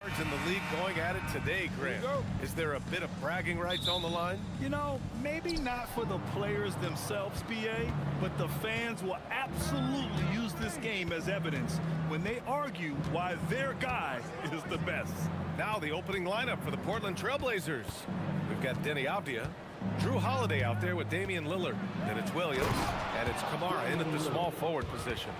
In the league going at it today, Grant. Is there a bit of bragging rights on the line? You know, maybe not for the players themselves, BA, but the fans will absolutely use this game as evidence when they argue why their guy is the best. Now the opening lineup for the Portland Trailblazers. We've got Denny Avdia, Drew Holiday out there with Damian Lillard. Then it's Williams, and it's Kamara in at the small forward position.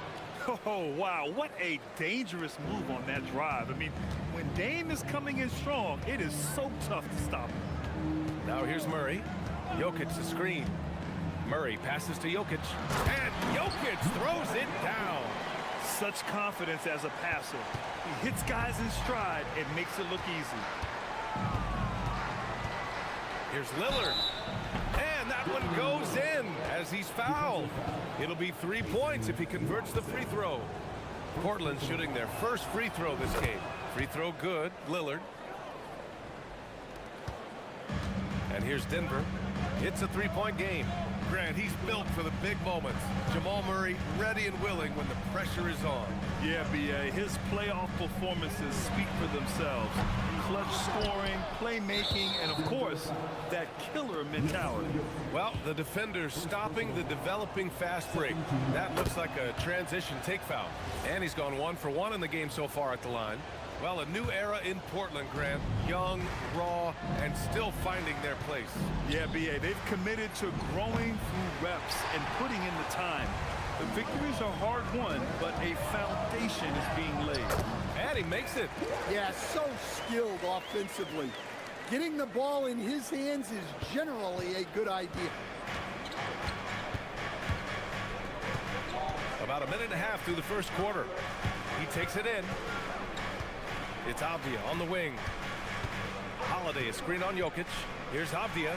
Oh, wow, what a dangerous move on that drive. I mean, when Dame is coming in strong, it is so tough to stop him. Now here's Murray. Jokic the screen. Murray passes to Jokic, and Jokic throws it down. Such confidence as a passer. He hits guys in stride and makes it look easy. Here's Lillard. And that one goes in as he's fouled. It'll be 3 points if he converts the free throw. Portland shooting their first free throw this game. Free throw good, Lillard. And here's Denver. It's a three-point game. Grant, he's built for the big moments. Jamal Murray ready and willing when the pressure is on. Yeah, B.A., his playoff performances speak for themselves. Clutch scoring, playmaking, and of course, that killer mentality. Well, the defender's stopping the developing fast break. That looks like a transition take foul. And he's gone 1 for 1 in the game so far at the line. Well, a new era in Portland, Grant. Young, raw, and still finding their place. Yeah, B.A., they've committed to growing through reps and putting in the time. The victories are hard-won, but a foundation is being laid. And he makes it. Yeah, so skilled offensively. Getting the ball in his hands is generally a good idea. About a minute and a half through the first quarter. He takes it in. It's Avdia on the wing. Holiday, a screen on Jokic. Here's Avdia.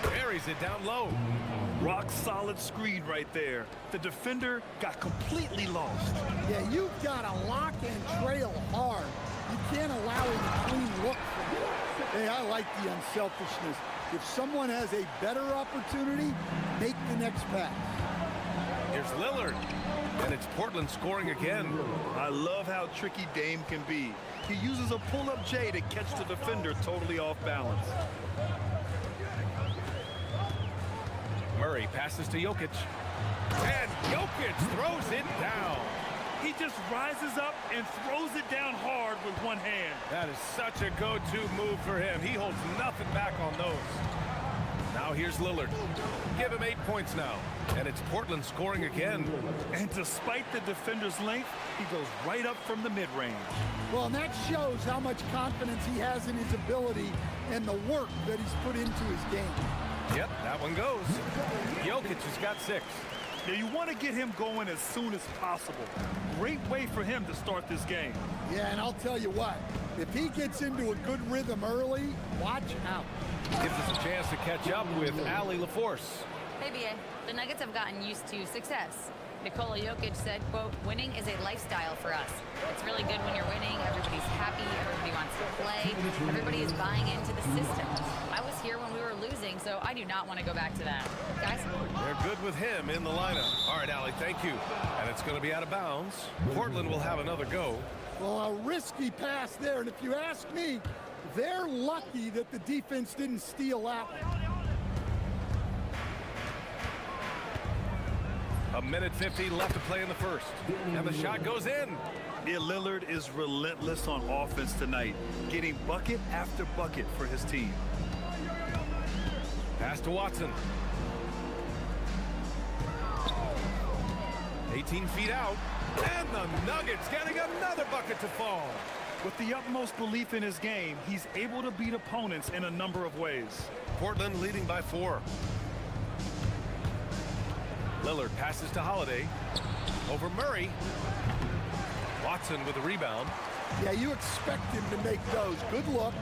Buries it down low. Rock solid screen right there. The defender got completely lost. Yeah, you've got to lock and trail hard. You can't allow him a clean look from you. Hey, I like the unselfishness. If someone has a better opportunity, make the next pass. Here's Lillard. And it's Portland scoring again. I love how tricky Dame can be. He uses a pull-up J to catch the defender totally off balance. Murray passes to Jokic. And Jokic throws it down. He just rises up and throws it down hard with one hand. That is such a go-to move for him. He holds nothing back on those. Now here's Lillard. Give him 8 points now. And it's Portland scoring again. And despite the defender's length, he goes right up from the mid-range. Well, and that shows how much confidence he has in his ability and the work that he's put into his game. Yep, that one goes. Jokic has got 6. Yeah, you want to get him going as soon as possible. Great way for him to start this game. Yeah, and I'll tell you what, if he gets into a good rhythm early, watch out. Gives us a chance to catch up with Ali LaForce. Hey, BA. The Nuggets have gotten used to success. Nikola Jokic said, quote, winning is a lifestyle for us. It's really good when you're winning. Everybody's happy. Everybody wants to play. Everybody is buying into the system. I was here when we were losing, so I do not want to go back to that. Guys? They're good with him in the lineup. All right, Ali, thank you. And it's going to be out of bounds. Portland will have another go. Well, a risky pass there, and if you ask me, they're lucky that the defense didn't steal that one. A minute 50 left to play in the first. And the shot goes in. Yeah, Lillard is relentless on offense tonight, getting bucket after bucket for his team. Pass to Watson. 18 feet out. And the Nuggets getting another bucket to fall. With the utmost belief in his game, he's able to beat opponents in a number of ways. Portland leading by 4. Lillard passes to Holiday. Over Murray. Watson with a rebound. Yeah, you expect him to make those. Good look.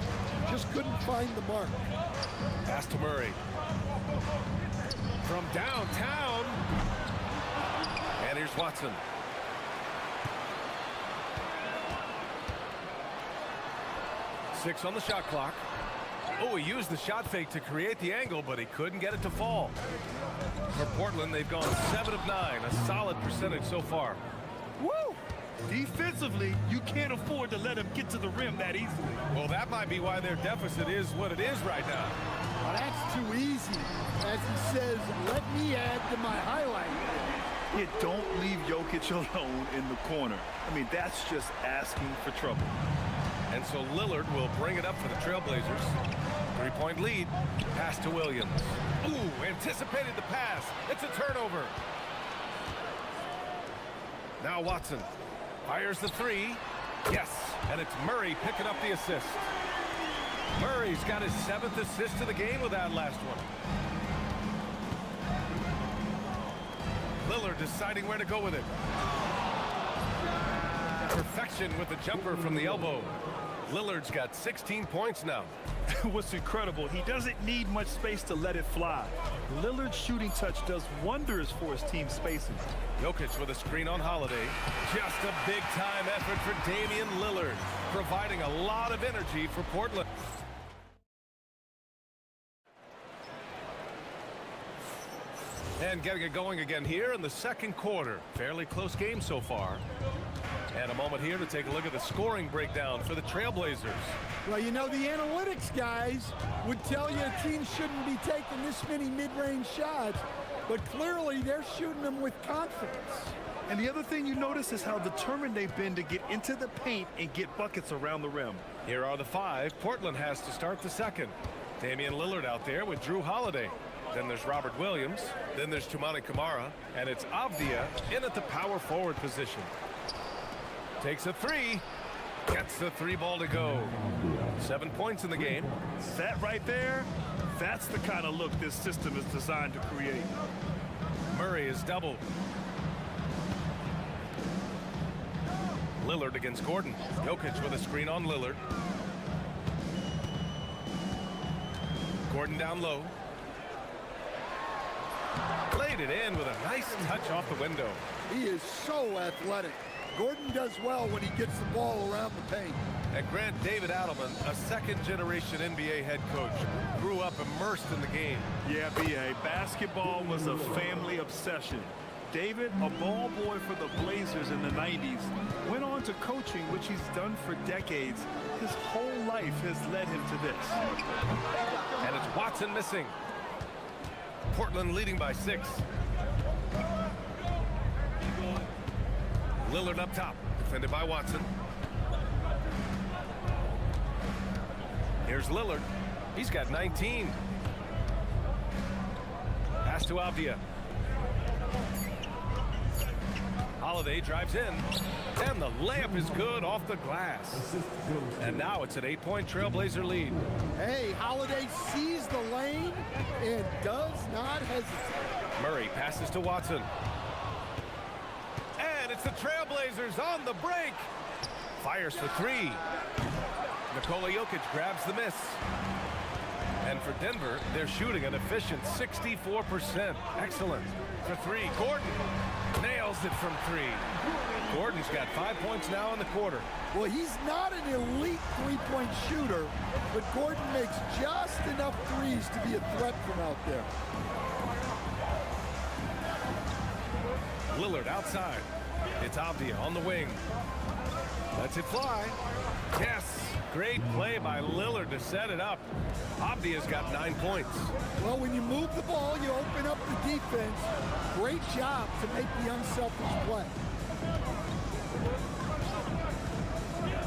Just couldn't find the mark. Pass to Murray. From downtown. And here's Watson. Six on the shot clock. Oh, he used the shot fake to create the angle, but he couldn't get it to fall. For Portland, they've gone 7 of 9, a solid percentage so far. Woo! Defensively, you can't afford to let him get to the rim that easily. Well, that might be why their deficit is what it is right now. Well, that's too easy. As he says, let me add to my highlight. Yeah, don't leave Jokic alone in the corner. I mean, that's just asking for trouble. And so Lillard will bring it up for the Trailblazers. 3-point lead. Pass to Williams. Ooh, anticipated the pass. It's a turnover. Now Watson fires the three. Yes, and it's Murray picking up the assist. Murray's got his 7th assist of the game with that last one. Lillard deciding where to go with it. Perfection with the jumper from the elbow. Lillard's got 16 points now. What's incredible, he doesn't need much space to let it fly. Lillard's shooting touch does wonders for his team spacing. Jokic with a screen on Holiday. Just a big-time effort for Damian Lillard, providing a lot of energy for Portland. And getting it going again here in the second quarter. Fairly close game so far. And a moment here to take a look at the scoring breakdown for the Trailblazers. Well, you know, the analytics guys would tell you a team shouldn't be taking this many mid-range shots, but clearly they're shooting them with confidence. And the other thing you notice is how determined they've been to get into the paint and get buckets around the rim. Here are the 5. Portland has to start the second. Damian Lillard out there with Drew Holiday. Then there's Robert Williams. Then there's Tumani Kamara. And it's Avdia in at the power forward position. Takes a 3. Gets the 3 ball to go. 7 points in the game. That right there, that's the kind of look this system is designed to create. Murray is doubled. Lillard against Gordon. Jokic with a screen on Lillard. Gordon down low. Laid it in with a nice touch off the window. He is so athletic. Gordon does well when he gets the ball around the paint. And Grant David Adelman, a second-generation NBA head coach, grew up immersed in the game. Yeah, B.A., basketball was a family obsession. David, a ball boy for the Blazers in the 90s, went on to coaching, which he's done for decades. His whole life has led him to this. And it's Watson missing. Portland leading by 6. Lillard up top, defended by Watson. Here's Lillard. He's got 19. Pass to Avdia. Holiday drives in, and the layup is good off the glass. And now it's an 8-point Trailblazer lead. Hey, Holiday sees the lane and does not hesitate. Murray passes to Watson. And it's the Trailblazers on the break. Fires for 3. Nikola Jokic grabs the miss. And for Denver, they're shooting an efficient 64%. Excellent. For 3, Gordon nails it from 3. Gordon's got 5 points now in the quarter. Well, he's not an elite three-point shooter, but Gordon makes just enough threes to be a threat from out there. Lillard outside. It's Avdia on the wing. Lets it fly. Yes, great play by Lillard to set it up. Avdia's got 9 points. Well, when you move the ball, you open up the defense. Great job to make the unselfish play.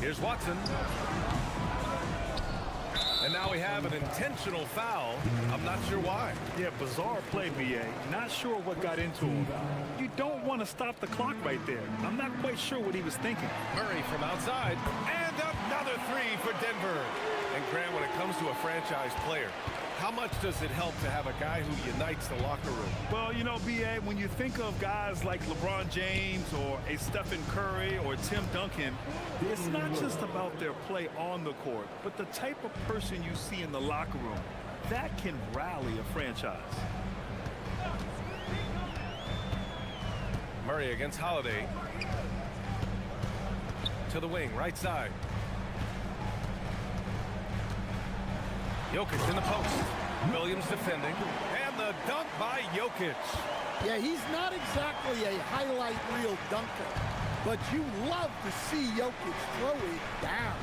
Here's Watson. And now we have an intentional foul. I'm not sure why. Yeah, bizarre play, B.A. Not sure what got into him. You don't want to stop the clock right there. I'm not quite sure what he was thinking. Murray from outside. And another 3 for Denver. And Grant, when it comes to a franchise player, how much does it help to have a guy who unites the locker room? Well, you know, B.A., when you think of guys like LeBron James or a Stephen Curry or Tim Duncan, it's not just about their play on the court, but the type of person you see in the locker room. That can rally a franchise. Murray against Holiday. To the wing, right side. Jokic in the post. Williams defending. And the dunk by Jokic. Yeah, he's not exactly a highlight reel dunker, but you love to see Jokic throw it down.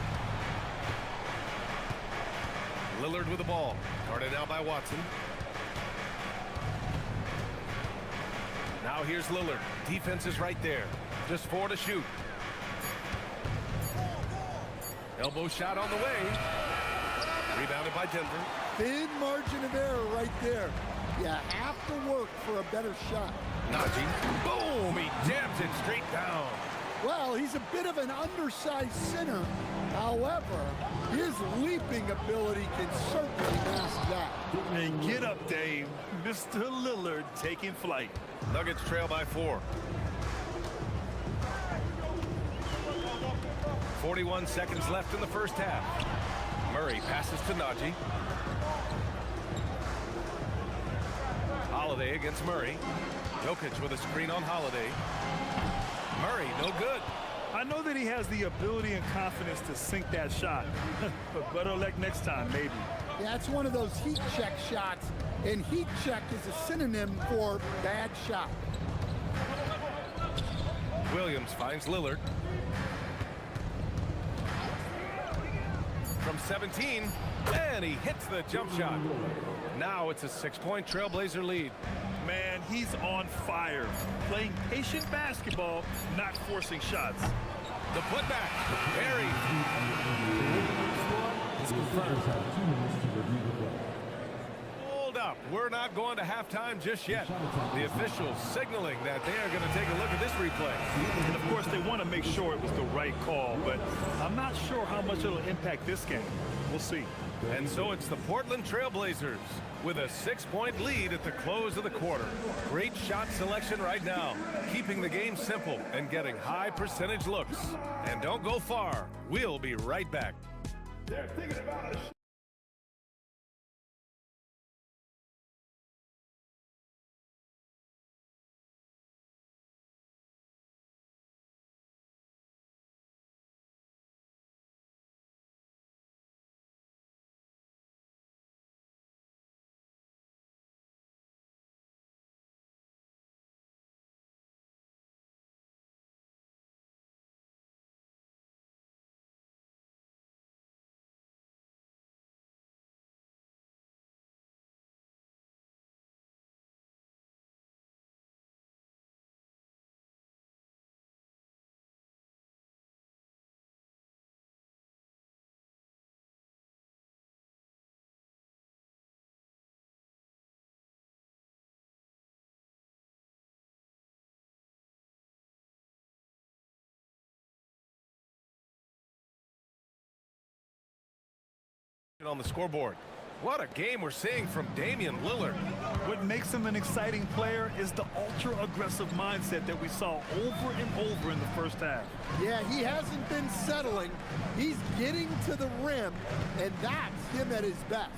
Lillard with the ball. Guarded now by Watson. Now here's Lillard. Defense is right there. Just 4 to shoot. Elbow shot on the way. Rebounded by Denver. Thin margin of error right there. You have to work for a better shot. Najee. Boom! He jams it straight down. Well, he's a bit of an undersized center. However, his leaping ability can certainly mask that. And get up, Dave. Mr. Lillard taking flight. Nuggets trail by 4. 41 seconds left in the first half. Murray passes to Najee. Holiday against Murray. Jokic with a screen on Holiday. Murray, no good. I know that he has the ability and confidence to sink that shot, but better luck next time, maybe. Yeah, it's one of those heat check shots, and heat check is a synonym for bad shot. Williams finds Lillard. From 17, and he hits the jump shot. Now it's a 6-point Trailblazer lead. Man, he's on fire. Playing patient basketball, not forcing shots. The putback. Barry. Hold up. We're not going to halftime just yet. The officials signaling that they are going to take a look at this replay. And of course, they want to make sure it was the right call, but I'm not sure how much it'll impact this game. We'll see. And so it's the Portland Trailblazers with a 6-point lead at the close of the quarter. Great shot selection right now, keeping the game simple and getting high percentage looks. And don't go far. We'll be right back. They're thinking about it. On the scoreboard. What a game we're seeing from Damian Lillard. What makes him an exciting player is the ultra-aggressive mindset that we saw over and over in the first half. Yeah, he hasn't been settling. He's getting to the rim, and that's him at his best.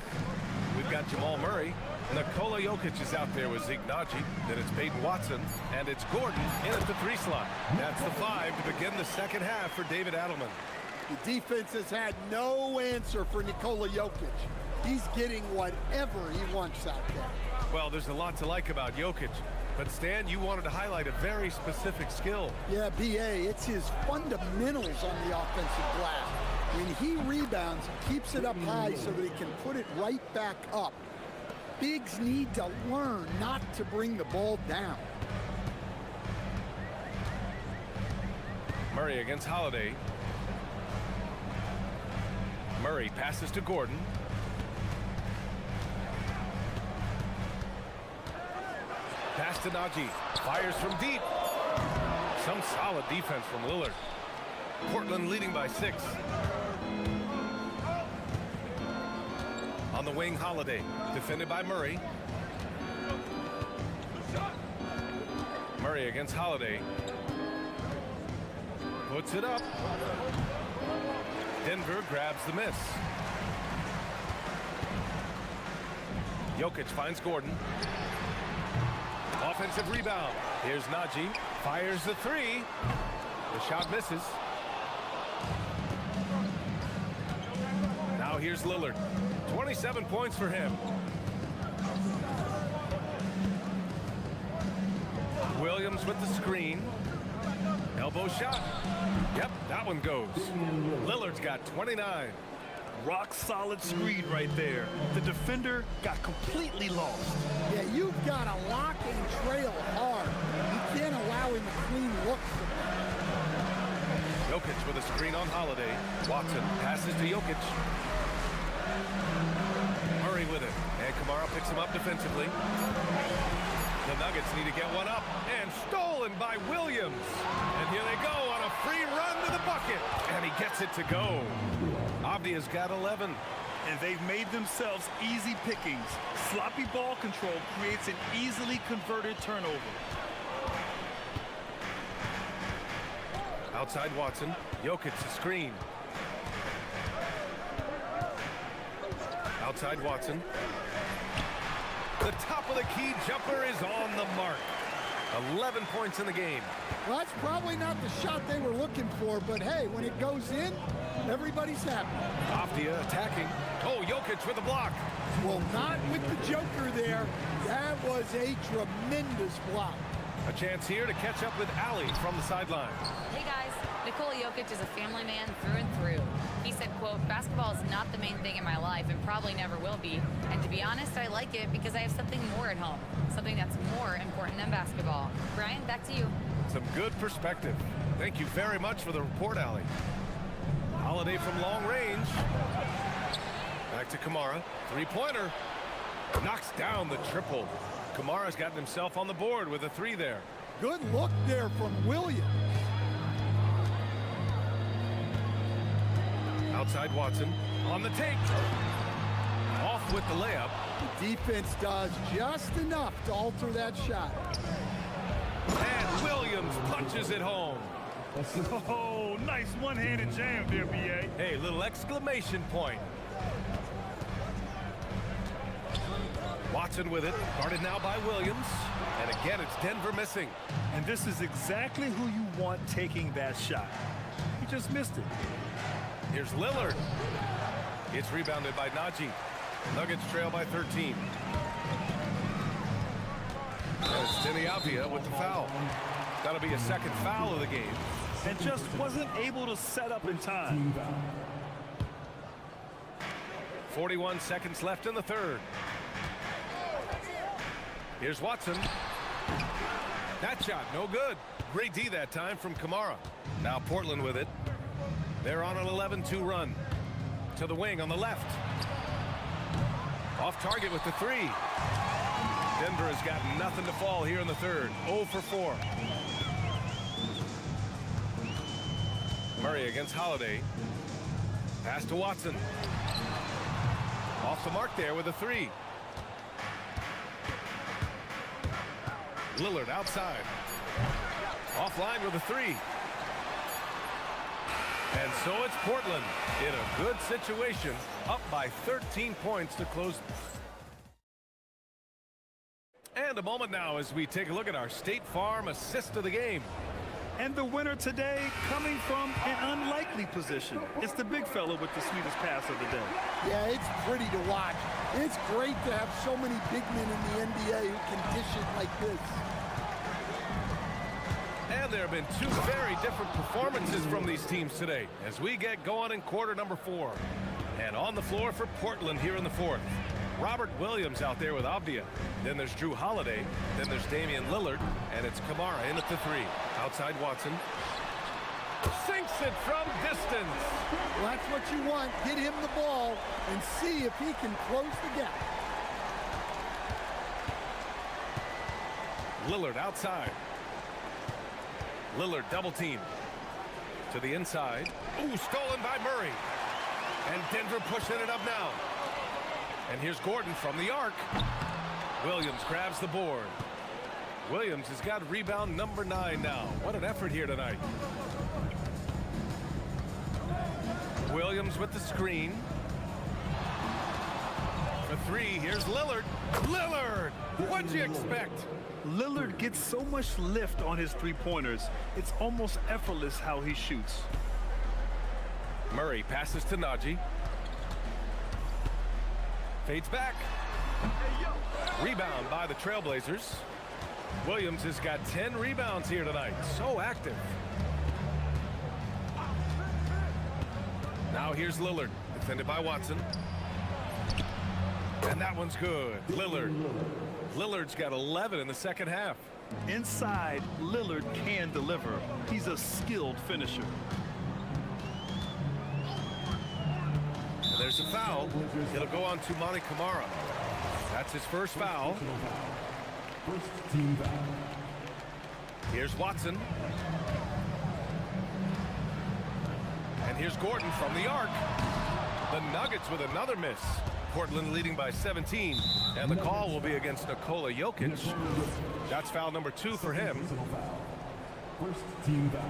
We've got Jamal Murray. Nikola Jokic is out there with Zeke Najee. Then it's Peyton Watson, and it's Gordon in at the 3 slot. That's the 5 to begin the second half for David Adelman. The defense has had no answer for Nikola Jokic. He's getting whatever he wants out there. Well, there's a lot to like about Jokic. But Stan, you wanted to highlight a very specific skill. Yeah, B.A., it's his fundamentals on the offensive glass. When he rebounds, he keeps it up high so that he can put it right back up. Bigs need to learn not to bring the ball down. Murray against Holiday. Murray passes to Gordon. Pass to Najee. Fires from deep. Some solid defense from Lillard. Portland leading by 6. On the wing, Holiday. Defended by Murray. Murray against Holiday. Puts it up. Denver grabs the miss. Jokic finds Gordon. Offensive rebound. Here's Najee. Fires the 3. The shot misses. Now here's Lillard. 27 points for him. Williams with the screen. Elbow shot. Yep, that one goes. Lillard's got 29. Rock solid screen right there. The defender got completely lost. Yeah, you've got to lock and trail hard. You can't allow him a clean look from that. Jokic with a screen on Holiday. Watson passes to Jokic. Murray with it. And Kamara picks him up defensively. The Nuggets need to get one up. And stolen by Williams. And here they go on a free run to the bucket. And he gets it to go. Avdia's got 11. And they've made themselves easy pickings. Sloppy ball control creates an easily converted turnover. Outside Watson. Jokic a screen. Outside Watson. The top of the key jumper is on the mark. 11 points in the game. Well, that's probably not the shot they were looking for, but hey, when it goes in, everybody's happy. Avdia attacking. Oh, Jokic with a block. Well, not with the Joker there. That was a tremendous block. A chance here to catch up with Ali from the sideline. Hey guys, Nikola Jokic is a family man through and through. He said, quote, basketball is not the main thing in my life and probably never will be. And to be honest, I like it because I have something more at home. Something that's more important than basketball. Brian, back to you. Some good perspective. Thank you very much for the report, Ali. Holiday from long range. Back to Kamara. Three-pointer. Knocks down the triple. Kamara's gotten himself on the board with a three there. Good look there from Williams. Outside Watson. On the take. Off with the layup. The defense does just enough to alter that shot. And Williams punches it home. Oh, nice one-handed jam there, B.A. Hey, little exclamation point. Watson with it, guarded now by Williams. And again, it's Denver missing. And this is exactly who you want taking that shot. He just missed it. Here's Lillard. It's rebounded by Najee. Nuggets trail by 13. And it's Denny Avdia with the foul. That'll be a second foul of the game. And just wasn't able to set up in time. 41 seconds left in the third. Here's Watson. That shot, no good. Great D that time from Kamara. Now Portland with it. They're on an 11-2 run. To the wing on the left. Off target with the three. Denver has got nothing to fall here in the third. 0 for 4. Murray against Holiday. Pass to Watson. Off the mark there with a three. Lillard outside. Offline with a three. And so it's Portland in a good situation, up by 13 points to close. And a moment now as we take a look at our State Farm assist of the game. And the winner today coming from an unlikely position. It's the big fella with the sweetest pass of the day. Yeah, it's pretty to watch. It's great to have so many big men in the NBA who can dish it like this. And there have been two very different performances from these teams today as we get going in quarter number 4. And on the floor for Portland here in the fourth. Robert Williams out there with Avdia. Then there's Drew Holiday. Then there's Damian Lillard. And it's Kamara in at the three. Outside Watson. Sinks it from distance. Well, that's what you want. Get him the ball and see if he can close the gap. Lillard outside. Lillard double team. To the inside. Ooh, stolen by Murray. And Denver pushing it up now. And here's Gordon from the arc. Williams grabs the board. Williams has got rebound number 9 now. What an effort here tonight. Williams with the screen. For three, here's Lillard. Lillard! What'd you expect? Lillard gets so much lift on his three-pointers. It's almost effortless how he shoots. Murray passes to Najee. Fades back. Rebound by the Trailblazers. Williams has got 10 rebounds here tonight. So active. Now here's Lillard, defended by Watson. And that one's good. Lillard's got 11 in the second half. Inside, Lillard can deliver. He's a skilled finisher. And there's a foul. It'll go on to Monty Kamara. That's his first foul. First team foul. Here's Watson. And here's Gordon from the arc. The Nuggets with another miss. Portland leading by 17. And the call will be against Nikola Jokic. That's foul number 2 for him. First team foul.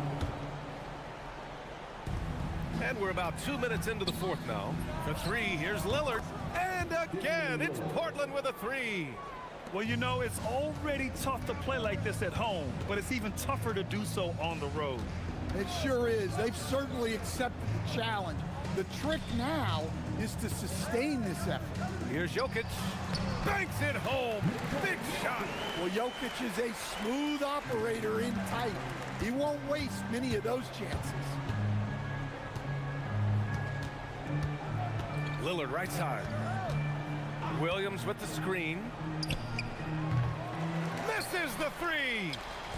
And we're about 2 minutes into the fourth now. For 3, here's Lillard. And again, it's Portland with a 3. Well, you know, it's already tough to play like this at home, but it's even tougher to do so on the road. It sure is. They've certainly accepted the challenge. The trick now is to sustain this effort. Here's Jokic. Banks it home. Big shot. Well, Jokic is a smooth operator in tight. He won't waste many of those chances. Lillard right side. Williams with the screen. Misses the 3.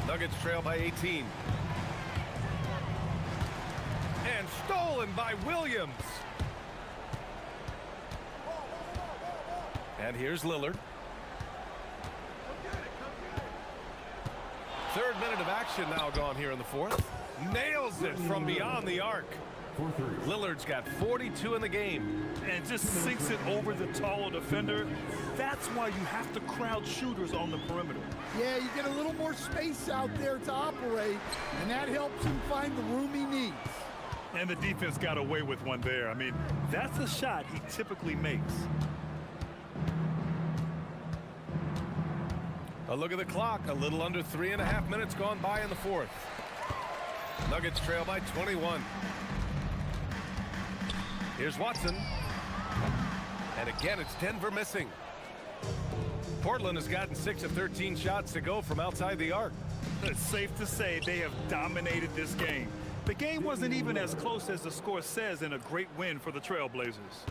Nuggets trail by 18. And stolen by Williams. And here's Lillard. Third minute of action now gone here in the fourth. Nails it from beyond the arc. Lillard's got 42 in the game. And just sinks it over the taller defender. That's why you have to crowd shooters on the perimeter. Yeah, you get a little more space out there to operate, and that helps him find the room he needs. And the defense got away with one there. I mean, that's a shot he typically makes. A look at the clock. A little under 3.5 minutes gone by in the fourth. Nuggets trail by 21. Here's Watson. And again, it's Denver missing. Portland has gotten 6 of 13 shots to go from outside the arc. It's safe to say they have dominated this game. The game wasn't even as close as the score says in a great win for the Trailblazers.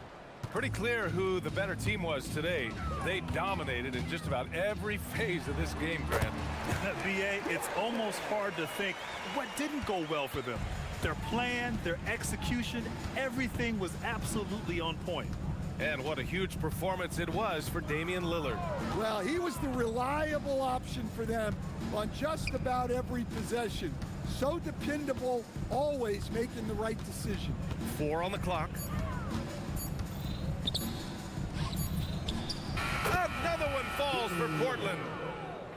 Pretty clear who the better team was today. They dominated in just about every phase of this game, Grant. B.A., it's almost hard to think what didn't go well for them. Their plan, their execution, everything was absolutely on point. And what a huge performance it was for Damian Lillard. Well, he was the reliable option for them on just about every possession. So dependable, always making the right decision. 4 on the clock. Another one falls for Portland.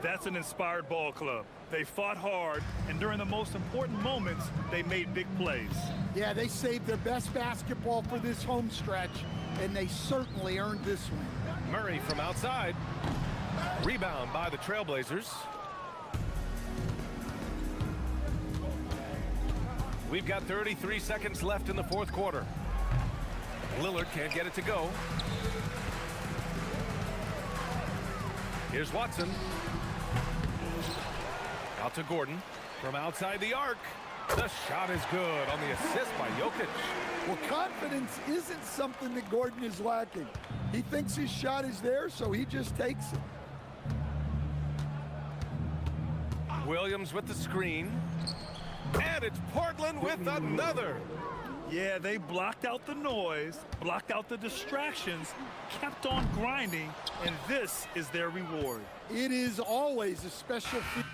That's an inspired ball club. They fought hard, and during the most important moments, they made big plays. Yeah, they saved their best basketball for this home stretch, and they certainly earned this one. Murray from outside. Rebound by the Trailblazers. We've got 33 seconds left in the fourth quarter. Lillard can't get it to go. Here's Watson. Out to Gordon from outside the arc. The shot is good on the assist by Jokic. Well, confidence isn't something that Gordon is lacking. He thinks his shot is there, so he just takes it. Williams with the screen. And it's Portland with another. Yeah, they blocked out the noise, blocked out the distractions, kept on grinding, and this is their reward. It is always a special feat.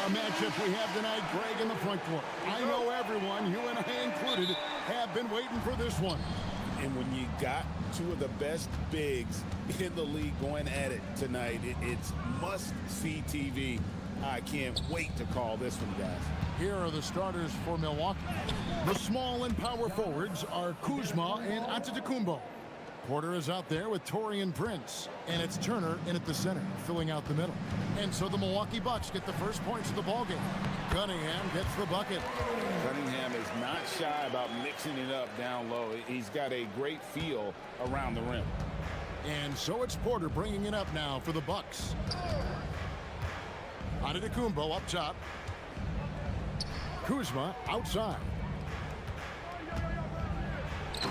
a matchup we have tonight, Greg, in the front court. I know everyone, you and I included, have been waiting for this one. And when you got two of the best bigs in the league going at it tonight, it's must-see TV. I can't wait to call this one, guys. Here are the starters for Milwaukee. The small and power forwards are Kuzma and Antetokounmpo. Porter is out there with Taurean Prince, and it's Turner in at the center, filling out the middle. And so the Milwaukee Bucks get the first points of the ballgame. Cunningham gets the bucket. Cunningham is not shy about mixing it up down low. He's got a great feel around the rim. And so it's Porter bringing it up now for the Bucks. Antetokounmpo up top. Kuzma outside.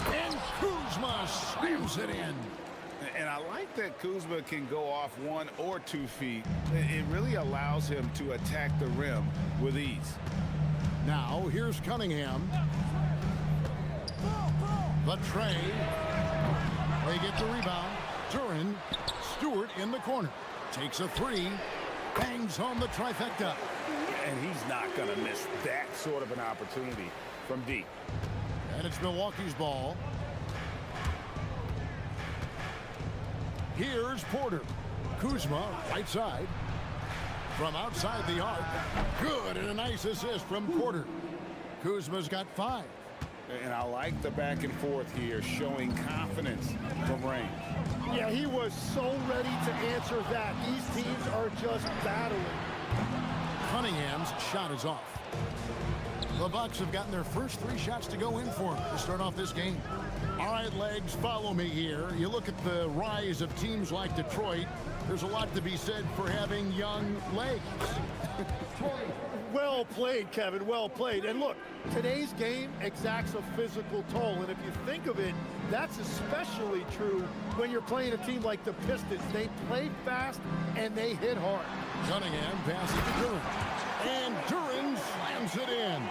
And Kuzma slams it in. And I like that Kuzma can go off 1 or 2 feet. It really allows him to attack the rim with ease. Now here's Cunningham. The tray. They get the rebound. Duran. Stewart in the corner. Takes a three. Bangs home the trifecta. And he's not going to miss that sort of an opportunity from deep. And it's Milwaukee's ball. Here's Porter. Kuzma, right side. From outside the arc. Good, and a nice assist from Porter. Kuzma's got 5. And I like the back and forth here, showing confidence from range. Yeah, he was so ready to answer that. These teams are just battling. Cunningham's shot is off. The Bucks have gotten their first 3 shots to go in for them to start off this game. All right, Legs, follow me here. You look at the rise of teams like Detroit. There's a lot to be said for having young legs. Well played, Kevin, well played. And look, today's game exacts a physical toll. And if you think of it, that's especially true when you're playing a team like the Pistons. They play fast and they hit hard. Cunningham passes to Duran. And Duran slams it in.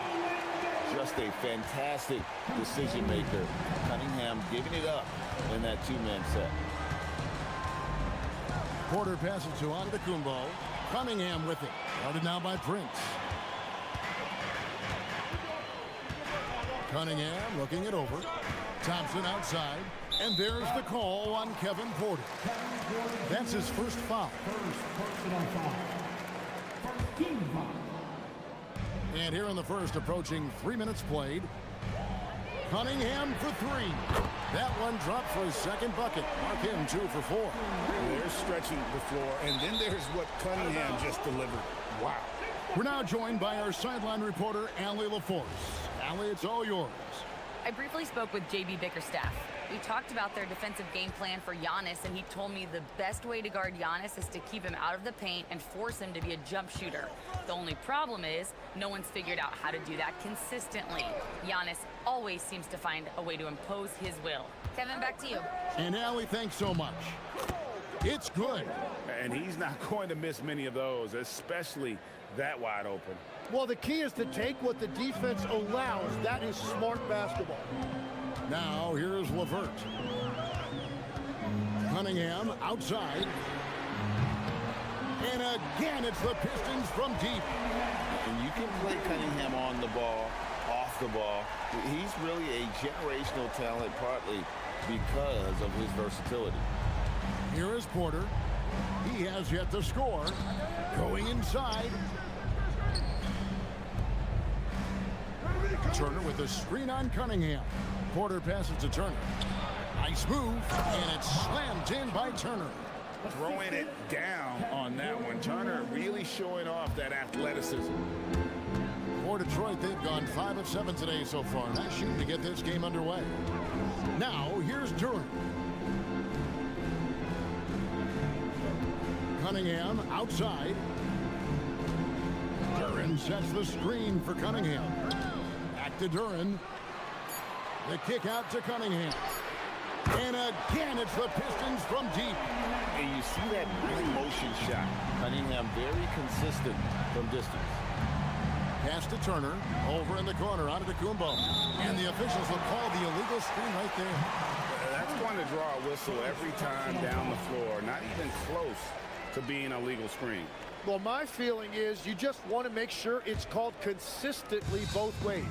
Just a fantastic decision maker. Cunningham giving it up in that 2-man set. Porter passes to Antetokounmpo. Cunningham with it. Guarded now by Prince. Cunningham looking it over. Thompson outside. And there's the call on Kevin Porter. That's his first foul. And here in the first, approaching 3 minutes played. Cunningham for 3. That one dropped for his second bucket. Mark him 2 for 4. They're stretching the floor, and then there's what Cunningham just delivered. Wow. We're now joined by our sideline reporter, Allie LaForce. Allie, it's all yours. I briefly spoke with JB Bickerstaff. We talked about their defensive game plan for Giannis, and he told me the best way to guard Giannis is to keep him out of the paint and force him to be a jump shooter. The only problem is no one's figured out how to do that consistently. Giannis always seems to find a way to impose his will. Kevin, back to you. And Allie, thanks so much. It's good. And he's not going to miss many of those, especially that wide open. Well, the key is to take what the defense allows. That is smart basketball. Now, here's LeVert. Cunningham outside. And again, it's the Pistons from deep. And you can play Cunningham on the ball, off the ball. He's really a generational talent, partly because of his versatility. Here is Porter. He has yet to score. Going inside. Turner with a screen on Cunningham. Porter passes to Turner. Nice move, and it's slammed in by Turner. Throwing it down on that one. Turner really showing off that athleticism. For Detroit, they've gone 5 of 7 today so far. Nice shooting to get this game underway. Now, here's Duran. Cunningham outside. Duran sets the screen for Cunningham. Back to Duran. The kick out to Cunningham. And again, it's the Pistons from deep. And you see that big motion shot. Cunningham very consistent from distance. Pass to Turner. Over in the corner, Antetokounmpo. And the officials will call the illegal screen right there. That's going to draw a whistle every time down the floor. Not even close to being a legal screen. Well, my feeling is you just want to make sure it's called consistently both ways.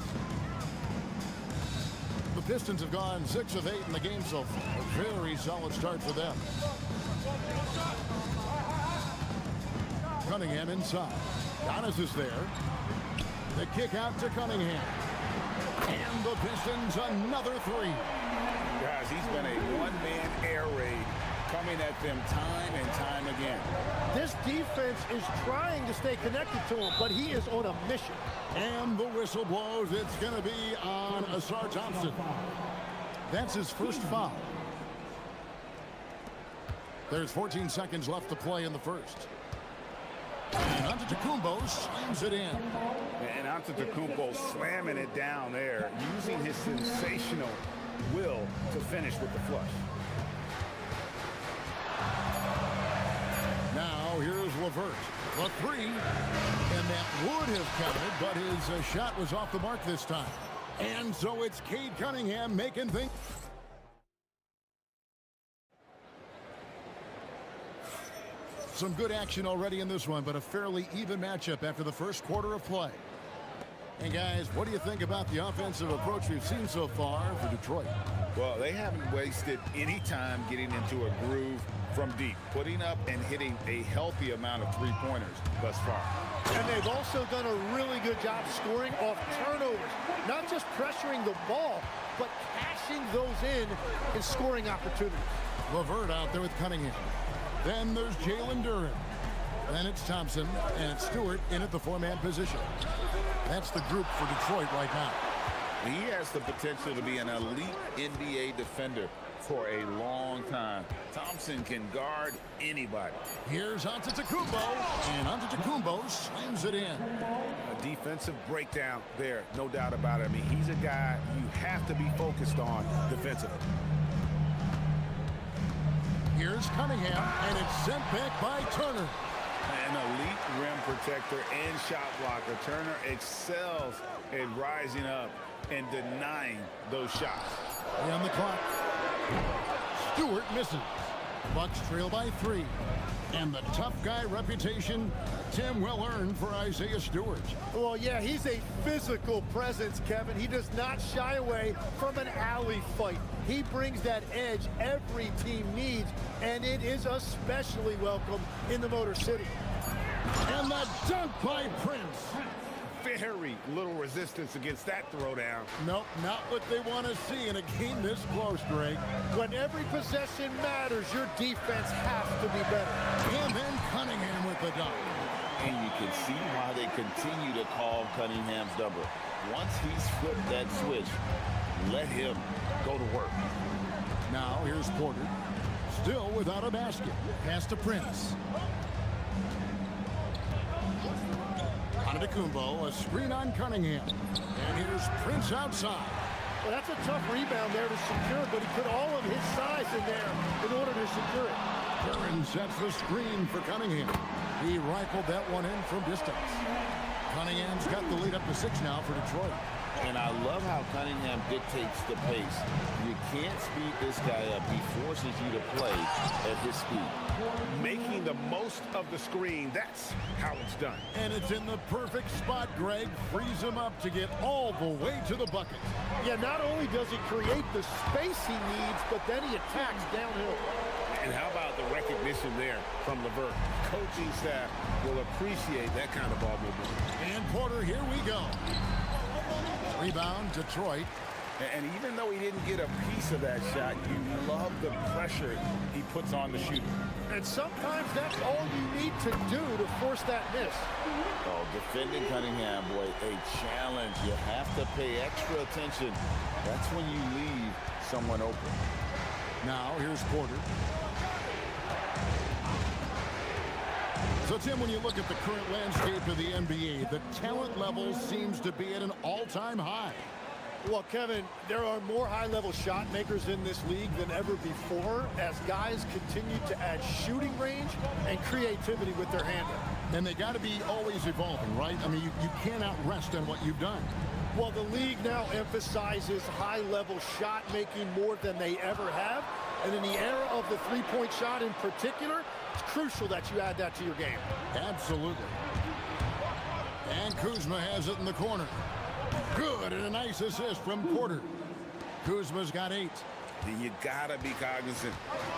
The Pistons have gone 6 of 8 in the game so far. A very solid start for them. Cunningham inside. Giannis is there. The kick out to Cunningham. And the Pistons another three. Guys, he's been a one-man air raid coming at them time and time again. This defense is trying to stay connected to him, but he is on a mission. And the whistle blows. It's going to be on Asar Thompson. That's his first foul. There's 14 seconds left to play in the first. And Antetokounmpo slams it in. And Antetokounmpo slamming it down there, using his sensational will to finish with the flush. Now here's Levert. The three. And that would have counted, but his shot was off the mark this time. And so it's Cade Cunningham making things. Some good action already in this one, but a fairly even matchup after the first quarter of play. And guys, what do you think about the offensive approach we've seen so far for Detroit? Well, they haven't wasted any time getting into a groove from deep, putting up and hitting a healthy amount of three-pointers thus far. And they've also done a really good job scoring off turnovers. Not just pressuring the ball, but cashing those in scoring opportunities. Levert out there with Cunningham. Then there's Jalen Duren. Then it's Thompson, and it's Stewart in at the four-man position. That's the group for Detroit right now. He has the potential to be an elite NBA defender for a long time. Thompson can guard anybody. Here's Antetokounmpo, and Antetokounmpo slams it in. A defensive breakdown there, no doubt about it. I mean, he's a guy you have to be focused on defensively. Here's Cunningham, and it's sent back by Turner. An elite rim protector and shot blocker. Turner excels at rising up and denying those shots. On the clock. Stewart misses. Bucks trail by 3. And the tough guy reputation, Tim, well earned for Isaiah Stewart. Well, yeah, he's a physical presence, Kevin. He does not shy away from an alley fight. He brings that edge every team needs, and it is especially welcome in the Motor City. And the dunk by Prince. Very little resistance against that throwdown. Nope, not what they want to see in a game this close, Greg. When every possession matters, your defense has to be better. And then Cunningham with the dunk. And you can see why they continue to call Cunningham's number. Once he's flipped that switch, let him go to work. Now here's Porter. Still without a basket. Pass to Prince. Antetokounmpo, a screen on Cunningham. And here's Prince outside. Well, that's a tough rebound there to secure, but he put all of his size in there in order to secure it. Duren sets the screen for Cunningham. He rifled that one in from distance. Cunningham's got the lead up to 6 now for Detroit. And I love how Cunningham dictates the pace. You can't speed this guy up. He forces you to play at his speed. Making the most of the screen, that's how it's done. And it's in the perfect spot, Greg. Frees him up to get all the way to the bucket. Yeah, not only does he create the space he needs, but then he attacks downhill. And how about the recognition there from Levert? Coaching staff will appreciate that kind of ball movement. And Porter, here we go. Rebound, Detroit. And even though he didn't get a piece of that shot, you love the pressure he puts on the shooter. And sometimes that's all you need to do to force that miss. Oh, defending Cunningham, boy, a challenge. You have to pay extra attention. That's when you leave someone open. Now, here's Porter. So, Tim, when you look at the current landscape of the NBA, the talent level seems to be at an all-time high. Well, Kevin, there are more high-level shot makers in this league than ever before as guys continue to add shooting range and creativity with their handle. And they got to be always evolving, right? I mean, you cannot rest on what you've done. Well, the league now emphasizes high-level shot making more than they ever have. And in the era of the three-point shot in particular, It's crucial that you add that to your game. Absolutely. And Kuzma has it in the corner. Good, and a nice assist from Porter. Kuzma's got 8. You gotta be cognizant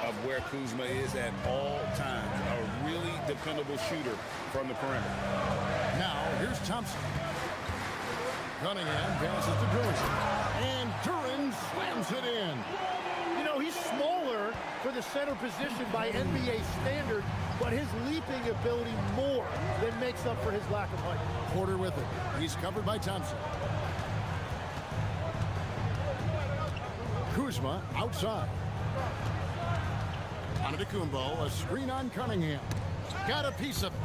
of where Kuzma is at all times. A really dependable shooter from the perimeter. Now, here's Thompson. Cunningham passes to Duran. And Duran slams it in. You know, he's smaller for the center position by NBA standard, but his leaping ability more than makes up for his lack of height. Porter with it. He's covered by Thompson. Kuzma outside. Antetokounmpo, a screen on Cunningham. Got a piece of it.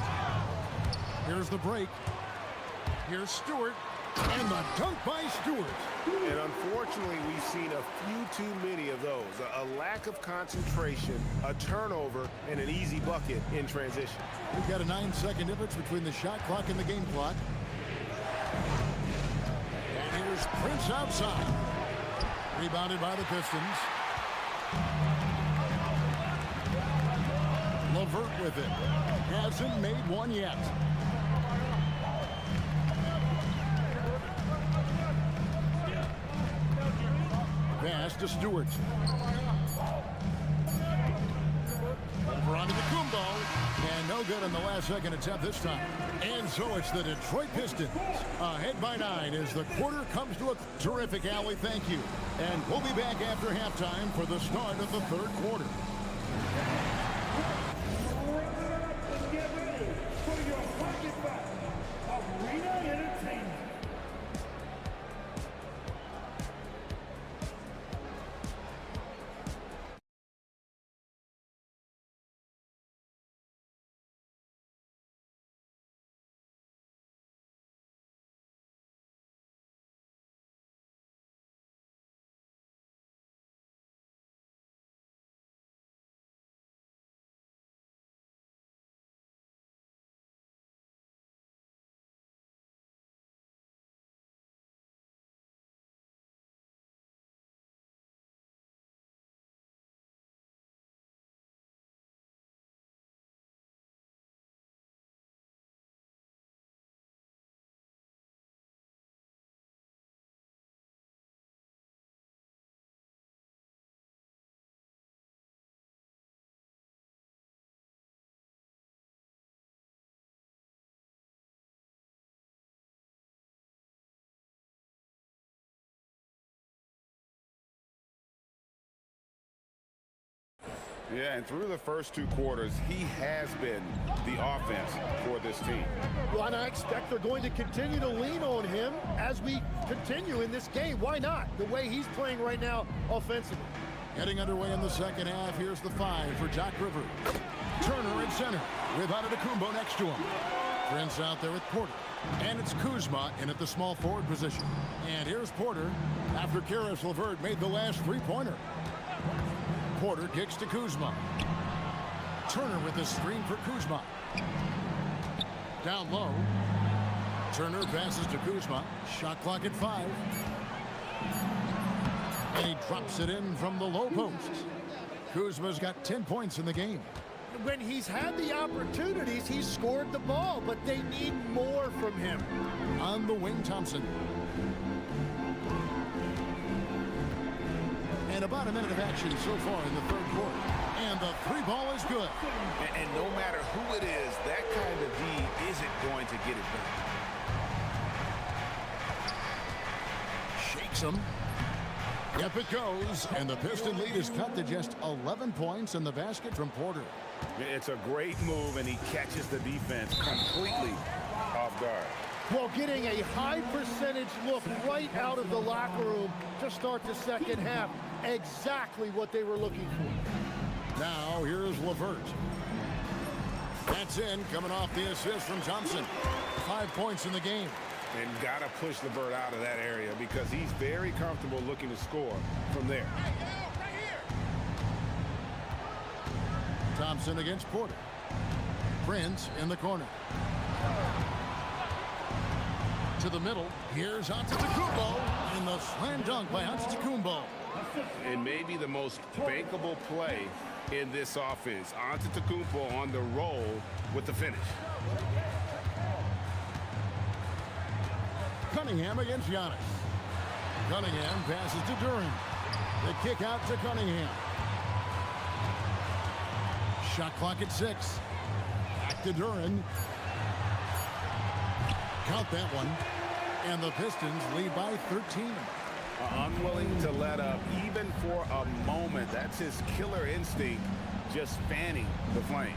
Here's the break. Here's Stewart. And the dunk by Stewart. And unfortunately, we've seen a few too many of those. A lack of concentration, a turnover, and an easy bucket in transition. We've got a 9-second difference between the shot clock and the game clock. And here's Prince outside. Rebounded by the Pistons. LeVert with it. Hasn't made one yet. Pass to Stewart. Over onto the Kumbo. And no good on the last second attempt this time. And so it's the Detroit Pistons. Ahead by 9 as the quarter comes to a terrific alley. Thank you. And we'll be back after halftime for the start of the third quarter. Get ready for your pocket back. Arena Entertainment. Yeah, and through the first 2 quarters, he has been the offense for this team. Well, and I expect they're going to continue to lean on him as we continue in this game. Why not? The way he's playing right now offensively. Getting underway in the second half. Here's the 5 for Doc Rivers. Turner in center with Antetokounmpo next to him. Prince out there with Porter. And it's Kuzma in at the small forward position. And here's Porter after Karis LeVert made the last 3-pointer. Porter kicks to Kuzma. Turner with the screen for Kuzma. Down low. Turner passes to Kuzma. Shot clock at 5. And he drops it in from the low post. Kuzma's got 10 points in the game. When he's had the opportunities, he's scored the ball, but they need more from him. On the wing, Thompson. And about a minute of action so far in the third quarter. And the 3-ball is good. And no matter who it is, that kind of D isn't going to get it done. Shakes him. Yep, it goes. And the Piston lead is cut to just 11 points in the basket from Porter. It's a great move, and he catches the defense completely off guard. While getting a high percentage look right out of the locker room to start the second half. Exactly what they were looking for. Now here's LeVert. That's in, coming off the assist from Thompson. 5 points in the game. And got to push LeVert out of that area because he's very comfortable looking to score from there. Thompson against Porter. Prince in the corner. To the middle. Here's Antetokounmpo. And the slam dunk by Antetokounmpo. And maybe the most bankable play in this offense. Antetokounmpo on the roll with the finish. Cunningham against Giannis. Cunningham passes to Duran. The kick out to Cunningham. Shot clock at 6. Back to Duran. Count that one. And the Pistons lead by 13. Unwilling to let up even for a moment. That's his killer instinct, just fanning the flames.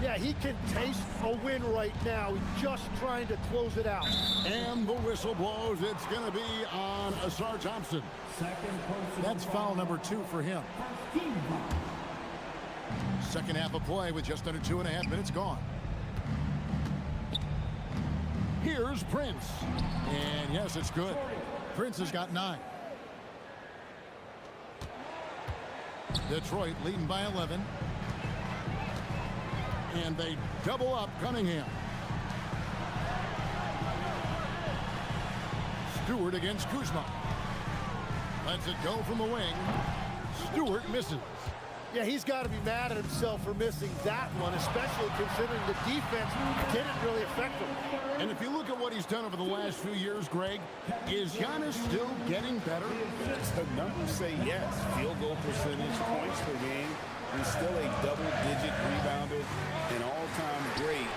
Yeah, he can taste a win right now. He's just trying to close it out. And the whistle blows. It's going to be on Asar Thompson. That's foul number 2 for him. Second half of play with just under 2.5 minutes gone. Here's Prince. And yes, it's good. Prince has got 9. Detroit leading by 11. And they double up Cunningham. Stewart against Kuzma. Lets it go from the wing. Stewart misses. Yeah, he's got to be mad at himself for missing that one, especially considering the defense didn't really affect him. And if you look at what he's done over the last few years, Greg, is Giannis still getting better? The numbers say yes. Field goal percentage, points per game. He's still a double-digit rebounder, an all-time great,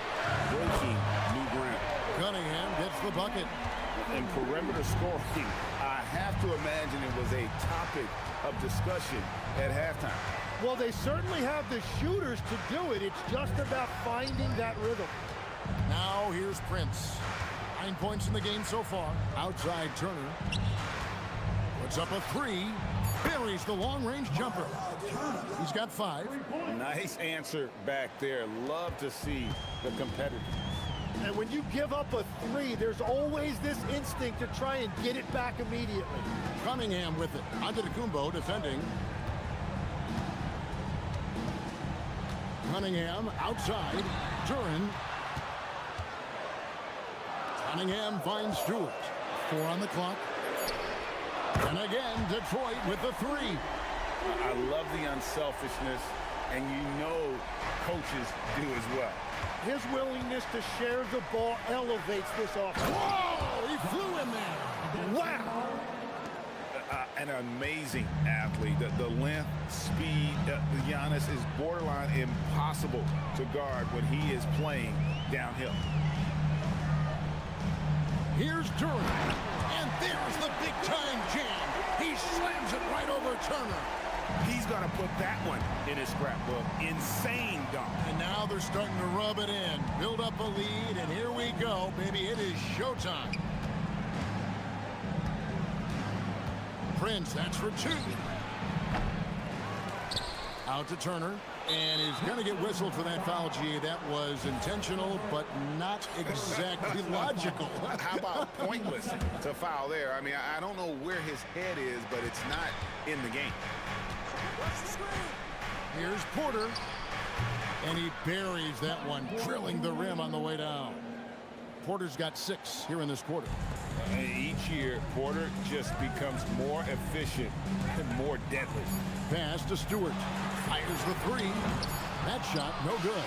breaking new ground. Cunningham gets the bucket. And perimeter scoring, I have to imagine it was a topic of discussion at halftime. Well, they certainly have the shooters to do it. It's just about finding that rhythm. Now here's Prince. 9 points in the game so far. Outside Turner. Puts up a 3. Buries the long-range jumper. He's got 5. Nice answer back there. Love to see the competitor. And when you give up a 3, there's always this instinct to try and get it back immediately. Cunningham with it. Antetokounmpo defending. Cunningham outside. Duran. Cunningham finds Stewart. 4 on the clock. And again, Detroit with the 3. I love the unselfishness, and you know coaches do as well. His willingness to share the ball elevates this offense. Whoa! He flew in there. Wow! An amazing athlete. The length, speed, Giannis is borderline impossible to guard when he is playing downhill. Here's Duran. And there's the big-time jam. He slams it right over Turner. He's going to put that one in his scrapbook. Insane dunk. And now they're starting to rub it in. Build up a lead, and here we go, baby. It is showtime. Prince, that's for 2. Out to Turner, and he's going to get whistled for that foul, G. That was intentional, but not exactly logical. How about pointless to foul there? I mean, I don't know where his head is, but it's not in the game. Here's Porter, and he buries that one, drilling the rim on the way down. Porter's got 6 here in this quarter. Each year, Porter just becomes more efficient and more deadly. Pass to Stewart. Fires the 3. That shot, no good.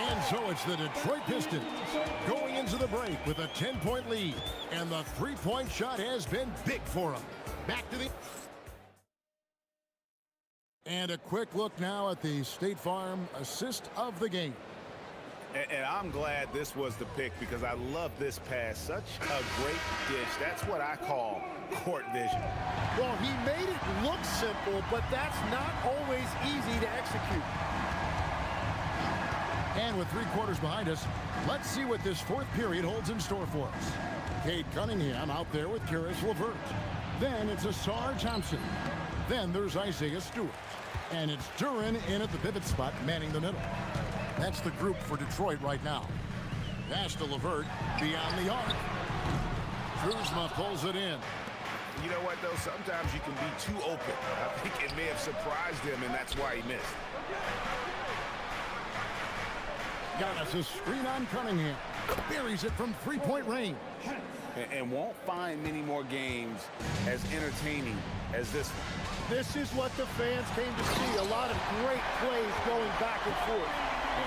And so it's the Detroit Pistons going into the break with a 10-point lead. And the 3-point shot has been big for them. Back to the... And a quick look now at the State Farm assist of the game. And I'm glad this was the pick because I love this pass. Such a great dish. That's what I call court vision. Well, he made it look simple, but that's not always easy to execute. And with 3 quarters behind us, let's see what this 4th period holds in store for us. Cade Cunningham out there with Karis LeVert. Then it's Asar Thompson. Then there's Isaiah Stewart. And it's Duran in at the pivot spot, manning the middle. That's the group for Detroit right now. Pass to LeVert, beyond the arc. Kuzma pulls it in. You know what, though? Sometimes you can be too open. I think it may have surprised him, and that's why he missed. Giannis a screen on Cunningham. Buries it from 3-point range. And won't find many more games as entertaining as this one. This is what the fans came to see. A lot of great plays going back and forth.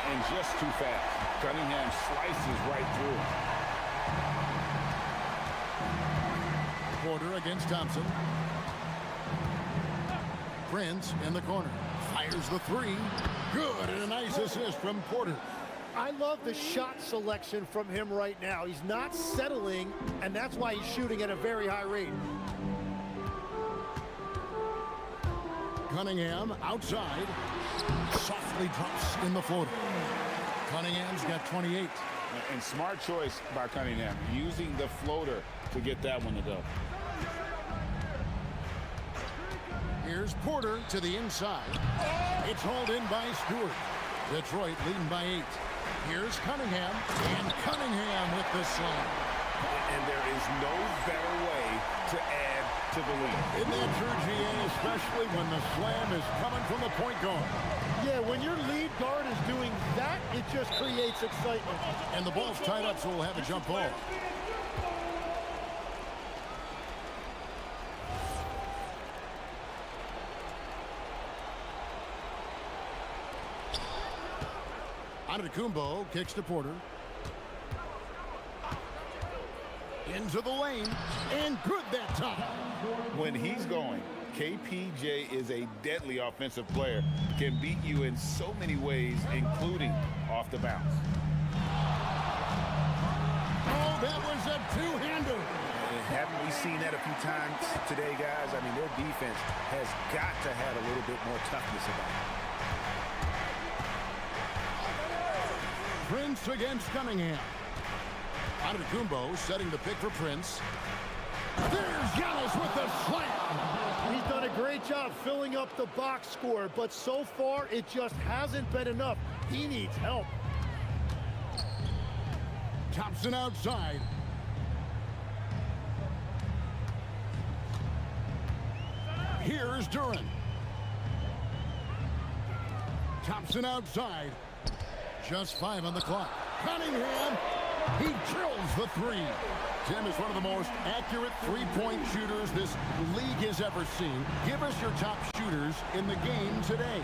And just too fast. Cunningham slices right through him. Porter against Thompson. Prince in the corner. Fires the three. Good, and a nice assist from Porter. I love the shot selection from him right now. He's not settling, and that's why he's shooting at a very high rate. Cunningham outside. Softly drops in the floater. Cunningham's got 28. And smart choice by Cunningham, using the floater to get that one to go. Here's Porter to the inside. It's hauled in by Stewart. Detroit leading by 8. Here's Cunningham, and Cunningham with the slam. And there is no better way to add to the lead. Isn't that true, GA, especially when the slam is coming from the point guard? Yeah, when your lead guard is doing that, it just creates excitement. And the ball's tied up, so we'll have a jump ball. Antetokounmpo kicks to Porter. Into the lane, and good that time. When he's going, KPJ is a deadly offensive player. Can beat you in so many ways, including off the bounce. Oh, that was a two-hander. Haven't we seen that a few times today, guys? I mean, their defense has got to have a little bit more toughness about it. Prince against Cunningham. Antetokounmpo setting the pick for Prince. There's Giannis with the slam. He's done a great job filling up the box score, but so far it just hasn't been enough. He needs help. Thompson outside. Here's Duran. Thompson outside. Just 5 on the clock. Cunningham, he drills the three. Tim is one of the most accurate three-point shooters this league has ever seen. Give us your top shooters in the game today.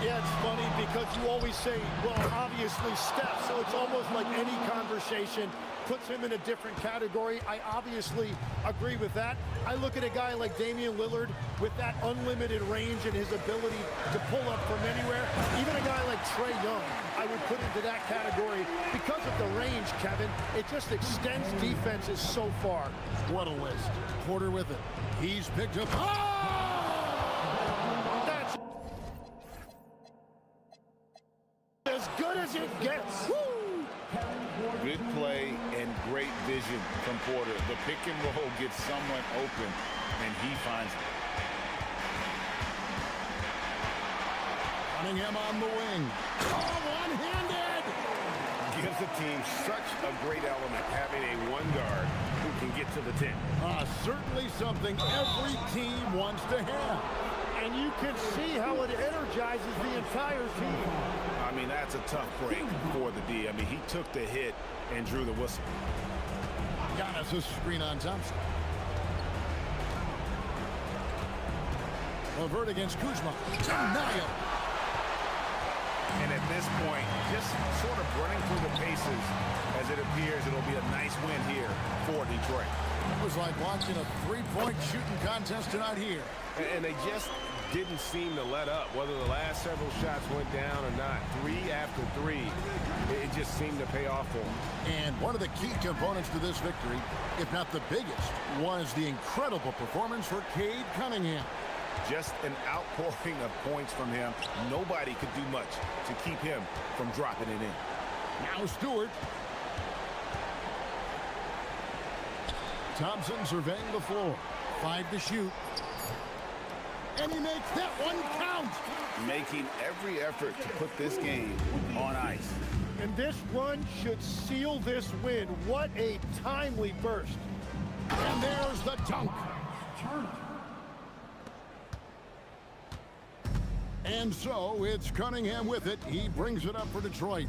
Yeah, it's funny because you always say, well, obviously Steph, so it's almost like any conversation puts him in a different category. I obviously agree with that. I look at a guy like Damian Lillard with that unlimited range and his ability to pull up from anywhere. Even a guy like Trae Young, I would put into that category because of the range, Kevin. It just extends defenses so far. What a list. Porter with it. He's picked up. Oh! That's as good as it gets. Woo! Good play and great vision from Porter. The pick and roll gets someone open, and he finds it. Cunningham on the wing. Oh, one-handed! Gives the team such a great element, having a one guard who can get to the 10. Certainly something every team wants to have. And you can see how it energizes the entire team. I mean, that's a tough break for the D. I mean, he took the hit and drew the whistle. Giannis a screen on Thompson. Levert against Kuzma. Denial. And at this point, just sort of running through the paces as it appears it'll be a nice win here for Detroit. It was like watching a three-point shooting contest tonight here. And they just didn't seem to let up, whether the last several shots went down or not. 3 after 3, it just seemed to pay off for them. And one of the key components to this victory, if not the biggest, was the incredible performance for Cade Cunningham. Just an outpouring of points from him. Nobody could do much to keep him from dropping it in. Now Stewart. Thompson surveying the floor. 5 to shoot. And he makes that one count. Making every effort to put this game on ice. And this run should seal this win. What a timely burst. And there's the dunk. And so it's Cunningham with it. He brings it up for Detroit.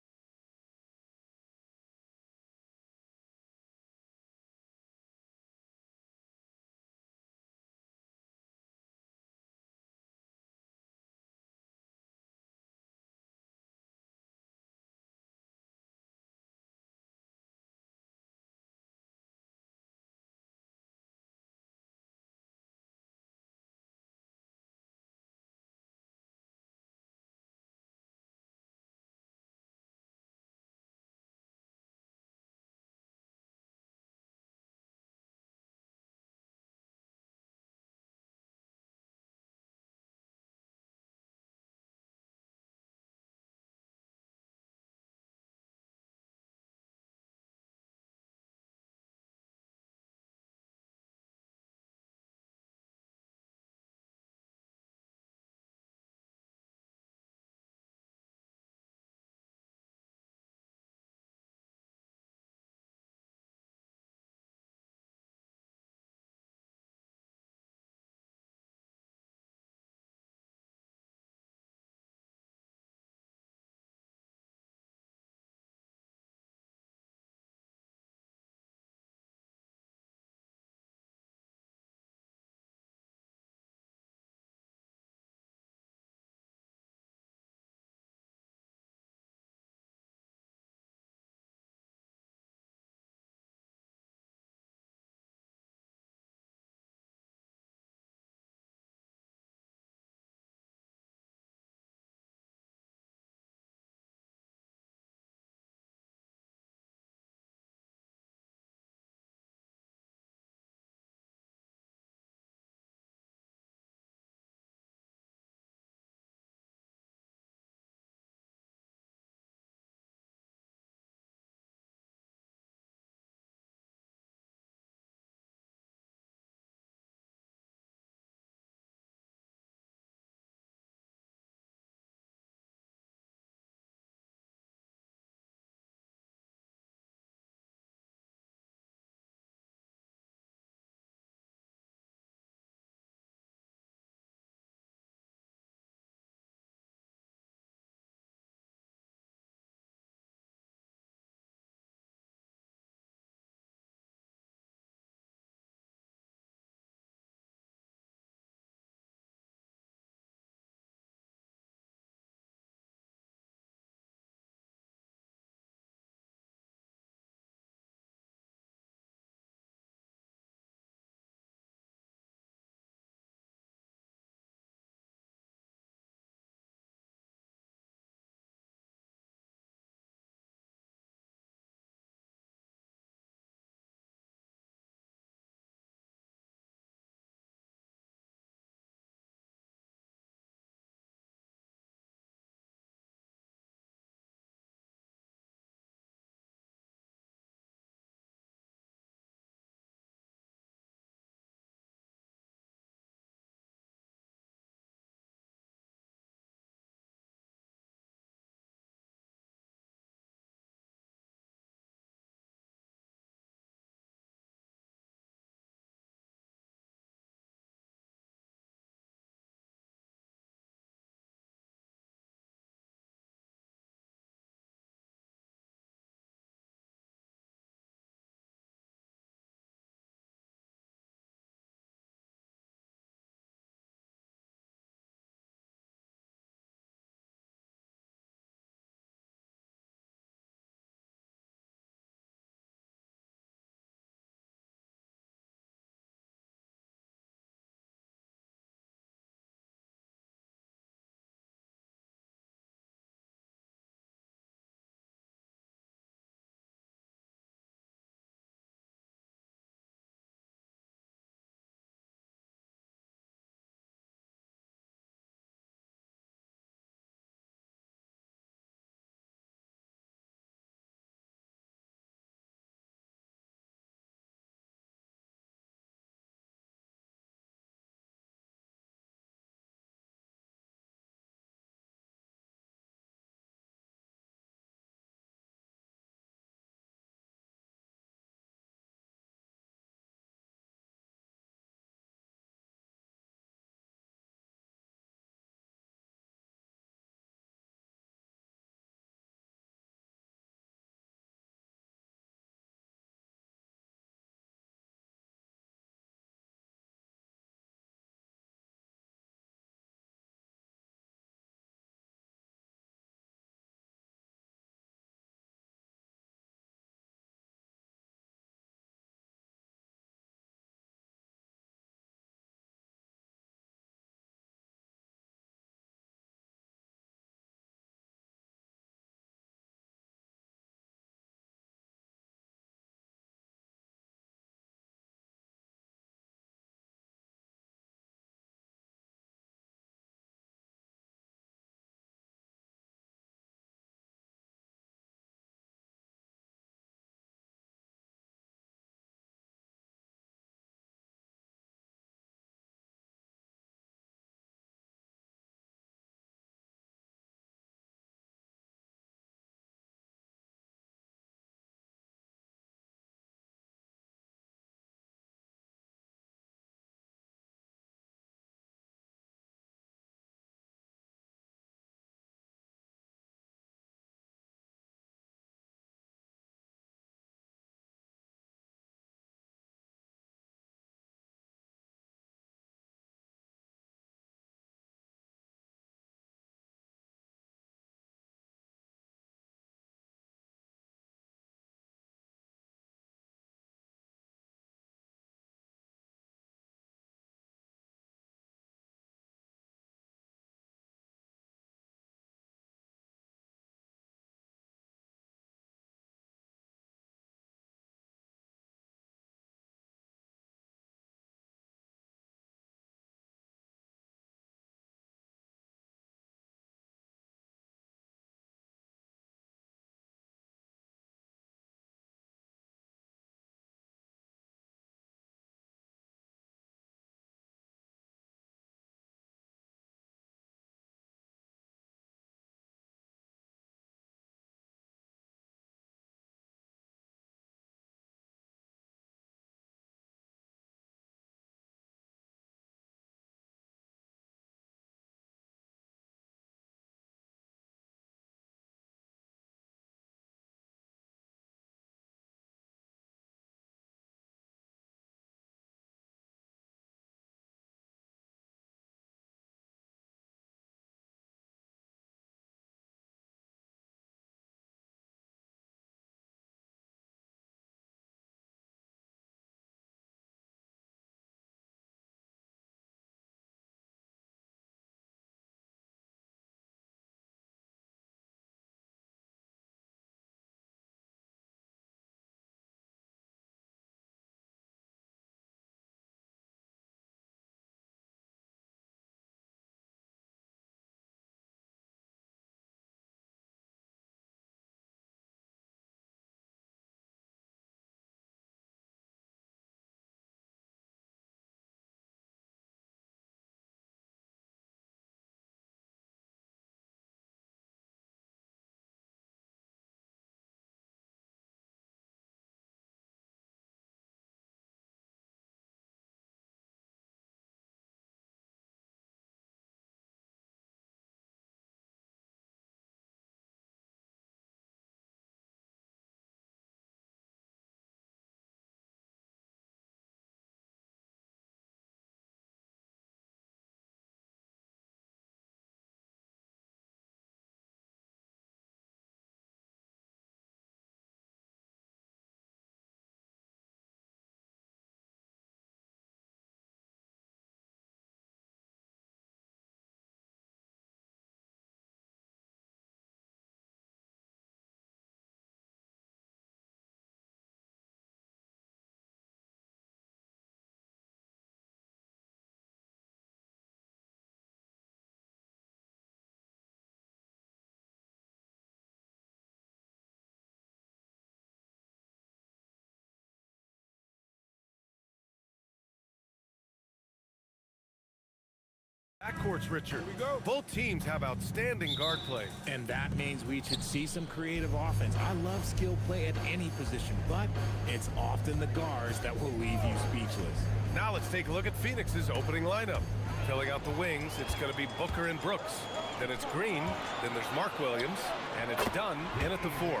Backcourts, Richard. Here we go. Both teams have outstanding guard play. And that means we should see some creative offense. I love skill play at any position, but it's often the guards that will leave you speechless. Now let's take a look at Phoenix's opening lineup. Filling out the wings, it's going to be Booker and Brooks. Then it's Green, then there's Mark Williams, and it's Dunn in at the 4.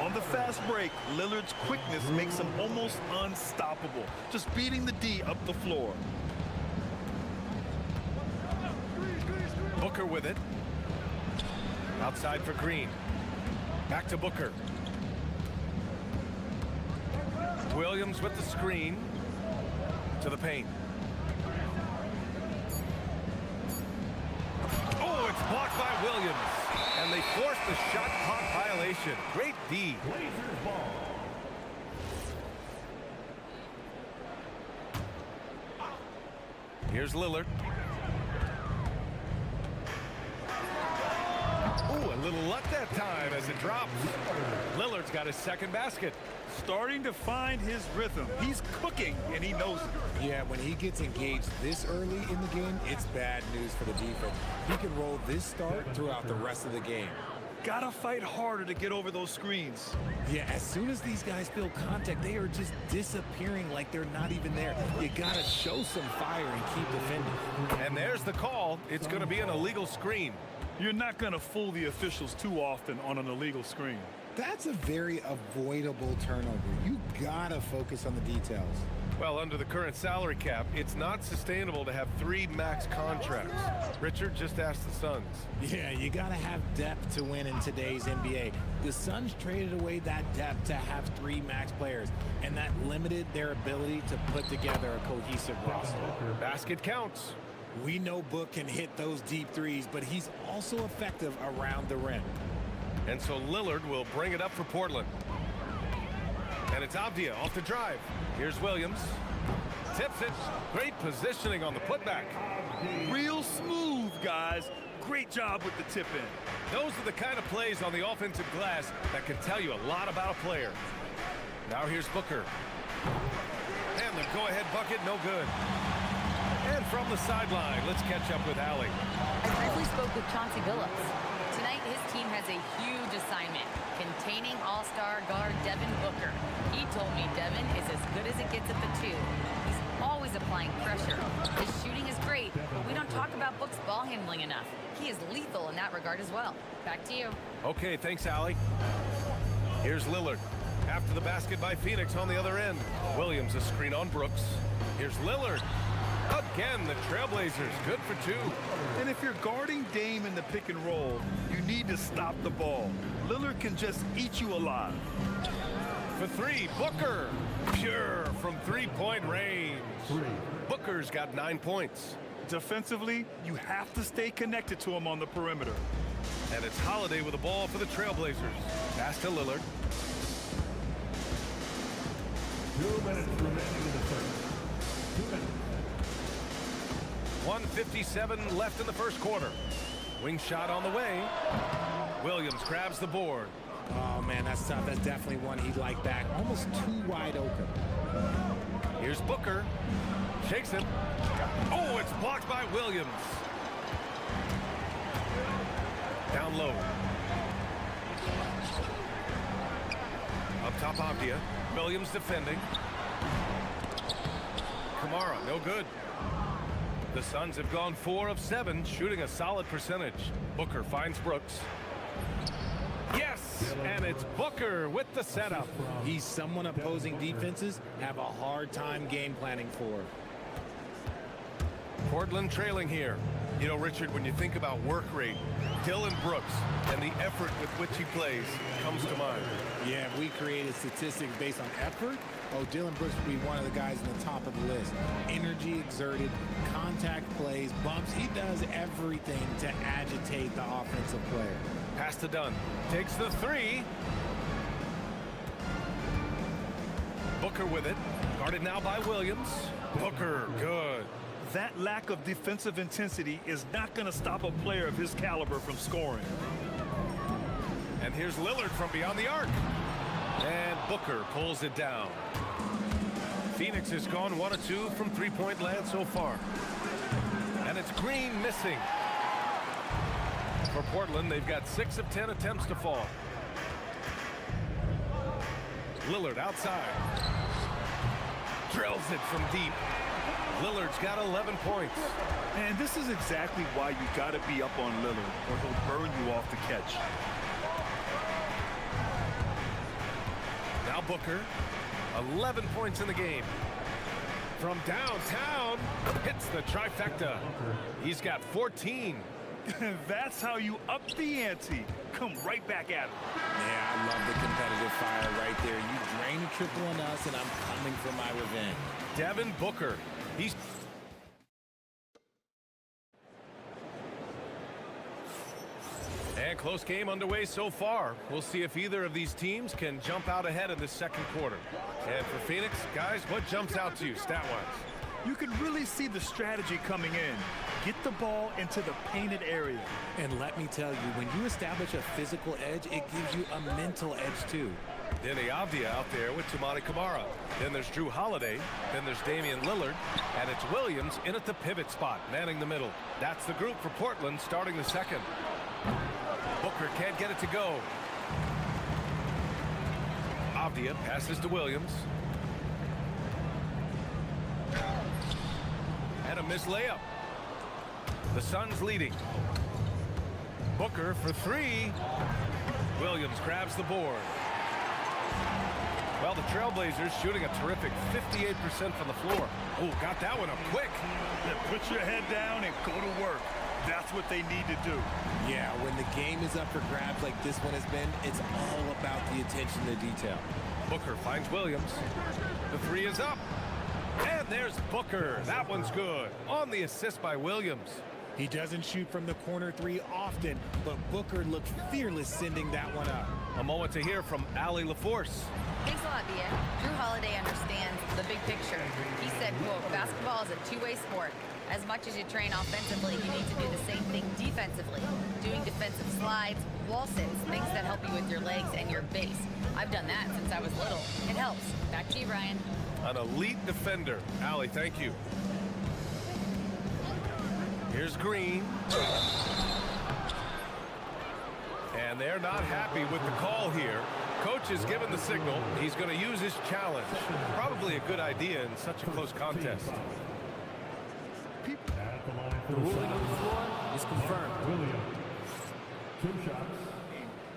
On the fast break, Lillard's quickness makes him almost unstoppable, just beating the D up the floor. Booker with it. Outside for Green. Back to Booker. Williams with the screen. To the paint. Oh, it's blocked by Williams. And they force the shot clock violation. Great D. Here's Lillard. Ooh, a little luck that time as it drops. Lillard's got his second basket. Starting to find his rhythm. He's cooking, and he knows it. Yeah, when he gets engaged this early in the game, it's bad news for the defense. He can roll this start throughout the rest of the game. Gotta fight harder to get over those screens. Yeah, as soon as these guys feel contact, they are just disappearing like they're not even there. You gotta show some fire and keep defending. And there's the call. It's going to be an illegal screen. You're not gonna fool the officials too often on an illegal screen. That's a very avoidable turnover. You gotta focus on the details. Well, under the current salary cap, it's not sustainable to have 3 max contracts. Richard just asked the Suns. Yeah, you gotta have depth to win in today's NBA. The Suns traded away that depth to have 3 max players, and that limited their ability to put together a cohesive roster. Basket counts. We know Book can hit those deep threes, but he's also effective around the rim. And so Lillard will bring it up for Portland. And it's Avdia off the drive. Here's Williams. Tips it. Great positioning on the putback. Real smooth, guys. Great job with the tip in. Those are the kind of plays on the offensive glass that can tell you a lot about a player. Now here's Booker. And the go-ahead bucket, no good. And from the sideline, let's catch up with Allie. I briefly spoke with Chauncey Billups. Tonight, his team has a huge assignment, containing all-star guard Devin Booker. He told me Devin is as good as it gets at the 2. He's always applying pressure. His shooting is great, but we don't talk about Book's ball handling enough. He is lethal in that regard as well. Back to you. Okay, thanks, Allie. Here's Lillard. After the basket by Phoenix on the other end. Williams a screen on Brooks. Here's Lillard. Again, the Trailblazers, good for 2. And if you're guarding Dame in the pick and roll, you need to stop the ball. Lillard can just eat you alive. For 3, Booker. Pure from 3-point range. Booker's got 9 points. Defensively, you have to stay connected to him on the perimeter. And it's Holiday with the ball for the Trailblazers. Pass to Lillard. 2 minutes remaining in the first. 2 minutes. 1:57 left in the first quarter. Wing shot on the way. Williams grabs the board. Oh, man, that's tough. That's definitely one he'd like back. Almost too wide open. Here's Booker. Shakes it. Oh, it's blocked by Williams. Down low. Up top, Avdia. Williams defending. Kamara, no good. The Suns have gone 4 of 7, shooting a solid percentage. Booker finds Brooks. Yes, and it's Booker with the setup. He's someone opposing defenses have a hard time game planning for. Portland trailing here. You know, Richard, when you think about work rate, Dylan Brooks and the effort with which he plays comes to mind. Yeah, if we created statistics based on effort, oh, Dylan Brooks would be one of the guys in the top of the list. Energy exerted, contact plays, bumps. He does everything to agitate the offensive player. Pass to Dunn. Takes the 3. Booker with it. Guarded now by Williams. Booker, good. That lack of defensive intensity is not going to stop a player of his caliber from scoring. And here's Lillard from beyond the arc. And Booker pulls it down. Phoenix has gone 1 of 2 from 3-point land so far. And And it's Green missing. For Portland, they've got 6 of 10 attempts to fall. Lillard outside. Drills it from deep. Lillard's got 11 points. And this is exactly why you got to be up on Lillard, or he'll burn you off the catch. Now Booker, 11 points in the game. From downtown, hits the trifecta. He's got 14. That's how you up the ante. Come right back at him. Yeah, I love the competitive fire right there. You drain a triple on us, and I'm coming for my revenge. Devin Booker. He's... And close game underway so far. We'll see if either of these teams can jump out ahead in this second quarter. And for Phoenix, guys, what jumps out to you stat-wise? You can really see the strategy coming in. Get the ball into the painted area. And let me tell you, when you establish a physical edge, it gives you a mental edge too. Denny Avdia out there with Toumani Camara. Then there's Drew Holiday. Then there's Damian Lillard. And it's Williams in at the pivot spot, manning the middle. That's the group for Portland starting the second. Booker can't get it to go. Avdia passes to Williams. And a missed layup. The Suns leading. Booker for 3. Williams grabs the board. Well, the Trailblazers shooting a terrific 58% from the floor. Oh, got that one up quick. Then put your head down and go to work. That's what they need to do. Yeah, when the game is up for grabs like this one has been, it's all about the attention to detail. Booker finds Williams. The 3 is up. And there's Booker. That one's good. On the assist by Williams. He doesn't shoot from the corner 3 often, but Booker looked fearless sending that one up. A moment to hear from Allie LaForce. Thanks a lot, Bia. Drew Holiday understands the big picture. He said, quote, basketball is a two-way sport. As much as you train offensively, you need to do the same thing defensively. Doing defensive slides, wall sits, things that help you with your legs and your base. I've done that since I was little. It helps. Back to you, Ryan. An elite defender. Allie, thank you. Here's Green. And they're not happy with the call here. Coach has given the signal. He's going to use his challenge. Probably a good idea in such a close contest. The ruling on the floor is confirmed. Williams. 2 shots.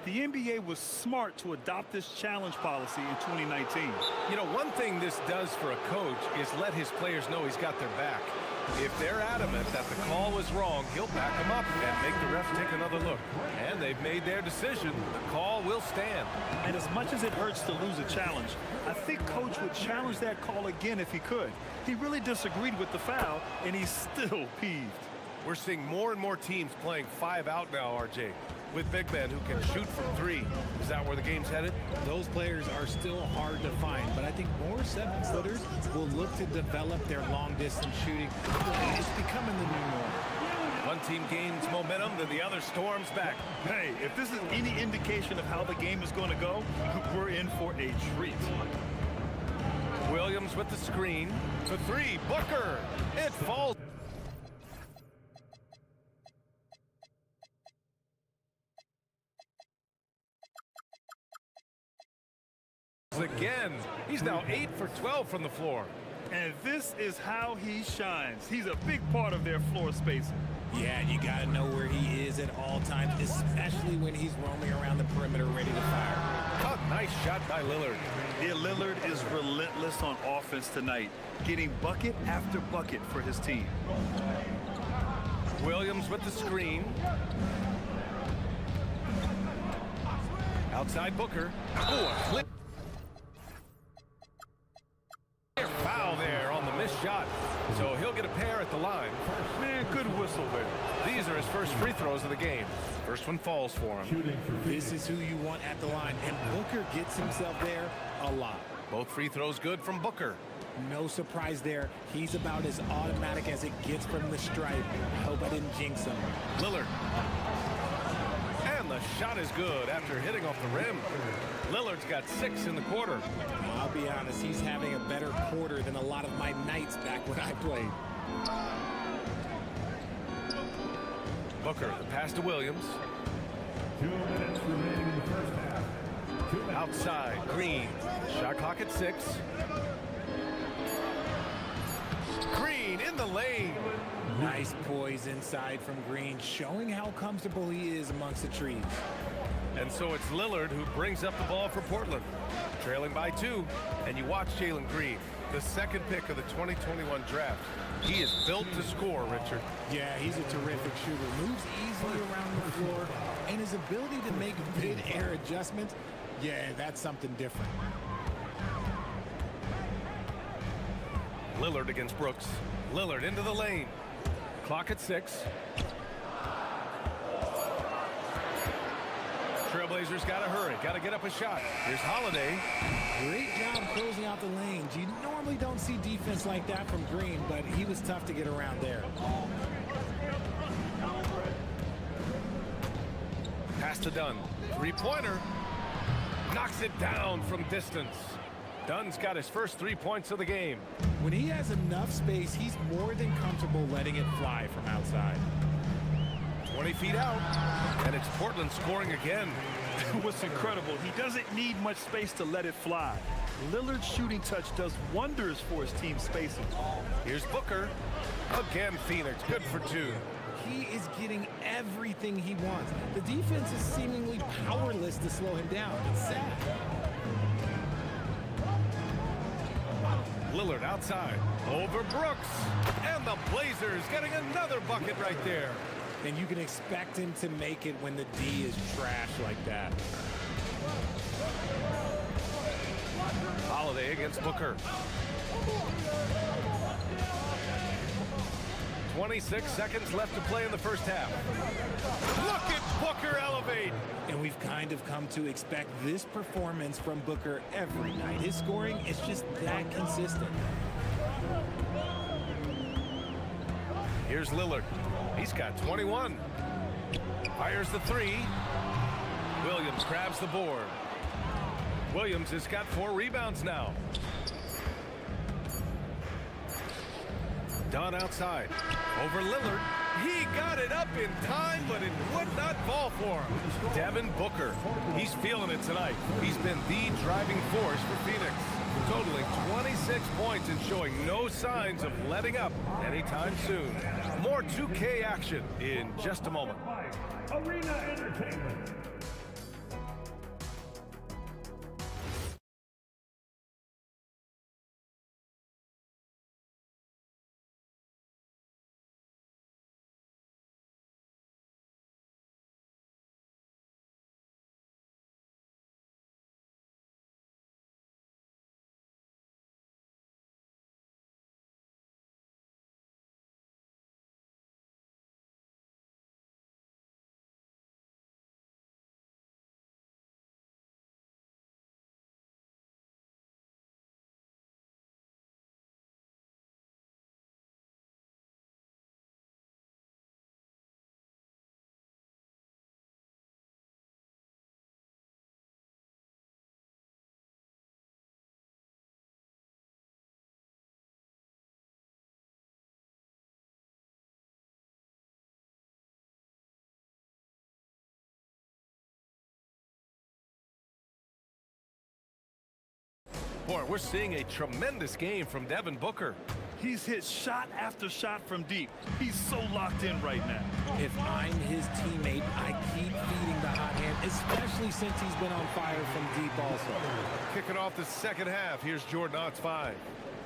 The NBA was smart to adopt this challenge policy in 2019. You know, one thing this does for a coach is let his players know he's got their back. If they're adamant that the call was wrong, he'll back them up and make the refs take another look. And they've made their decision. The call will stand. And as much as it hurts to lose a challenge, I think Coach would challenge that call again if he could. He really disagreed with the foul, and he's still peeved. We're seeing more and more teams playing 5 out now, RJ, with big men who can shoot from 3. Is that where the game's headed? Those players are still hard to find, but I think more 7-footers will look to develop their long-distance shooting. It's becoming the new norm. One team gains momentum, then the other storms back. Hey, if this is any indication of how the game is going to go, we're in for a treat. Williams with the screen. The 3, Booker. It falls. Again. He's now 8 for 12 from the floor. And this is how he shines. He's a big part of their floor spacing. Yeah, you got to know where he is at all times, especially when he's roaming around the perimeter ready to fire. A nice shot by Lillard. Yeah, Lillard is relentless on offense tonight, getting bucket after bucket for his team. Williams with the screen. Outside Booker. Oh, a clip. Foul there on the missed shot. So he'll get a pair at the line. Man, good whistle there. These are his first free throws of the game. First one falls for him. This is who you want at the line, and Booker gets himself there a lot. Both free throws good from Booker. No surprise there. He's about as automatic as it gets from the stripe. I hope I didn't jinx him. Lillard. And the shot is good after hitting off the rim. Lillard's got 6 in the quarter. I'll be honest, he's having a better quarter than a lot of my nights back when I played. Booker, the pass to Williams. 2 minutes remaining in the first half. 2 minutes. Outside, Green. Shot clock at 6. Green in the lane. Nice poise inside from Green, showing how comfortable he is amongst the trees. And so it's Lillard who brings up the ball for Portland. Trailing by 2. And you watch Jalen Green, the second pick of the 2021 draft. He is built to score, Richard. Yeah, he's a terrific shooter. Moves easily around the floor, and his ability to make mid-air adjustments, yeah, that's something different. Lillard against Brooks. Lillard into the lane. Clock at 6. Trailblazers got to hurry. Got to get up a shot. Here's Holiday. Great job closing out the lanes. You normally don't see defense like that from Green, but he was tough to get around there. Pass to Dunn. Three-pointer. Knocks it down from distance. Dunn's got his first 3 points of the game. When he has enough space, he's more than comfortable letting it fly from outside. 20 feet out, and it's Portland scoring again. What's incredible, he doesn't need much space to let it fly. Lillard's shooting touch does wonders for his team's spacing. Here's Booker. Again, Phoenix, good for 2. He is getting everything he wants. The defense is seemingly powerless to slow him down. It's sad. Lillard outside, over Brooks. And the Blazers getting another bucket right there. And you can expect him to make it when the D is trash like that. Holiday against Booker. 26 seconds left to play in the first half. Look at Booker elevate. And we've kind of come to expect this performance from Booker every night. His scoring is just that consistent. Here's Lillard. He's got 21. Fires the 3. Williams grabs the board. Williams has got 4 rebounds now. Dunn outside. Over Lillard. He got it up in time, but it would not fall for him. Devin Booker. He's feeling it tonight. He's been the driving force for Phoenix, totaling 26 points and showing no signs of letting up anytime soon. More 2K action in just a moment. Arena Entertainment. Boy, we're seeing a tremendous game from Devin Booker. He's hit shot after shot from deep. He's so locked in right now. If I'm his teammate, I keep feeding the hot hand, especially since he's been on fire from deep also. Kicking off the second half, here's Jordan Ott's 5.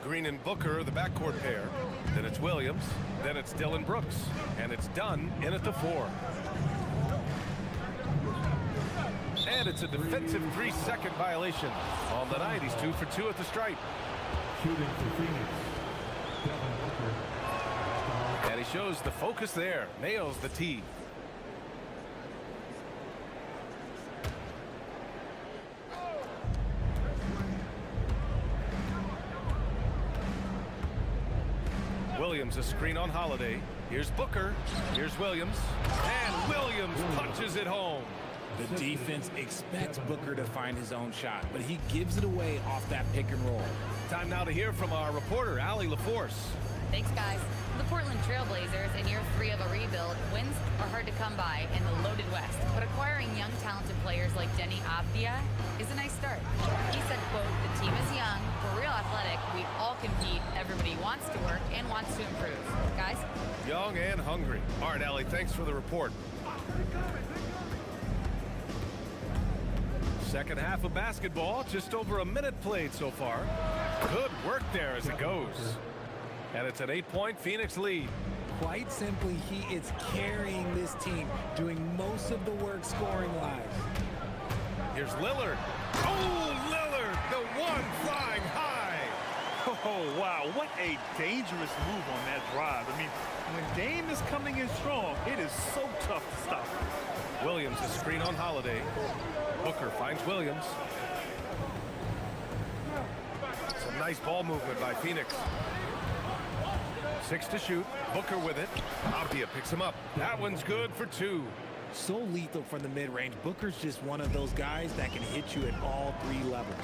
Green and Booker, the backcourt pair. Then it's Williams. Then it's Dylan Brooks. And it's Dunn in at the 4. And it's a defensive 3-second violation. On the night, he's 2 for 2 at the stripe. Shooting for Phoenix. Devin Booker. And he shows the focus there. Nails the tee. Williams a screen on Holiday. Here's Booker. Here's Williams. And Williams punches it home. The defense expects Booker to find his own shot, but he gives it away off that pick and roll. Time now to hear from our reporter, Allie LaForce. Thanks, guys. the Portland Trailblazers, in year 3 of a rebuild, wins are hard to come by in the loaded West. But acquiring young, talented players like Denny Avdia is a nice start. He said, quote, "The team is young, we're real athletic, we all compete, everybody wants to work and wants to improve." Guys? Young and hungry. All right, Allie, thanks for the report. Second half of basketball, just over a minute played so far. Good work there as it goes. And it's an 8-point Phoenix lead. Quite simply, he is carrying this team, doing most of the work scoring-wise. Here's Lillard. Oh, Lillard, the one flying high. Oh, wow, what a dangerous move on that drive. I mean, when Dame is coming in strong, it is so tough to stop. Williams, a screen on Holiday. Booker finds Williams. Some nice ball movement by Phoenix. 6 to shoot. Booker with it. Avdia picks him up. That one's good for 2. So lethal from the mid-range. Booker's just one of those guys that can hit you at all 3 levels.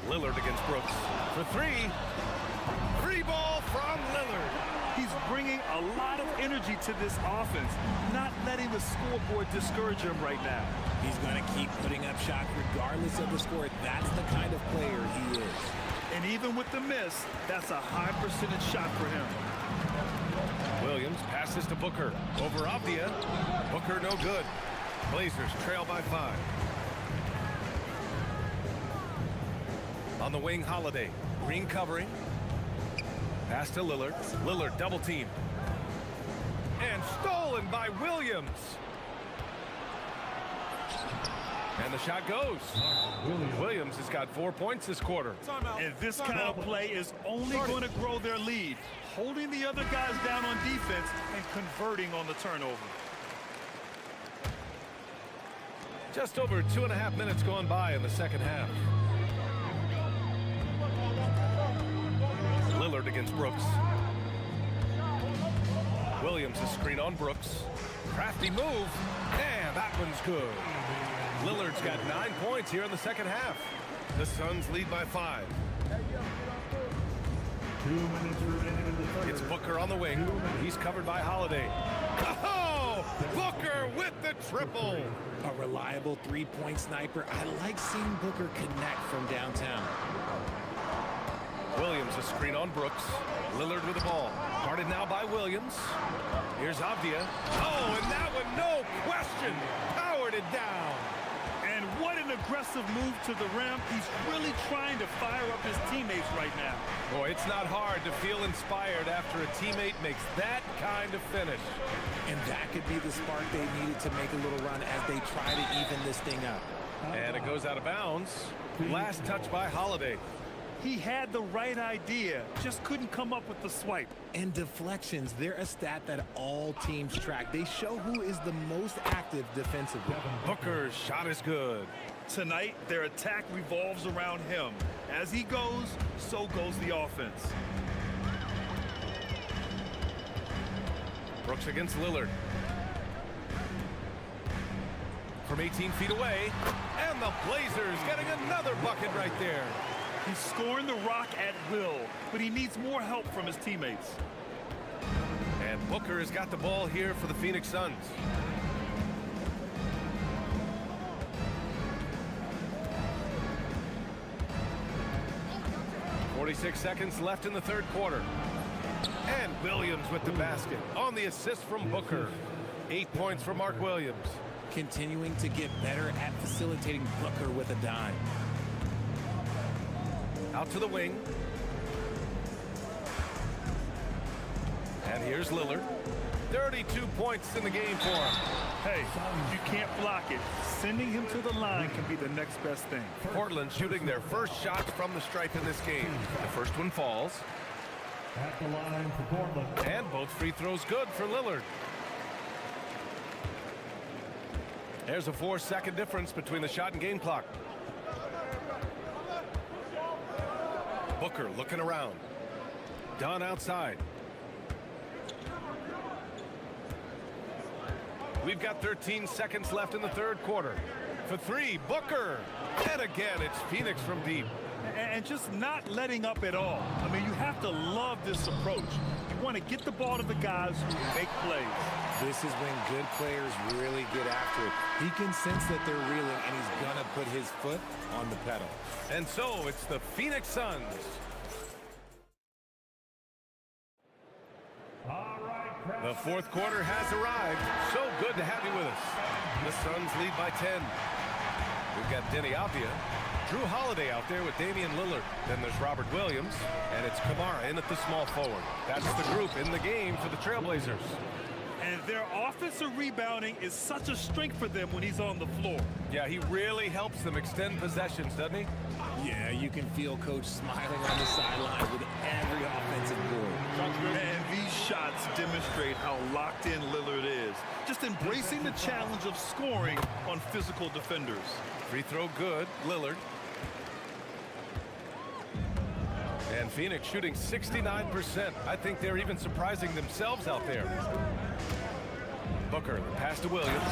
Lillard against Brooks for 3. Free ball from Lillard. He's bringing a lot of energy to this offense, not letting the scoreboard discourage him right now. He's going to keep putting up shots regardless of the score. That's the kind of player he is. And even with the miss, that's a high percentage shot for him. Williams passes to Booker. Over Avdia. Booker no good. Blazers trail by 5. On the wing, Holiday. Green covering. Pass to Lillard. Lillard double team. And stolen by Williams. And the shot goes. Williams has got 4 points this quarter. And this kind of play is only going to grow their lead, holding the other guys down on defense and converting on the turnover. Just over 2.5 minutes gone by in the second half. Lillard against Brooks. Williams a screen on Brooks. Crafty move. And that one's good. Lillard's got 9 points here in the second half. The Suns lead by 5. 2 minutes remaining in the third. It's Booker on the wing. He's covered by Holiday. Oh! Booker with the triple. A reliable 3-point sniper. I like seeing Booker connect from downtown. Williams a screen on Brooks. Lillard with the ball. Guarded now by Williams. Here's Avdia. Oh, and that one, no question, powered it down. And what an aggressive move to the rim. He's really trying to fire up his teammates right now. Boy, it's not hard to feel inspired after a teammate makes that kind of finish. And that could be the spark they needed to make a little run as they try to even this thing up. And it goes out of bounds. Last touch by Holiday. He had the right idea, just couldn't come up with the swipe. And deflections, they're a stat that all teams track. They show who is the most active defensively. Booker's shot is good. Tonight, their attack revolves around him. As he goes, so goes the offense. Brooks against Lillard. From 18 feet away. And the Blazers getting another bucket right there. He's scoring the rock at will, but he needs more help from his teammates. And Booker has got the ball here for the Phoenix Suns. .46 seconds left in the third quarter. And Williams with the basket on the assist from Booker. 8 points for Mark Williams. Continuing to get better at facilitating Booker with a dime. Out to the wing. And here's Lillard. 32 points in the game for him. Hey, you can't block it. Sending him to the line can be the next best thing. Portland shooting their first shots from the stripe in this game. The first one falls. At the line for Portland. And both free throws good for Lillard. There's a 4-second difference between the shot and game clock. Booker looking around. Dunn outside. We've got 13 seconds left in the third quarter. For 3, Booker. And again, it's Phoenix from deep. And just not letting up at all. I mean, you have to love this approach. You want to get the ball to the guys who make plays. This is when good players really get after it. He can sense that they're reeling, and he's going to put his foot on the pedal. And so it's the Phoenix Suns. The fourth quarter has arrived. So good to have you with us. The Suns lead by 10. We've got Denny Avdia, Drew Holiday out there with Damian Lillard. Then there's Robert Williams, and it's Kamara in at the small forward. That's the group in the game for the Trailblazers. And their offensive rebounding is such a strength for them when he's on the floor. Yeah, he really helps them extend possessions, doesn't he? Yeah, you can feel Coach smiling on the sideline with every offensive board. And these shots demonstrate how locked in Lillard is. Just embracing the challenge of scoring on physical defenders. Free throw good, Lillard. And Phoenix shooting 69%. I think they're even surprising themselves out there. Booker, the pass to Williams.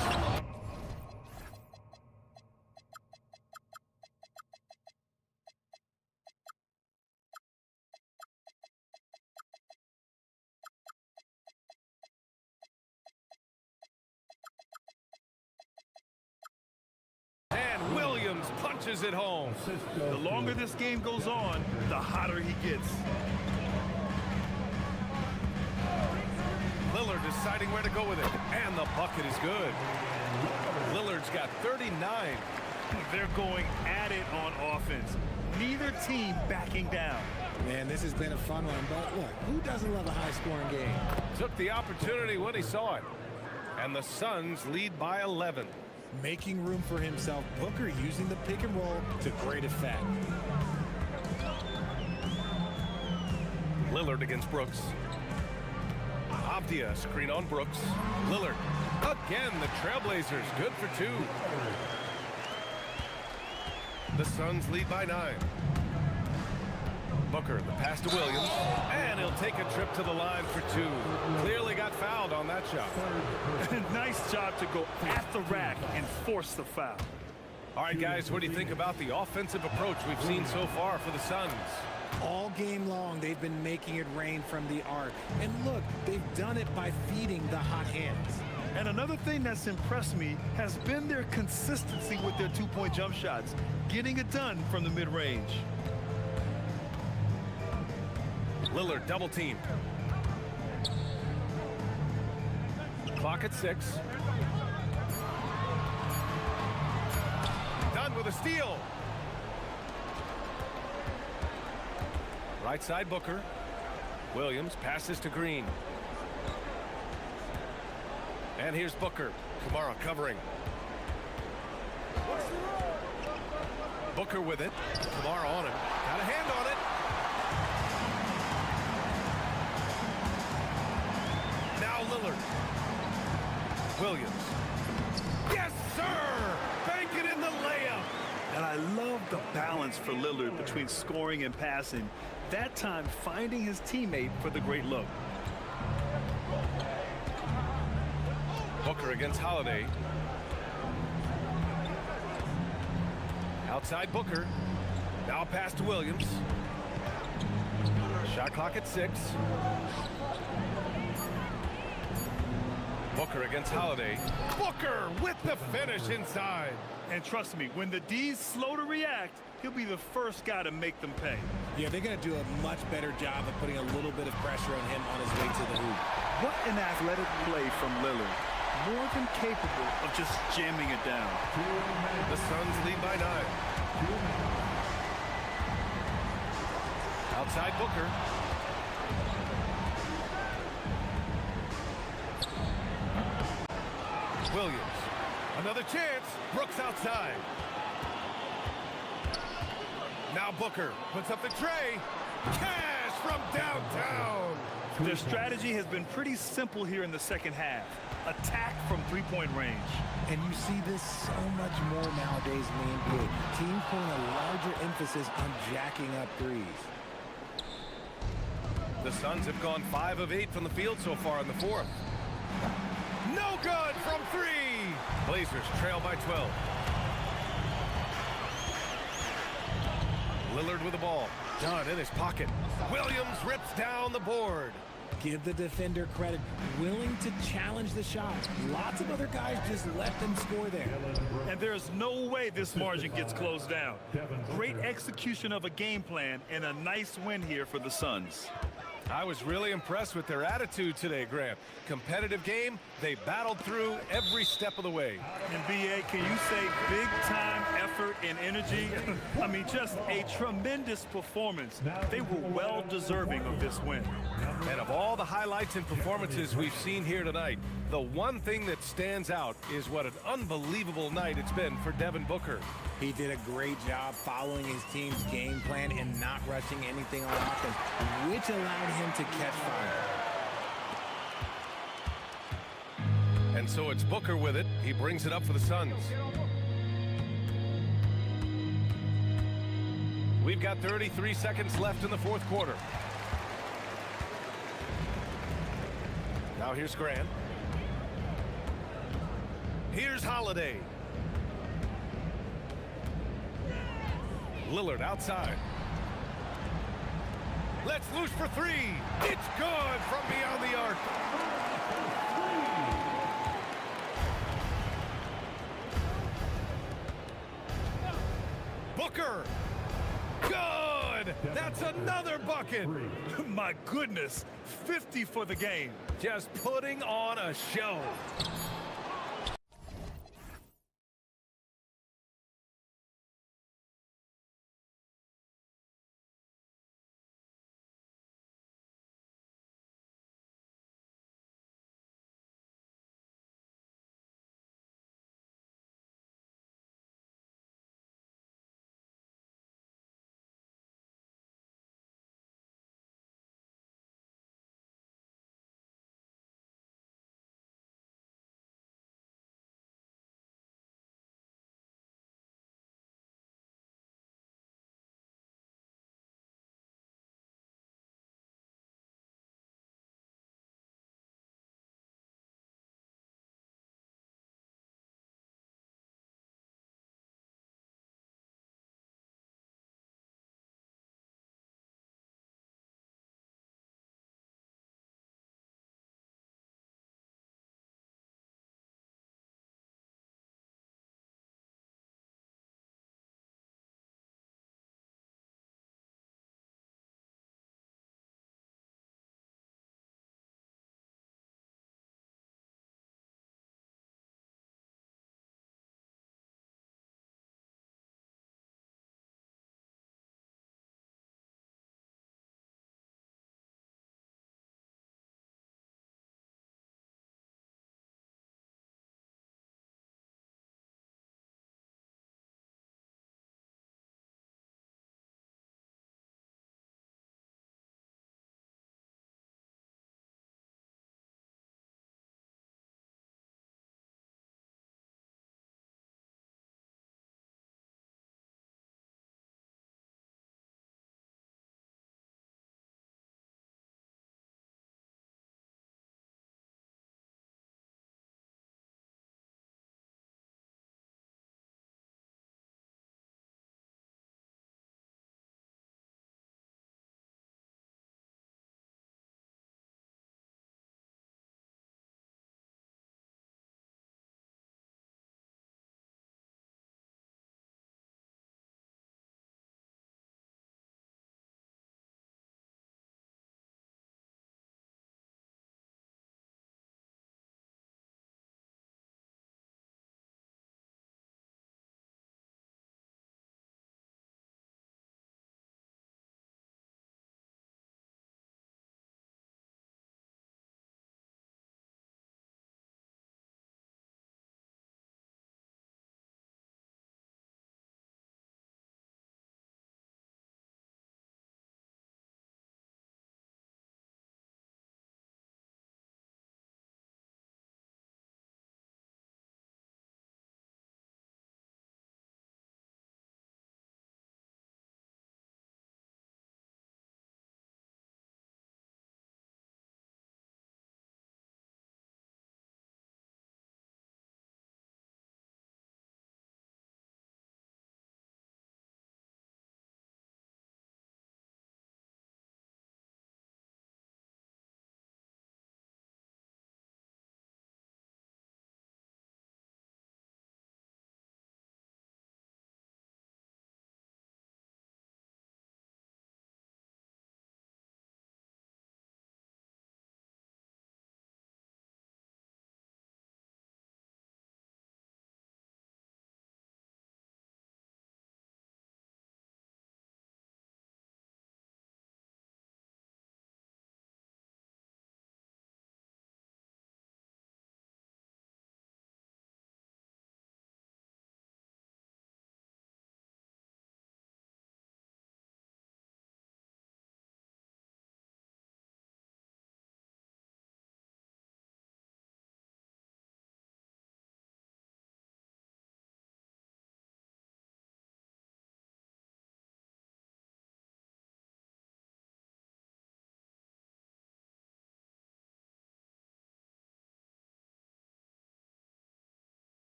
And Williams punches it home. The longer this game goes on, the hotter he gets. Lillard deciding where to go with it, and the bucket is good. Lillard's got 39. They're going at it on offense. Neither team backing down. Man, this has been a fun one, but look, who doesn't love a high-scoring game? Took the opportunity when he saw it. And the Suns lead by 11. Making room for himself, Booker using the pick and roll to great effect. Lillard against Brooks. Avdia screen on Brooks. Lillard again, the Trailblazers good for 2. The Suns lead by 9. Booker, the pass to Williams, and he'll take a trip to the line for 2. Clearly got fouled on that shot. Nice job to go at the rack and force the foul. All right, guys, what do you think about the offensive approach we've seen so far for the Suns? All game long, they've been making it rain from the arc. And look, they've done it by feeding the hot hands. And another thing that's impressed me has been their consistency with their two-point jump shots, getting it done from the mid-range. Lillard double team. Clock at 6. Done with a steal. Right side Booker. Williams passes to Green. And here's Booker. Kamara covering. Booker with it. Kamara on him. Got a hand on it. Now Lillard. Williams. Yes, sir! Bank it in the layup. And I love the balance for Lillard between scoring and passing. That time finding his teammate for the great look. Booker against Holiday. Outside Booker. Now a pass to Williams. Shot clock at 6. Booker against Holiday. Booker with the finish inside. And trust me, when the D's slow to react, he'll be the first guy to make them pay. Yeah, they're going to do a much better job of putting a little bit of pressure on him on his way to the hoop. What an athletic play from Lillard. More than capable of just jamming it down. The Suns lead by 9. Outside Booker. Williams. Another chance. Brooks outside. Now Booker puts up the tray. Cash from downtown. Their strategy has been pretty simple here in the second half. Attack from three-point range. And you see this so much more nowadays in the NBA. Teams putting a larger emphasis on jacking up threes. The Suns have gone 5 of 8 from the field so far in the fourth. No good from 3. Blazers trail by 12. Lillard with the ball. Dunn in his pocket. Williams rips down the board. Give the defender credit, willing to challenge the shot. Lots of other guys just let them score there. And there's no way this margin gets closed down. Great execution of a game plan and a nice win here for the Suns. I was really impressed with their attitude today, Grant. Competitive game, they battled through every step of the way. And B.A., can you say big-time effort and energy? I mean, just a tremendous performance. They were well deserving of this win. And of all the highlights and performances we've seen here tonight, the one thing that stands out is what an unbelievable night it's been for Devin Booker. He did a great job following his team's game plan and not rushing anything on offense, which allowed him to catch fire. And so it's Booker with it. He brings it up for the Suns. We've got 33 seconds left in the fourth quarter. Now here's Grant. Here's Holiday. Lillard outside. Let's loose for three. It's good from beyond the arc. Booker. Good. That's another bucket. My goodness, 50 for the game. Just putting on a show.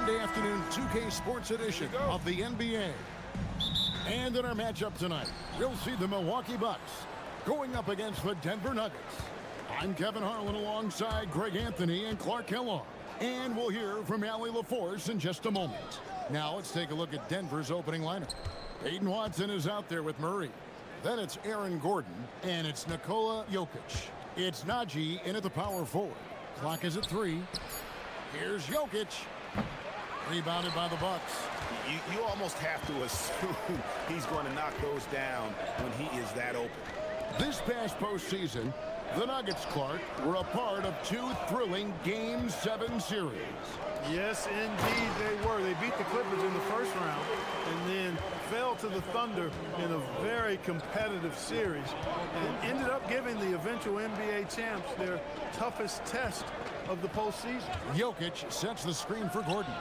Sunday afternoon 2K Sports Edition of the NBA. And in our matchup tonight, we'll see the Milwaukee Bucks going up against the Denver Nuggets. I'm Kevin Harlan alongside Greg Anthony and Clark Kellogg. And we'll hear from Allie LaForce in just a moment. Now let's take a look at Denver's opening lineup. Peyton Watson is out there with Murray. Then it's Aaron Gordon, and it's Nikola Jokic. It's Najee in at the power forward. Clock is at 3. Here's Jokic. Rebounded by the Bucks. You almost have to assume he's going to knock those down when he is that open. This past postseason, the Nuggets, Clark, were a part of 2 thrilling Game 7 series. Yes, indeed they were. They beat the Clippers in the first round and then fell to the Thunder in a very competitive series and ended up giving the eventual NBA champs their toughest test of the postseason. Jokic sets the screen for Gordon.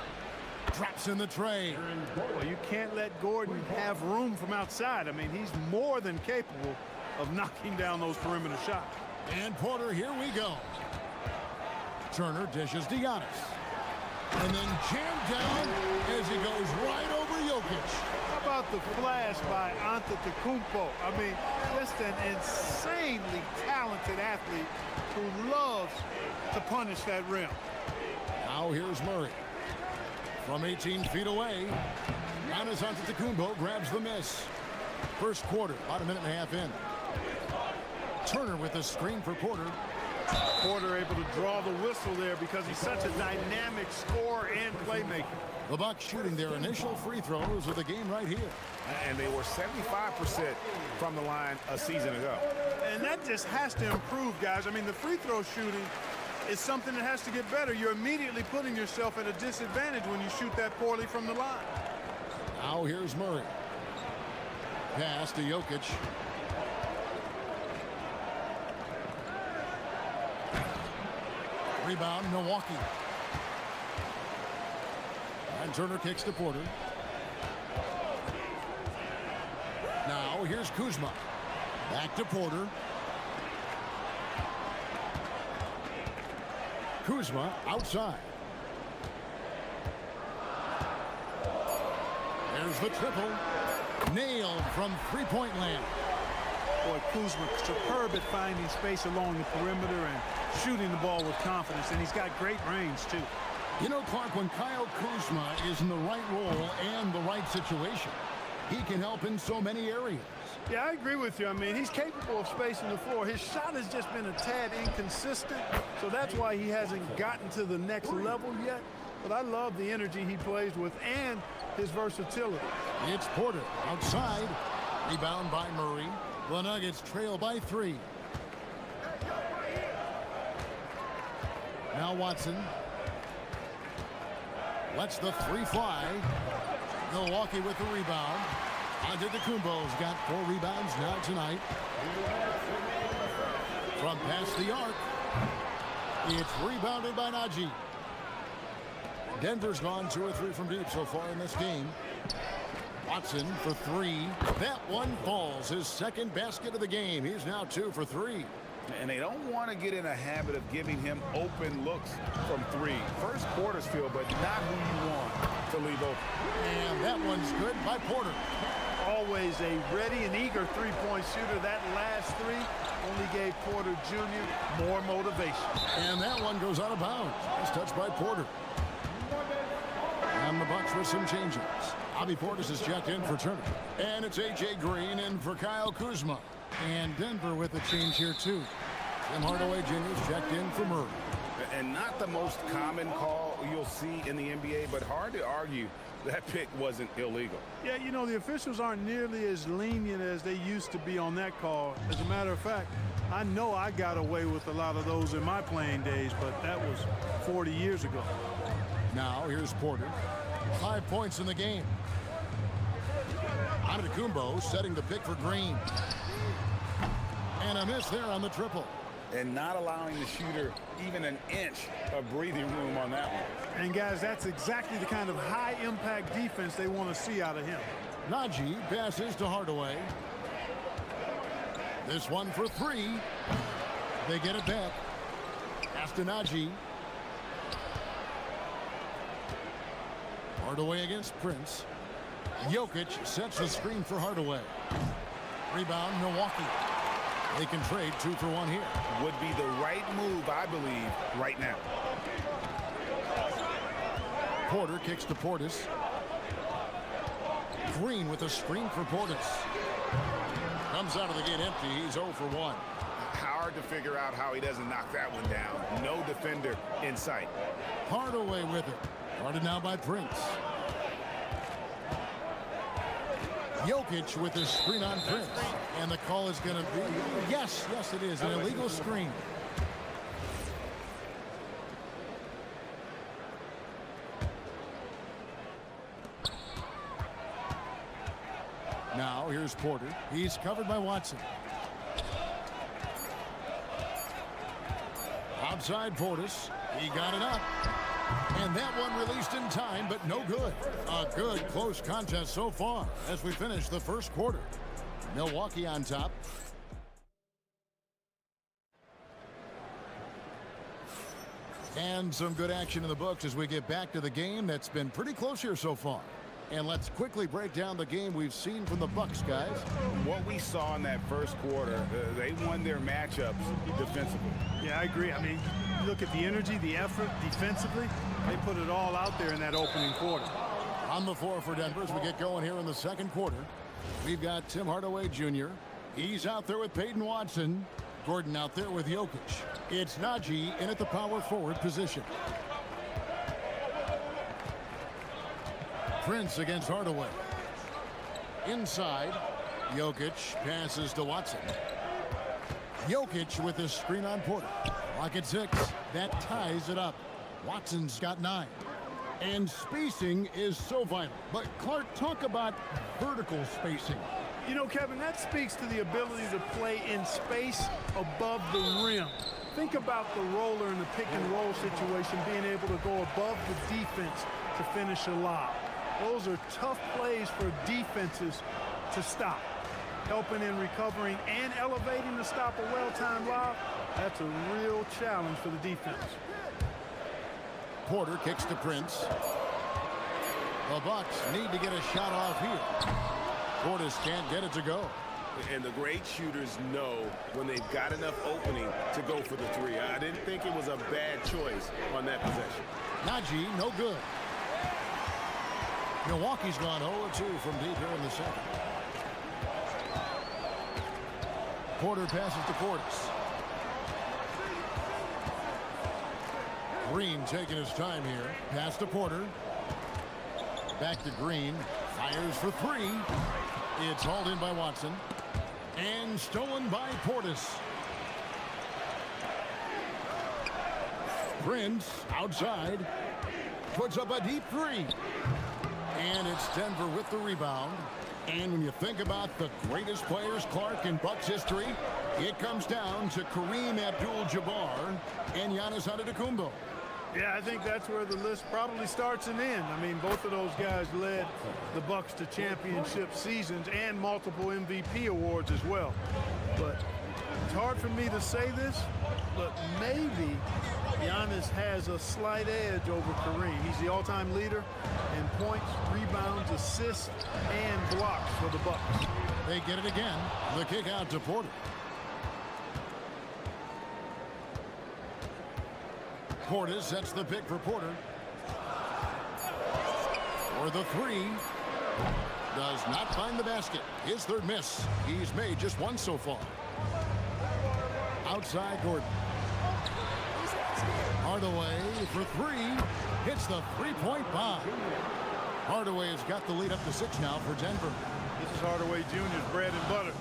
Drops in the tray. Well, you can't let Gordon have room from outside. I mean, he's more than capable of knocking down those perimeter shots. And Porter, here we go. Turner dishes to Giannis. And then jammed down as he goes right over Jokic. How about the flash by Antetokounmpo? I mean, just an insanely talented athlete who loves to punish that rim. Now here's Murray. From 18 feet away, Giannis Antetokounmpo grabs the miss. First quarter, about a minute and a half in. Turner with the screen for Porter. Porter able to draw the whistle there because he's such a dynamic scorer and playmaker. The Bucks shooting their initial free throws of the game right here. And they were 75% from the line a season ago. And that just has to improve, guys. I mean, the free throw shooting is something that has to get better. You're immediately putting yourself at a disadvantage when you shoot that poorly from the line. Now here's Murray. Pass to Jokic. Rebound, Milwaukee. And Turner kicks to Porter. Now here's Kuzma. Back to Porter. Kuzma outside. There's the triple. Nailed from three-point land. Boy, Kuzma superb at finding space along the perimeter and shooting the ball with confidence, and he's got great range too. You know, Clark, when Kyle Kuzma is in the right role and the right situation, he can help in so many areas. Yeah, I agree with you. I mean, he's capable of spacing the floor. His shot has just been a tad inconsistent, so that's why he hasn't gotten to the next level yet. But I love the energy he plays with and his versatility. It's Porter outside. Rebound by Murray. The Nuggets trail by 3. Now Watson lets the 3 fly. Milwaukee with the rebound. Antetokounmpo's got 4 rebounds now tonight. From past the arc, it's rebounded by Najee. Denver's gone 2 or 3 from deep so far in this game. Watson for 3. That one falls. His second basket of the game. He's now 2 for 3. And they don't want to get in a habit of giving him open looks from 3. First quarter's feel, but not who you want to leave open. And that one's good by Porter. Always a ready and eager three-point shooter. That last 3 only gave Porter Jr. more motivation. And that one goes out of bounds. Nice touch by Porter. And the Bucks with some changes. Bobby Portis is checked in for Turner. And it's A.J. Green in for Kyle Kuzma. And Denver with a change here, too. Tim Hardaway Jr. is checked in for Murray. And not the most common call you'll see in the NBA, but hard to argue that pick wasn't illegal. Yeah, you know, the officials aren't nearly as lenient as they used to be on that call. As a matter of fact, I know I got away with a lot of those in my playing days, but that was 40 years ago. Now, here's Porter. 5 points in the game. Antetokounmpo setting the pick for Green. And a miss there on the triple. And not allowing the shooter even an inch of breathing room on that one. And, guys, that's exactly the kind of high-impact defense they want to see out of him. Najee passes to Hardaway. This one for 3. They get it back. Pass to Najee. Hardaway against Prince. Jokic sets the screen for Hardaway. Rebound, Milwaukee. They can trade 2 for 1 here. Would be the right move, I believe, right now. Porter kicks to Portis. Green with a screen for Portis. Comes out of the gate empty. He's 0 for 1. Hard to figure out how he doesn't knock that one down. No defender in sight. Hardaway with it. Guarded now by Prince. Jokic with his screen on Prince. And the call is going to be, yes, it is, an illegal screen. Now, here's Porter. He's covered by Watson. Outside Portis. He got it up. And that one released in time, but no good. A good, close contest so far as we finish the first quarter. Milwaukee on top. And some good action in the books as we get back to the game that's been pretty close here so far. And let's quickly break down the game we've seen from the Bucks, guys. What we saw in that first quarter, they won their matchups defensively. Yeah, I agree. I mean, you look at the energy, the effort defensively, they put it all out there in that opening quarter. On the floor for Denver as we get going here in the second quarter. We've got Tim Hardaway Jr. He's out there with Peyton Watson. Gordon out there with Jokic. It's Najee in at the power forward position. Prince against Hardaway. Inside, Jokic passes to Watson. Jokic with his screen on Porter. Clock at 6. That ties it up. Watson's got 9. And spacing is so vital. But Clark, talk about vertical spacing. You know, Kevin, that speaks to the ability to play in space above the rim. Think about the roller in the pick and roll situation, being able to go above the defense to finish a lob. Those are tough plays for defenses to stop. Helping in recovering and elevating to stop a well-timed lob, that's a real challenge for the defense. Porter kicks to Prince. The Bucks need to get a shot off here. Portis can't get it to go. And the great shooters know when they've got enough opening to go for the 3. I didn't think it was a bad choice on that possession. Najee, no good. Milwaukee's gone 0-2 from deep here in the second. Porter passes to Portis. Green taking his time here. Pass to Porter. Back to Green. Fires for 3. It's hauled in by Watson. And stolen by Portis. Prince outside. Puts up a deep 3. And it's Denver with the rebound. And when you think about the greatest players, Clark, in Bucks history, it comes down to Kareem Abdul-Jabbar and Giannis Antetokounmpo. Yeah, I think that's where the list probably starts and ends. I mean, both of those guys led the Bucks to championship seasons and multiple MVP awards as well. But it's hard for me to say this, but maybe Giannis has a slight edge over Kareem. He's the all-time leader in points, rebounds, assists, and blocks for the Bucks. They get it again. The kick out to Porter. Portis sets the pick for Porter. For the 3. Does not find the basket. His third miss. He's made just 1 so far. Outside Gordon. Hardaway for 3. Hits the three-point bomb. Hardaway has got the lead up to 6 now for Denver. This is Hardaway Jr.'s bread and butter.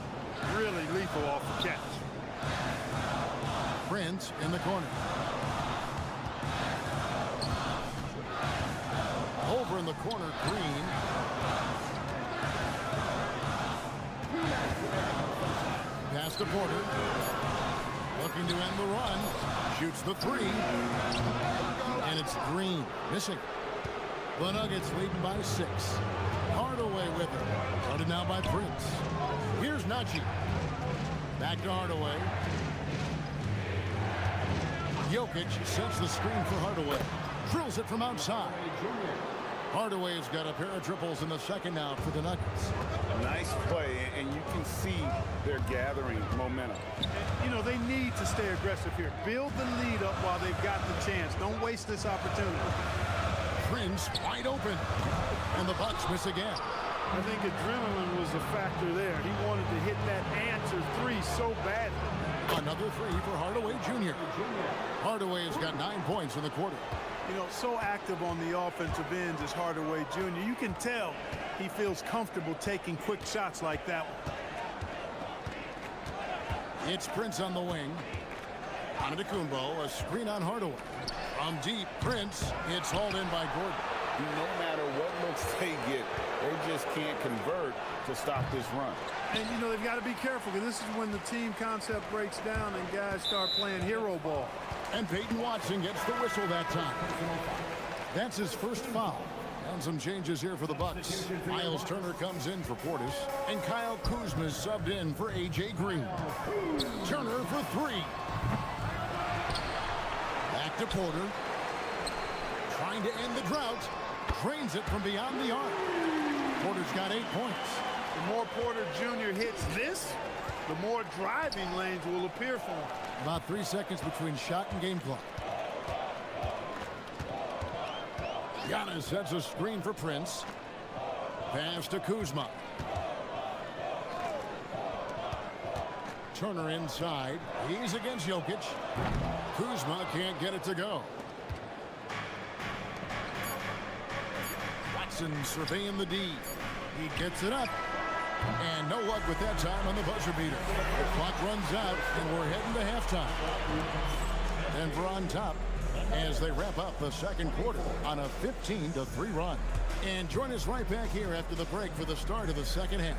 Really lethal off the catch. Prince in the corner. Over in the corner, Green. Pass to Porter. Looking to end the run. Shoots the 3. And it's Green missing. The Nuggets leading by 6. Hardaway with it. Started now by Prince. Here's Najee. Back to Hardaway. Jokic sets the screen for Hardaway. Drills it from outside. Hardaway's got a pair of triples in the second now for the Nuggets. Nice play, and you can see they're gathering momentum. You know, they need to stay aggressive here. Build the lead up while they've got the chance. Don't waste this opportunity. Prince wide open, and the Bucks miss again. I think adrenaline was a factor there. He wanted to hit that answer three so badly. Another three for Hardaway Jr. Hardaway has got 9 points in the quarter. You know, so active on the offensive ends is Hardaway Jr. You can tell he feels comfortable taking quick shots like that one. It's Prince on the wing. Antetokounmpo, a screen on Hardaway. From deep, Prince. It's hauled in by Gordon. No matter what looks they get, they just can't convert to stop this run. And, you know, they've got to be careful because this is when the team concept breaks down and guys start playing hero ball. And Peyton Watson gets the whistle that time. That's his first foul. And some changes here for the Bucks. Miles Turner comes in for Portis, and Kyle Kuzma is subbed in for A.J. Green. Turner for three. Back to Porter. Trying to end the drought. Drains it from beyond the arc. Porter's got 8 points. The more Porter Jr. hits this, the more driving lanes will appear for him. About 3 seconds between shot and game clock. Giannis sets a screen for Prince. Pass to Kuzma. Turner inside. He's against Jokic. Kuzma can't get it to go. Watson surveying the D. He gets it up. And no luck with that time on the buzzer beater. The clock runs out, and we're heading to halftime. Denver on top as they wrap up the second quarter on a 15-3 run. And join us right back here after the break for the start of the second half.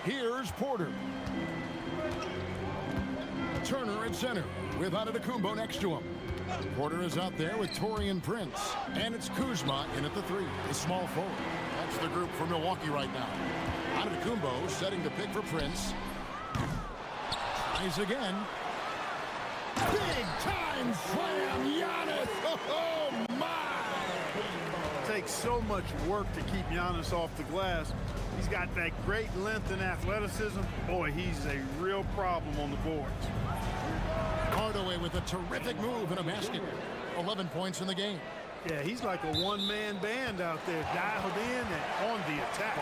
Here's Porter. Turner at center with Antetokounmpo next to him. Porter is out there with Taurean Prince. And it's Kuzma in at the three, the small forward. That's the group for Milwaukee right now. Antetokounmpo setting the pick for Prince. Tries again. Big time slam, Giannis! Oh my! It takes so much work to keep Giannis off the glass. He's got that great length and athleticism. Boy, he's a real problem on the boards. Hardaway with a terrific move and a basket. 11 points in the game. Yeah, he's like a one-man band out there, dialed in and on the attack.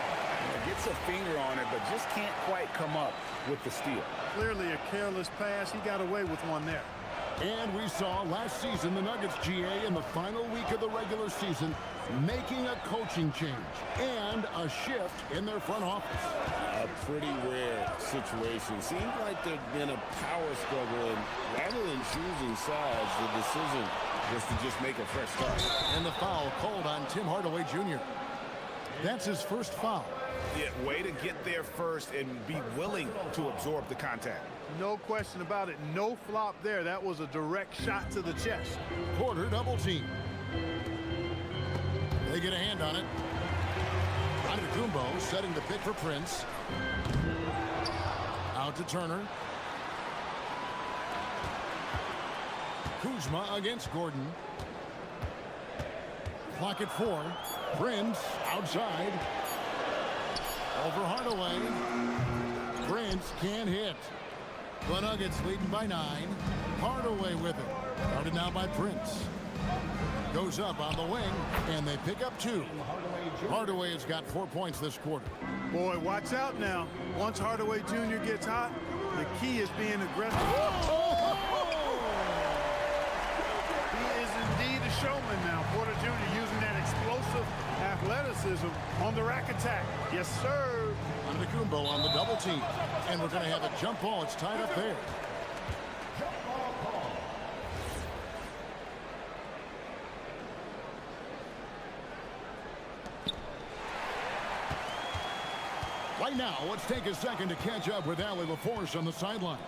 Gets a finger on it, but just can't quite come up with the steal. Clearly a careless pass. He got away with one there. And we saw last season the Nuggets GA in the final week of the regular season making a coaching change and a shift in their front office. A pretty rare situation. Seems like there's been a power struggle, and rather than choosing sides, the decision was to just make a fresh start. And the foul called on Tim Hardaway Jr. That's his first foul. Yeah, way to get there first and be willing to absorb the contact. No question about it. No flop there. That was a direct shot to the chest. Porter double team. They get a hand on it. Antetokounmpo setting the pick for Prince. Out to Turner. Kuzma against Gordon. Clock at 4. Prince outside. Over Hardaway. Prince can't hit. The Nuggets leading by 9. Hardaway with it. Guarded now by Prince. Goes up on the wing, and they pick up 2. Hardaway has got 4 points this quarter. Boy, watch out now. Once Hardaway Jr. gets hot, the key is being aggressive. He is indeed a showman now. Porter Jr. using that explosive athleticism on the rack attack. Yes, sir. Antetokounmpo on the double team. And we're going to have a jump ball. It's tied up there. Right now, let's take a second to catch up with Allie LaForce on the sidelines.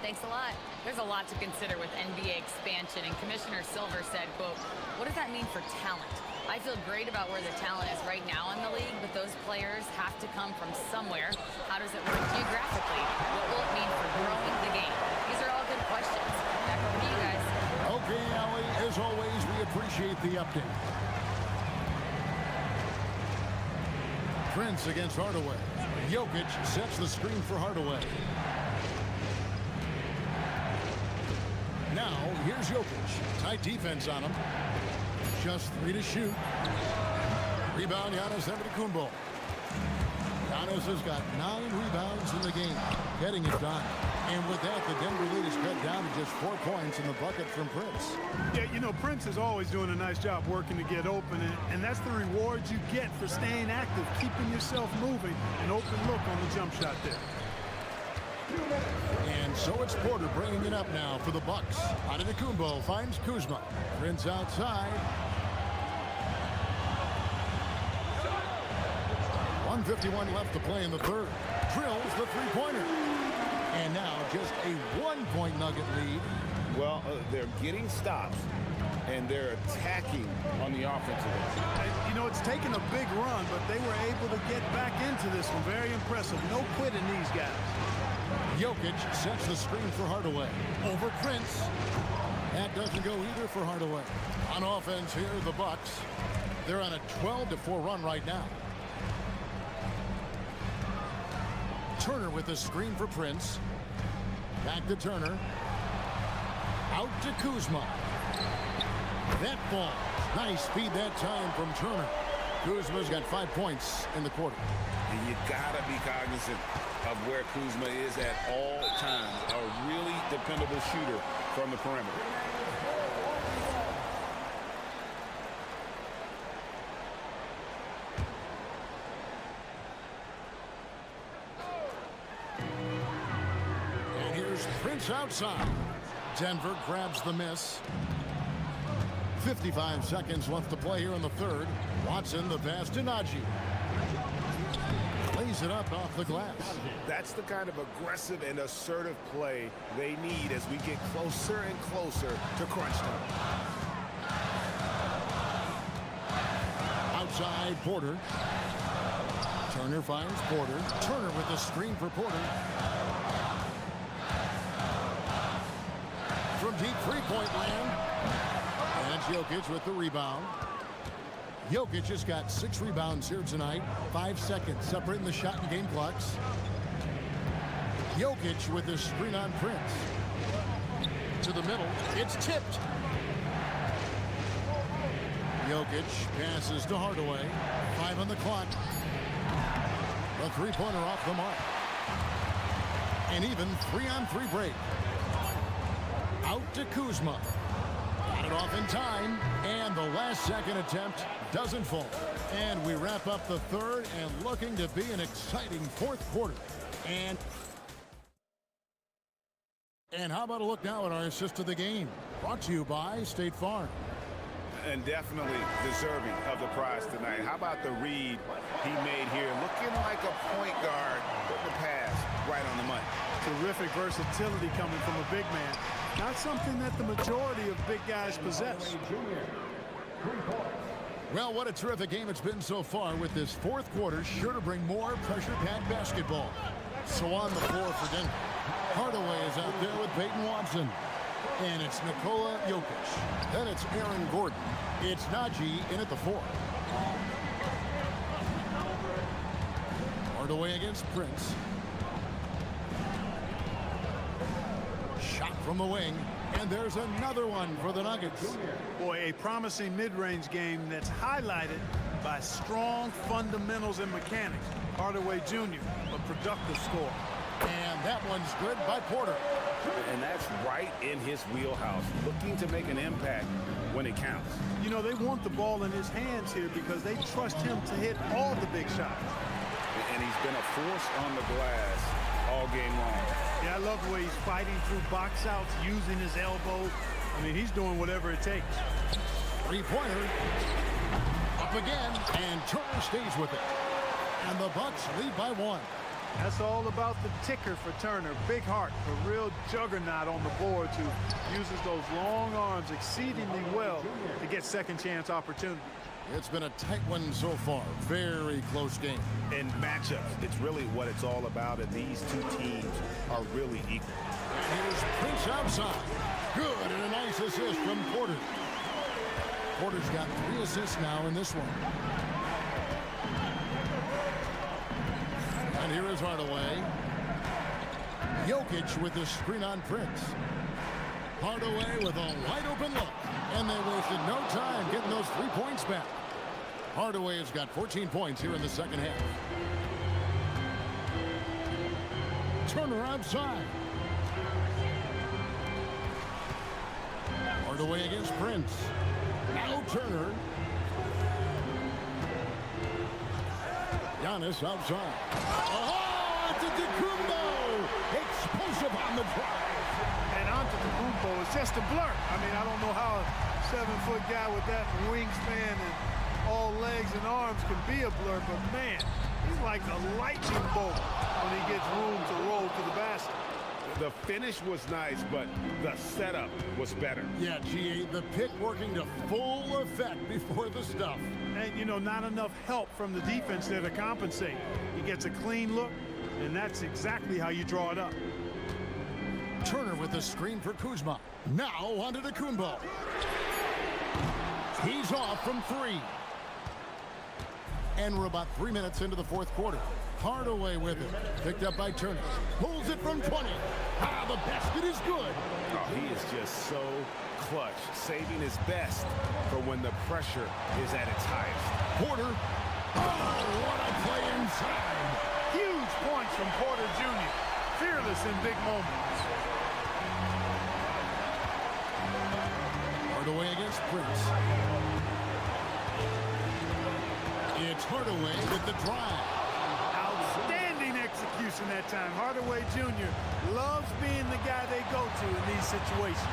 Thanks a lot. There's a lot to consider with NBA expansion, and Commissioner Silver said, quote, "What does that mean for talent? I feel great about where the talent is right now in the league, but those players have to come from somewhere. How does it work geographically? What will it mean for growing the game?" These are all good questions. Back over to you guys. Okay, Allie, as always, we appreciate the update. Prince against Hardaway. Jokic sets the screen for Hardaway. Now, here's Jokic. Tight defense on him. Just 3 to shoot. Rebound, Giannis Antetokounmpo. Giannis has got 9 rebounds in the game. Getting it done. And with that, the Denver lead is cut down to just 4 points in the bucket from Prince. Yeah, you know, Prince is always doing a nice job working to get open, and that's the reward you get for staying active, keeping yourself moving, an open look on the jump shot there. And so it's Porter bringing it up now for the Bucks. Antetokounmpo finds Kuzma. Prince outside. 1:51 left to play in the third. Drills the three-pointer. And now just a 1-point Nugget lead. Well, they're getting stops, and they're attacking on the offensive end. You know, it's taken a big run, but they were able to get back into this one. Very impressive. No quitting these guys. Jokic sets the screen for Hardaway. Over Prince. That doesn't go either for Hardaway. On offense here, the Bucks. They're on a 12-4 run right now. Turner with the screen for Prince. Back to Turner. Out to Kuzma. That ball. Nice speed that time from Turner. Kuzma's got 5 points in the quarter. And you gotta be cognizant of where Kuzma is at all times. A really dependable shooter from the perimeter. And here's Prince outside. Denver grabs the miss. 55 seconds left to play here in the third. Watson the pass to Najee. Lays it up off the glass. That's the kind of aggressive and assertive play they need as we get closer and closer to crunch time. Outside Porter. Turner finds Porter. Turner with the screen for Porter. From deep three-point land. And Jokic with the rebound. Jokic has got 6 rebounds here tonight. 5 seconds separating the shot and game clocks. Jokic with the screen on Prince. To the middle. It's tipped. Jokic passes to Hardaway. 5 on the clock. The three-pointer off the mark. An even 3-on-3 break. Out to Kuzma. Got it off in time. And the last second attempt doesn't fall. And we wrap up the third and looking to be an exciting fourth quarter. And how about a look now at our assist of the game? Brought to you by State Farm. And definitely deserving of the prize tonight. How about the read he made here? Looking like a point guard, putting the pass right on the money. Terrific versatility coming from a big man. Not something that the majority of big guys possess. Well, what a terrific game it's been so far, with this fourth quarter sure to bring more pressure-packed basketball. So on the floor for Denver, Hardaway is out there with Peyton Watson. And it's Nikola Jokic. Then it's Aaron Gordon. It's Najee in at the 4. Hardaway against Prince. Shot from the wing. And there's another one for the Nuggets. Boy, a promising mid-range game that's highlighted by strong fundamentals and mechanics. Hardaway Jr., a productive score. And that one's good by Porter. And that's right in his wheelhouse, looking to make an impact when it counts. You know, they want the ball in his hands here because they trust him to hit all the big shots. And he's been a force on the glass all game long. Yeah, I love the way he's fighting through box outs, using his elbow. I mean, he's doing whatever it takes. Three-pointer. Up again, and Turner stays with it. And the Bucks lead by 1. That's all about the ticker for Turner. Big heart, a real juggernaut on the boards who uses those long arms exceedingly well to get second chance opportunities. It's been a tight one so far. Very close game. In matchups, it's really what it's all about, and these two teams are really equal. And here's Prince outside. Good, and a nice assist from Porter. Porter's got 3 assists now in this one. And here is Hardaway. Jokic with the screen on Prince. Hardaway with a wide open look. And they wasted no time getting those 3 points back. Hardaway has got 14 points here in the second half. Turner outside. Hardaway against Prince. Now Turner. Giannis outside. Oh, Antetokounmpo! Explosive on the drive. And Antetokounmpo is just a blur. I mean, I don't know how a 7-foot guy with that wingspan and all legs and arms can be a blur, but man, he's like a lightning bolt when he gets room to roll to the basket. The finish was nice, but the setup was better. Yeah, GA, the pick working to full effect before the stuff. And, you know, not enough help from the defense there to compensate. He gets a clean look, and that's exactly how you draw it up. Turner with the screen for Kuzma. Now onto Antetokounmpo. He's off from 3. And we're about 3 minutes into the fourth quarter. Hardaway with it. Picked up by Turner. Pulls it from 20. Ah, the basket is good. Oh, he is just so clutch, saving his best for when the pressure is at its highest. Porter. Oh, what a play inside. Huge points from Porter Jr. Fearless in big moments. Hardaway against Prince. It's Hardaway with the drive. Outstanding execution that time. Hardaway Jr. loves being the guy they go to in these situations.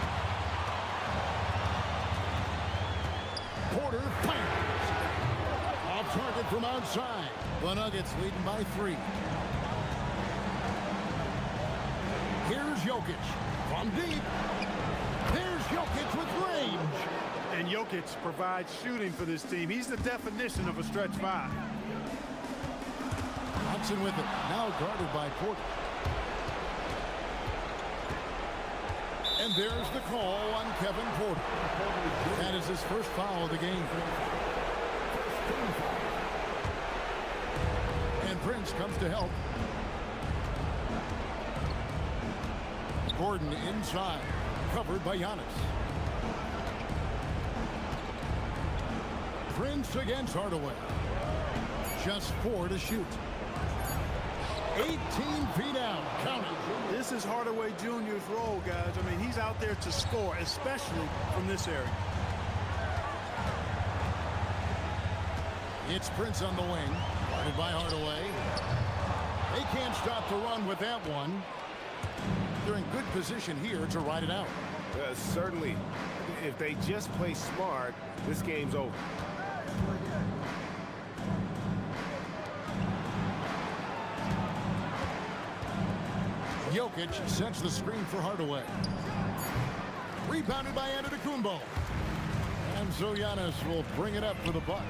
Porter fires. Off target from outside. The Nuggets leading by 3. Here's Jokic from deep. There's Jokic with range. And Jokic provides shooting for this team. He's the definition of a stretch 5. Hudson with it. Now guarded by Porter. And there's the call on Kevin Porter. That is his first foul of the game. And Prince comes to help. Gordon inside. Covered by Giannis. Prince against Hardaway. Just 4 to shoot. 18 feet out. Count it. This is Hardaway Jr.'s role, guys. I mean, he's out there to score, especially from this area. It's Prince on the wing. Guarded by Hardaway. They can't stop the run with that one. They're in good position here to ride it out. Certainly, if they just play smart, this game's over. Jokic sets the screen for Hardaway. Rebounded by Antetokounmpo. And so Giannis will bring it up for the Bucks.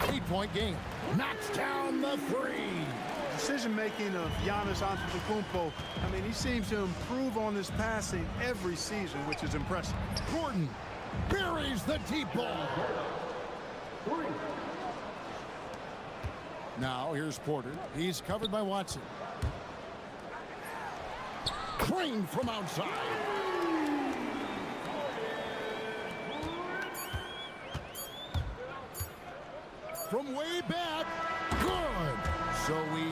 8-point game. Knocks down the 3. decision-making of Giannis Antetokounmpo, I mean, he seems to improve on his passing every season, which is impressive. Gordon buries the deep ball. Now here's Porter. He's covered by Watson. Crane from outside. From way back. Good. So we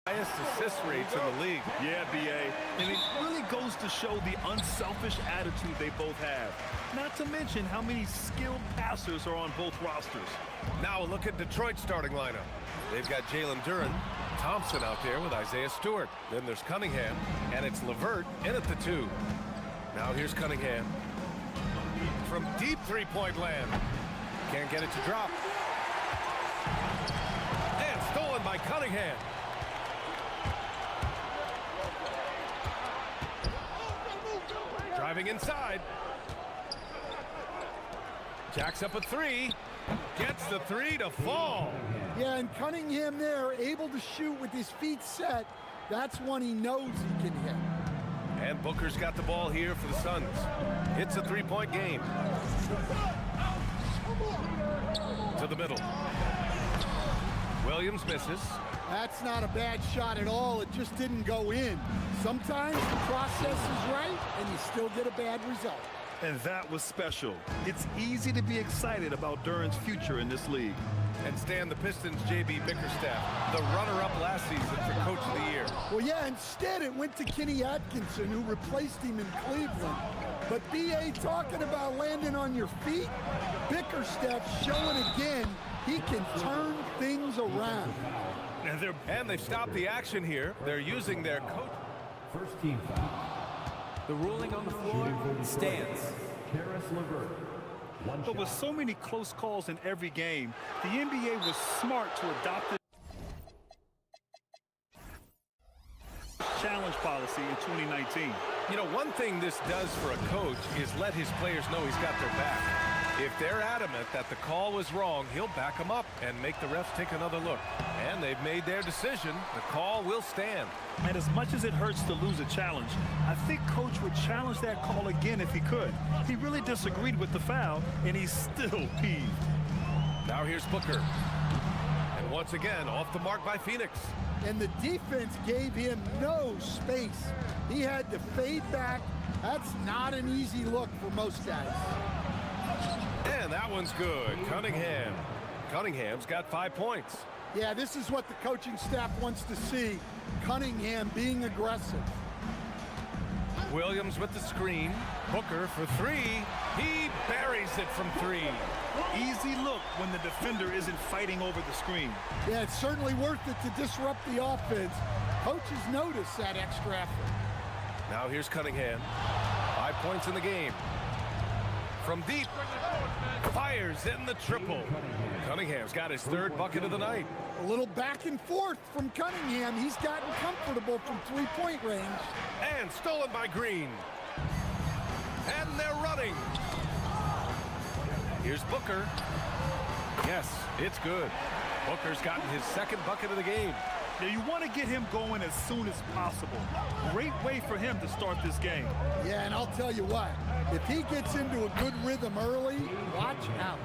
Highest assist rates in the league. Yeah, BA. And it really goes to show the unselfish attitude they both have. Not to mention how many skilled passers are on both rosters. Now a look at Detroit's starting lineup. They've got Jalen Duren, Thompson out there with Isaiah Stewart. Then there's Cunningham, and it's Levert in at the 2. Now here's Cunningham. From deep three-point land. Can't get it to drop. And stolen by Cunningham. Driving inside. Jacks up a 3. Gets the 3 to fall. Yeah, and Cunningham there, able to shoot with his feet set. That's one he knows he can hit. And Booker's got the ball here for the Suns. It's a three-point game. To the middle. Williams misses. That's not a bad shot at all. It just didn't go in. Sometimes the process is right, and you still get a bad result. And that was special. It's easy to be excited about Duren's future in this league. And Stan, the Pistons' J.B. Bickerstaff, the runner-up last season for Coach of the Year. Well, yeah, instead it went to Kenny Atkinson, who replaced him in Cleveland. But B.A. talking about landing on your feet, Bickerstaff showing again he can turn things around. And they've stopped the action here. They're using their coach. First team foul. The ruling on the floor stands. But with so many close calls in every game, the NBA was smart to adopt the challenge policy in 2019. You know, one thing this does for a coach is let his players know he's got their back. If they're adamant that the call was wrong, he'll back them up and make the refs take another look. And they've made their decision. The call will stand. And as much as it hurts to lose a challenge, I think Coach would challenge that call again if he could. He really disagreed with the foul, and he's still peeved. Now here's Booker. And once again, off the mark by Phoenix. And the defense gave him no space. He had to fade back. That's not an easy look for most guys. And that one's good. Cunningham. Cunningham's got 5 points. Yeah, this is what the coaching staff wants to see. Cunningham being aggressive. Williams with the screen. Booker for 3. He buries it from 3. Easy look when the defender isn't fighting over the screen. Yeah, it's certainly worth it to disrupt the offense. Coaches notice that extra effort. Now here's Cunningham. 5 points in the game. From deep. Fires in the triple. Cunningham's got his 3rd bucket of the night. A little back and forth from Cunningham. He's gotten comfortable from three-point range. And stolen by Green. And they're running. Here's Booker. Yes, it's good. Booker's gotten his 2nd bucket of the game. Now you want to get him going as soon as possible. Great way for him to start this game. Yeah, and I'll tell you what, if he gets into a good rhythm early, watch out.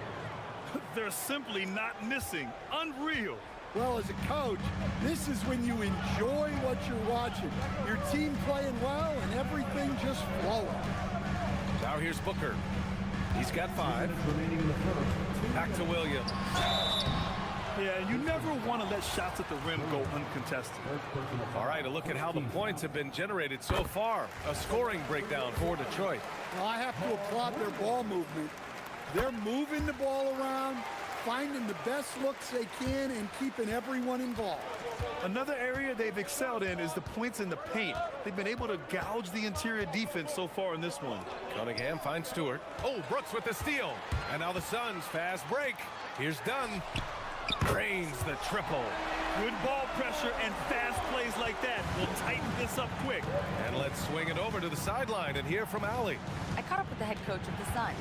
They're simply not missing. Unreal. Well, as a coach, this is when you enjoy what you're watching. Your team playing well and everything just flowing. Now here's Booker. He's got 5. Back to Williams. Yeah, you never want to let shots at the rim go uncontested. All right, a look at how the points have been generated so far. A scoring breakdown for Detroit. Well, I have to applaud their ball movement. They're moving the ball around, finding the best looks they can, and keeping everyone involved. Another area they've excelled in is the points in the paint. They've been able to gouge the interior defense so far in this one. Cunningham finds Stewart. Oh, Brooks with the steal. And now the Suns fast break. Here's Dunn. Drains the triple. Good ball pressure and fast plays like that will tighten this up quick. And let's swing it over to the sideline and hear from Allie. I caught up with the head coach of the Suns.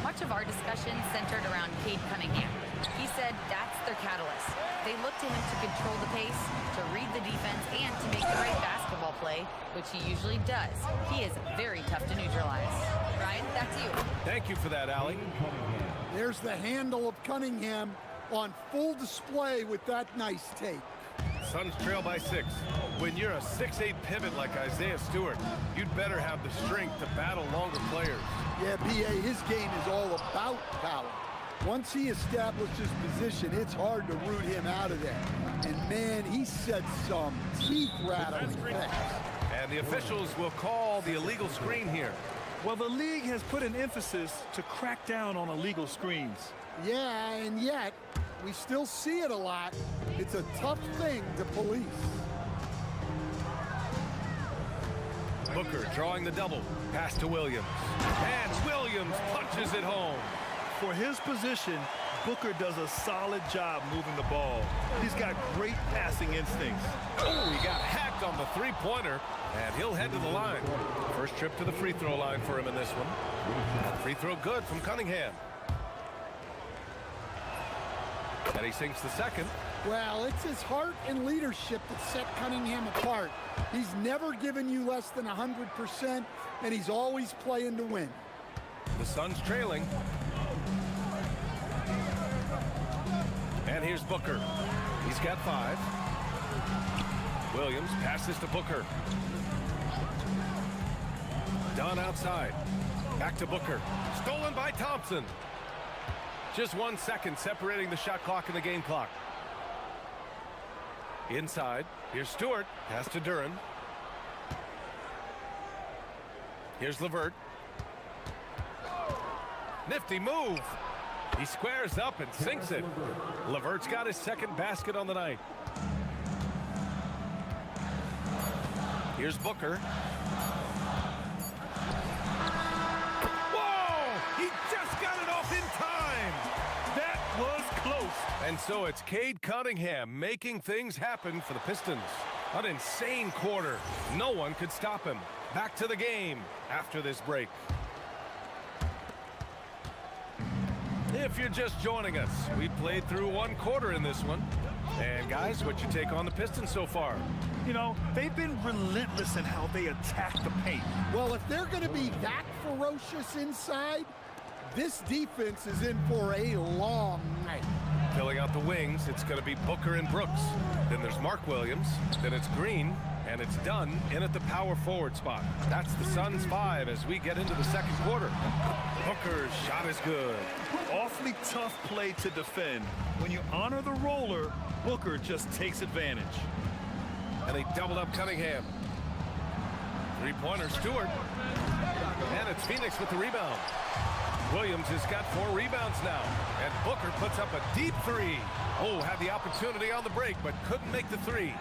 Much of our discussion centered around Cade Cunningham. He said that's their catalyst. They look to him to control the pace, to read the defense, and to make the right basketball play, which he usually does. He is very tough to neutralize. Ryan, back to you. Thank you for that, Allie. There's the handle of Cunningham on full display with that nice tape. Suns trail by 6. When you're a 6'8" pivot like Isaiah Stewart, you'd better have the strength to battle longer players. Yeah, B.A., his game is all about power. Once he establishes position, it's hard to root him out of there. And man, he said some teeth-rattling things. And the officials will call the illegal screen here. Well, the league has put an emphasis to crack down on illegal screens. Yeah, and yet, we still see it a lot. It's a tough thing to police. Booker drawing the double. Pass to Williams. And Williams punches it home. For his position, Booker does a solid job moving the ball. He's got great passing instincts. Oh, he got hacked on the three-pointer, and he'll head to the line. First trip to the free throw line for him in this one. Free throw good from Cunningham. And he sinks the second. Well, it's his heart and leadership that set Cunningham apart. He's never given you less than 100%, and he's always playing to win. The Suns trailing. And here's Booker. He's got 5. Williams passes to Booker. Dunn outside. Back to Booker. Stolen by Thompson. Just 1 second separating the shot clock and the game clock. Inside. Here's Stewart. Pass to Duran. Here's LeVert. Nifty move. He squares up and sinks it. LeVert's got his second basket on the night. Here's Booker. Whoa! He just got it off in time! That was close. And so it's Cade Cunningham making things happen for the Pistons. An insane quarter. No one could stop him. Back to the game after this break. If you're just joining us, we played through 1 quarter in this one. And guys, what's your take on the Pistons so far? You know, they've been relentless in how they attack the paint. Well, if they're going to be that ferocious inside, this defense is in for a long night. Filling out the wings, it's going to be Booker and Brooks. Then there's Mark Williams. Then it's Green. And it's Dunn in at the power forward spot. That's the Suns' 5 as we get into the second quarter. Booker's shot is good. Awfully tough play to defend. When you honor the roller, Booker just takes advantage. And they doubled up Cunningham. Three-pointer, Stewart. And it's Phoenix with the rebound. Williams has got 4 rebounds now. And Booker puts up a deep 3. Oh, had the opportunity on the break, but couldn't make the 3.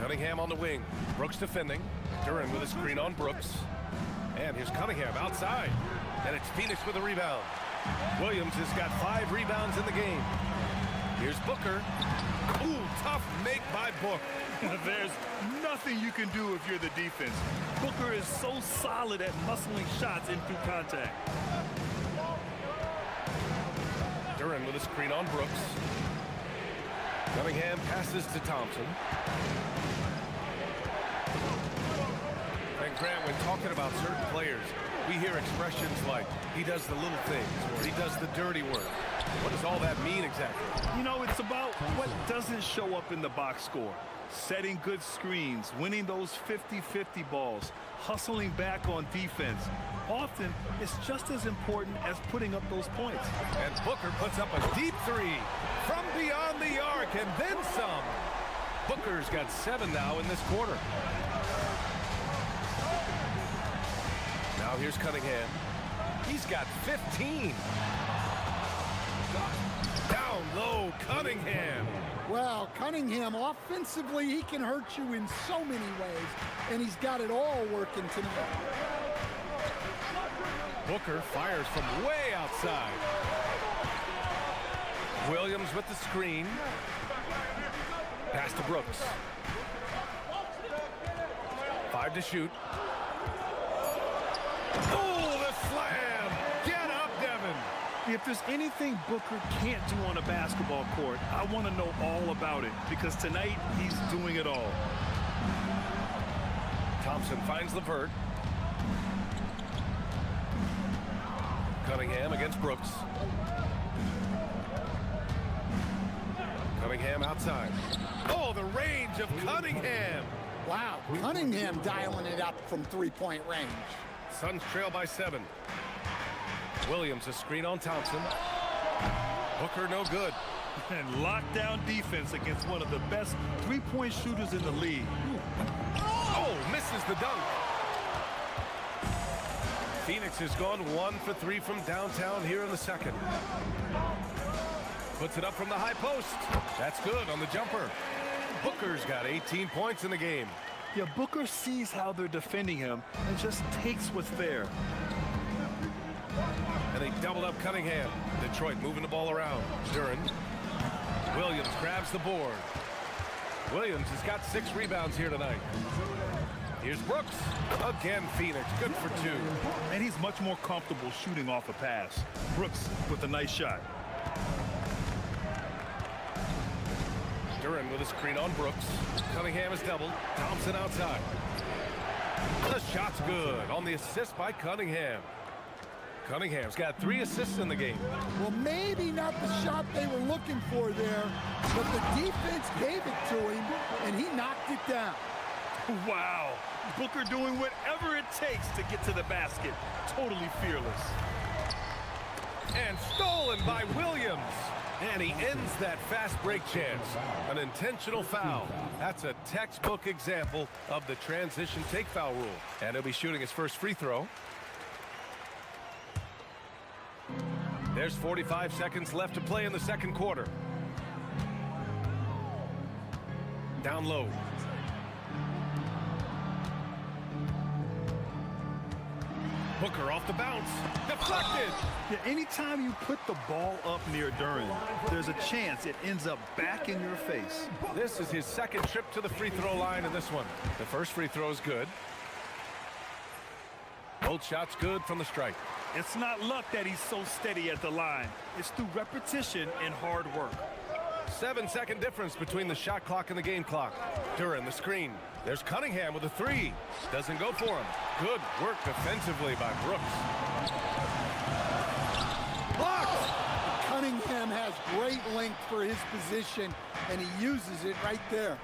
Cunningham on the wing. Brooks defending. Duran with a screen on Brooks. And here's Cunningham outside. And it's Phoenix with a rebound. Williams has got 5 rebounds in the game. Here's Booker. Ooh, tough make by Book. There's nothing you can do if you're the defense. Booker is so solid at muscling shots in through contact. Duran with a screen on Brooks. Cunningham passes to Thompson. And Grant, when talking about certain players, we hear expressions like, he does the little things, or he does the dirty work. What does all that mean exactly? You know, it's about what doesn't show up in the box score. Setting good screens, winning those 50-50 balls, hustling back on defense. Often, it's just as important as putting up those points. And Booker puts up a deep 3 from beyond the arc, and then some. Booker's got 7 now in this quarter. Now here's Cunningham. He's got 15. Down low, Cunningham. Well, Cunningham, offensively, he can hurt you in so many ways, and he's got it all working tonight. Booker fires from way outside. Williams with the screen. Pass to Brooks. 5 to shoot. Oh, the slam! Get up, Devin! If there's anything Booker can't do on a basketball court, I want to know all about it, because tonight he's doing it all. Thompson finds LeVert. Cunningham against Brooks. Cunningham outside. Oh, the range of Cunningham! Wow, Cunningham dialing it up from three-point range. Suns trail by 7. Williams, a screen on Thompson. Booker, no good. And lockdown defense against one of the best three-point shooters in the league. Oh, misses the dunk. Phoenix has gone 1 for 3 from downtown here in the second. Puts it up from the high post. That's good on the jumper. Booker's got 18 points in the game. Yeah, Booker sees how they're defending him and just takes what's there. And they doubled up Cunningham. Detroit moving the ball around. Duren. Williams grabs the board. Williams has got 6 rebounds here tonight. Here's Brooks. Again, Phoenix. Good for 2. And he's much more comfortable shooting off a pass. Brooks with a nice shot. Duren with a screen on Brooks. Cunningham is doubled. Thompson outside. The shot's good on the assist by Cunningham. Cunningham's got 3 assists in the game. Well, maybe not the shot they were looking for there, but the defense gave it to him, and he knocked it down. Wow. Booker doing whatever it takes to get to the basket. Totally fearless. And stolen by Williams. And he ends that fast break chance. An intentional foul. That's a textbook example of the transition take foul rule. And he'll be shooting his first free throw. There's 45 seconds left to play in the second quarter. Down low. Booker off the bounce. Deflected. Yeah, anytime you put the ball up near Duren, there's a chance it ends up back in your face. This is his second trip to the free throw line in this one. The first free throw is good. Both shots good from the stripe. It's not luck that he's so steady at the line. It's through repetition and hard work. 7-second difference between the shot clock and the game clock. Duren, the screen. There's Cunningham with a 3. Doesn't go for him. Good work defensively by Brooks. Blocked! Cunningham has great length for his position, and he uses it right there.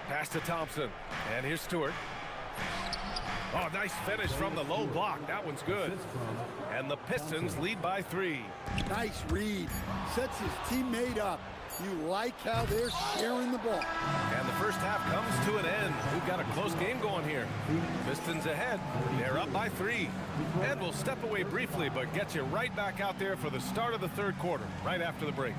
Pass to Thompson. And here's Stewart. Oh, nice finish from the low block. That one's good. And the Pistons lead by 3. Nice read. Sets his teammate up. You like how they're sharing the ball. And the first half comes to an end. We've got a close game going here. Pistons ahead. They're up by 3. And we'll step away briefly, but get you right back out there for the start of the third quarter, right after the break.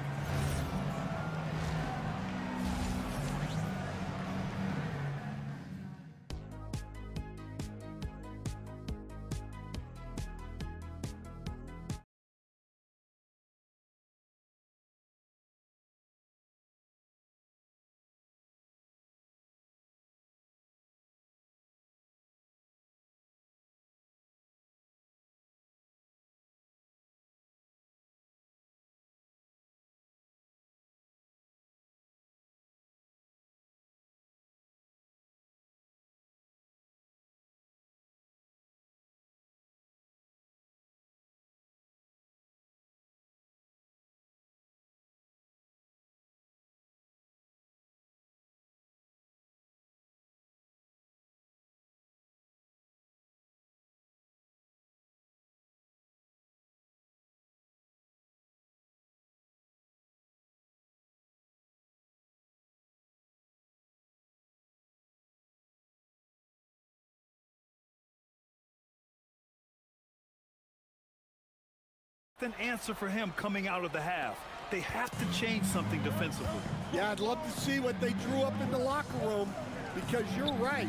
An answer for him coming out of the half. They have to change something defensively. Yeah, I'd love to see what they drew up in the locker room, because you're right.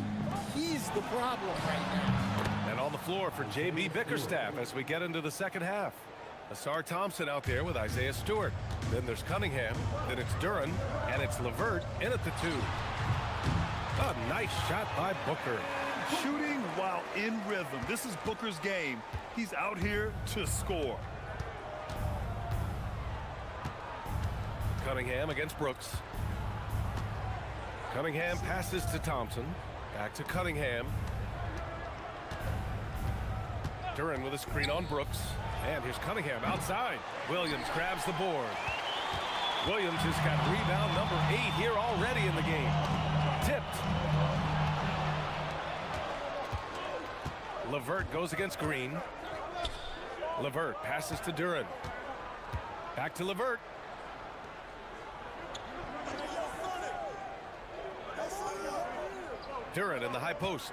He's the problem right now. And on the floor for J.B. Bickerstaff as we get into the second half. Asar Thompson out there with Isaiah Stewart. Then there's Cunningham. Then it's Duren. And it's LeVert in at the 2. A nice shot by Booker. Shooting while in rhythm. This is Booker's game. He's out here to score. Cunningham against Brooks. Cunningham passes to Thompson. Back to Cunningham. Duren with a screen on Brooks. And here's Cunningham outside. Williams grabs the board. Williams has got rebound number 8 here already in the game. Tipped. Levert goes against Green. Levert passes to Duran. Back to Levert. Duran in the high post.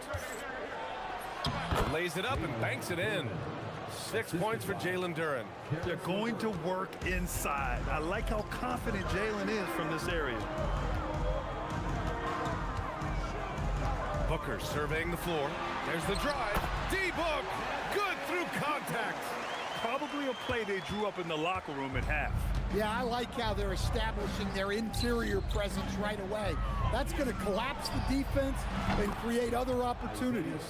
Lays it up and banks it in. 6 points for Jalen Duran. They're going to work inside. I like how confident Jalen is from this area. Booker surveying the floor. There's the drive. D-Book. Good through contact. Probably a play they drew up in the locker room at half. Yeah, I like how they're establishing their interior presence right away. That's going to collapse the defense and create other opportunities.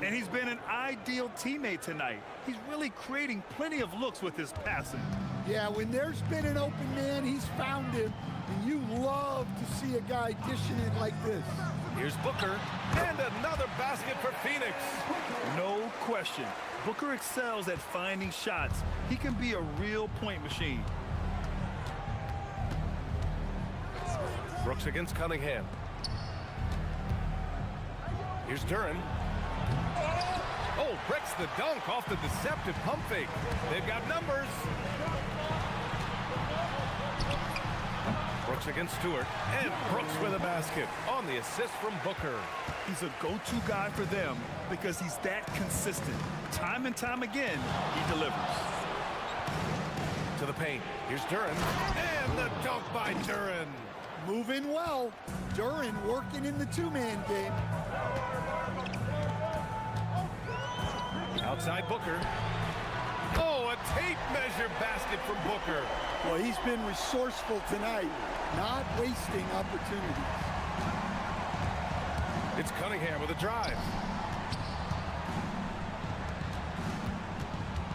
And he's been an ideal teammate tonight. He's really creating plenty of looks with his passing. Yeah, when there's been an open man, he's found him. And you love to see a guy dishing it like this. Here's Booker. And another basket for Phoenix. No question. Booker excels at finding shots. He can be a real point machine. Brooks against Cunningham. Here's Duran. Oh, breaks the dunk off the deceptive pump fake. They've got numbers. Brooks against Stewart. And Brooks with a basket on the assist from Booker. He's a go-to guy for them because he's that consistent. Time and time again, he delivers. To the paint. Here's Duran. And the dunk by Duran. Moving well. Duran working in the two-man game. Outside Booker. Oh, a tape measure basket from Booker. Well, he's been resourceful tonight, not wasting opportunities. It's Cunningham with a drive.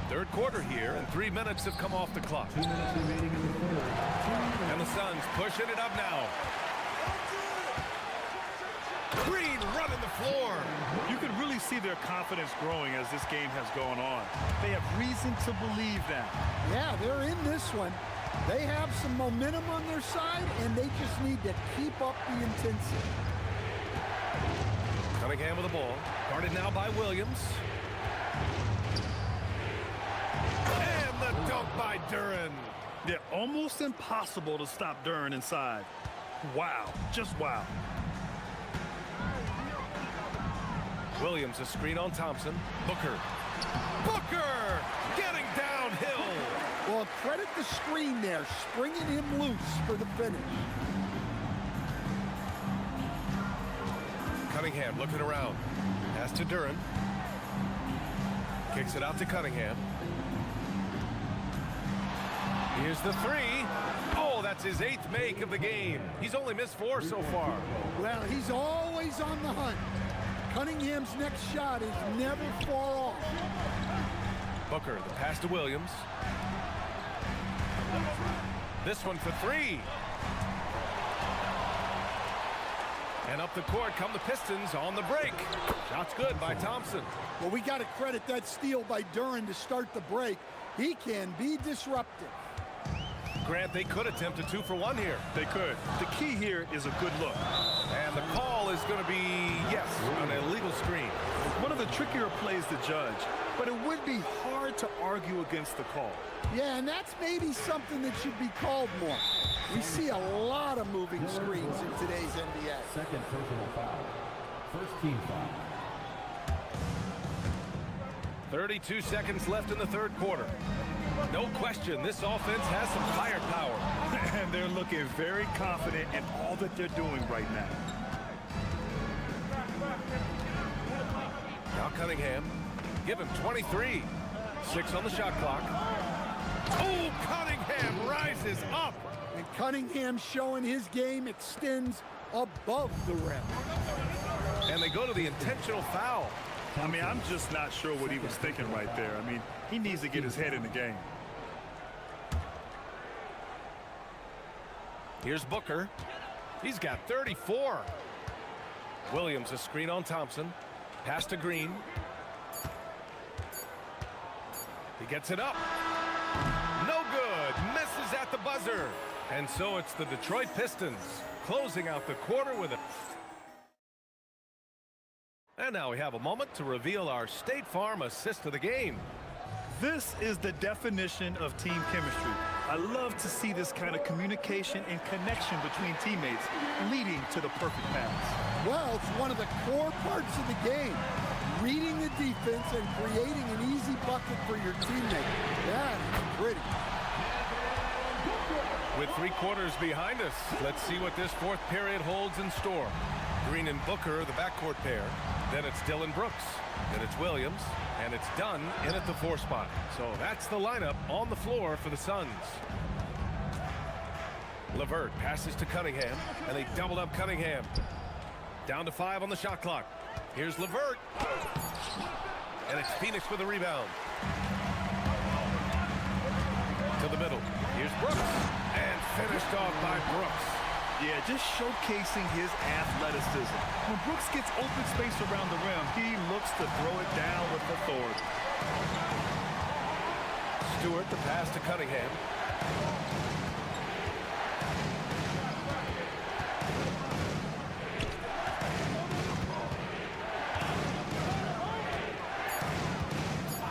Third quarter here, and 3 minutes have come off the clock. 2 minutes remaining in the third. And the Suns pushing it up now. Green running the floor. You can really see their confidence growing as this game has gone on. They have reason to believe that. Yeah, they're in this one. They have some momentum on their side, and they just need to keep up the intensity. Cunningham with the ball. Guarded now by Williams. And the dunk by Duran. They're almost impossible to stop Duran inside. Wow, just wow. Williams a screen on Thompson. Booker. Booker getting downhill. Well, credit the screen there, springing him loose for the finish. Cunningham looking around. Pass to Duran. Kicks it out to Cunningham. Here's the three. Oh, that's his 8th make of the game. He's only missed 4 so far. Well, he's always on the hunt. Cunningham's next shot is never far off. Booker, the pass to Williams. This one for 3. And up the court come the Pistons on the break. Shot's good by Thompson. Well, we got to credit that steal by Duran to start the break. He can be disruptive. Grant, they could attempt a 2 for 1 here. They could. The key here is a good look. And the call is going to be, yes, an illegal screen. One of the trickier plays to judge, but it would be hard to argue against the call. Yeah, and that's maybe something that should be called more. We see a lot of moving screens in today's NBA. Second personal foul. First team foul. 32 seconds left in the third quarter. No question, this offense has some firepower. And they're looking very confident in all that they're doing right now. Now Cunningham, give him 23. 6 on the shot clock. Oh, Cunningham rises up. And Cunningham showing his game extends above the rim. And they go to the intentional foul. I mean, I'm just not sure what he was thinking right there. I mean, he needs to get his head in the game. Here's Booker. He's got 34. Williams a screen on Thompson. Pass to Green. He gets it up. No good. Misses at the buzzer. And so it's the Detroit Pistons closing out the quarter with a And now we have a moment to reveal our State Farm assist of the game. This is the definition of team chemistry. I love to see this kind of communication and connection between teammates leading to the perfect pass. Well, it's one of the core parts of the game. Reading the defense and creating an easy bucket for your teammate. That is pretty. With 3 quarters behind us, let's see what this fourth period holds in store. Green and Booker, the backcourt pair. Then it's Dylan Brooks. Then it's Williams. And it's Dunn in at the 4 spot. So that's the lineup on the floor for the Suns. LeVert passes to Cunningham. And they doubled up Cunningham. Down to 5 on the shot clock. Here's LeVert. And it's Phoenix with a rebound. To the middle. Here's Brooks. And finished off by Brooks. Yeah, just showcasing his athleticism. When Brooks gets open space around the rim, he looks to throw it down with authority. Stewart, the pass to Cunningham.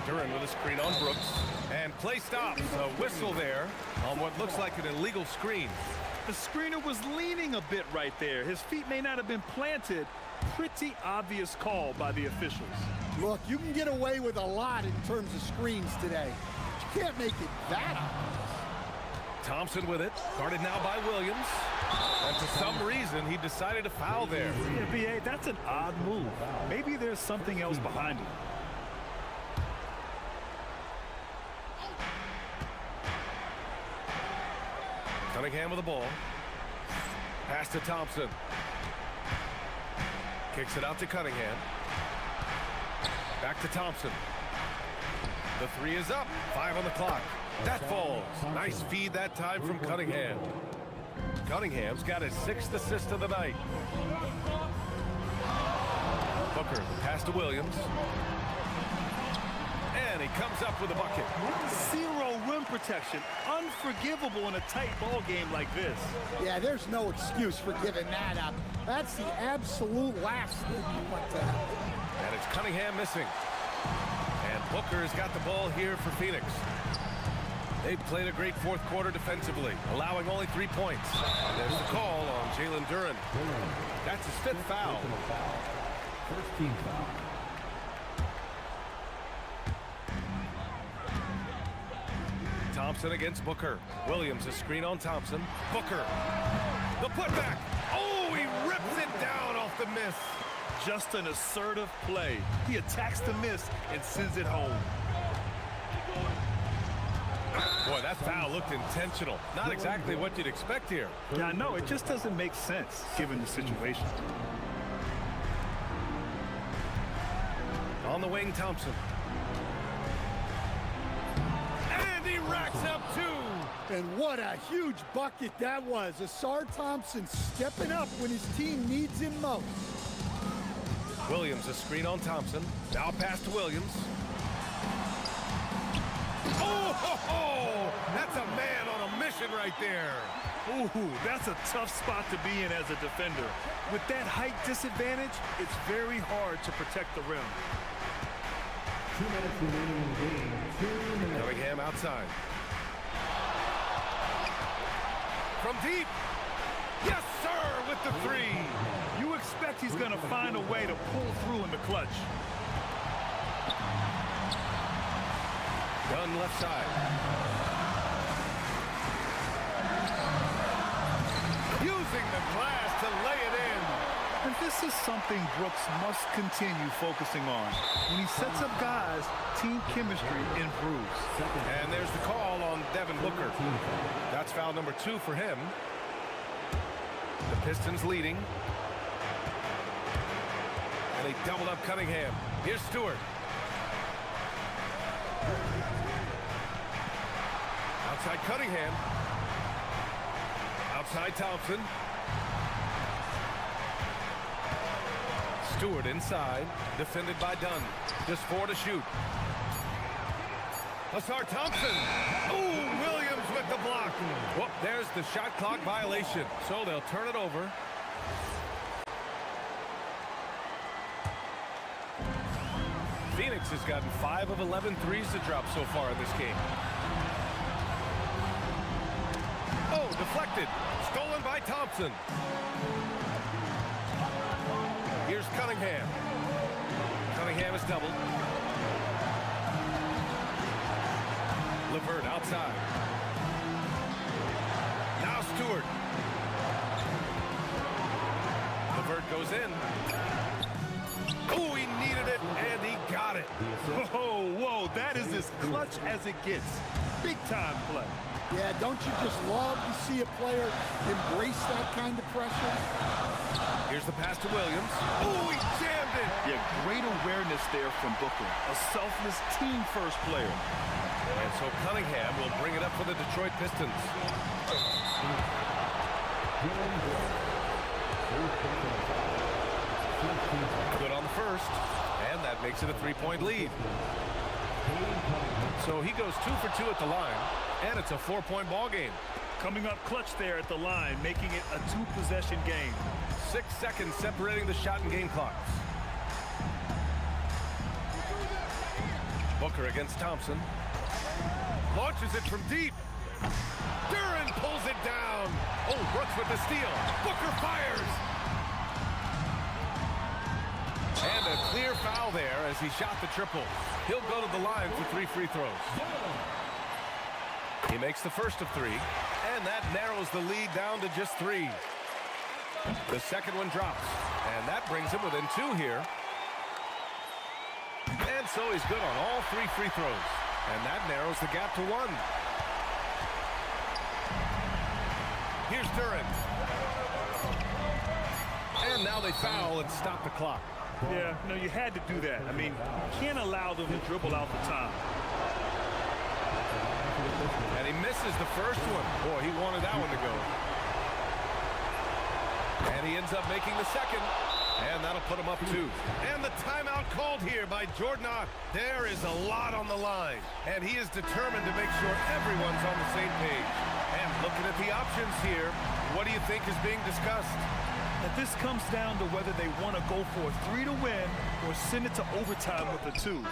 Duran with a screen on Brooks. And play stops. A whistle there on what looks like an illegal screen. The screener was leaning a bit right there. His feet may not have been planted. Pretty obvious call by the officials. Look, you can get away with a lot in terms of screens today. You can't make it that obvious. Thompson with it. Guarded now by Williams. And for some reason, he decided to foul there. Yeah, B.A., that's an odd move. Maybe there's something else behind it. Cunningham with the ball. Pass to Thompson. Kicks it out to Cunningham. Back to Thompson. The 3 is up. 5 on the clock. That falls. Nice feed that time from Cunningham. Cunningham's got his 6th assist of the night. Booker, pass to Williams. And he comes up with a bucket. 0 rim protection. Unforgivable in a tight ball game like this. Yeah, there's no excuse for giving that up. That's the absolute last thing you want to happen. And it's Cunningham missing. And Booker's got the ball here for Phoenix. They've played a great fourth quarter defensively, allowing only 3 points. And there's the call on Jalen Duran. That's his 5th foul. First team foul. Thompson against Booker. Williams a screen on Thompson. Booker. The putback. Oh, he rips it down off the miss. Just an assertive play. He attacks the miss and sends it home. Boy, that foul looked intentional. Not exactly what you'd expect here. Yeah, I know. It just doesn't make sense given the situation. On the wing, Thompson. And he racks up 2. And what a huge bucket that was. Asar Thompson stepping up when his team needs him most. Williams a screen on Thompson. Now pass to Williams. Oh, ho, ho! That's a man on a mission right there. Ooh, that's a tough spot to be in as a defender. With that height disadvantage, it's very hard to protect the rim. 2 minutes remaining in the game. 2 minutes. Cunningham outside. From deep. Yes, sir, with the 3. You expect he's going to find a way to pull through in the clutch. Dunn left side. Using the glass to lay it in. And this is something Brooks must continue focusing on. When he sets up guys, team chemistry improves. And there's the call on Devin Booker. That's foul number 2 for him. The Pistons leading. And they doubled up Cunningham. Here's Stewart. Outside Cunningham. Outside Thompson. Stewart inside. Defended by Dunn. Just 4 to shoot. Asar Thompson. Ooh, Williams with the block. Well, there's the shot clock violation. So they'll turn it over. Phoenix has gotten 5 of 11 threes to drop so far in this game. Oh, deflected. Stolen by Thompson. Here's Cunningham. Cunningham is doubled. LeVert outside. Now Stewart. LeVert goes in. Oh, he needed it, and he got it. Whoa, that is as clutch as it gets. Big time play. Yeah, don't you just love to see a player embrace that kind of pressure? Here's the pass to Williams. Oh, he jammed it. Yeah, great awareness there from Booker. A selfless team-first player. And so Cunningham will bring it up for the Detroit Pistons. Good on the first, and that makes it a 3-point lead. So he goes 2 for 2 at the line, and it's a 4-point ball game. Coming up clutch there at the line, making it a 2-possession game. 6 seconds separating the shot and game clocks. Booker against Thompson. Launches it from deep. Duran pulls it down. Oh, Brooks with the steal. Booker fires. And a clear foul there as he shot the triple. He'll go to the line for 3 free throws. He makes the first of 3, and that narrows the lead down to just 3. The second one drops, and that brings him within 2 here. And so he's good on all 3 free throws, and that narrows the gap to 1. Here's Duran. And now they foul and stop the clock. Yeah, no, you had to do that. I mean, you can't allow them to dribble out the time. And he misses the first one. Boy, he wanted that one to go. And he ends up making the second. And that'll put him up 2. And the timeout called here by Jordan. There is a lot on the line. And he is determined to make sure everyone's on the same page. And looking at the options here, what do you think is being discussed? That this comes down to whether they want to go for a 3 to win or send it to overtime with a 2.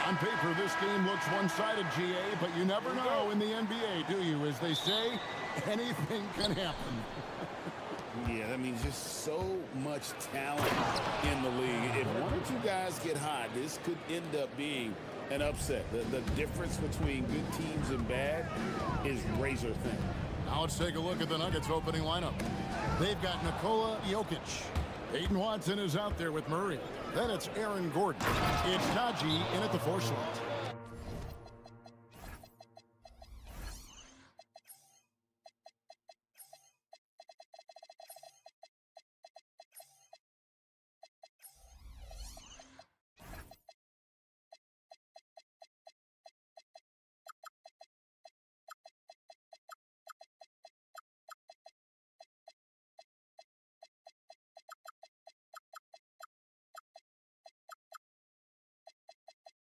On paper, this game looks one-sided, GA, but you never know in the NBA, do you? As they say, anything can happen. Yeah, that means just so much talent in the league. If one or two guys get hot, this could end up being an upset. The difference between good teams and bad is razor thin. Now let's take a look at the Nuggets opening lineup. They've got Nikola Jokic. Peyton Watson is out there with Murray. Then it's Aaron Gordon. It's Najee in at the 4 slot.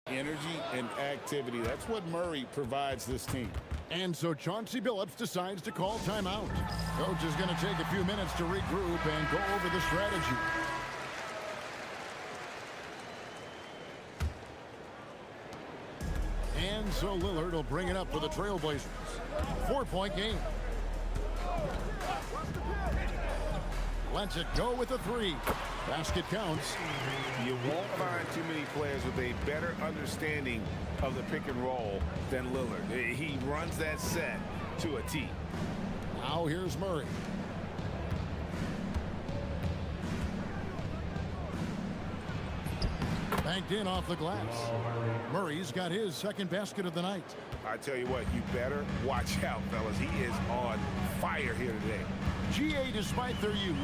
Energy and activity. That's what Murray provides this team. And so Chauncey Billups decides to call timeout. Coach is going to take a few minutes to regroup and go over the strategy. And so Lillard will bring it up for the Trailblazers. 4-point game. Lets it go with a 3. Basket counts. You won't find too many players with a better understanding of the pick and roll than Lillard. He runs that set to a T. Now here's Murray. Banked in off the glass. Murray's got his second basket of the night. I tell you what, you better watch out, fellas. He is on fire here today. GA, despite their youth,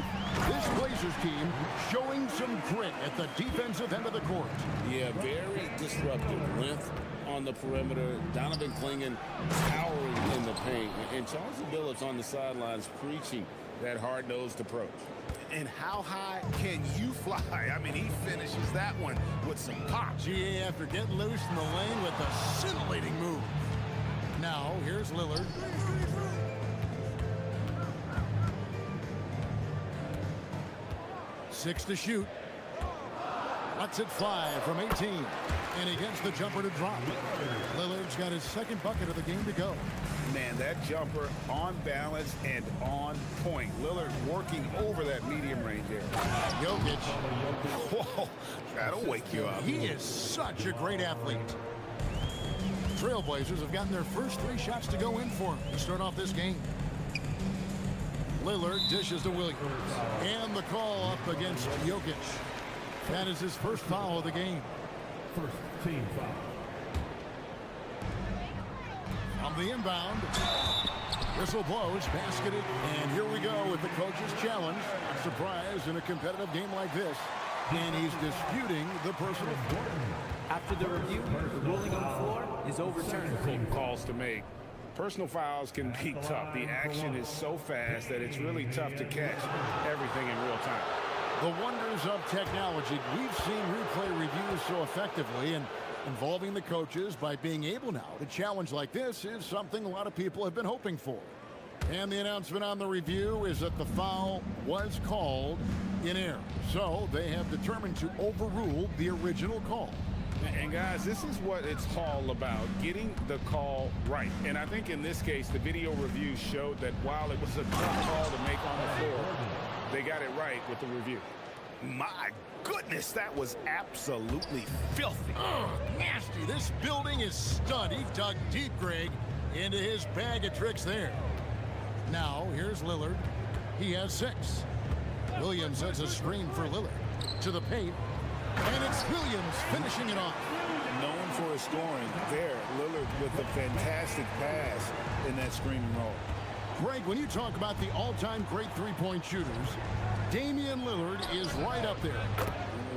this Blazers team showing some grit at the defensive end of the court. Yeah, very disruptive. Length on the perimeter. Donovan Clingan towering in the paint. And Chauncey Billups on the sidelines preaching that hard-nosed approach. And how high can you fly? I mean, he finishes that one with some pop. GA after getting loose in the lane with a scintillating move. Now, here's Lillard. Six to shoot. Lets it fly from 18. And he gets the jumper to drop. Lillard's got his second bucket of the game to go. Man, that jumper on balance and on point. Lillard working over that medium range there. Jokic. Whoa, that'll wake you up. He is such a great athlete. Trailblazers have gotten their first 3 shots to go in for him to start off this game. Lillard dishes to Williams. And the call up against Jokic. That is his first foul of the game. First team foul. On the inbound. Whistle blows, basketed. And here we go with the coach's challenge. A surprise in a competitive game like this. And he's disputing the personal. After the review, the ruling on the floor is overturned. Calls to make. Personal fouls can be tough. The action is so fast that it's really tough to catch everything in real time. The wonders of technology. We've seen replay reviews so effectively, and involving the coaches by being able now to challenge like this is something a lot of people have been hoping for. And the announcement on the review is that the foul was called in error. So they have determined to overrule the original call. And guys, this is what it's all about, getting the call right. And I think in this case, the video review showed that while it was a tough call to make on the floor, they got it right with the review. My goodness, that was absolutely filthy. Oh, nasty. This building is stud. He dug deep, Greg, into his bag of tricks there. Now, here's Lillard. He has 6. Williams sets a screen for Lillard. To the paint. And it's Williams finishing it off. Known for his scoring there, Lillard with a fantastic pass in that screen and roll. Greg, when you talk about the all-time great three-point shooters, Damian Lillard is right up there.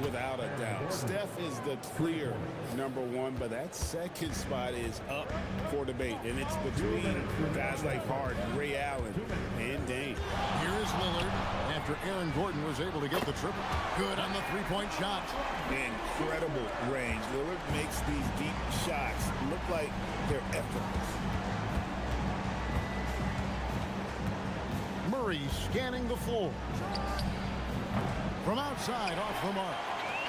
Without a doubt. Steph is the clear #1, but that second spot is up for debate. And it's between guys like Harden, Ray Allen, and Dame. Here is Lillard after Aaron Gordon was able to get the triple. Good on the three-point shot. Incredible range. Lillard makes these deep shots look like they're effortless. Murray scanning the floor. From outside, off the mark.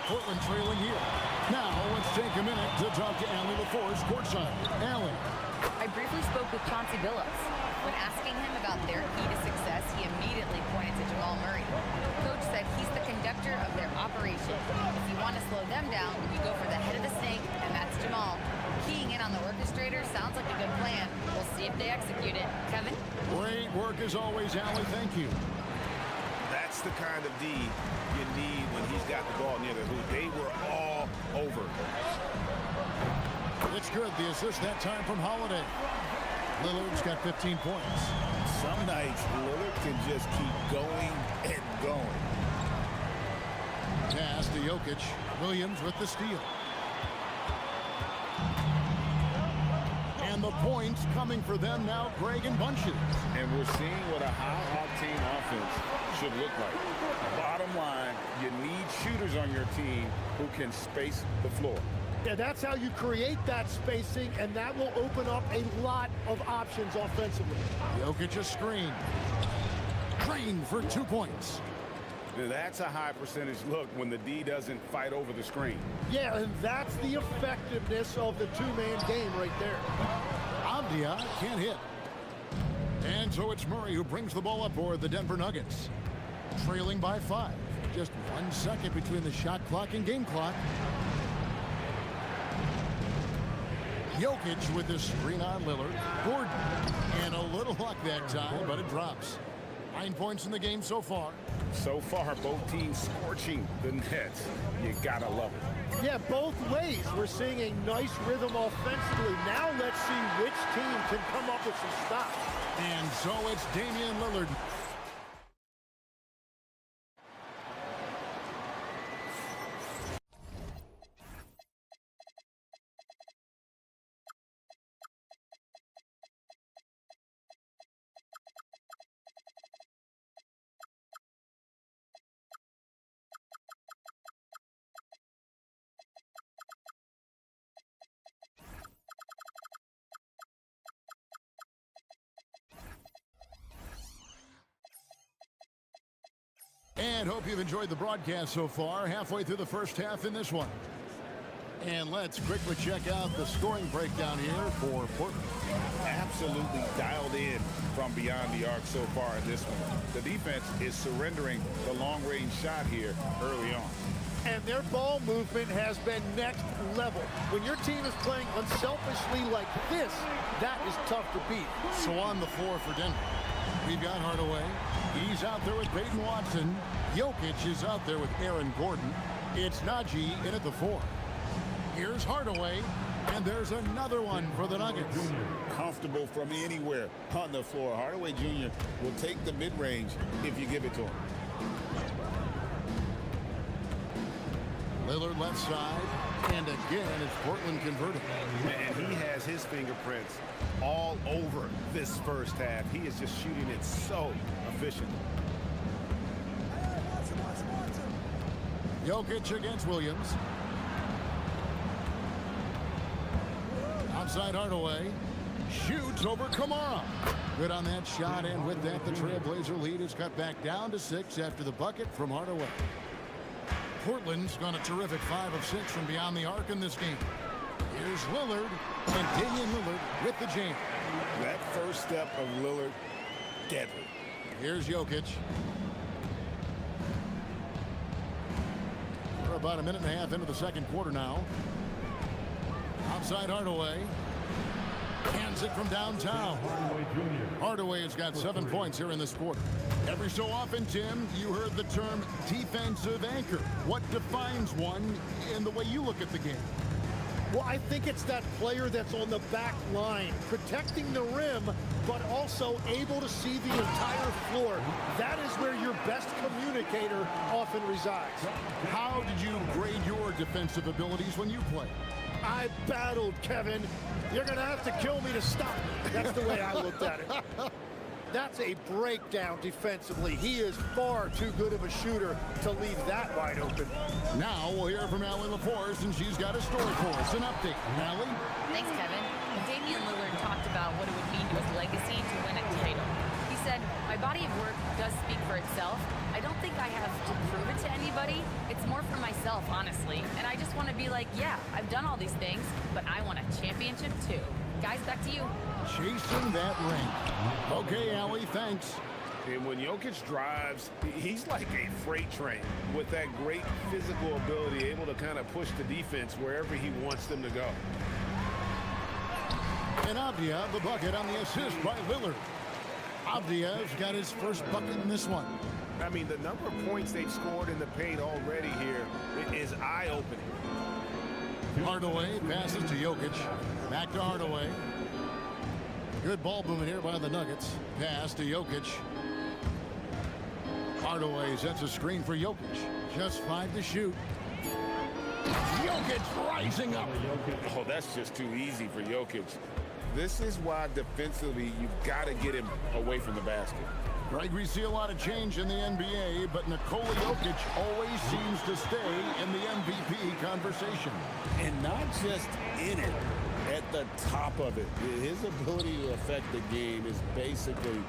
Portland trailing here. Now, let's take a minute to talk to Allie LaForce courtside. Allie. I briefly spoke with Chauncey Billups. When asking him about their key to success, he immediately pointed to Jamal Murray. Coach said he's the conductor of their operation. If you want to slow them down, you go for the head of the snake, and that's Jamal. Keying in on the orchestrator sounds like a good plan. We'll see if they execute it. Kevin? Great work as always, Allie. Thank you. That's the kind of D you need when he's got the ball near the hoop. They were all over. It's good. The assist that time from Holiday. Lillard's got 15 points. Some nights, Lillard can just keep going and going. Pass to Jokic. Williams with the steal. And the points coming for them now, Greg and bunches. And we're seeing what a high-octane offense should look like. Bottom line, you need shooters on your team who can space the floor. Yeah, that's how you create that spacing, and that will open up a lot of options offensively. Jokic a screen. Green for 2 points. That's a high percentage look when the D doesn't fight over the screen. Yeah, and that's the effectiveness of the two-man game right there. Avdia can't hit. And so it's Murray who brings the ball up for the Denver Nuggets. Trailing by 5. Just 1 second between the shot clock and game clock. Jokic with the screen on Lillard. Gordon. And a little luck that time, but it drops. 9 points in the game so far. So far, both teams scorching the Nets. You gotta love it. Yeah, both ways. We're seeing a nice rhythm offensively. Now let's see which team can come up with some stops. And so it's Damian Lillard. And hope you've enjoyed the broadcast so far. Halfway through the first half in this one. And let's quickly check out the scoring breakdown here for Portland. Absolutely dialed in from beyond the arc so far in this one. The defense is surrendering the long-range shot here early on. And their ball movement has been next level. When your team is playing unselfishly like this, that is tough to beat. So on the floor for Denver, we've got Hardaway. He's out there with Peyton Watson. Jokic is out there with Aaron Gordon. It's Najee in at the 4. Here's Hardaway, and there's another one for the Nuggets. Comfortable from anywhere on the floor. Hardaway Jr. will take the mid-range if you give it to him. Lillard left side, and again it's Portland converted. And he has his fingerprints all over this first half. He is just shooting it so efficient. Jokic against Williams. Outside Hardaway. Shoots over Kamara. Good on that shot, and with that, the Trailblazer lead is cut back down to 6 after the bucket from Hardaway. Portland's gone a terrific 5 of 6 from beyond the arc in this game. Here's Lillard, and Damian Lillard with the jam. That first step of Lillard, deadly. Here's Jokic. We're about a minute and a half into the second quarter now. Outside Hardaway. Hands it from downtown. Hardaway has got 7 points here in this quarter. Every so often, Tim, you heard the term defensive anchor. What defines one in the way you look at the game? Well, I think it's that player that's on the back line, protecting the rim, but also able to see the entire floor. That is where your best communicator often resides. How did you grade your defensive abilities when you played? I battled, Kevin. You're going to have to kill me to stop me. That's the way I looked at it. That's a breakdown defensively. He is far too good of a shooter to leave that wide open. Now we'll hear from Allie LaForce, and she's got a story for us. An update. Allie? Thanks, Kevin. Damian Lillard talked about what it would mean to his legacy to win a title. He said, "My body of work does speak for for itself. I don't think I have to prove it to anybody. It's more for myself, honestly. And I just want to be like, yeah, I've done all these things, but I want a championship too. Guys, back to you. Chasing that ring. Okay, Allie, thanks. And when Jokic drives, he's like a freight train with that great physical ability, able to kind of push the defense wherever he wants them to go. And Avdia, the bucket on the assist by Lillard. Avdia's got his first bucket in this one. I mean, the number of points they've scored in the paint already here is eye-opening. Hardaway passes to Jokic. Back to Hardaway. Good ball movement here by the Nuggets. Pass to Jokic. Hardaway sets a screen for Jokic. Just 5 to shoot. Jokic rising up. Oh, that's just too easy for Jokic. This is why defensively you've got to get him away from the basket. Greg, we see a lot of change in the NBA, but Nikola Jokic always seems to stay in the MVP conversation. And not just in it, at the top of it. His ability to affect the game is basically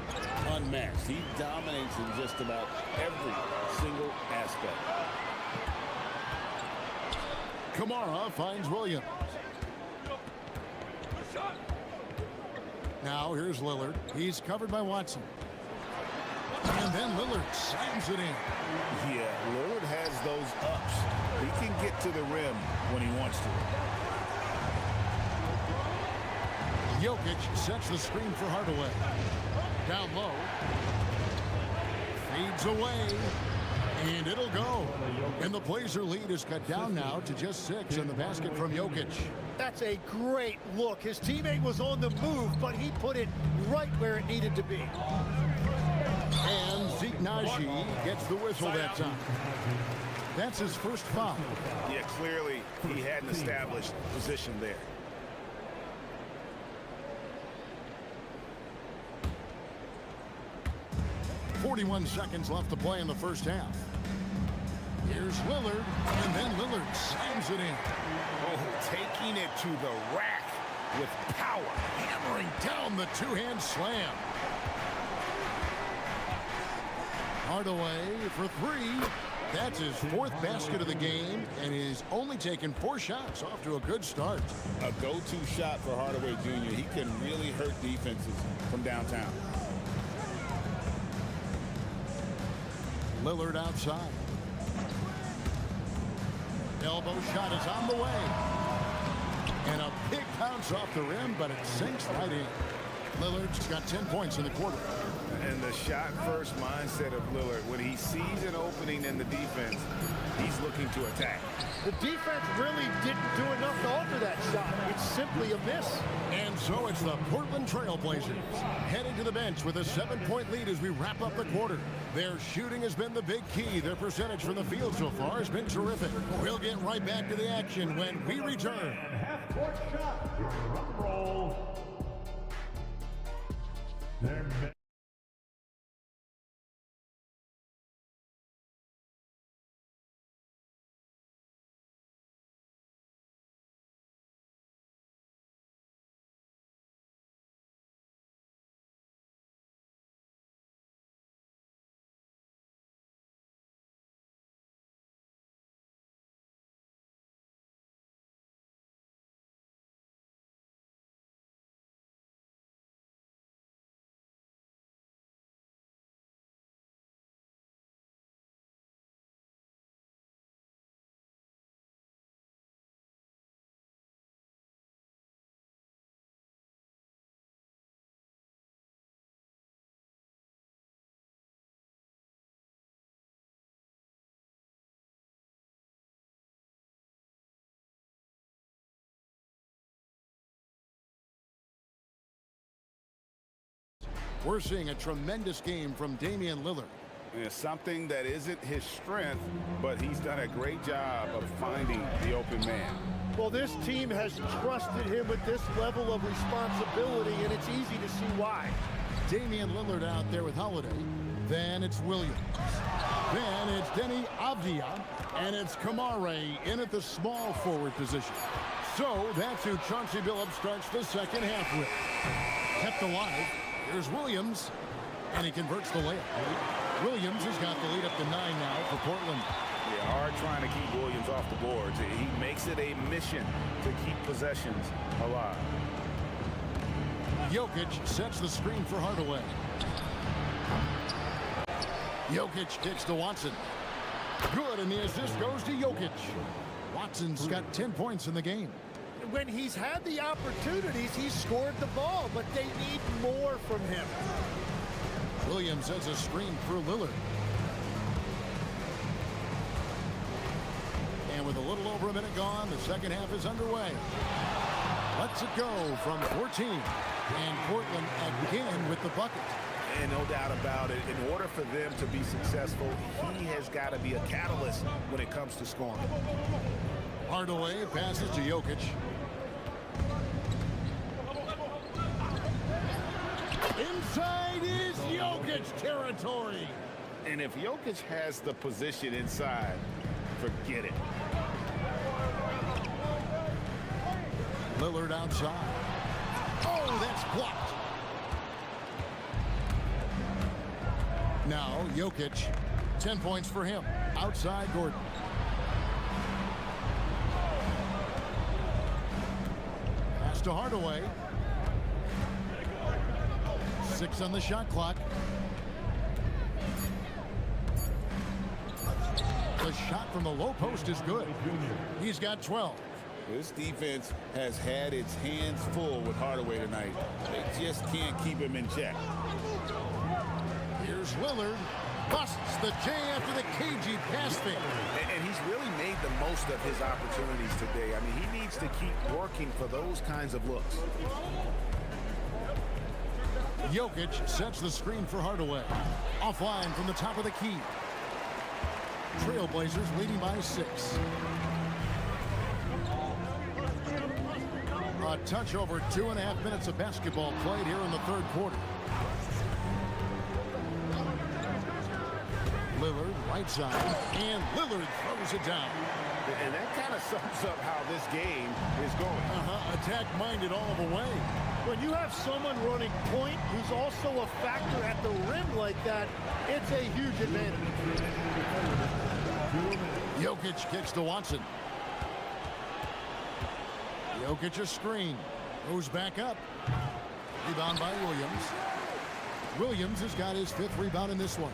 unmatched. He dominates in just about every single aspect. Kamara finds Williams. Now here's Lillard. He's covered by Watson. And then Lillard slams it in. Yeah, Lillard has those ups. He can get to the rim when he wants to. Jokic sets the screen for Hardaway. Down low. Fades away. And it'll go. And the Blazer lead is cut down now to just 6 in the basket from Jokic. That's a great look. His teammate was on the move, but he put it right where it needed to be. And Zeke Naji gets the whistle that time. That's his first foul. Yeah, clearly he had an established position there. .41 seconds left to play in the first half. Here's Lillard, and then Lillard slams it in. Oh, taking it to the rack with power. Hammering down the two-hand slam. Hardaway for 3. That's his 4th basket of the game, and he's only taken 4 shots. Off to a good start. A go-to shot for Hardaway Jr. He can really hurt defenses from downtown. Lillard outside. Elbow shot is on the way. And a big bounce off the rim, but it sinks right in. Lillard's got 10 points in the quarter. And the shot-first mindset of Lillard, when he sees an opening in the defense, he's looking to attack. The defense really didn't do enough to alter that shot. It's simply a miss. And so it's the Portland Trail Blazers heading to the bench with a 7-point lead as we wrap up the quarter. Their shooting has been the big key. Their percentage from the field so far has been terrific. We'll get right back to the action when we return. Half-court shot. Drum roll. We're seeing a tremendous game from Damian Lillard. It's something that isn't his strength, but he's done a great job of finding the open man. Well, this team has trusted him with this level of responsibility, and it's easy to see why. Damian Lillard out there with Holiday. Then it's Williams. Then it's Denny Avdia. And it's Kamara in at the small forward position. So that's who Chauncey Billups starts the second half with. Kept alive. Here's Williams. And he converts the layup. Williams has got the lead up to 9 now for Portland. Yeah, hard trying to keep Williams off the boards. He makes it a mission to keep possessions alive. Jokic sets the screen for Hardaway. Jokic kicks to Watson. Good, and the assist goes to Jokic. Watson's got 10 points in the game. When he's had the opportunities, he's scored the ball, but they need more from him. Williams sets a screen for Lillard. And with a little over a minute gone, the second half is underway. Lets it go from 14. And Portland again with the bucket. And no doubt about it, in order for them to be successful, he has got to be a catalyst when it comes to scoring. Hardaway passes to Jokic. Inside is Jokic territory. And if Jokic has the position inside, forget it. Lillard outside. Oh, that's blocked. Now, Jokic, 10 points for him. Outside Gordon. Pass to Hardaway. 6 on the shot clock. The shot from the low post is good. He's got 12. This defense has had its hands full with Hardaway tonight. They just can't keep him in check. Here's Lillard. Busts the J after the cagey pass fake. And he's really made the most of his opportunities today. I mean, he needs to keep working for those kinds of looks. Jokic sets the screen for Hardaway. Offline from the top of the key. Trailblazers leading by 6. A touch over 2.5 minutes of basketball played here in the third quarter. Lillard right side, and Lillard throws it down. And that kind of sums up how this game is going. Attack-minded all the way. When you have someone running point who's also a factor at the rim like that, it's a huge advantage. Jokic kicks to Watson. Jokic a screen. Goes back up. Rebound by Williams. Williams has got his 5th rebound in this one.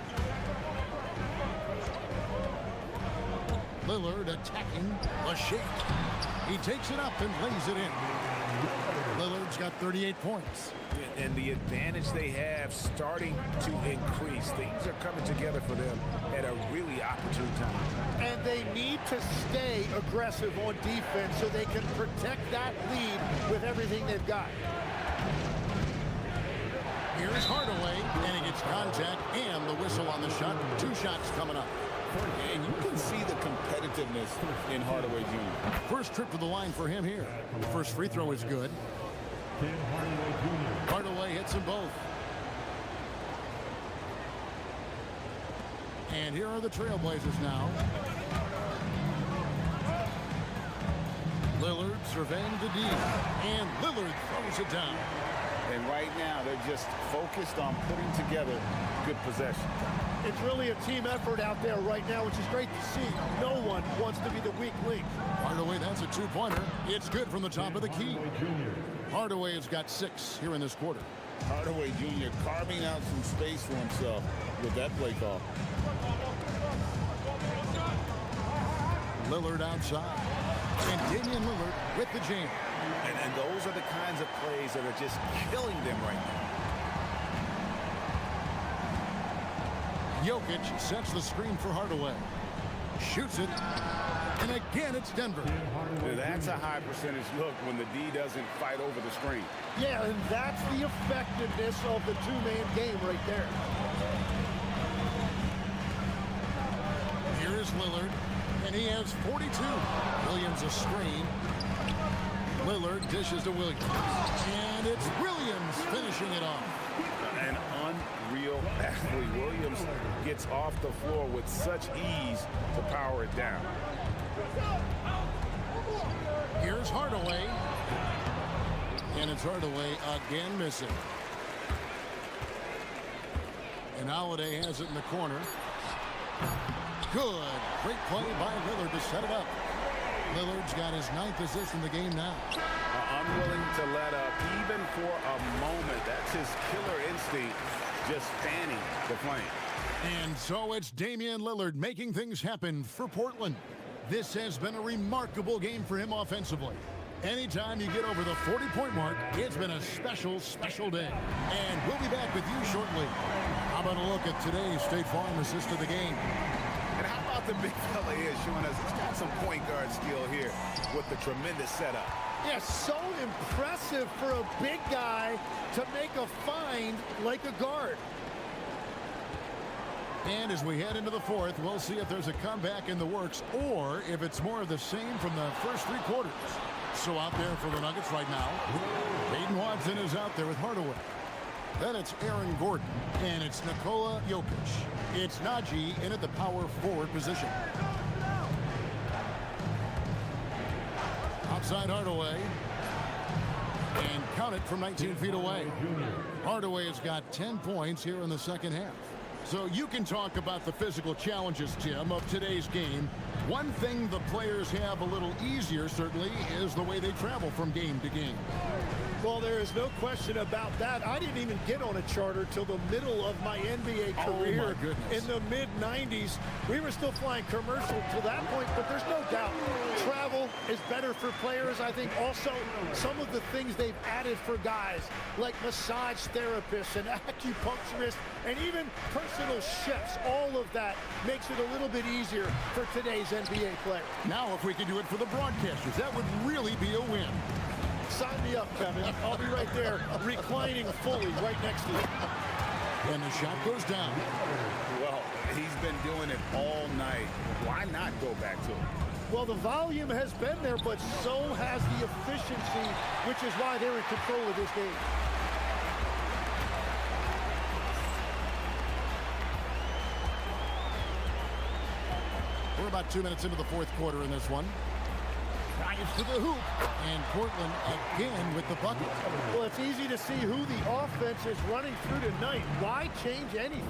Lillard attacking the shake. He takes it up and lays it in. Lillard's got 38 points. And the advantage they have starting to increase. Things are coming together for them at a really opportune time. And they need to stay aggressive on defense so they can protect that lead with everything they've got. Here's Hardaway, and he gets contact and the whistle on the shot. 2 shots coming up. And you can see the competitiveness in Hardaway Jr. First trip to the line for him here. The first free throw is good. Hardaway hits them both. And here are the Trailblazers now. Lillard surveying the D. And Lillard throws it down. And right now, they're just focused on putting together good possession. It's really a team effort out there right now, which is great to see. No one wants to be the weak link. Hardaway, that's a 2-pointer. It's good from the top of the key. Hardaway has got 6 here in this quarter. Hardaway Jr. carving out some space for himself with that play call. Lillard outside. And Damian Lillard with the jam. And those are the kinds of plays that are just killing them right now. Jokic sets the screen for Hardaway. Shoots it. And again, it's Denver. That's a high percentage look when the D doesn't fight over the screen. Yeah, and that's the effectiveness of the 2-man game right there. Here is Lillard, and he has 42. Williams a screen. Lillard dishes to Williams. And it's Williams finishing it off. An unreal athlete. Williams gets off the floor with such ease to power it down. Here's Hardaway. And it's Hardaway again missing. And Holiday has it in the corner. Good. Great play by Lillard to set it up. Lillard's got his 9th assist in the game now. Unwilling to let up even for a moment. That's his killer instinct, just fanning the flame. And so it's Damian Lillard making things happen for Portland. This has been a remarkable game for him offensively. Anytime you get over the 40-point mark, it's been a special, special day. And we'll be back with you shortly. How about a look at today's State Farm assist of the game? And how about the big fella here showing us he's got some point guard skill here with the tremendous setup. Yeah, so impressive for a big guy to make a find like a guard. And as we head into the fourth, we'll see if there's a comeback in the works or if it's more of the same from the first 3 quarters. So out there for the Nuggets right now, Hayden Watson is out there with Hardaway. Then it's Aaron Gordon, and it's Nikola Jokic. It's Najee in at the power forward position. Outside Hardaway. And count it from 19 feet away. Hardaway has got 10 points here in the second half. So you can talk about the physical challenges, Tim, of today's game. One thing the players have a little easier, certainly, is the way they travel from game to game. Well, there is no question about that. I didn't even get on a charter till the middle of my NBA career in the mid-90s. We were still flying commercial to that point, but there's no doubt travel is better for players. I think also some of the things they've added for guys like massage therapists and acupuncturists and even personal chefs, all of that makes it a little bit easier for today's NBA player. Now, if we could do it for the broadcasters, that would really be a win. Sign me up, Kevin. I'll be right there, reclining fully right next to you. And the shot goes down. Well, he's been doing it all night. Why not go back to it? Well, the volume has been there, but so has the efficiency, which is why they're in control of this game. We're about 2 minutes into the fourth quarter in this one. Drives to the hoop, and Portland again with the bucket. Well, it's easy to see who the offense is running through tonight. Why change anything?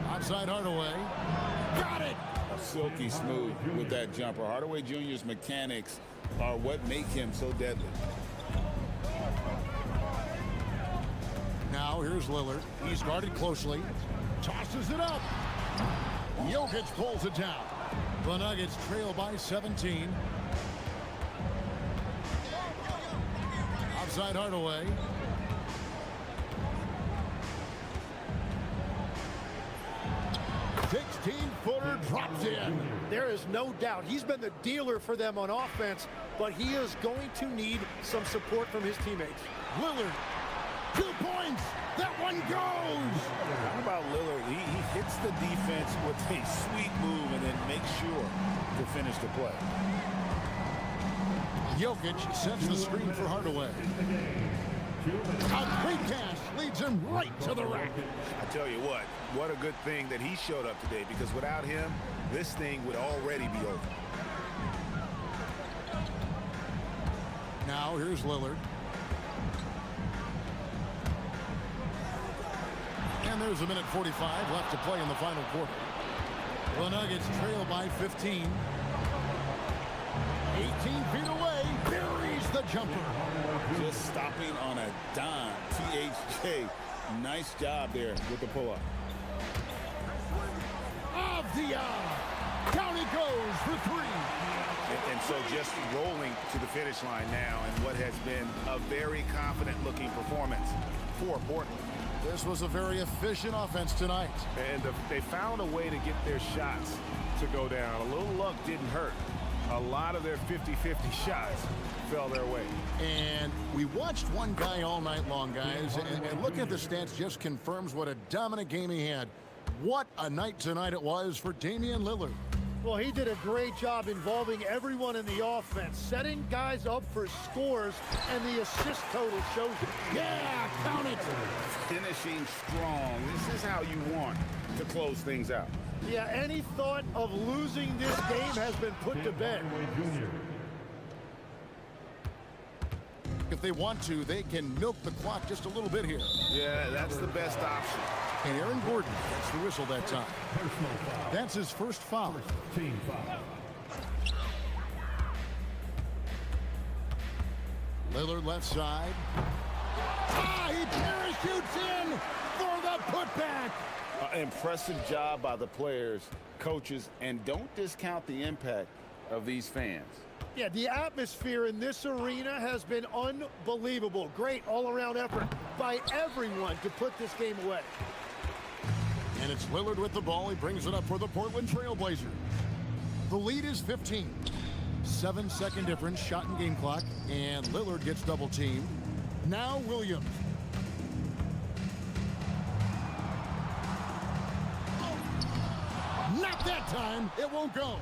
Outside Hardaway. Got it! Silky smooth with that jumper. Hardaway Jr.'s mechanics are what make him so deadly. Now here's Lillard. He's guarded closely. Tosses it up. Jokic pulls it down. The Nuggets trail by 17. Outside Hardaway. Footer drops in. There is no doubt. He's been the dealer for them on offense, but he is going to need some support from his teammates. Lillard, 2 points. That one goes. How about Lillard? He hits the defense with a sweet move and then makes sure to finish the play. Jokic sets the screen for Hardaway. A great pass leads him right to the rack. I tell you what a good thing that he showed up today, because without him, this thing would already be over. Now here's Lillard. And there's a minute 45 left to play in the final quarter. The Nuggets trail by 15. 18 feet away, buries the jumper. Just stopping on a dime. THJ, nice job there with the pull-up. Down he goes for 3. And so just rolling to the finish line now in what has been a very confident-looking performance for Portland. This was a very efficient offense tonight. And they found a way to get their shots to go down. A little luck didn't hurt. A lot of their 50-50 shots fell their way. And we watched one guy all night long, guys, and looking at the stats just confirms what a dominant game he had. What a night tonight it was for Damian Lillard. Well, he did a great job involving everyone in the offense, setting guys up for scores, and the assist total shows it. Yeah, count it. Finishing strong. This is how you want to close things out. Yeah, any thought of losing this game has been put to bed. If they want to, they can milk the clock just a little bit here. Yeah, that's the best option. And Aaron Gordon gets the whistle that time. Personal foul. That's his first foul. Team foul. Lillard left side. He parachutes in for the putback. Impressive job by the players, coaches, and don't discount the impact of these fans. Yeah, the atmosphere in this arena has been unbelievable. Great all-around effort by everyone to put this game away. And it's Lillard with the ball. He brings it up for the Portland Trail Blazers. The lead is 15. 7-second difference, shot and game clock, and Lillard gets double teamed. Now Williams. Not that time. It won't go.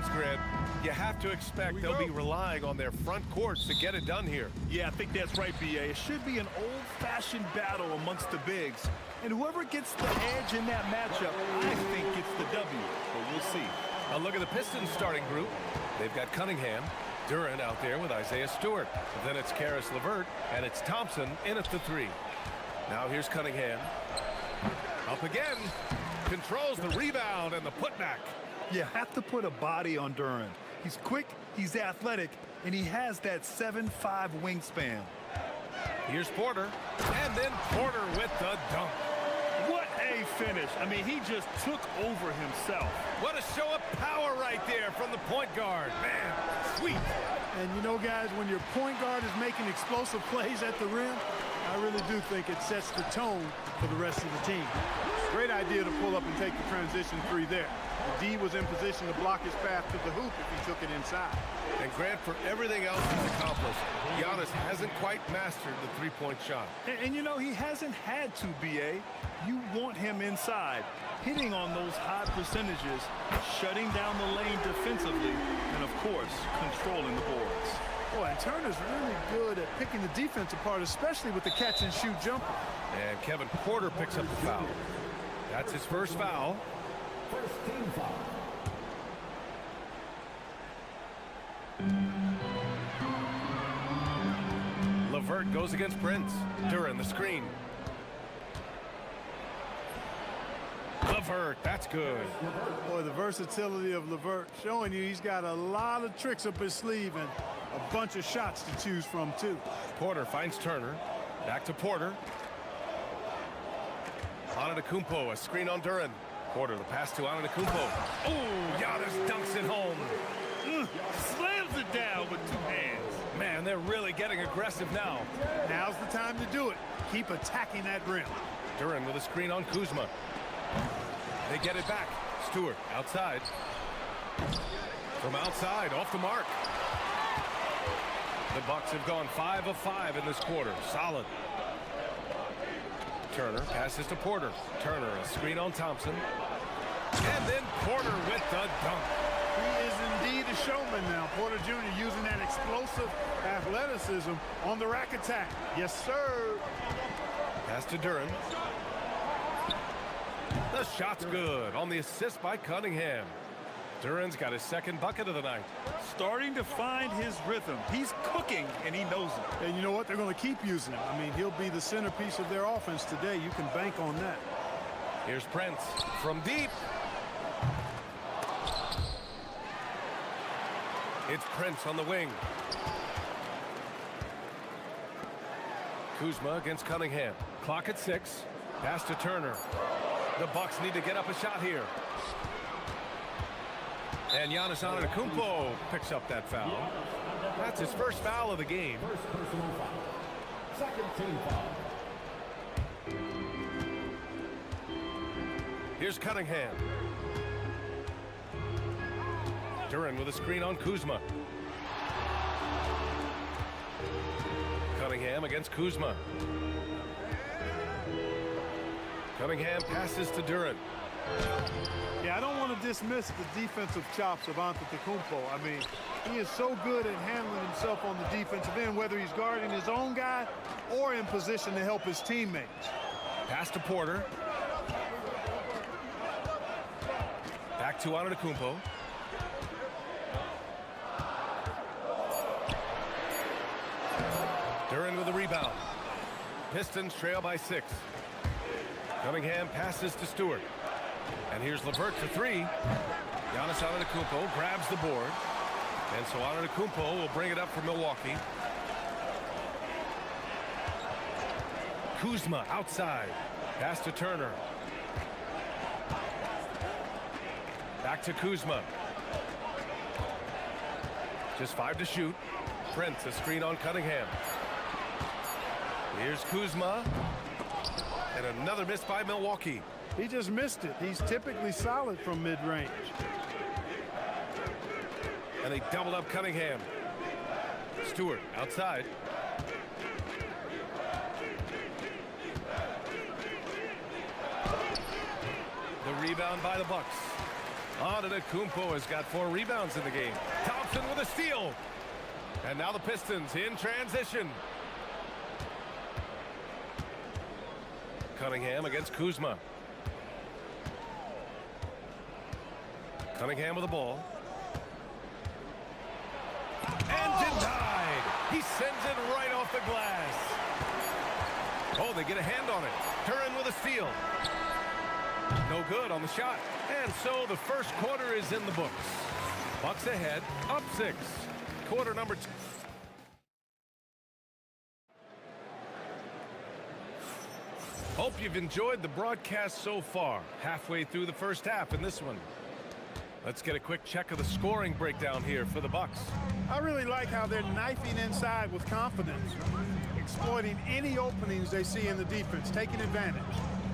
games, Grant, you have to expect they'll be relying on their front courts to get it done here. Yeah, I think that's right, B.A. It should be an old-fashioned battle amongst the bigs. And whoever gets the edge in that matchup, I think gets the W. But we'll see. A look at the Pistons starting group. They've got Cunningham, Duran out there with Isaiah Stewart. Then it's Karis LeVert, and it's Thompson in at the 3. Now here's Cunningham. Up again. Controls the rebound and the putback. You have to put a body on Duran. He's quick, he's athletic, and he has that 7'5" wingspan. Here's Porter, and then Porter with the dunk. What a finish. I mean, he just took over himself. What a show of power right there from the point guard. Man, sweet. And you know, guys, when your point guard is making explosive plays at the rim, I really do think it sets the tone for the rest of the team. Great idea to pull up and take the transition 3 there. The D was in position to block his path to the hoop if he took it inside. And Grant, for everything else he's accomplished, Giannis hasn't quite mastered the three-point shot. And you know, he hasn't had to, B.A. You want him inside, hitting on those high percentages, shutting down the lane defensively, and of course, controlling the boards. Boy, and Turner's really good at picking the defense apart, especially with the catch-and-shoot jumper. And Kevin Porter picks up the foul. That's his first foul. First team foul. LeVert goes against Prince. Duran the screen. LeVert, that's good. Boy, the versatility of LeVert showing you he's got a lot of tricks up his sleeve and a bunch of shots to choose from, too. Porter finds Turner. Back to Porter. Antetokounmpo, a screen on Duran. Porter, the pass to Antetokounmpo. Oh, Giannis dunks it home. Slams it down with 2 hands. Man, they're really getting aggressive now. Now's the time to do it. Keep attacking that rim. Duran with a screen on Kuzma. They get it back. Stewart outside. From outside, off the mark. The Bucks have gone 5 of 5 in this quarter. Solid. Turner passes to Porter. Turner, a screen on Thompson. And then Porter with the dunk. He is indeed a showman now. Porter Jr. using that explosive athleticism on the rack attack. Yes, sir. Pass to Duran. The shot's good on the assist by Cunningham. Duran's got his second bucket of the night. Starting to find his rhythm. He's cooking, and he knows it. And you know what? They're going to keep using him. I mean, he'll be the centerpiece of their offense today. You can bank on that. Here's Prince from deep. It's Prince on the wing. Kuzma against Cunningham. Clock at 6. Pass to Turner. The Bucks need to get up a shot here. And Giannis Antetokounmpo picks up that foul. That's his first foul of the game. First personal foul. Second team foul. Here's Cunningham. Duran with a screen on Kuzma. Cunningham against Kuzma. Cunningham passes to Duran. Yeah, I don't want to dismiss the defensive chops of Antetokounmpo. I mean, he is so good at handling himself on the defensive end, whether he's guarding his own guy or in position to help his teammates. Pass to Porter. Back to Antetokounmpo. Duran with the rebound. Pistons trail by 6. Cunningham passes to Stewart. And here's LeVert for 3. Giannis Antetokounmpo grabs the board. And so Antetokounmpo will bring it up for Milwaukee. Kuzma outside. Pass to Turner. Back to Kuzma. Just 5 to shoot. Prince, a screen on Cunningham. Here's Kuzma. And another miss by Milwaukee. He just missed it. He's typically solid from mid-range. And they doubled up Cunningham. Stewart outside. The rebound by the Bucks. Antetokounmpo has got 4 rebounds in the game. Thompson with a steal. And now the Pistons in transition. Cunningham against Kuzma. Cunningham with the ball. And denied. He sends it right off the glass. Oh, they get a hand on it. Turin with a steal. No good on the shot. And so the first quarter is in the books. Bucks ahead, up 6. Quarter number 2. Hope you've enjoyed the broadcast so far. Halfway through the first half in this one. Let's get a quick check of the scoring breakdown here for the Bucks. I really like how they're knifing inside with confidence, exploiting any openings they see in the defense, taking advantage.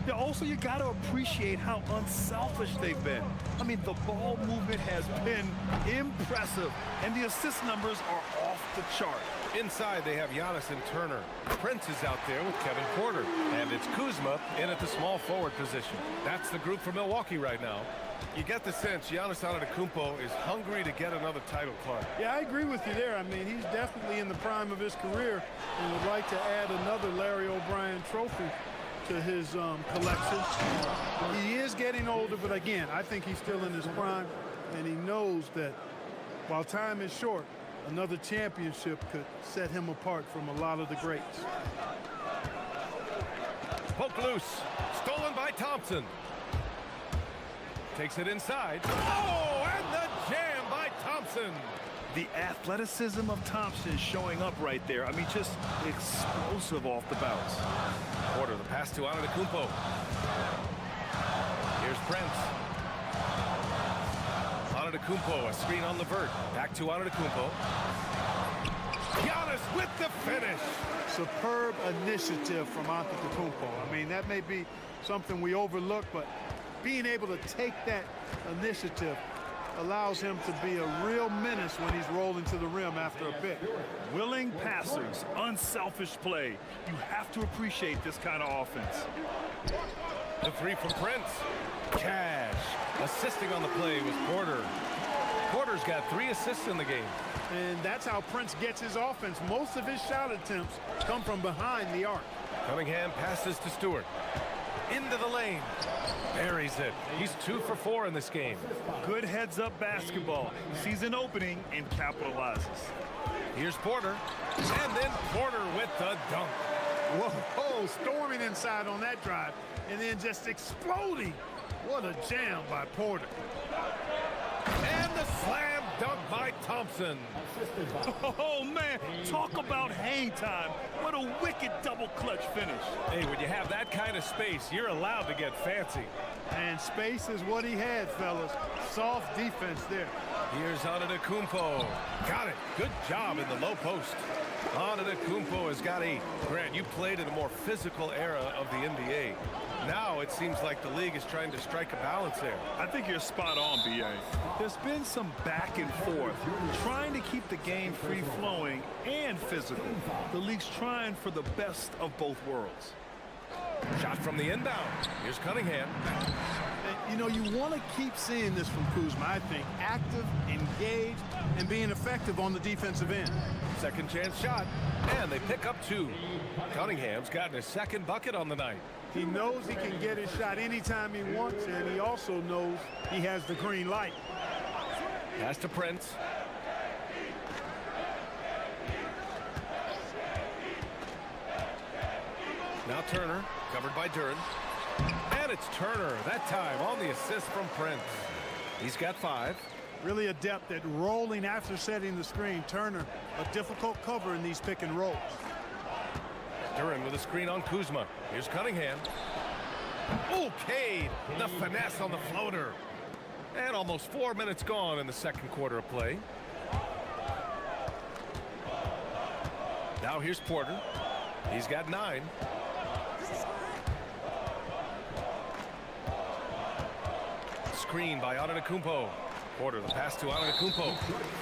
Yeah, also, you got to appreciate how unselfish they've been. I mean, the ball movement has been impressive, and the assist numbers are off the chart. Inside, they have Giannis and Turner. Prince is out there with Kevin Porter. And it's Kuzma in at the small forward position. That's the group for Milwaukee right now. You get the sense Giannis Antetokounmpo is hungry to get another title, Clark. Yeah, I agree with you there. I mean, he's definitely in the prime of his career and would like to add another Larry O'Brien trophy to his collection. He is getting older, but again, I think he's still in his prime, and he knows that while time is short, another championship could set him apart from a lot of the greats. Poke loose. Stolen by Thompson. Takes it inside. Oh, and the jam by Thompson. The athleticism of Thompson showing up right there. I mean, just explosive off the bounce. Porter, the pass to Antetokounmpo. Here's Prince. Antetokounmpo, a screen on Levert. Back to Antetokounmpo. Giannis with the finish. Superb initiative from Antetokounmpo. I mean, that may be something we overlook, but being able to take that initiative allows him to be a real menace when he's rolling to the rim after a bit. Willing passers, unselfish play. You have to appreciate this kind of offense. The 3 from Prince. Cash. Assisting on the play was Porter. Porter's got 3 assists in the game. And that's how Prince gets his offense. Most of his shot attempts come from behind the arc. Cunningham passes to Stewart. Into the lane. Buries it. He's 2 for 4 in this game. Good heads-up basketball. Sees an opening and capitalizes. Here's Porter. And then Porter with the dunk. Whoa, storming inside on that drive. And then just exploding. What a jam by Porter. And the slam dunk by Thompson. Oh, man, talk about hang time. What a wicked double clutch finish. Hey, when you have that kind of space, you're allowed to get fancy. And space is what he had, fellas. Soft defense there. Here's Antetokounmpo. Got it. Good job in the low post. Antetokounmpo has got 8. Grant, you played in a more physical era of the NBA. Now it seems like the league is trying to strike a balance there. I think you're spot on, B.A. There's been some back and forth, trying to keep the game free-flowing and physical. The league's trying for the best of both worlds. Shot from the inbound. Here's Cunningham. And, you know, you want to keep seeing this from Kuzma, I think. Active, engaged, and being effective on the defensive end. Second chance shot, and they pick up 2. Cunningham's gotten his 2nd bucket on the night. He knows he can get his shot anytime he wants, and he also knows he has the green light. Pass to Prince. Now Turner, covered by Duren. And it's Turner, that time on the assist from Prince. He's got 5. Really adept at rolling after setting the screen. Turner, a difficult cover in these pick and rolls. Duren with a screen on Kuzma. Here's Cunningham. Oh, Cade, the finesse on the floater. And almost 4 minutes gone in the second quarter of play. Now here's Porter. He's got 9. Screen by Antetokounmpo. Porter, the pass to Antetokounmpo.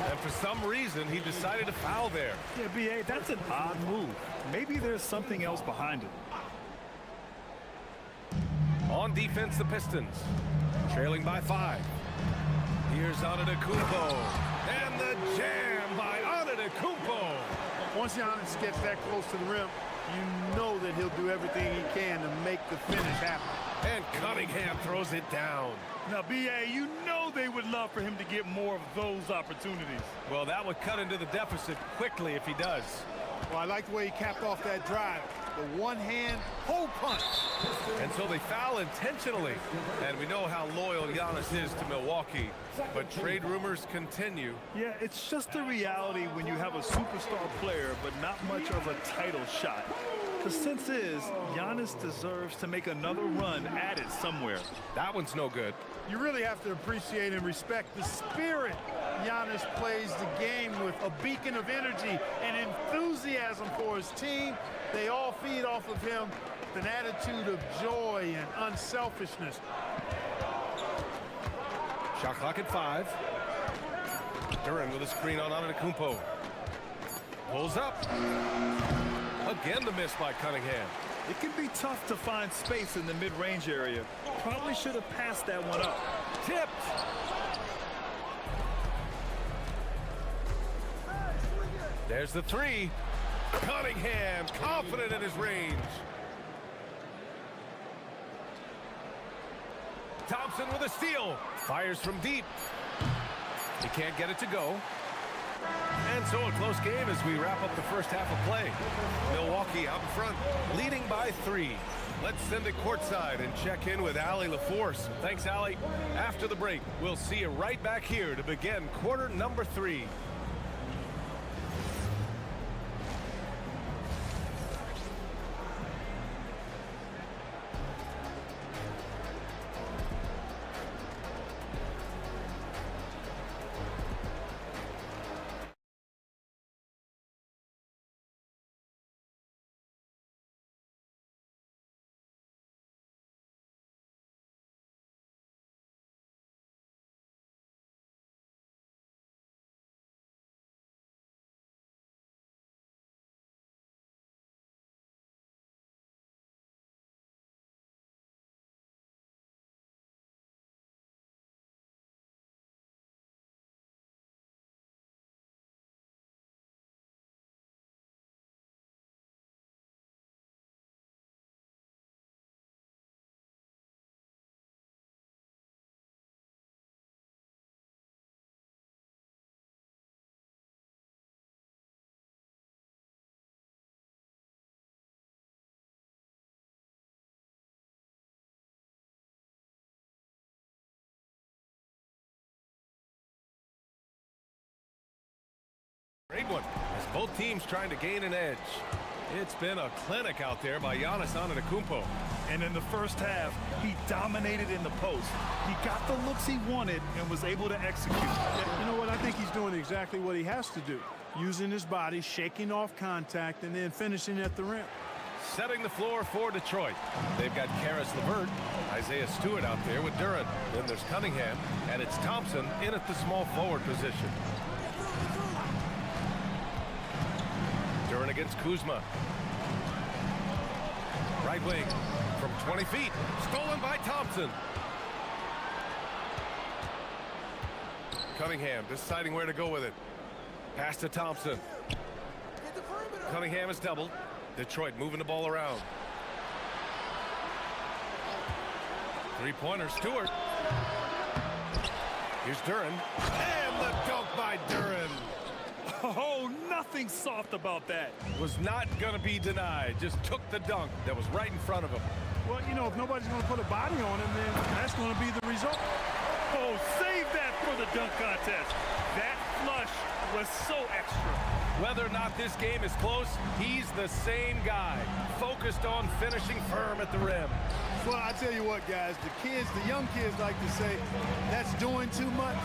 And for some reason, he decided to foul there. Yeah, B.A., that's an odd move. Maybe there's something else behind it. On defense, the Pistons. Trailing by 5. Here's Antetokounmpo. And the jam by Antetokounmpo. Once Giannis gets that close to the rim, you know that he'll do everything he can to make the finish happen. And Cunningham throws it down. Now, B.A., you know they would love for him to get more of those opportunities. Well, that would cut into the deficit quickly if he does. Well, I like the way he capped off that drive. The one-hand hole punch. And so they foul intentionally. And we know how loyal Giannis is to Milwaukee. But trade rumors continue. Yeah, it's just the reality when you have a superstar player, but not much of a title shot. The sense is, Giannis deserves to make another run at it somewhere. That one's no good. You really have to appreciate and respect the spirit Giannis plays the game with, a beacon of energy and enthusiasm for his team. They all feed off of him with an attitude of joy and unselfishness. Shot clock at 5. Duran with a screen on Antetokounmpo. Pulls up. Again the miss by Cunningham. It can be tough to find space in the mid-range area. Probably should have passed that one up. Tipped. There's the 3. Cunningham confident in his range. Thompson with a steal. Fires from deep. He can't get it to go. And so a close game as we wrap up the first half of play. Milwaukee out in front, leading by 3. Let's send it courtside and check in with Allie LaForce. Thanks, Allie. After the break, we'll see you right back here to begin quarter number 3. Great one, as both teams trying to gain an edge. It's been a clinic out there by Giannis Antetokounmpo. And in the first half, he dominated in the post. He got the looks he wanted and was able to execute. You know what? I think he's doing exactly what he has to do. Using his body, shaking off contact, and then finishing at the rim. Setting the floor for Detroit. They've got Karis LeVert, Isaiah Stewart out there with Duran. Then there's Cunningham, and it's Thompson in at the small forward position. Duran against Kuzma. Right wing from 20 feet. Stolen by Thompson. Cunningham deciding where to go with it. Pass to Thompson. Cunningham is doubled. Detroit moving the ball around. Three-pointer, Stewart. Here's Duran. And the dunk by Duran. Oh, nothing soft about that. Was not going to be denied. Just took the dunk that was right in front of him. Well, you know, if nobody's going to put a body on him, then that's going to be the result. Oh, save that for the dunk contest. That flush was so extra. Whether or not this game is close, he's the same guy, focused on finishing firm at the rim. Well, I tell you what, guys, the young kids like to say, that's doing too much.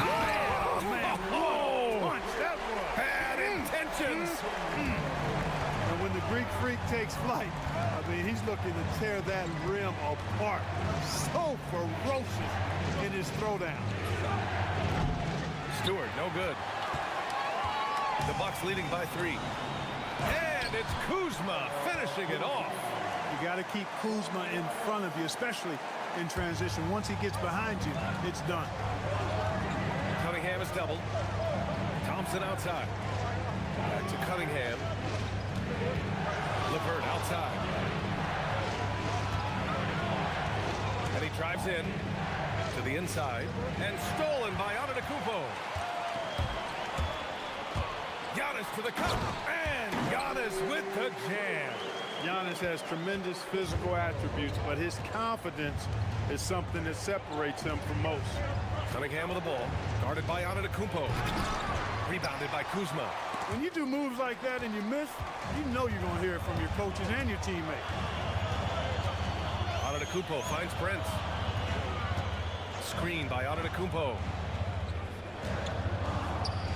Oh, man. Oh, punch that was. Bad intentions. And when the Greek Freak takes flight, I mean, he's looking to tear that rim apart. So ferocious in his throwdown. Stewart, no good. The Bucks leading by 3. And it's Kuzma finishing it off. You got to keep Kuzma in front of you, especially in transition. Once he gets behind you, it's done. double. Thompson outside. Back to Cunningham. LeVert outside. And he drives in to the inside. And stolen by Antetokounmpo. Giannis to the cup. And Giannis with the jam. Giannis has tremendous physical attributes, but his confidence is something that separates him from most. Cunningham with the ball. Guarded by Antetokounmpo. Rebounded by Kuzma. When you do moves like that and you miss, you know you're going to hear it from your coaches and your teammates. Antetokounmpo finds Prince. Screen by Antetokounmpo.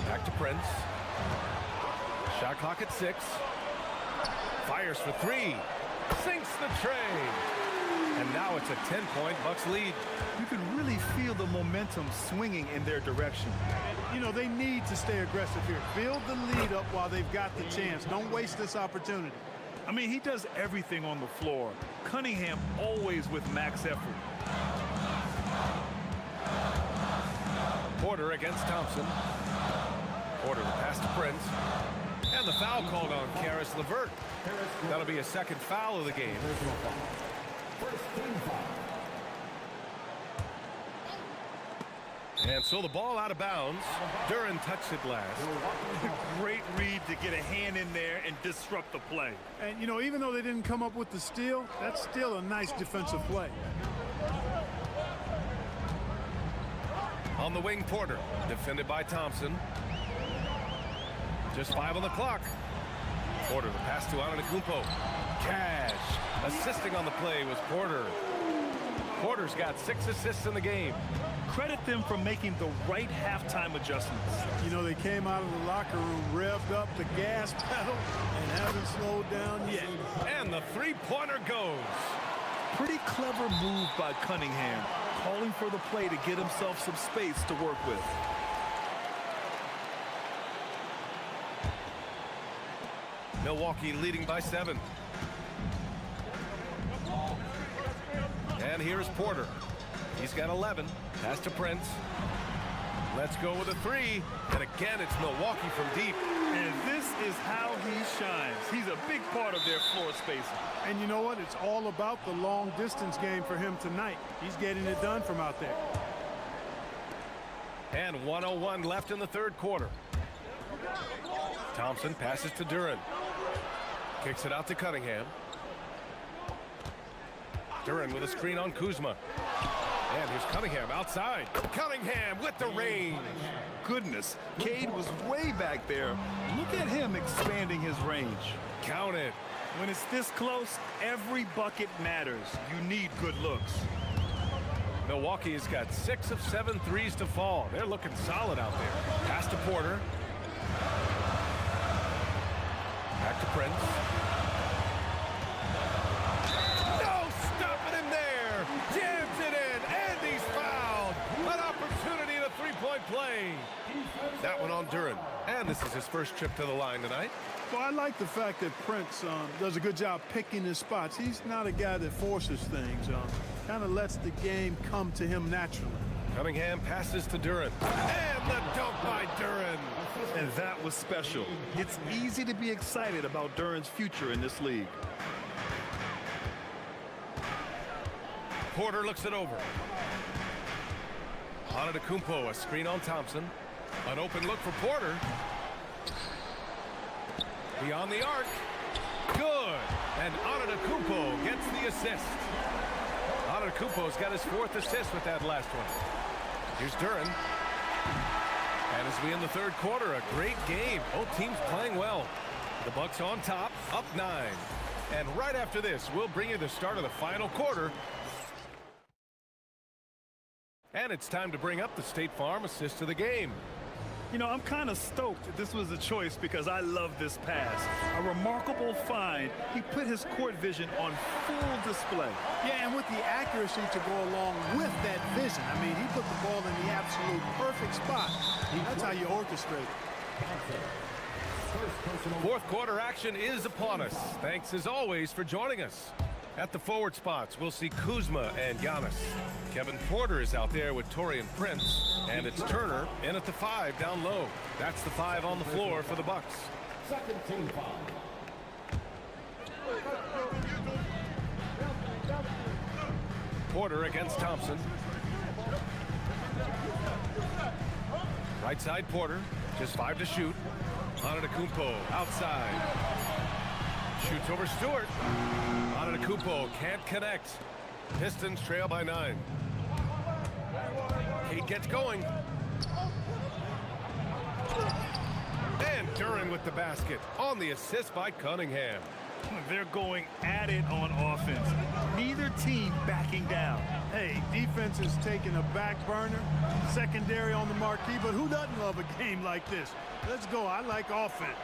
Back to Prince. Shot clock at 6. Fires for 3. Sinks the tray. And now it's a 10-point Bucks lead. You can really feel the momentum swinging in their direction. You know, they need to stay aggressive here. Build the lead up while they've got the chance. Don't waste this opportunity. I mean, he does everything on the floor. Cunningham always with max effort. Porter against Thompson. Porter the pass to Prince. And the foul called on Karis LeVert. That'll be a second foul of the game. And so the ball out of bounds. Duren touched it last. Great read to get a hand in there and disrupt the play. And, you know, even though they didn't come up with the steal, that's still a nice defensive play. On the wing, Porter. Defended by Thompson. Just 5 on the clock. Porter, the pass to Antetokounmpo. Cash. Assisting on the play was Porter. Porter's got 6 assists in the game. Credit them for making the right halftime adjustments. You know, they came out of the locker room, revved up the gas pedal, and haven't slowed down yet. And the three-pointer goes. Pretty clever move by Cunningham, calling for the play to get himself some space to work with. Milwaukee leading by 7. And here's Porter. He's got 11. Pass to Prince. Let's go with a 3. And again, it's Milwaukee from deep. And this is how he shines. He's a big part of their floor spacing. And you know what? It's all about the long distance game for him tonight. He's getting it done from out there. And 1:01 left in the third quarter. Thompson passes to Duren. Kicks it out to Cunningham. Duren with a screen on Kuzma. And here's Cunningham outside. Cunningham with the range. Goodness, Cade was way back there. Look at him expanding his range. Count it. When it's this close, every bucket matters. You need good looks. Milwaukee has got 6 of 7 threes to fall. They're looking solid out there. Pass to Porter. Back to Prince. No stopping him there. Jams it in, and he's fouled. An opportunity in a three-point play. That one on Duren. And this is his first trip to the line tonight. Well, I like the fact that Prince does a good job picking his spots. He's not a guy that forces things. Kind of lets the game come to him naturally. Cunningham passes to Duren. And the dunk by Duren. And that was special. It's easy to be excited about Duren's future in this league. Porter looks it over. Antetokounmpo, a screen on Thompson. An open look for Porter. Beyond the arc. Good. And Antetokounmpo gets the assist. Antetokounmpo's got his 4th assist with that last one. Here's Duren. And as we end the third quarter, a great game. Both teams playing well. The Bucks on top, up 9. And right after this, we'll bring you the start of the final quarter. And it's time to bring up the State Farm assist of the game. You know, I'm kind of stoked that this was a choice because I love this pass. A remarkable find. He put his court vision on full display. Yeah, and with the accuracy to go along with that vision. I mean, he put the ball in the absolute perfect spot. That's how you orchestrate it. Fourth quarter action is upon us. Thanks as always for joining us. At the forward spots, we'll see Kuzma and Giannis. Kevin Porter is out there with Torian Prince, and it's Turner in at the 5 down low. That's the 5 on the floor for the Bucks. Second team foul. Porter against Thompson. Right side Porter, just 5 to shoot. Antetokounmpo outside. Shoots over Stewart. Antetokounmpo can't connect. Pistons trail by 9. Cade gets going. And Duran with the basket on the assist by Cunningham. They're going at it on offense. Neither team backing down. Hey, defense is taking a back burner, secondary on the marquee, but who doesn't love a game like this? Let's go. I like offense.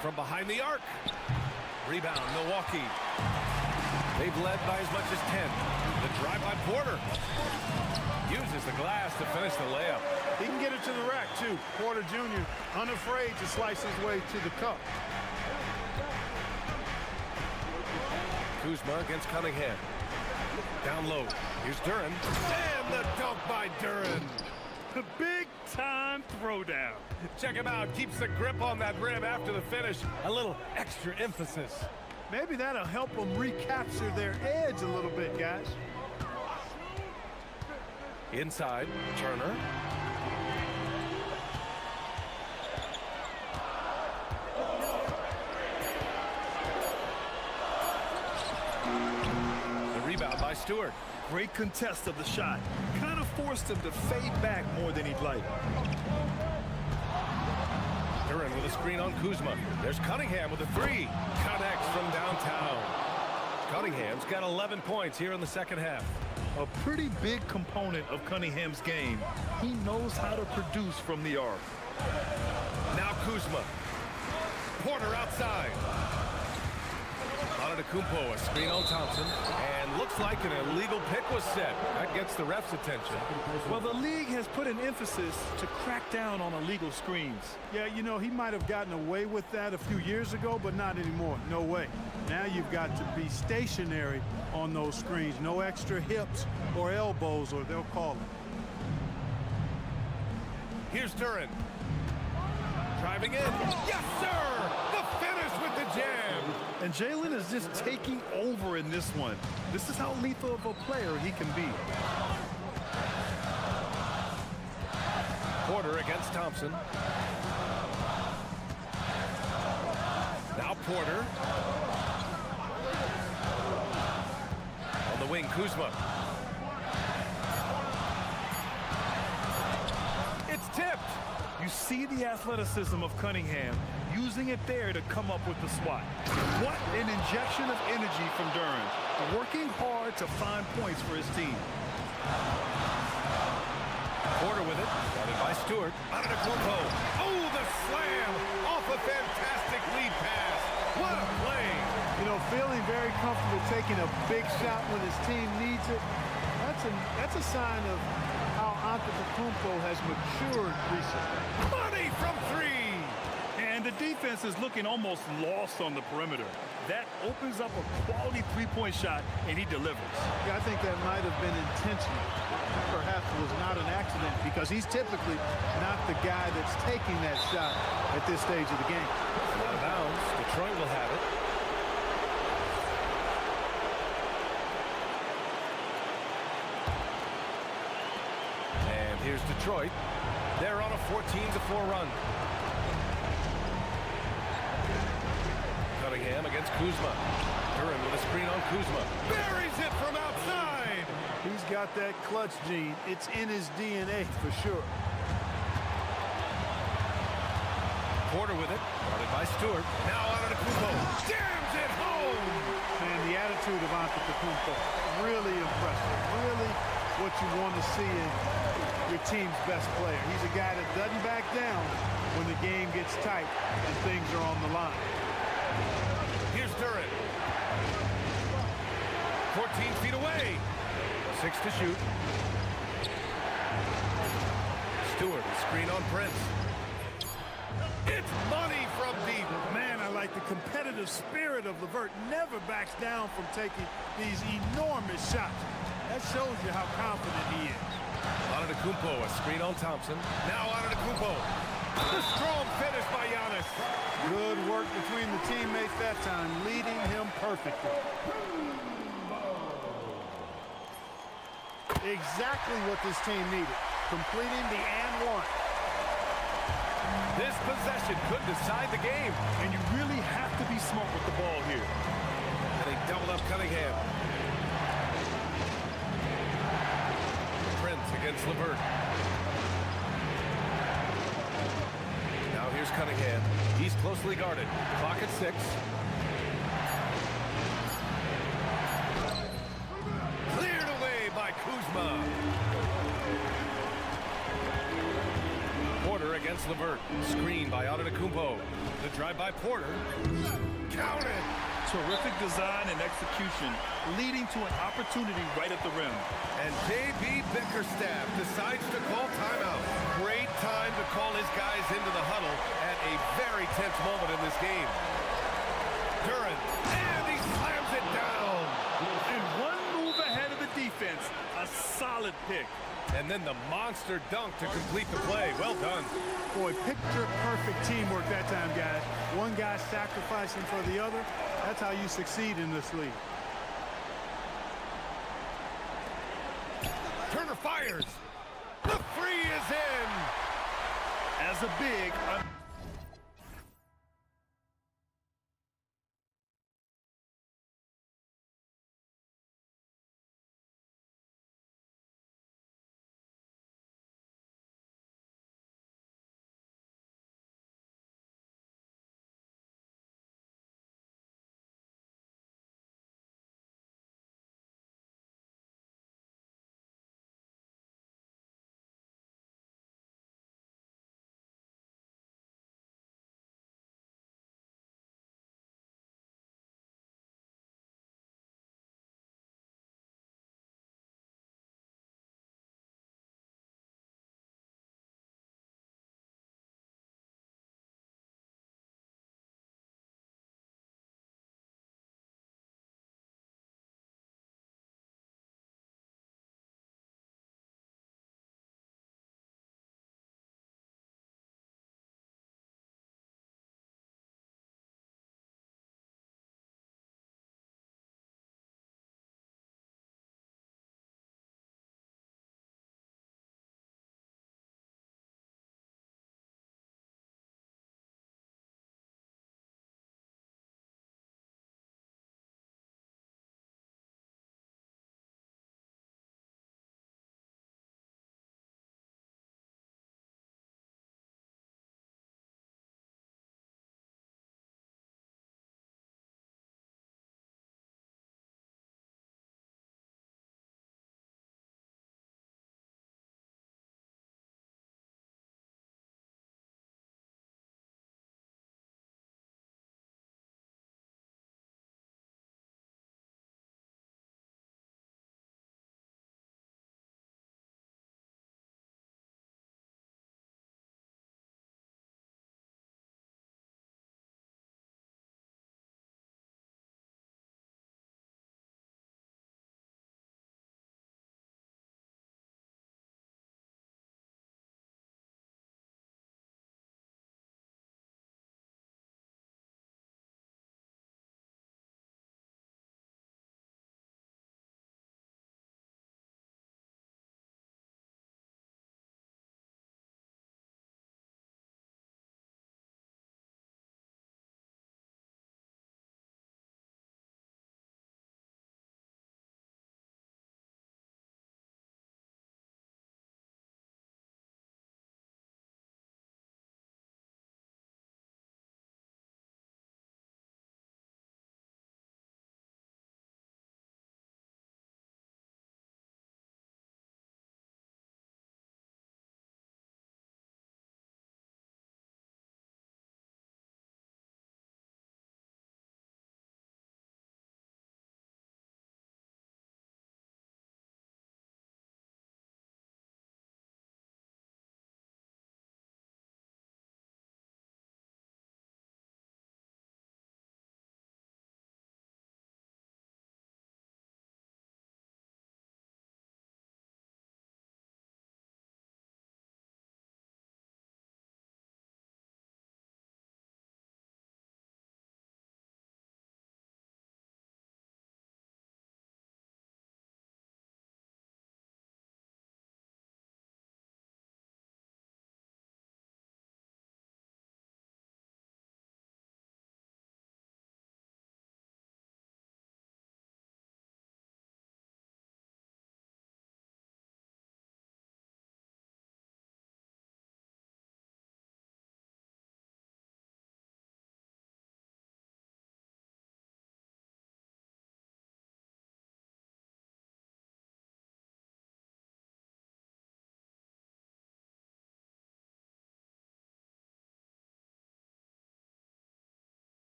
From behind the arc. Rebound, Milwaukee. They've led by as much as 10. The drive by Porter. Uses the glass to finish the layup. He can get it to the rack, too. Porter Jr. unafraid to slice his way to the cup. Kuzma against Cunningham. Down low. Here's Duran. And the dunk by Duran. Big-time throwdown. Check him out. Keeps the grip on that rim after the finish. A little extra emphasis. Maybe that'll help them recapture their edge a little bit, guys. Inside, Turner. The rebound by Stewart. Great contest of the shot. Kind of forced him to fade back more than he'd like. Duran with a screen on Kuzma. There's Cunningham with a 3. Connects from downtown. Cunningham's got 11 points here in the second half. A pretty big component of Cunningham's game. He knows how to produce from the arc. Now Kuzma. Porter outside. Antetokounmpo, a screen on Thompson. And looks like an illegal pick was set. That gets the ref's attention. Well, the league has put an emphasis to crack down on illegal screens. Yeah, you know, he might have gotten away with that a few years ago, but not anymore. No way. Now you've got to be stationary on those screens. No extra hips or elbows, or they'll call it. Here's Duran. Driving in. Yes, sir! The finish with the jam. And Jalen is just taking over in this one. This is how lethal of a player he can be. Porter against Thompson. Now Porter. On the wing, Kuzma. It's tipped. You see the athleticism of Cunningham, using it there to come up with the swat. What an injection of energy from Duran, working hard to find points for his team. Porter with it, guarded by Stewart. Antetokounmpo. Oh, the slam off a fantastic lead pass. What a play. You know, feeling very comfortable taking a big shot when his team needs it. That's a sign of how Antetokounmpo has matured recently. Money from 3. And the defense is looking almost lost on the perimeter. That opens up a quality three-point shot, and he delivers. Yeah, I think that might have been intentional. Perhaps it was not an accident, because he's typically not the guy that's taking that shot at this stage of the game. Out of bounds. Detroit will have it. And here's Detroit. They're on a 14-4 run. Cunningham against Kuzma. Duran with a screen on Kuzma. Buries it from outside. He's got that clutch gene. It's in his DNA for sure. Porter with it. Guarded by Stewart. Now Antetokounmpo. Jams it home. Man, the attitude of Antetokounmpo, really impressive. Really what you want to see in your team's best player. He's a guy that doesn't back down when the game gets tight and things are on the line. Here's Duran. 14 feet away. 6 to shoot. Stewart, screen on Prince. It's money from deep. Man, I like the competitive spirit of LeVert. Never backs down from taking these enormous shots. That shows you how confident he is. Antetokounmpo, a screen on Thompson. Now Antetokounmpo. The strong finish by Giannis. Good work between the teammates that time, leading him perfectly. Exactly what this team needed, completing the and one. This possession could decide the game. And you really have to be smart with the ball here. And they doubled up Cunningham. Prince against LeVert. Now here's Cunningham. He's closely guarded. Clock at 6. Cleared away by Kuzma. Porter against LeVert. Screen by Antetokounmpo. The drive by Porter. Counted. Terrific design and execution, leading to an opportunity right at the rim. And J.B. Bickerstaff decides to call timeout. Great time to call his guys into the huddle at a very tense moment in this game. Duran, and he slams it down. And one move ahead of the defense, a solid pick. And then the monster dunk to complete the play. Well done. Boy, picture-perfect teamwork that time, guys. One guy sacrificing for the other. That's how you succeed in this league. Turner fires. The three is in. As a big,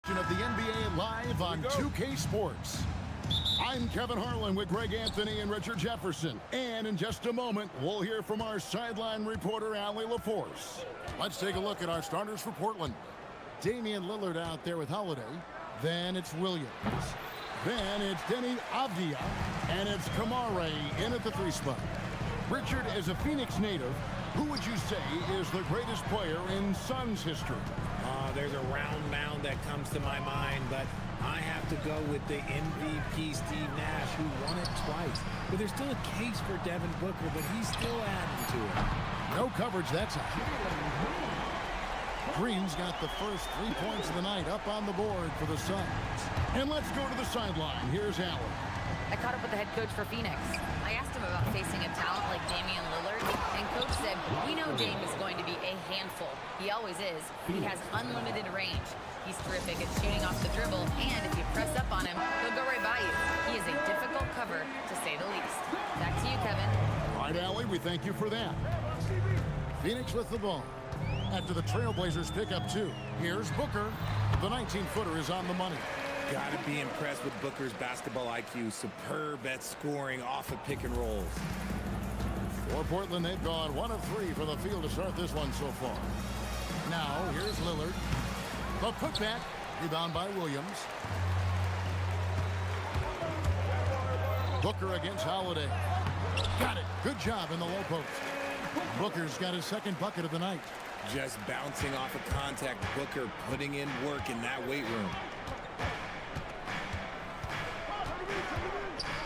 Of the NBA live on 2K Sports. I'm Kevin Harlan with Greg Anthony and Richard Jefferson. And in just a moment, we'll hear from our sideline reporter, Allie LaForce. Let's take a look at our starters for Portland. Damian Lillard out there with Holiday. Then it's Williams. Then it's Denny Avdia. And it's Kamare in at the 3 spot. Richard, as a Phoenix native, who would you say is the greatest player in Suns history? There's a round mound that comes to my mind, but I have to go with the MVP Steve Nash, who won it twice. But there's still a case for Devin Booker, but he's still adding to it. No coverage that side. Green's got the first 3 points of the night up on the board for the Suns. And let's go to the sideline. Here's Allen. I caught up with the head coach for Phoenix. I asked him about facing a talent like Damian Lillard, and coach said, we know Dame is going to be a handful. He always is. He has unlimited range. He's terrific at shooting off the dribble, and if you press up on him, he'll go right by you. He is a difficult cover, to say the least. Back to you, Kevin. All right, Allie, we thank you for that. Phoenix with the ball. After the Trailblazers pick up 2. Here's Booker. The 19-footer is on the money. Gotta be impressed with Booker's basketball IQ. Superb at scoring off of pick and rolls. For Portland, they've gone 1 of 3 from the field to start this one so far. Now, here's Lillard. The putback, rebound by Williams. Booker against Holiday. Got it. Good job in the low post. Booker's got his second bucket of the night. Just bouncing off of contact. Booker putting in work in that weight room.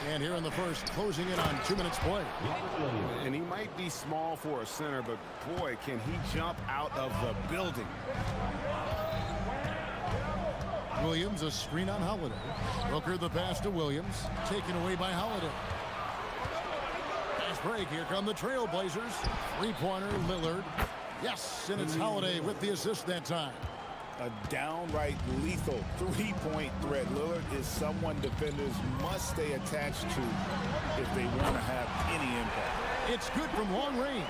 And here in the first, closing in on 2 minutes play. And he might be small for a center, but boy, can he jump out of the building. Williams, a screen on Holiday. Booker the pass to Williams, taken away by Holiday. Fast break, here come the Trailblazers. 3-pointer, Lillard. Yes, and it's Holiday with the assist that time. A downright lethal 3-point threat. Lillard is someone defenders must stay attached to if they want to have any impact. It's good from long range.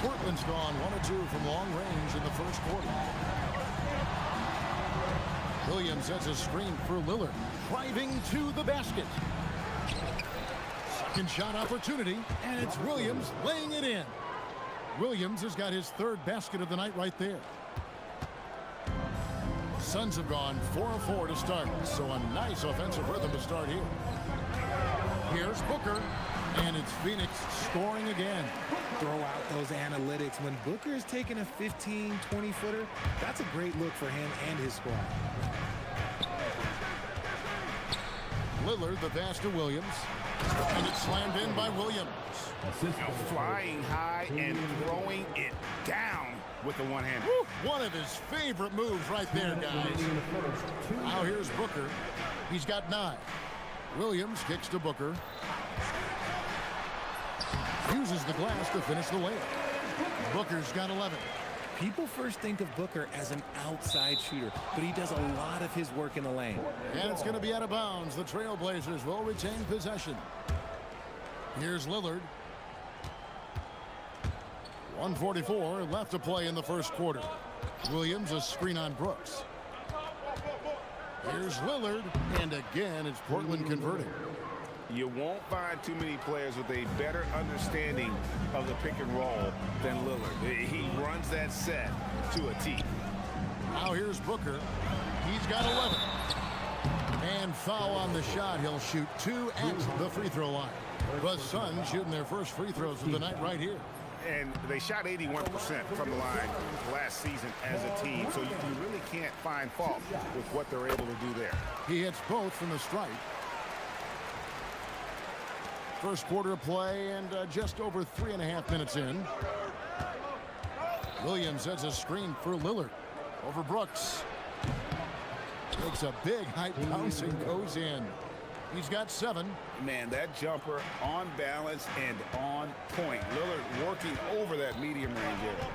Portland's gone 1 of 2 from long range in the first quarter. Williams sets a screen for Lillard, driving to the basket. Second shot opportunity, and it's Williams laying it in. Williams has got his 3rd basket of the night right there. Suns have gone 4 of 4 to start, so a nice offensive rhythm to start here. Here's Booker, and it's Phoenix scoring again. Throw out those analytics. When Booker is taking a 15, 20-footer, that's a great look for him and his squad. Lillard, the pass to Williams, and it's slammed in by Williams. Flying high and throwing it down with the one-hander. One of his favorite moves right there, guys. Now here's Booker. He's got 9. Williams kicks to Booker. Uses the glass to finish the layup. Booker's got 11. People first think of Booker as an outside shooter, but he does a lot of his work in the lane. And it's going to be out of bounds. The Trailblazers will retain possession. Here's Lillard. 1:44 left to play in the first quarter. Williams, a screen on Brooks. Here's Lillard, and again it's Portland converting. You won't find too many players with a better understanding of the pick and roll than Lillard. He runs that set to a T. Now here's Booker. He's got 11. And foul on the shot. He'll shoot 2 at the free throw line. The Suns shooting their first free throws of the night right here. And they shot 81% from the line last season as a team, so you really can't find fault with what they're able to do there. He hits both from the stripe. First quarter of play and just over 3.5 minutes in. Williams sets a screen for Lillard over Brooks. Takes a big height bounce and goes in. He's got 7. Man, that jumper on balance and on point. Lillard working over that medium range area.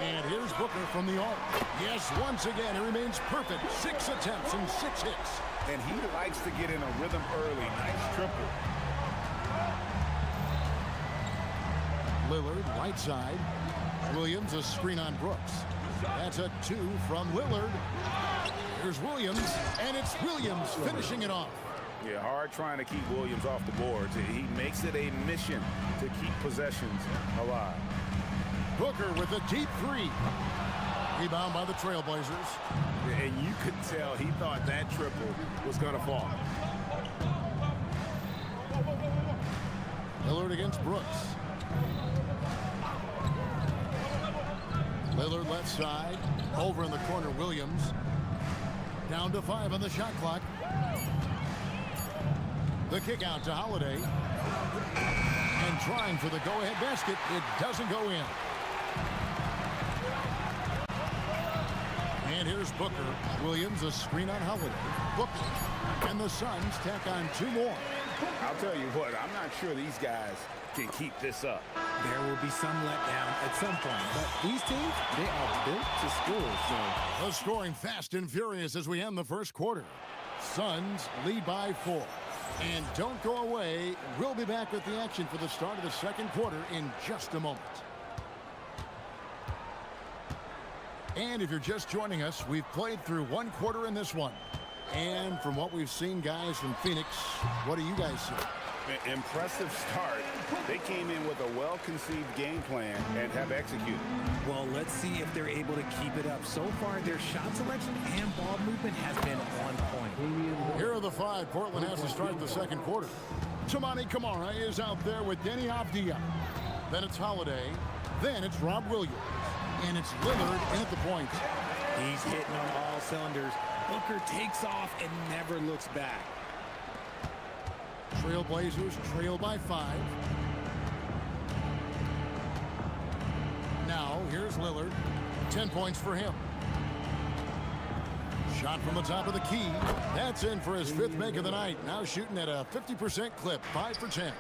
And here's Booker from the arc. Yes, once again, he remains perfect. 6 attempts and 6 hits. And he likes to get in a rhythm early. Nice triple. Lillard, right side. Williams, a screen on Brooks. That's a 2 from Lillard. Here's Williams, and it's Williams finishing it off. Yeah, hard trying to keep Williams off the boards. He makes it a mission to keep possessions alive. Booker with a deep 3. Rebound by the Trailblazers. And you could tell he thought that triple was going to fall. Lillard against Brooks. Lillard left side. Over in the corner, Williams. Down to 5 on the shot clock. The kick out to Holiday. And trying for the go-ahead basket. It doesn't go in. And here's Booker. Williams, a screen on Holiday. Booker. And the Suns tack on 2 more. I'll tell you what, I'm not sure these guys can keep this up. There will be some letdown at some point, but these teams, they are built to score. So the scoring fast and furious as we end the first quarter. Suns lead by 4. And don't go away. We'll be back with the action for the start of the second quarter in just a moment. And if you're just joining us, we've played through 1 quarter in this one. And from what we've seen, guys, from Phoenix, what do you guys see? Impressive start. They came in with a well-conceived game plan and have executed. Well, let's see if they're able to keep it up. So far, their shot selection and ball movement has been on point. Here are the 5 Portland has to start the second quarter. Toumani Camara is out there with Denny Avdia. Then it's Holiday. Then it's Rob Williams. And it's Lillard in at the point. He's hitting on all cylinders. Booker takes off and never looks back. Trailblazers trail by 5. Now, here's Lillard. 10 points for him. Shot from the top of the key. That's in for his 5th make of the night. Now shooting at a 50% clip, 5 for 10.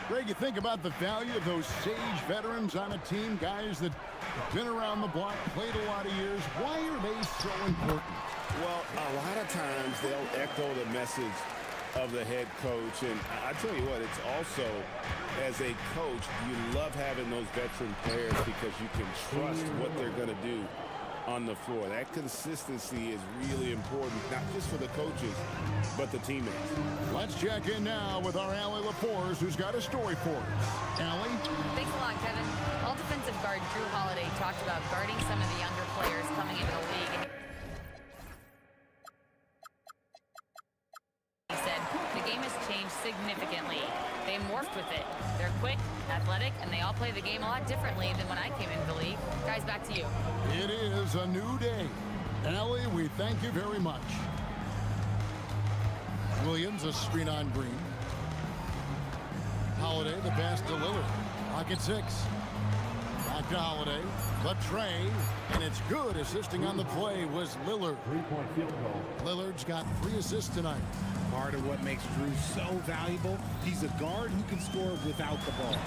Greg, you think about the value of those sage veterans on a team, guys that have been around the block, played a lot of years. Why are they so important? Well, a lot of times they'll echo the message of the head coach. And I tell you what, it's also, as a coach, you love having those veteran players because you can trust what they're going to do on the floor. That consistency is really important, not just for the coaches, but the teammates. Let's check in now with our Allie LaForce, who's got a story for us. Allie? Thanks a lot, Kevin. All defensive guard Drew Holiday talked about guarding some of the younger players coming into the league. He said, the game has changed significantly. They morphed with it. They're quick, athletic, and they all play the game a lot differently than when I came into the league. Guys, back to you. It is a new day. Allie, we thank you very much. Williams, a screen on Green. Holiday, the pass to Lillard. Pocket 6. Back to Holiday. The tray. And it's good. Assisting on the play was Lillard. 3-point field goal. Lillard's got 3 assists tonight. Part of what makes Drew so valuable, he's a guard who can score without the ball.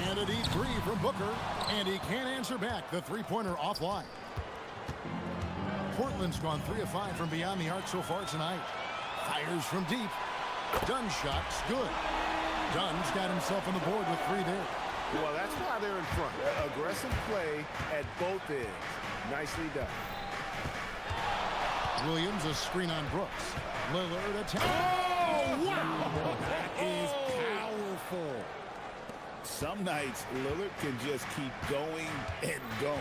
And a deep 3 from Booker. And he can't answer back. The 3-pointer offline. Portland's gone 3 of 5 from beyond the arc so far tonight. Fires from deep. Dunn's shot's good. Dunn's got himself on the board with 3 there. Well, that's why they're in front. Aggressive play at both ends. Nicely done. Williams, a screen on Brooks. Lillard attack. Oh, wow! That is powerful. Some nights, Lillard can just keep going and going.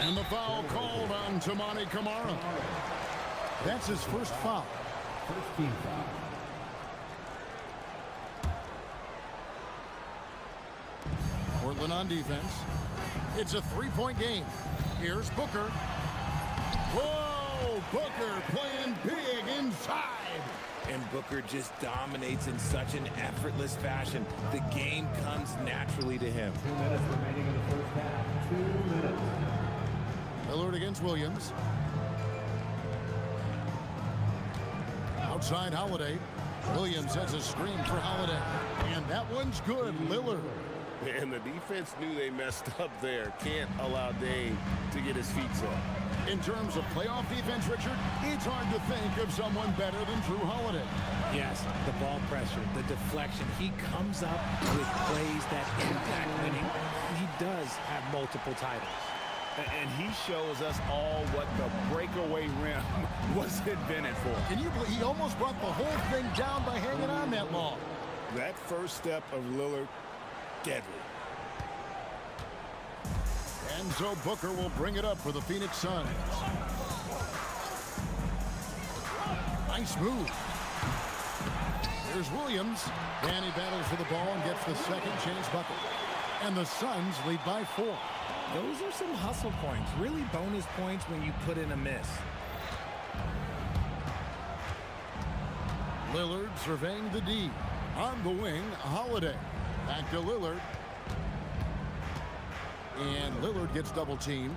And the foul called on Toumani Camara. That's his first foul. First team foul. Portland on defense. It's a 3-point game. Here's Booker. Whoa! Booker playing big inside. And Booker just dominates in such an effortless fashion. The game comes naturally to him. 2 minutes remaining in the first half. 2 minutes. Lillard against Williams. Outside Holiday. Williams has a screen for Holiday. And that one's good. Lillard. And the defense knew they messed up there. Can't allow Dame to get his feet set. In terms of playoff defense, Richard, it's hard to think of someone better than Drew Holiday. Yes, the ball pressure, the deflection. He comes up with plays that impact winning. He does have multiple titles. And he shows us all what the breakaway rim was invented for. Can you believe he almost brought the whole thing down by hanging on that long? That first step of Lillard, deadly. And so Booker will bring it up for the Phoenix Suns. Nice move. Here's Williams. And he battles for the ball and gets the second chance bucket. And the Suns lead by 4. Those are some hustle points, really bonus points when you put in a miss. Lillard surveying the D. On the wing, Holiday. Back to Lillard. And Lillard gets double teamed.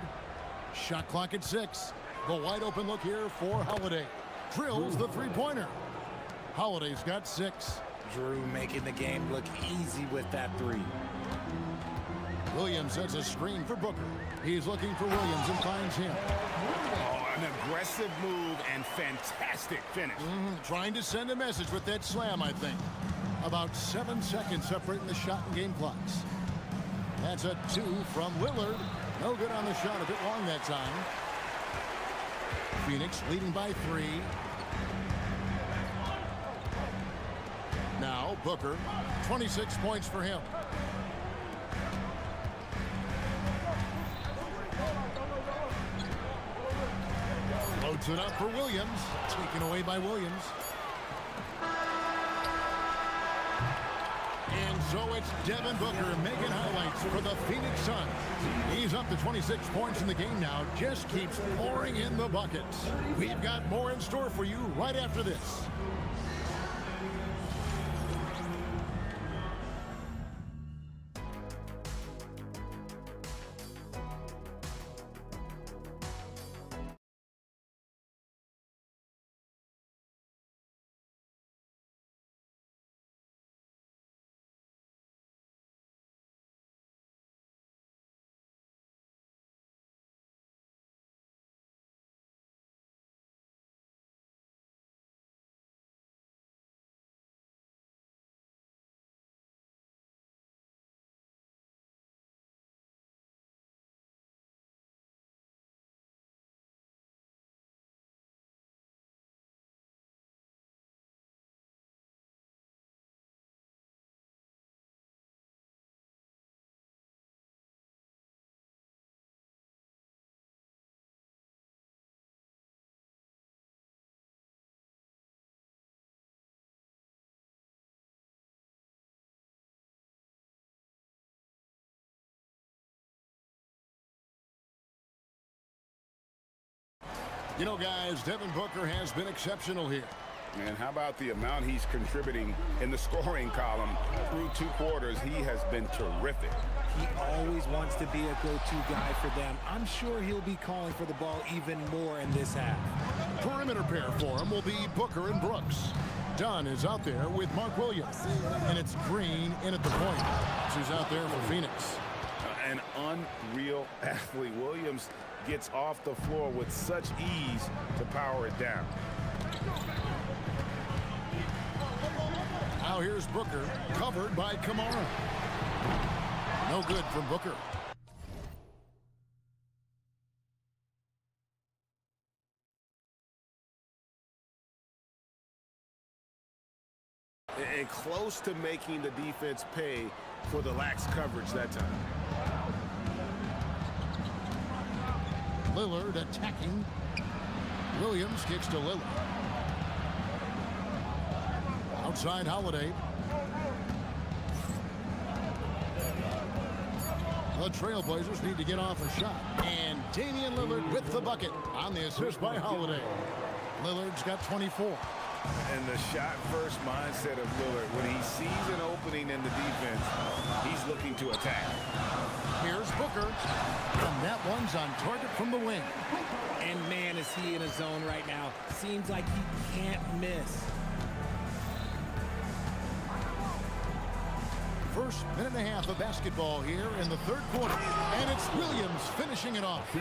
Shot clock at 6. The wide open look here for Holiday. Drills the three-pointer. Holiday's got 6. Drew making the game look easy with that 3. Williams sets a screen for Booker. He's looking for Williams and finds him. Oh, an aggressive move and fantastic finish. Trying to send a message with that slam, I think. About 7 seconds separating the shot and game clocks. That's a 2 from Lillard. No good on the shot, a bit long that time. Phoenix leading by 3. Now Booker, 26 points for him. Loads it up for Williams. Taken away by Williams. And so it's Devin Booker making highlights for the Phoenix Suns. He's up to 26 points in the game now. Just keeps pouring in the buckets. We've got more in store for you right after this. You know, guys, Devin Booker has been exceptional here. And how about the amount he's contributing in the scoring column through 2 quarters? He has been terrific. He always wants to be a go-to guy for them. I'm sure he'll be calling for the ball even more in this half. Perimeter pair for him will be Booker and Brooks. Dunn is out there with Mark Williams. And it's Green in at the point. She's out there for Phoenix. An unreal athlete. Williams gets off the floor with such ease to power it down. Now here's Booker, covered by Kamara. No good from Booker. And close to making the defense pay for the lax coverage that time. Lillard attacking. Williams kicks to Lillard. Outside Holiday. The Trailblazers need to get off a shot. And Damian Lillard with the bucket on the assist by Holiday. Lillard's got 24. And the shot-first mindset of Lillard, when he sees an opening in the defense, he's looking to attack. Here's Booker. And that one's on target from the wing. And man, is he in a zone right now. Seems like he can't miss. First minute and a half of basketball here in the third quarter. And it's Williams finishing it off.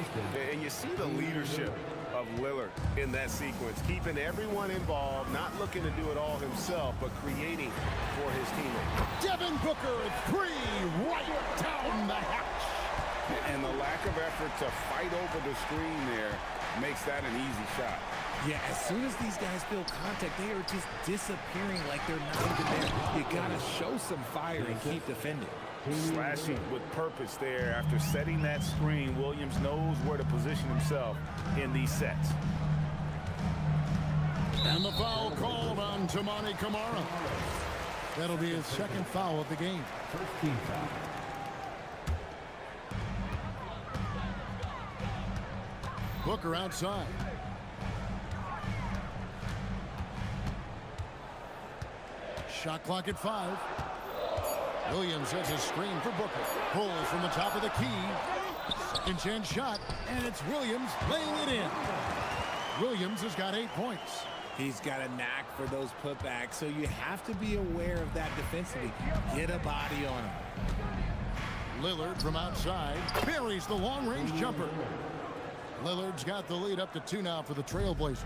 And you see the leadership of Lillard in that sequence, keeping everyone involved, not looking to do it all himself, but creating for his teammates. Devin Booker, 3 right down the hatch. And the lack of effort to fight over the screen there makes that an easy shot. Yeah, as soon as these guys feel contact, they are just disappearing like they're not even there. You gotta show some fire and keep defending. Slashing with purpose there. After setting that screen, Williams knows where to position himself in these sets. And the foul called on Toumani Camara. That'll be his second foul of the game. First team foul. Booker outside. Shot clock at 5. Williams has a screen for Booker. Pulls from the top of the key. Second chance shot, and it's Williams laying it in. Williams has got 8 points. He's got a knack for those putbacks, so you have to be aware of that defensively. Get a body on him. Lillard from outside buries the long-range jumper. Lillard's got the lead up to 2 now for the Trailblazers.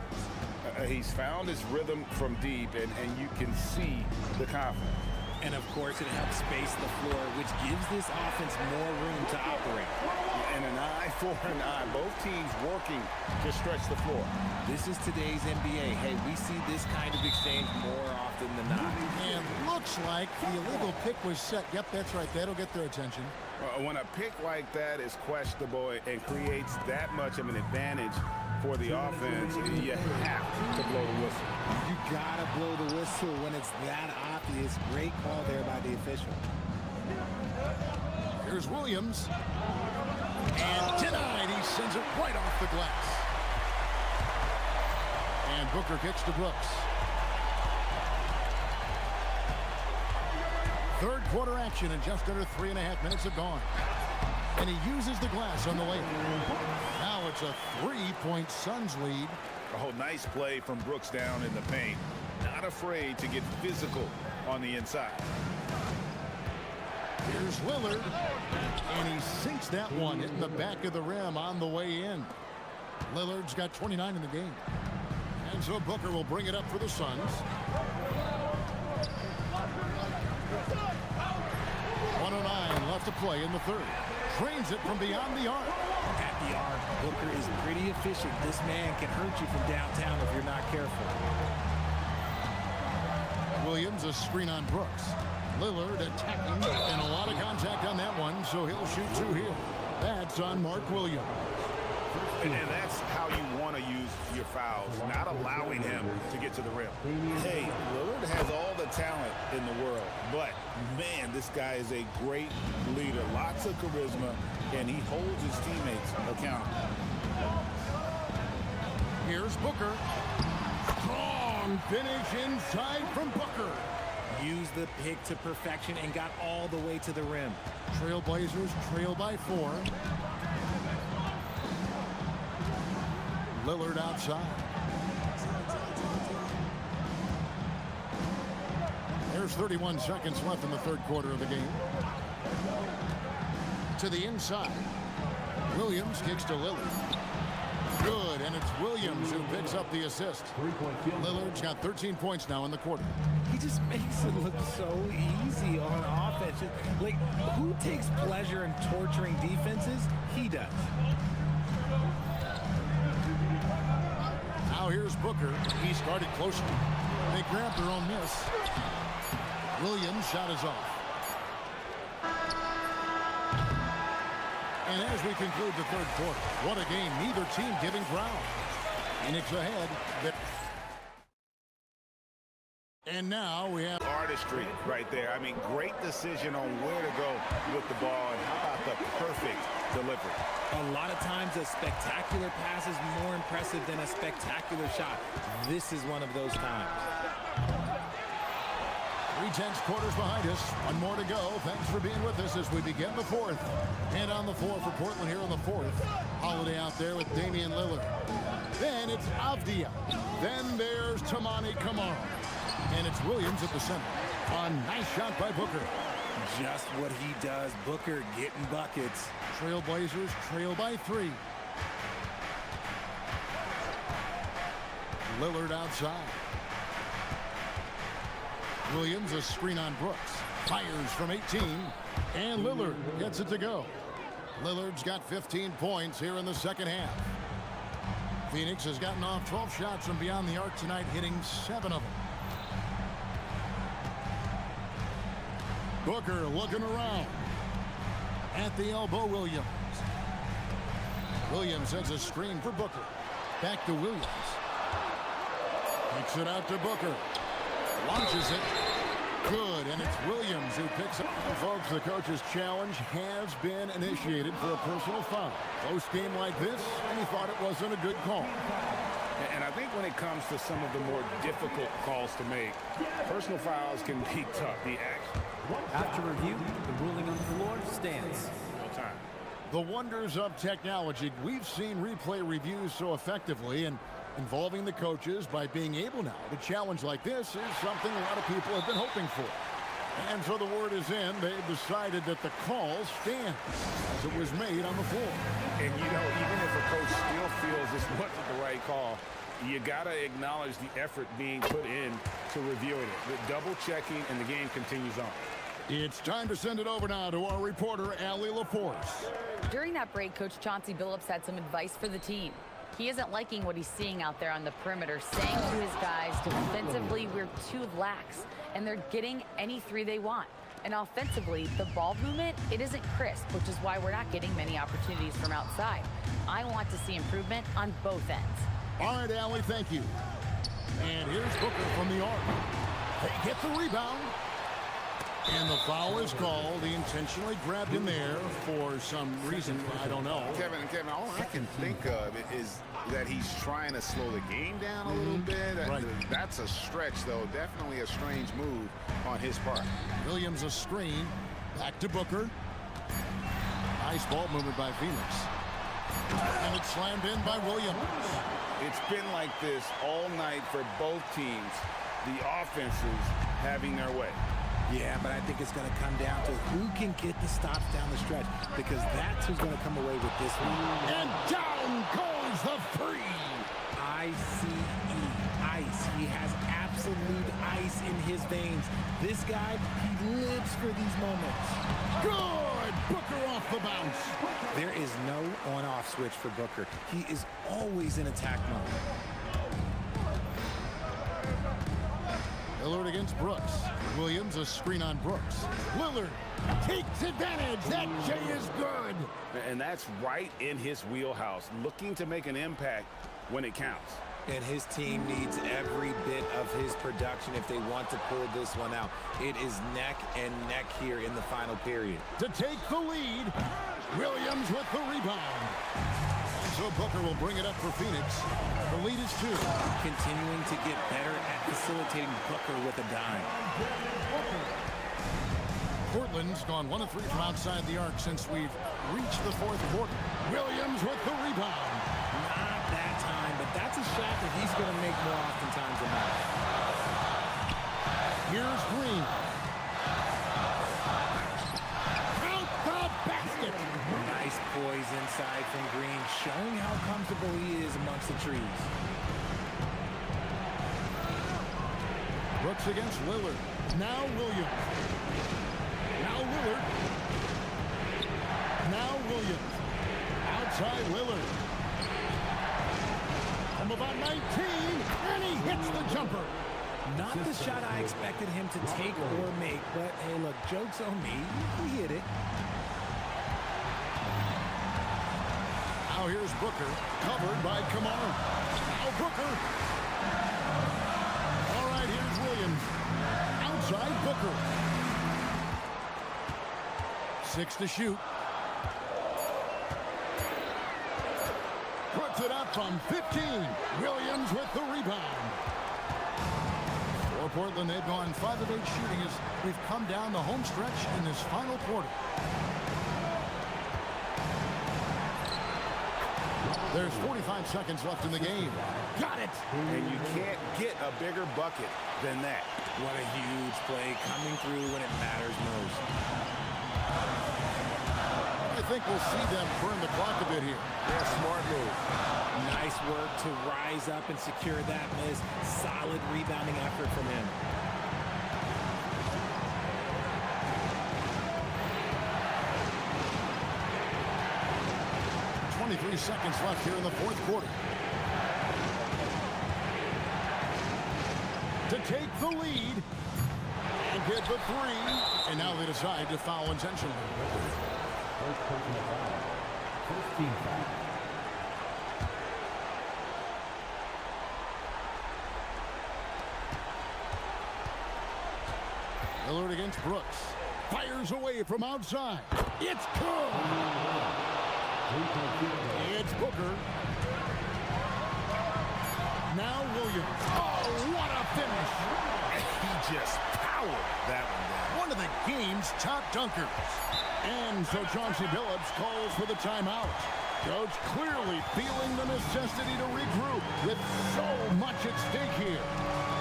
He's found his rhythm from deep, and you can see the confidence. And of course, it helps space the floor, which gives this offense more room to operate. And an eye for an eye. Both teams working to stretch the floor. This is today's NBA. Hey, we see this kind of exchange more often than not. And looks like the illegal pick was set. Yep, that's right. That'll get their attention. When a pick like that is questionable and creates that much of an advantage for the offense, you have to blow the whistle. You gotta blow the whistle when it's that obvious. Great call there by the official. Here's Williams. And denied. He sends it right off the glass. And Booker kicks to Brooks. Third quarter action, and just under 3.5 minutes have gone. And he uses the glass on the way. Now it's a 3-point Suns lead. Oh, nice play from Brooks down in the paint. Not afraid to get physical on the inside. Here's Lillard. And he sinks that one in the back of the rim on the way in. Lillard's got 29 in the game. And so Booker will bring it up for the Suns. 109 left to play in the third. Trains it from beyond the arc. At the arc, Booker is pretty efficient. This man can hurt you from downtown if you're not careful. Williams, a screen on Brooks. Lillard attacking, and a lot of contact on that one, so he'll shoot 2 here. That's on Mark Williams. And that's how you want to use your fouls, not allowing him to get to the rim. Hey, Lillard has all the talent in the world, but, man, this guy is a great leader. Lots of charisma, and he holds his teammates accountable. Here's Booker. Strong finish inside from Booker. Used the pick to perfection and got all the way to the rim. Trailblazers trail by 4. Lillard outside. There's 31 seconds left in the third quarter of the game. To the inside. Williams kicks to Lillard. Good, and it's Williams who picks up the assist. Lillard's got 13 points now in the quarter. He just makes it look so easy on offense. Like, who takes pleasure in torturing defenses? He does. Now here's Booker. He started closer. They grabbed their own miss. Williams' shot is off. And as we conclude the third quarter, what a game. Neither team giving ground. Phoenix ahead. And now we have artistry right there. I mean, great decision on where to go with the ball, and how about the perfect delivery. A lot of times a spectacular pass is more impressive than a spectacular shot. This is one of those times. 3/10 quarters behind us. One more to go. Thanks for being with us as we begin the fourth. And on the floor for Portland here in the fourth. Holiday out there with Damian Lillard. Then it's Avdia. Then there's Toumani Camara. And it's Williams at the center. A nice shot by Booker. Just what he does. Booker getting buckets. Trailblazers trail by 3. Lillard outside. Williams, a screen on Brooks. Fires from 18. And Lillard gets it to go. Lillard's got 15 points here in the second half. Phoenix has gotten off 12 shots from beyond the arc tonight, hitting 7 of them. Booker looking around. At the elbow, Williams. Williams sends a screen for Booker. Back to Williams. Kicks it out to Booker. Launches it. Good, and it's Williams who picks up. Folks, the coach's challenge has been initiated for a personal foul. Close game like this, and he thought it wasn't a good call. And I think when it comes to some of the more difficult calls to make, personal fouls can be tough. The action. After review, the ruling on the floor stands. No time. The wonders of technology. We've seen replay reviews so effectively, and involving the coaches by being able now to challenge like this is something a lot of people have been hoping for. And so the word is in. They've decided that the call stands as it was made on the floor. And, you know, even if a coach still feels this wasn't the right call, you got to acknowledge the effort being put in to reviewing it. The double checking, and the game continues on. It's time to send it over now to our reporter, Allie LaForce. During that break, Coach Chauncey Billups had some advice for the team. He isn't liking what he's seeing out there on the perimeter, saying to his guys, defensively, we're too lax, and they're getting any three they want. And offensively, the ball movement, it isn't crisp, which is why we're not getting many opportunities from outside. I want to see improvement on both ends. All right, Allie, thank you. And here's Booker from the arc. They get the rebound. And the foul is called. He intentionally grabbed him there for some reason. I don't know. Kevin, all I can think of is that he's trying to slow the game down a little bit. Right. That's a stretch, though. Definitely a strange move on his part. Williams a screen. Back to Booker. Nice ball movement by Phoenix. And it's slammed in by Williams. It's been like this all night for both teams. The offenses having their way. Yeah, but I think it's going to come down to who can get the stops down the stretch, because that's who's going to come away with this one. And down goes the three. I-C-E, ice. He has absolute ice in his veins. This guy, he lives for these moments. Good! Booker off the bounce. There is no on-off switch for Booker. He is always in attack mode. Lillard against Brooks. Williams a screen on Brooks. Lillard takes advantage. That J is good. And that's right in his wheelhouse, looking to make an impact when it counts. And his team needs every bit of his production if they want to pull this one out. It is neck and neck here in the final period. To take the lead, Williams with the rebound. So Booker will bring it up for Phoenix. The lead is 2. Continuing to get better at facilitating Booker with a dime. Portland's gone 1 of 3 from outside the arc since we've reached the 4th quarter. Williams with the rebound. Not that time, but that's a shot that he's going to make more oftentimes than not. Here's Green. Count the basket. Nice poise inside from Green, showing how comfortable he is amongst the trees. Brooks against Lillard. Now Williams. Now Lillard. Now Williams. Outside Lillard. From about 19, and he hits the jumper. Not the shot I expected him to take or make, but hey, look, joke's on me. He hit it. Now here's Booker, covered by Kamara. Now Booker. All right, here's Williams. Outside Booker. 6 to shoot. Puts it up from 15. Williams with the rebound. For Portland, they've gone 5 of 8 shooting as we've come down the home stretch in this final quarter. There's 45 seconds left in the game. Got it! And you can't get a bigger bucket than that. What a huge play, coming through when it matters most. I think we'll see them burn the clock a bit here. Yeah, smart move. Nice work to rise up and secure that miss. Solid rebounding effort from him. seconds left here in the fourth quarter. To take the lead and get the three. And now they decide to foul intentionally. First personal foul. First team foul. Lillard against Brooks. Fires away from outside. It's good. It's Booker. Now Williams. Oh, what a finish. He just powered that one down. One of the game's top dunkers. And so Chauncey Billups calls for the timeout. Coach clearly feeling the necessity to regroup with so much at stake here.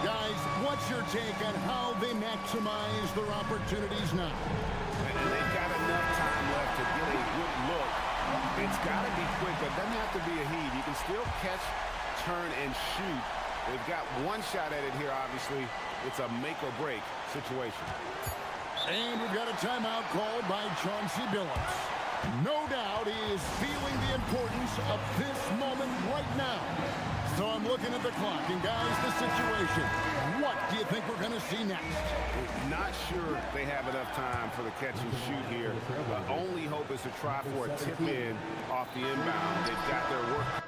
Guys, what's your take on how they maximize their opportunities now? And they've got enough time left to get a good look. It's got to be quick, but it doesn't have to be a heave. You can still catch, turn, and shoot. They've got one shot at it here, obviously. It's a make-or-break situation. And we've got a timeout called by Chauncey Billups. No doubt he is feeling the importance of this moment right now. So I'm looking at the clock, and guys, the situation. What do you think we're going to see next? Not sure they have enough time for the catch and shoot here. The only hope is to try for a tip in off the inbound. They've got their work.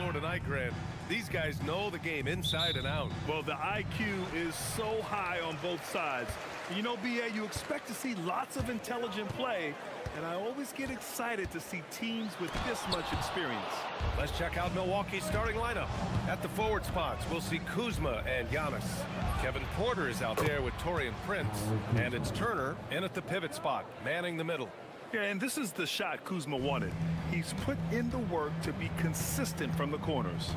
floor tonight, Grant. These guys know the game inside and out. Well, the IQ is so high on both sides. You know, BA, you expect to see lots of intelligent play, and I always get excited to see teams with this much experience. Let's check out Milwaukee's starting lineup. At the forward spots, we'll see Kuzma and Giannis. Kevin Porter is out there with Taurean Prince, and it's Turner in at the pivot spot, manning the middle. Yeah, and this is the shot Kuzma wanted. He's put in the work to be consistent from the corners.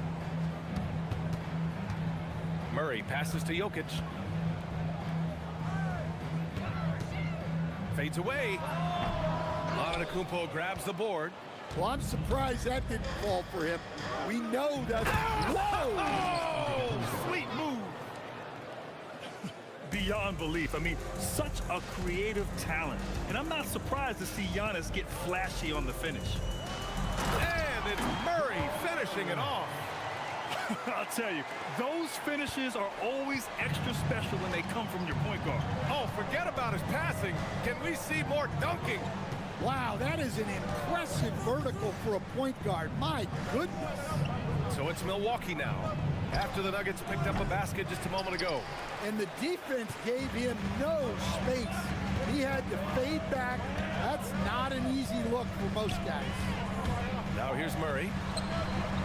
Murray passes to Jokic. Fades away. Antetokounmpo grabs the board. Well, I'm surprised that didn't fall for him. We know that. Whoa! Oh, sweet move. Beyond belief. I mean, such a creative talent. And I'm not surprised to see Giannis get flashy on the finish. And it's Murray finishing it off. I'll tell you, those finishes are always extra special when they come from your point guard. Oh, forget about his passing. Can we see more dunking? Wow, that is an impressive vertical for a point guard. My goodness. So it's Milwaukee now, after the Nuggets picked up a basket just a moment ago. And the defense gave him no space. He had to fade back. That's not an easy look for most guys. Now here's Murray.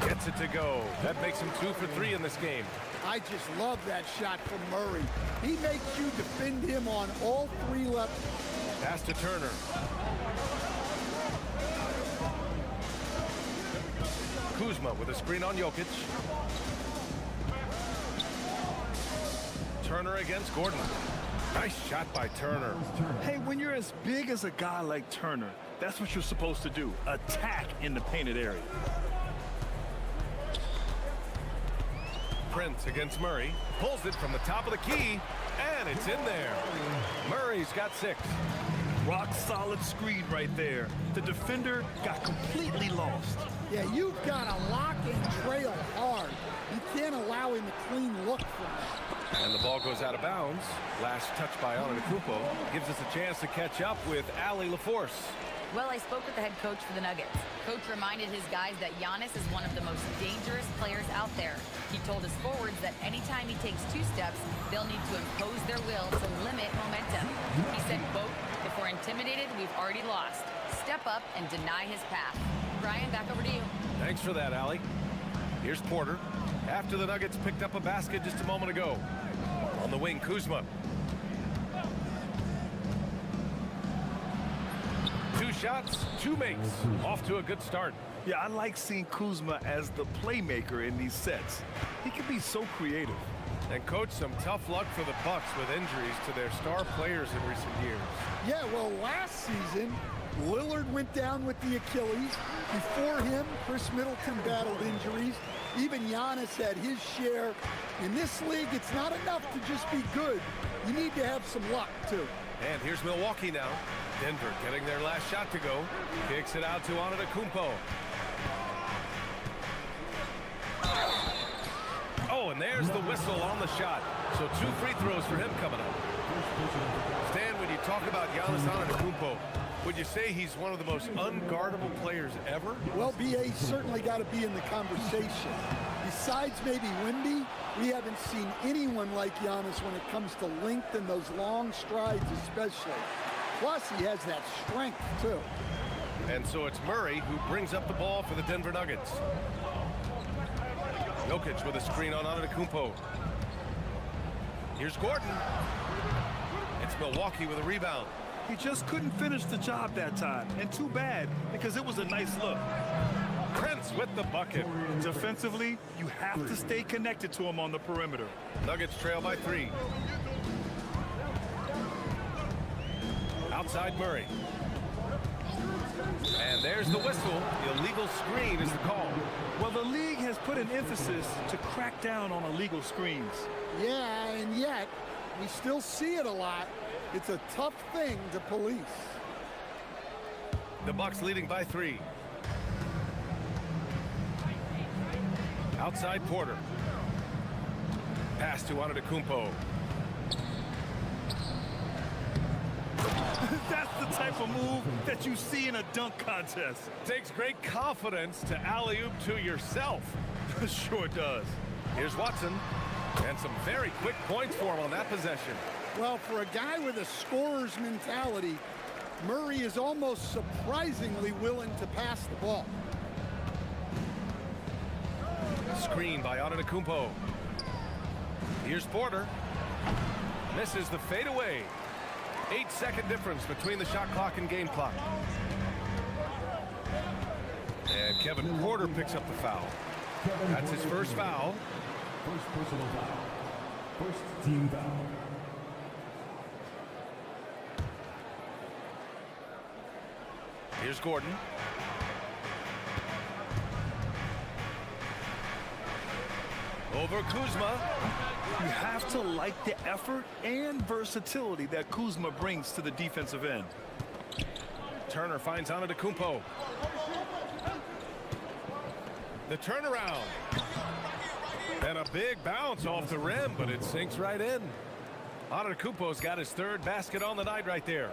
Gets it to go. That makes him 2 for 3 in this game. I just love that shot from Murray. He makes you defend him on all 3 levels. Pass to Turner. Kuzma with a screen on Jokic. Turner against Gordon. Nice shot by Turner. Hey, when you're as big as a guy like Turner, that's what you're supposed to do. Attack in the painted area. Prince against Murray. Pulls it from the top of the key, and it's in there. Murray's got 6. Rock solid screen right there. The defender got completely lost. Yeah, you've got to lock and trail hard. You can't allow him a clean look from that. And the ball goes out of bounds. Last touch by Antetokounmpo gives us a chance to catch up with Allie LaForce. Well, I spoke with the head coach for the Nuggets. Coach reminded his guys that Giannis is one of the most dangerous players out there. He told his forwards that anytime he takes 2 steps, they'll need to impose their will to limit momentum. He said, quote, "If we're intimidated, we've already lost. Step up and deny his path." Brian, back over to you. Thanks for that, Allie. Here's Porter. After the Nuggets picked up a basket just a moment ago. On the wing, Kuzma. 2 shots, 2 makes. Off to a good start. Yeah, I like seeing Kuzma as the playmaker in these sets. He can be so creative. And coach, some tough luck for the Bucks with injuries to their star players in recent years. Yeah, well, last season, Lillard went down with the Achilles. Before him, Chris Middleton battled injuries. Even Giannis had his share. In this league, it's not enough to just be good. You need to have some luck, too. And here's Milwaukee now. Denver getting their last shot to go. Kicks it out to Antetokounmpo. Oh, and there's the whistle on the shot. So 2 free throws for him coming up. Stan, when you talk about Giannis Antetokounmpo, would you say he's one of the most unguardable players ever? Well, BA's certainly got to be in the conversation. Besides maybe Wemby, we haven't seen anyone like Giannis when it comes to length and those long strides especially. Plus, he has that strength, too. And so it's Murray who brings up the ball for the Denver Nuggets. Jokic with a screen on Antetokounmpo. Here's Gordon. It's Milwaukee with a rebound. He just couldn't finish the job that time. And too bad, because it was a nice look. Prince with the bucket. Defensively, you have to stay connected to him on the perimeter. Nuggets trail by 3. Outside Murray. And there's the whistle. The illegal screen is the call. Well, the league has put an emphasis to crack down on illegal screens. Yeah, and yet, we still see it a lot. It's a tough thing to police. The Bucks leading by 3. Outside Porter. Pass to Antetokounmpo. That's the type of move that you see in a dunk contest. Takes great confidence to alley-oop to yourself. Sure does. Here's Watson. And some very quick points for him on that possession. Well, for a guy with a scorer's mentality, Murray is almost surprisingly willing to pass the ball. Screen by Antetokounmpo. Here's Porter. Misses the fadeaway. 8-second difference between the shot clock and game clock. And Kevin Porter picks up the foul. That's his first foul. First personal foul. First team foul. Here's Gordon. Over Kuzma. You have to like the effort and versatility that Kuzma brings to the defensive end. Turner finds Antetokounmpo. The turnaround. And a big bounce off the rim, but it sinks right in. Antetokounmpo's got his third basket on the night right there.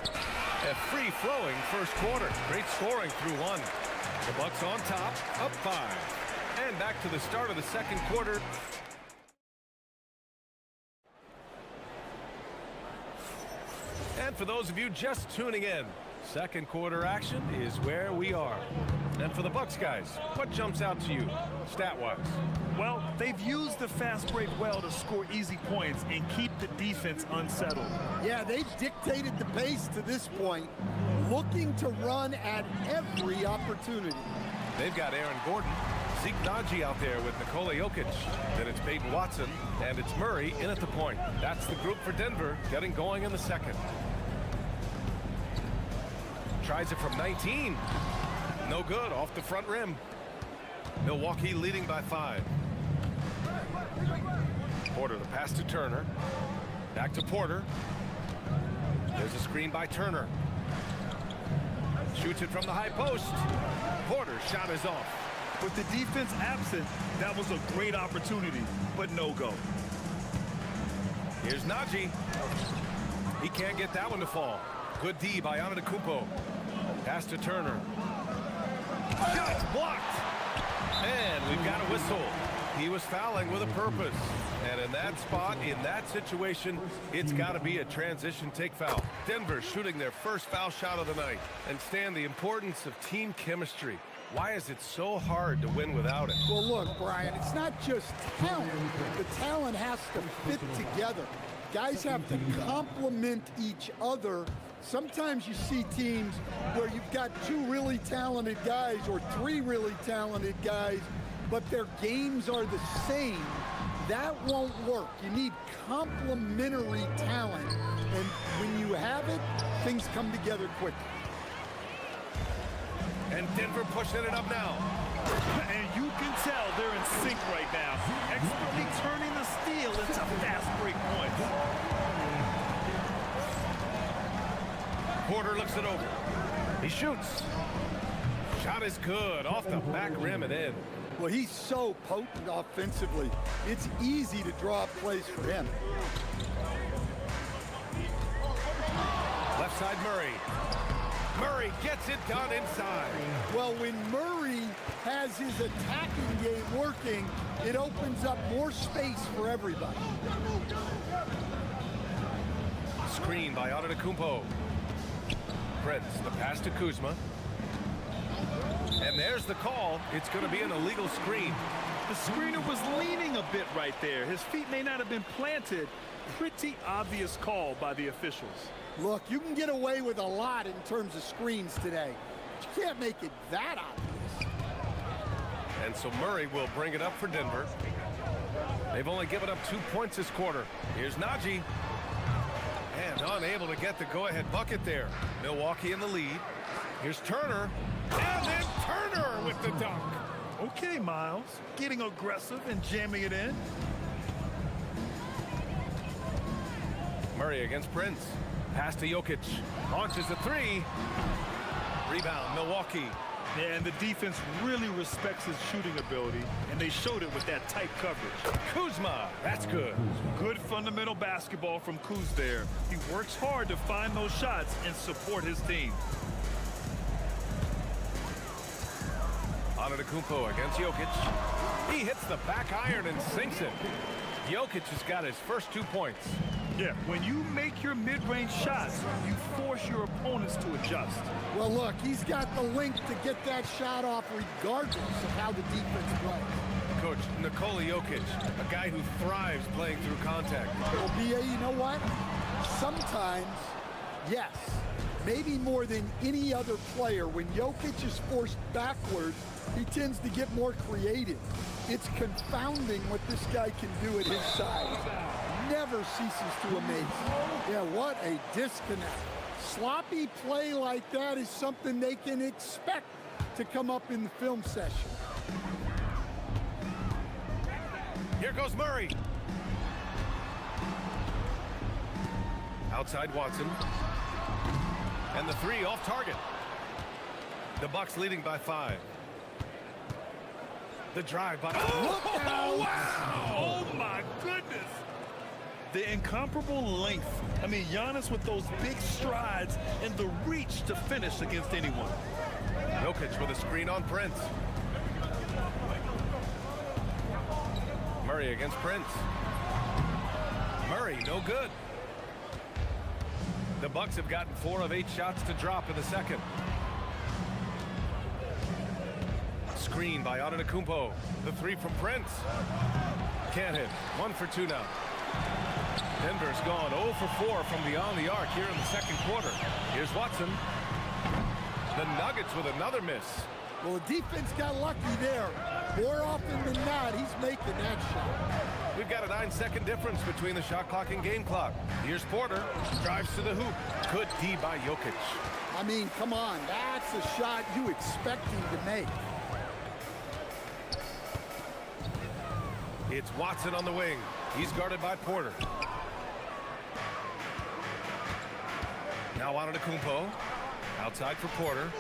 A free-flowing first quarter. Great scoring through one. The Bucks on top, up 5. And back to the start of the second quarter. And for those of you just tuning in, second quarter action is where we are. And for the Bucks guys, what jumps out to you, stat-wise? Well, they've used the fast break well to score easy points and keep the defense unsettled. Yeah, they've dictated the pace to this point, looking to run at every opportunity. They've got Aaron Gordon, Zeke Naji out there with Nikola Jokic. Then it's Peyton Watson, and it's Murray in at the point. That's the group for Denver, getting going in the second. Tries it from 19. No good, off the front rim. Milwaukee leading by 5. Porter, the pass to Turner. Back to Porter. There's a screen by Turner. Shoots it from the high post. Porter's shot is off. With the defense absent, that was a great opportunity, but no go. Here's Naji. He can't get that one to fall. Good D by Antetokounmpo. Pass to Turner. Shot's blocked. And we've got a whistle. He was fouling with a purpose. And in that spot, in that situation, it's got to be a transition take foul. Denver shooting their first foul shot of the night. And Stan, the importance of team chemistry. Why is it so hard to win without it? Well, look, Brian, it's not just talent. The talent has to fit together. Guys have to complement each other. Sometimes you see teams where you've got 2 really talented guys or 3 really talented guys, but their games are the same. That won't work. You need complementary talent. And when you have it, things come together quickly. And Denver pushing it up now. And you can tell they're in sync right now, expertly turning the steal into fast break points. Porter looks it over. He shoots. Shot is good. Off the back rim and in. Well, he's so potent offensively. It's easy to draw up plays for him. Left side Murray. Murray gets it done inside. Well, when Murray has his attacking game working, it opens up more space for everybody. Screen by Antetokounmpo. Prince, the pass to Kuzma. And there's the call. It's going to be an illegal screen. The screener was leaning a bit right there. His feet may not have been planted. Pretty obvious call by the officials. Look, you can get away with a lot in terms of screens today. But you can't make it that obvious. And so Murray will bring it up for Denver. They've only given up 2 points this quarter. Here's Naji. And unable to get the go-ahead bucket there. Milwaukee in the lead. Here's Turner. And then Turner with the dunk. Okay, Miles. Getting aggressive and jamming it in. Murray against Prince. Pass to Jokic. Launches the 3. Rebound, Milwaukee. Yeah, and the defense really respects his shooting ability, and they showed it with that tight coverage. Kuzma, that's good. Good fundamental basketball from Kuz there. He works hard to find those shots and support his team. Antetokounmpo against Jokic. He hits the back iron and sinks it. Jokic has got his first 2 points. Yeah, when you make your mid-range shots, you force your opponents to adjust. Well, look, he's got the length to get that shot off regardless of how the defense plays. Coach, Nikola Jokic, a guy who thrives playing through contact. Well, B.A., you know what? Sometimes, yes, maybe more than any other player, when Jokic is forced backward, he tends to get more creative. It's confounding what this guy can do at his size. Never ceases to amaze. Yeah, what a disconnect. Sloppy play like that is something they can expect to come up in the film session. Here goes Murray. Outside Watson. And the 3 off target. The Bucks leading by 5. The drive by... Oh, wow! Oh, my goodness! The incomparable length. I mean, Giannis with those big strides and the reach to finish against anyone. Jokic with a screen on Prince. Murray against Prince. Murray, no good. The Bucks have gotten 4 of 8 shots to drop in the second. Screen by Antetokounmpo. The 3 from Prince. Can't hit. 1 for 2 now. Denver's gone 0 for 4 from beyond the arc here in the second quarter. Here's Watson. The Nuggets with another miss. Well, the defense got lucky there. More often than not, he's making that shot. We've got a 9-second difference between the shot clock and game clock. Here's Porter. Drives to the hoop. Good D by Jokic. I mean, come on. That's a shot you expect him to make. It's Watson on the wing. He's guarded by Porter. Now Antetokounmpo. Outside for Porter.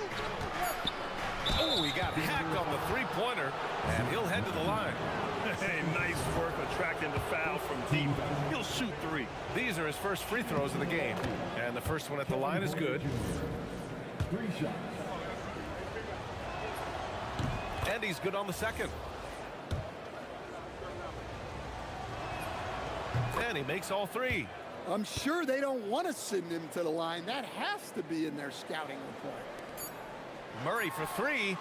Oh, he got hacked on the 3-pointer, and he'll head to the line. Hey, nice work attracting the foul from deep. He'll shoot 3. These are his first free throws of the game, and the first one at the line is good. 3 shots. And he's good on the second. And he makes all 3. I'm sure they don't want to send him to the line. That has to be in their scouting report. Murray for 3.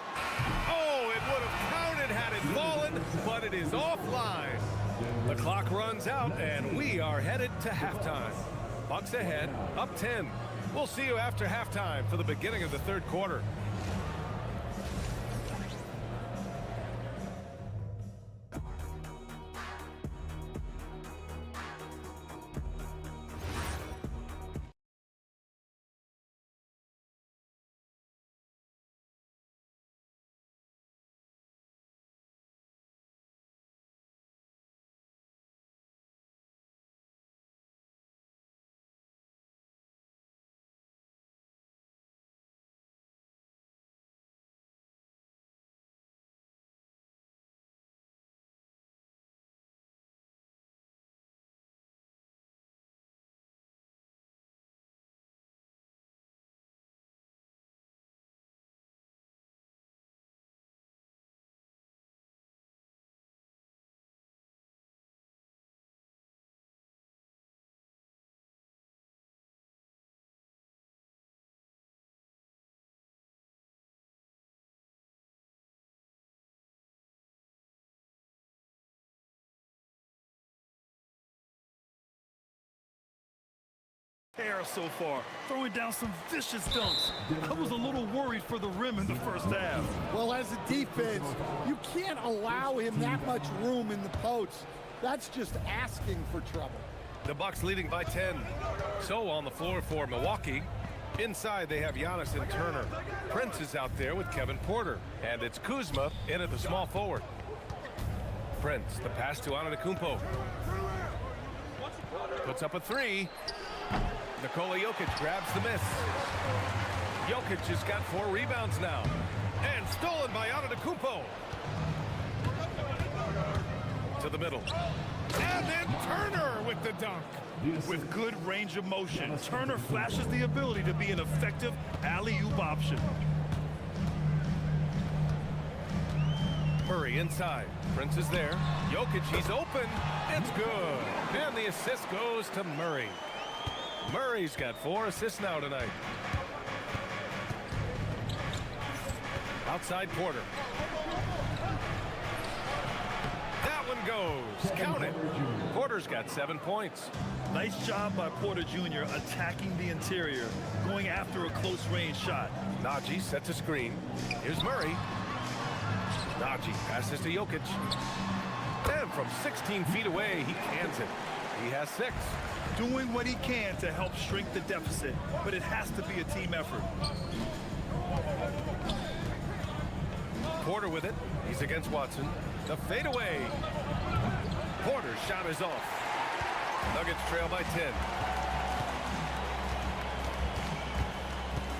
Oh, it would have counted had it fallen, but it is offline. The clock runs out, and we are headed to halftime. Bucks ahead, up 10. We'll see you after halftime for the beginning of the third quarter. Air so far, throwing down some vicious dunks. I was a little worried for the rim in the first half. Well, as a defense, you can't allow him that much room in the post. That's just asking for trouble. The Bucks leading by 10. So on the floor for Milwaukee. Inside they have Giannis and Turner. Prince is out there with Kevin Porter. And it's Kuzma in at the small forward. Prince, the pass to Antetokounmpo. Puts up a 3. Nikola Jokic grabs the miss. Jokic has got 4 rebounds now. And stolen by Antetokounmpo. To the middle. And then Turner with the dunk. With good range of motion, Turner flashes the ability to be an effective alley-oop option. Murray inside. Prince is there. Jokic, he's open. It's good. And the assist goes to Murray. Murray's got 4 assists now tonight. Outside Porter. That one goes. Count it. Porter's got 7 points. Nice job by Porter Jr. attacking the interior, going after a close-range shot. Najee sets a screen. Here's Murray. Najee passes to Jokic. And from 16 feet away, he cans it. He has 6. Doing what he can to help shrink the deficit, but it has to be a team effort. Porter with it. He's against Watson. The fadeaway. Porter's shot is off. Nuggets trail by 10.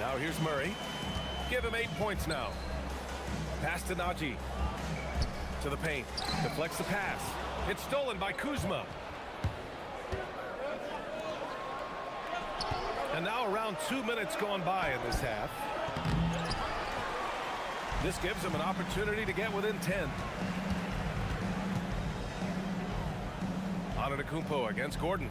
Now here's Murray. Give him 8 points now. Pass to Najee. To the paint. Deflects the pass. It's stolen by Kuzma. And now around 2 minutes gone by in this half. This gives him an opportunity to get within 10. Antetokounmpo against Gordon.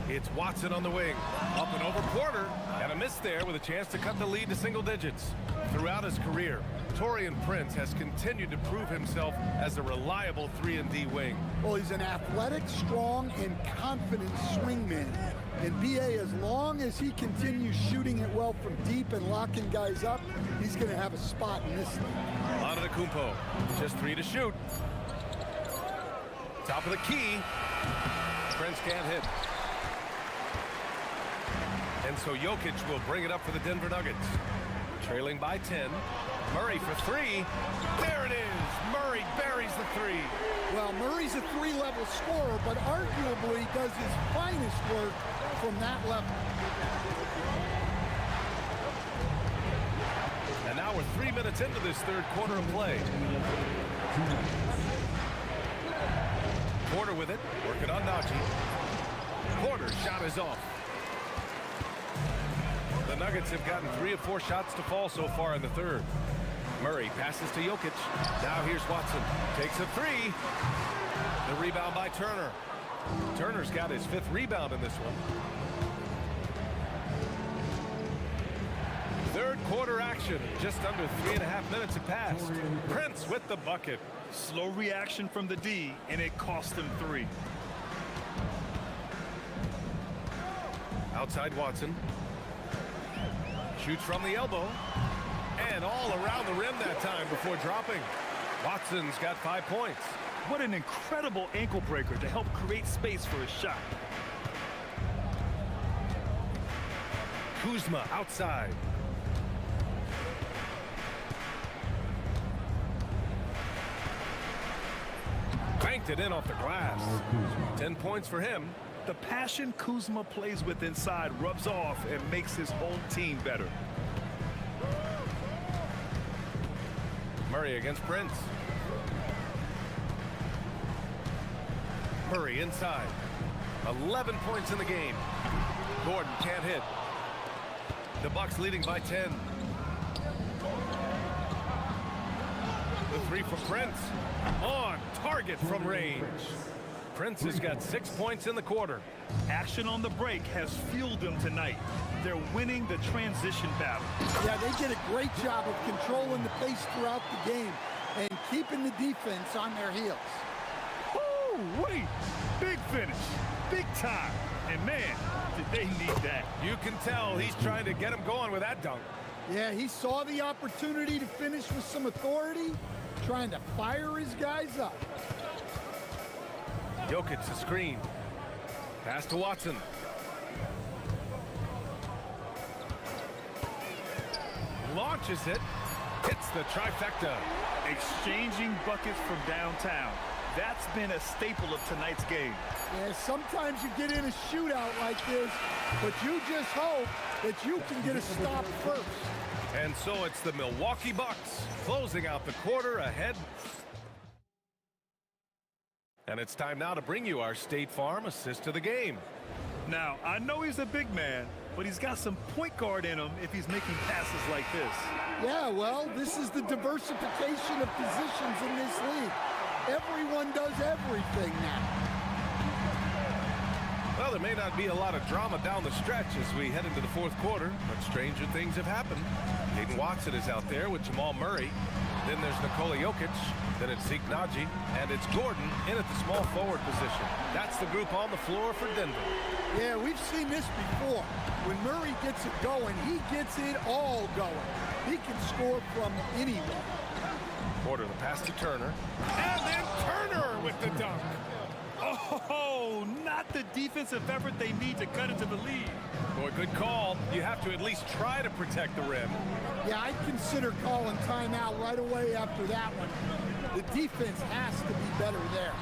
It's Watson on the wing. Up and over Porter. And a miss there with a chance to cut the lead to single digits. Throughout his career, Taurean Prince has continued to prove himself as a reliable 3-and-D wing. Well, he's an athletic, strong, and confident swingman. And BA, as long as he continues shooting it well from deep and locking guys up, he's going to have a spot in this league. Antetokounmpo, just 3 to shoot. Top of the key. Prince can't hit. And so Jokic will bring it up for the Denver Nuggets. Trailing by 10. Murray for 3. There it is. Murray buries the 3. Well, Murray's a 3-level scorer, but arguably does his finest work from that level. And now we're 3 minutes into this third quarter of play. Porter with it, working on Najee. Porter's shot is off. The Nuggets have gotten 3 of 4 shots to fall so far in the third. Murray passes to Jokic. Now here's Watson. Takes a 3. The rebound by Turner. Turner's got his 5th rebound in this one. Third quarter action. Just under 3.5 minutes have passed. Prince with the bucket. Slow reaction from the D, and it cost him 3. Outside Watson. Shoots from the elbow. And all around the rim that time before dropping. Watson's got 5 points. What an incredible ankle breaker to help create space for his shot. Kuzma outside. Banked it in off the glass. 10 points for him. The passion Kuzma plays with inside rubs off and makes his whole team better. Murray against Prince. Murray inside. 11 points in the game. Gordon can't hit. The Bucks leading by 10. The 3 from Prince. On target from range. Prince has got 6 points in the quarter. Action on the break has fueled them tonight. They're winning the transition battle. Yeah, they did a great job of controlling the pace throughout the game and keeping the defense on their heels. Woo, wait, big finish, big time. And man, did they need that. You can tell he's trying to get him going with that dunk. Yeah, he saw the opportunity to finish with some authority, trying to fire his guys up. Jokic the screen. Pass to Watson. Launches it. Hits the trifecta. Exchanging buckets from downtown. That's been a staple of tonight's game. Yeah, sometimes you get in a shootout like this, but you just hope that you can get a stop first. And so it's the Milwaukee Bucks closing out the quarter ahead. And it's time now to bring you our State Farm assist to the game. Now, I know he's a big man, but he's got some point guard in him if he's making passes like this. Yeah, well, this is the diversification of positions in this league. Everyone does everything now. Well, there may not be a lot of drama down the stretch as we head into the fourth quarter, but stranger things have happened. Hayden Watson is out there with Jamal Murray. Then there's Nikola Jokic. Then it's Zeke Naji. And it's Gordon in at the small forward position. That's the group on the floor for Denver. Yeah, we've seen this before. When Murray gets it going, he gets it all going. He can score from anywhere. Porter, the pass to Turner. And then Turner with the dunk. Oh, not the defensive effort they need to cut into the lead. Boy, good call. You have to at least try to protect the rim. Yeah, I'd consider calling timeout right away after that one. The defense has to be better there.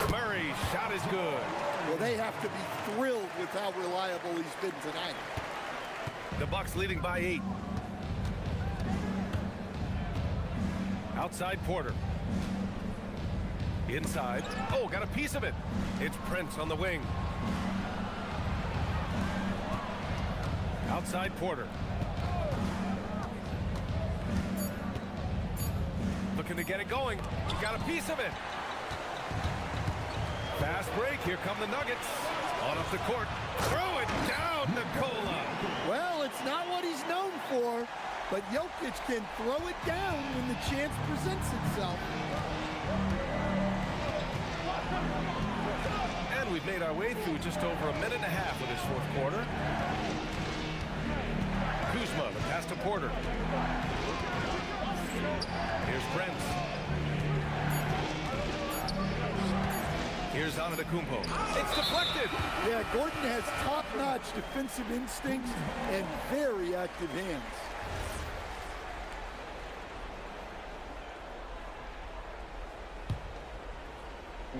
Murray's shot is good. Well, they have to be thrilled with how reliable he's been tonight. The Bucks leading by 8. Outside Porter. Inside. Oh, got a piece of it. It's Prince on the wing. Outside Porter. Looking to get it going. He got a piece of it. Fast break. Here come the Nuggets. On up the court. Throw it down, Nikola. Well, it's not what he's known for, but Jokic can throw it down when the chance presents itself. And we've made our way through just over a minute and a half of this fourth quarter. Kuzma, the pass to Porter. Here's Prince. Here's Antetokounmpo. It's deflected. Yeah, Gordon has top-notch defensive instincts and very active hands.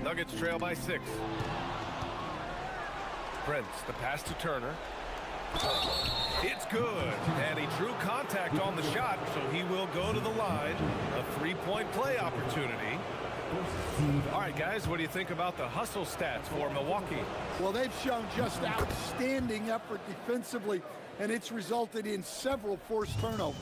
Nuggets trail by 6. Prince, the pass to Turner. It's good. And he drew contact on the shot, so he will go to the line. A 3-point play opportunity. All right, guys, what do you think about the hustle stats for Milwaukee? Well, they've shown just outstanding effort defensively, and it's resulted in several forced turnovers.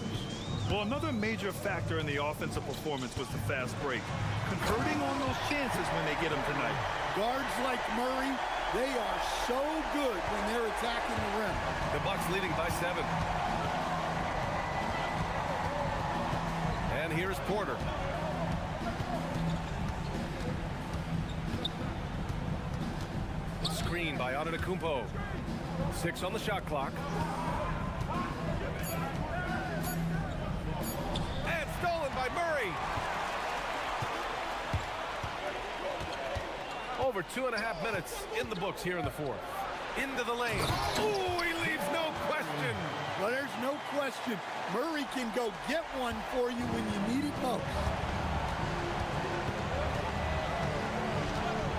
Well, another major factor in the offensive performance was the fast break. Converting on those chances when they get them tonight. Guards like Murray, they are so good when they're attacking the rim. The Bucks leading by 7. And here's Porter. Screen by Antetokounmpo. 6 on the shot clock. And stolen by Murray. Over 2.5 minutes in the books here in the fourth. Into the lane. Ooh, he leaves no question. Well, there's no question. Murray can go get one for you when you need it most.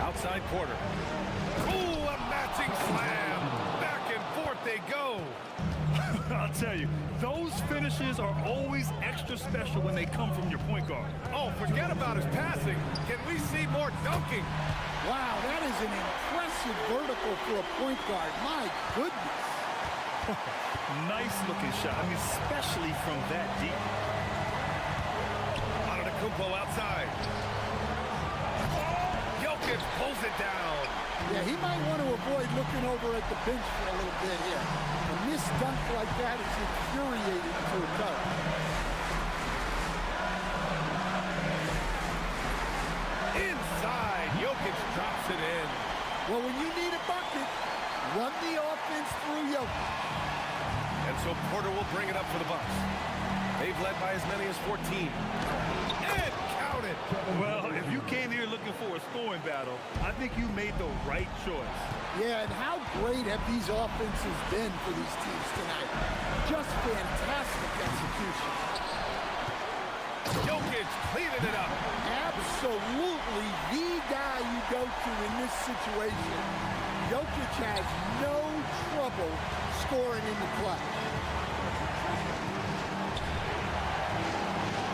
Outside Porter. Ooh, a matching slam. Back and forth they go. I'll tell you, those finishes are always extra special when they come from your point guard. Oh, forget about his passing. Can we see more dunking? Wow, that is an impressive vertical for a point guard. My goodness. Nice looking shot. I mean, especially from that deep. Antetokounmpo outside. Jokic pulls it down. Yeah, he might want to avoid looking over at the bench for a little bit here. A missed dunk like that is infuriating to a coach. Inside, Jokic drops it in. Well, when you need a bucket, run the offense through Jokic. And so Porter will bring it up for the Bucks. They've led by as many as 14. And count it. Well, if you came here looking for a scoring battle, I think you made the right choice. Yeah, and how great have these offenses been for these teams tonight? Just fantastic execution. Jokic cleaning it up. Absolutely the guy you go to in this situation. Jokic has no trouble scoring in the clutch.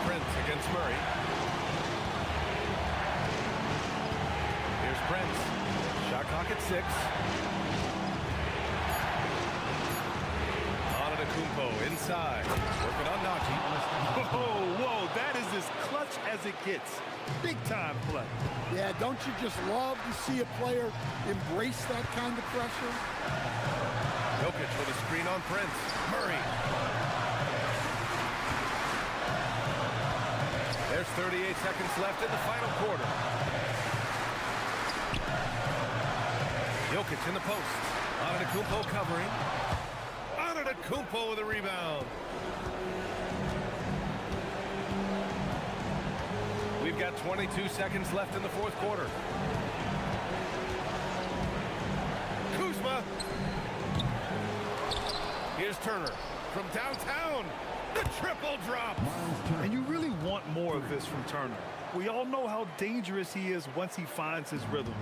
Prince against Murray. Here's Prince. Shot clock at 6. Kumpo inside, working on Naji. Whoa, that is as clutch as it gets. Big time play. Yeah, don't you just love to see a player embrace that kind of pressure? Jokic with a screen on Prince. Murray. There's 38 seconds left in the final quarter. Jokic in the post. Kumpo covering. Kumpo with a rebound. We've got 22 seconds left in the fourth quarter. Kuzma. Here's Turner from downtown. The triple drop. And you really want more of this from Turner. We all know how dangerous he is once he finds his rhythm.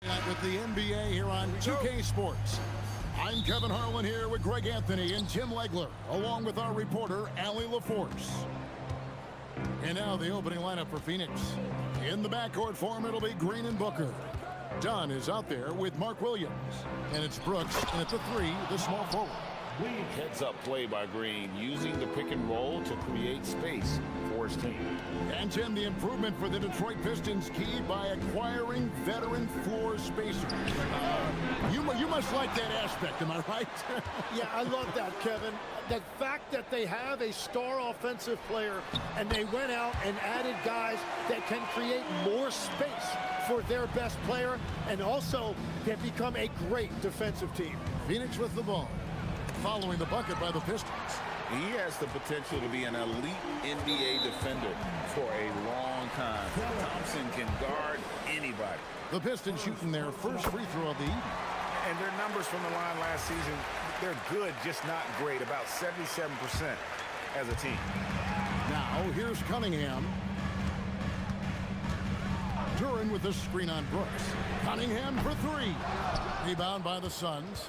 With the NBA here on 2K Sports. I'm Kevin Harlan here with Greg Anthony and Tim Legler, along with our reporter, Allie LaForce. And now the opening lineup for Phoenix. In the backcourt form, it'll be Green and Booker. Dunn is out there with Mark Williams. And it's Brooks, and at the 3, the small forward. Heads-up play by Green, using the pick and roll to create space for his team. And Tim, the improvement for the Detroit Pistons keyed by acquiring veteran floor spacers. You must like that aspect, am I right? Yeah, I love that, Kevin. The fact that they have a star offensive player and they went out and added guys that can create more space for their best player and also can become a great defensive team. Phoenix with the ball, following the bucket by the Pistons. He has the potential to be an elite NBA defender for a long time. Thompson can guard anybody. The Pistons shooting their first free throw of the evening. And their numbers from the line last season, they're good, just not great, about 77% as a team. Now, here's Cunningham. Duran with the screen on Brooks. Cunningham for 3. Rebound by the Suns.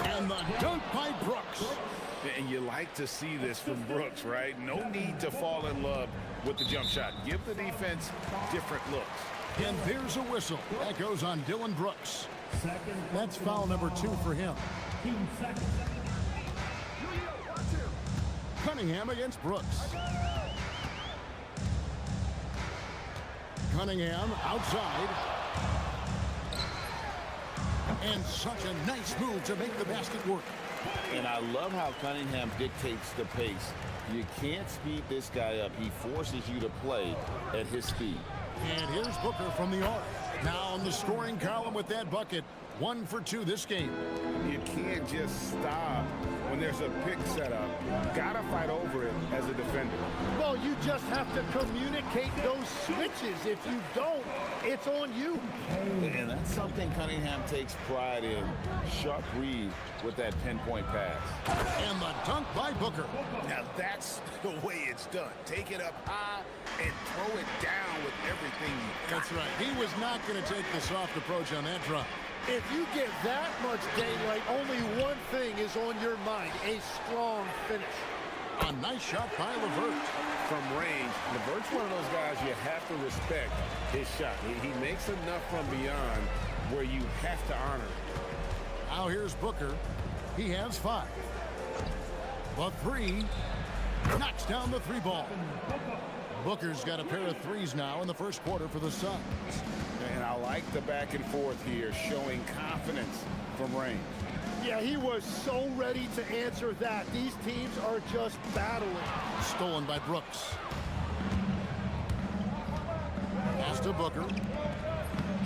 And the dunk by Brooks. And you like to see this from Brooks, right? No need to fall in love with the jump shot. Give the defense different looks. And there's a whistle. That goes on Dylan Brooks. That's foul number 2 for him. Cunningham against Brooks. Cunningham outside. And such a nice move to make the basket work. And I love how Cunningham dictates the pace. You can't speed this guy up. He forces you to play at his speed. And here's Booker from the arc. Now in the scoring column with that bucket. 1 for 2 this game. You can't just stop when there's a pick set up. Gotta fight over it as a defender. Well, you just have to communicate those switches. If you don't, it's on you. And that's something Cunningham takes pride in. Sharp read with that pinpoint pass. And the dunk by Booker. Now that's the way it's done. Take it up high and throw it down with everything you got. That's right. He was not going to take the soft approach on that drive. If you get that much daylight, only one thing is on your mind, a strong finish. A nice shot by LeVert. From range, LeVert's one of those guys you have to respect his shot. He makes enough from beyond where you have to honor it. Now here's Booker. He has 5. The 3 knocks down the 3 ball. Booker's got a pair of 3s now in the first quarter for the Suns. And I like the back and forth here, showing confidence from range. Yeah, he was so ready to answer that. These teams are just battling. Stolen by Brooks. Pass to Booker.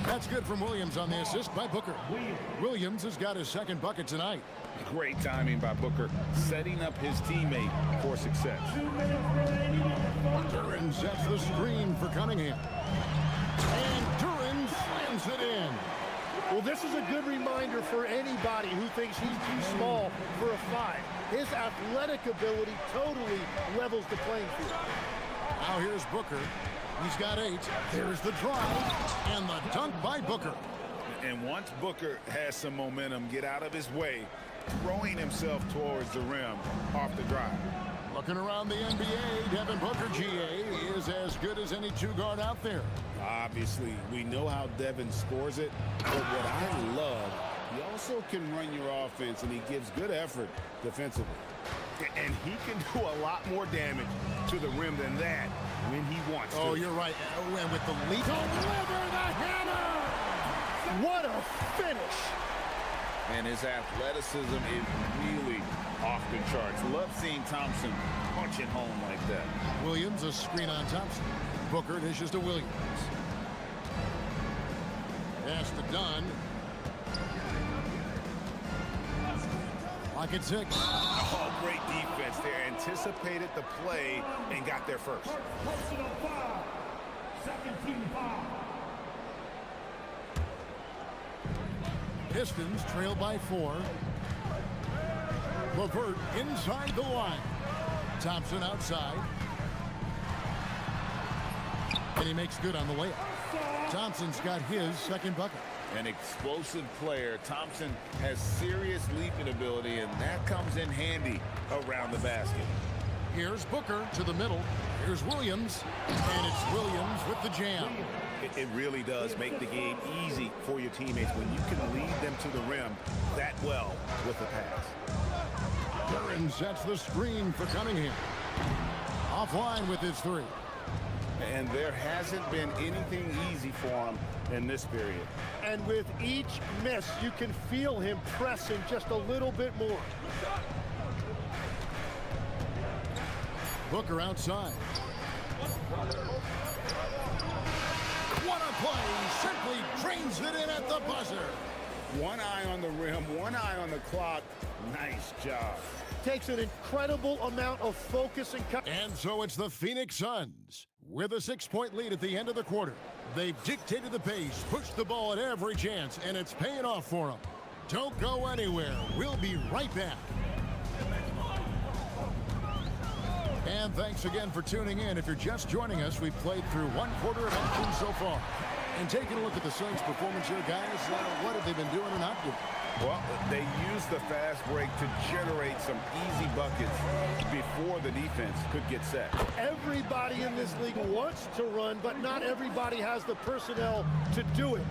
That's good from Williams on the assist by Booker. Williams has got his second bucket tonight. Great timing by Booker, setting up his teammate for success. Duran sets the screen for Cunningham. And Duran slams it in. Well, this is a good reminder for anybody who thinks he's too small for a 5. His athletic ability totally levels the playing field. Now here's Booker. He's got 8. There's the drive and the dunk by Booker. And once Booker has some momentum, get out of his way, throwing himself towards the rim off the drive. Looking around the NBA, Devin Booker, GA, is as good as any 2-guard out there. Obviously, we know how Devin scores it, but what I love, he also can run your offense, and he gives good effort defensively. And he can do a lot more damage to the rim than that when he wants to. Oh, you're right. And with the lead, deliver the hammer! What a finish! And his athleticism is really off the charts. Love seeing Thompson punch it home like that. Williams, a screen on Thompson. Booker dishes to Williams. Pass to Dunn. Lock at 6. Oh, great defense there. Anticipated the play and got there first. Second team foul. Pistons trail by 4. LeVert inside the line. Thompson outside. And he makes good on the layup. Thompson's got his second bucket. An explosive player. Thompson has serious leaping ability, and that comes in handy around the basket. Here's Booker to the middle. Here's Williams, and it's Williams with the jam. It really does make the game easy for your teammates when you can lead them to the rim that well with the pass. Curran sets the screen for Cunningham. Offline with his three. And there hasn't been anything easy for him in this period. And with each miss, you can feel him pressing just a little bit more. Booker outside. What a play! Simply drains it in at the buzzer. One eye on the rim, one eye on the clock. Nice job. Takes an incredible amount of focus and... And so it's the Phoenix Suns with a 6-point lead at the end of the quarter. They've dictated the pace, pushed the ball at every chance, and it's paying off for them. Don't go anywhere. We'll be right back. And thanks again for tuning in. If you're just joining us, we've played through one quarter of action so far. And taking a look at the Suns' performance here, guys, what have they been doing or not doing? Well, they used the fast break to generate some easy buckets before the defense could get set. Everybody in this league wants to run, but not everybody has the personnel to do it.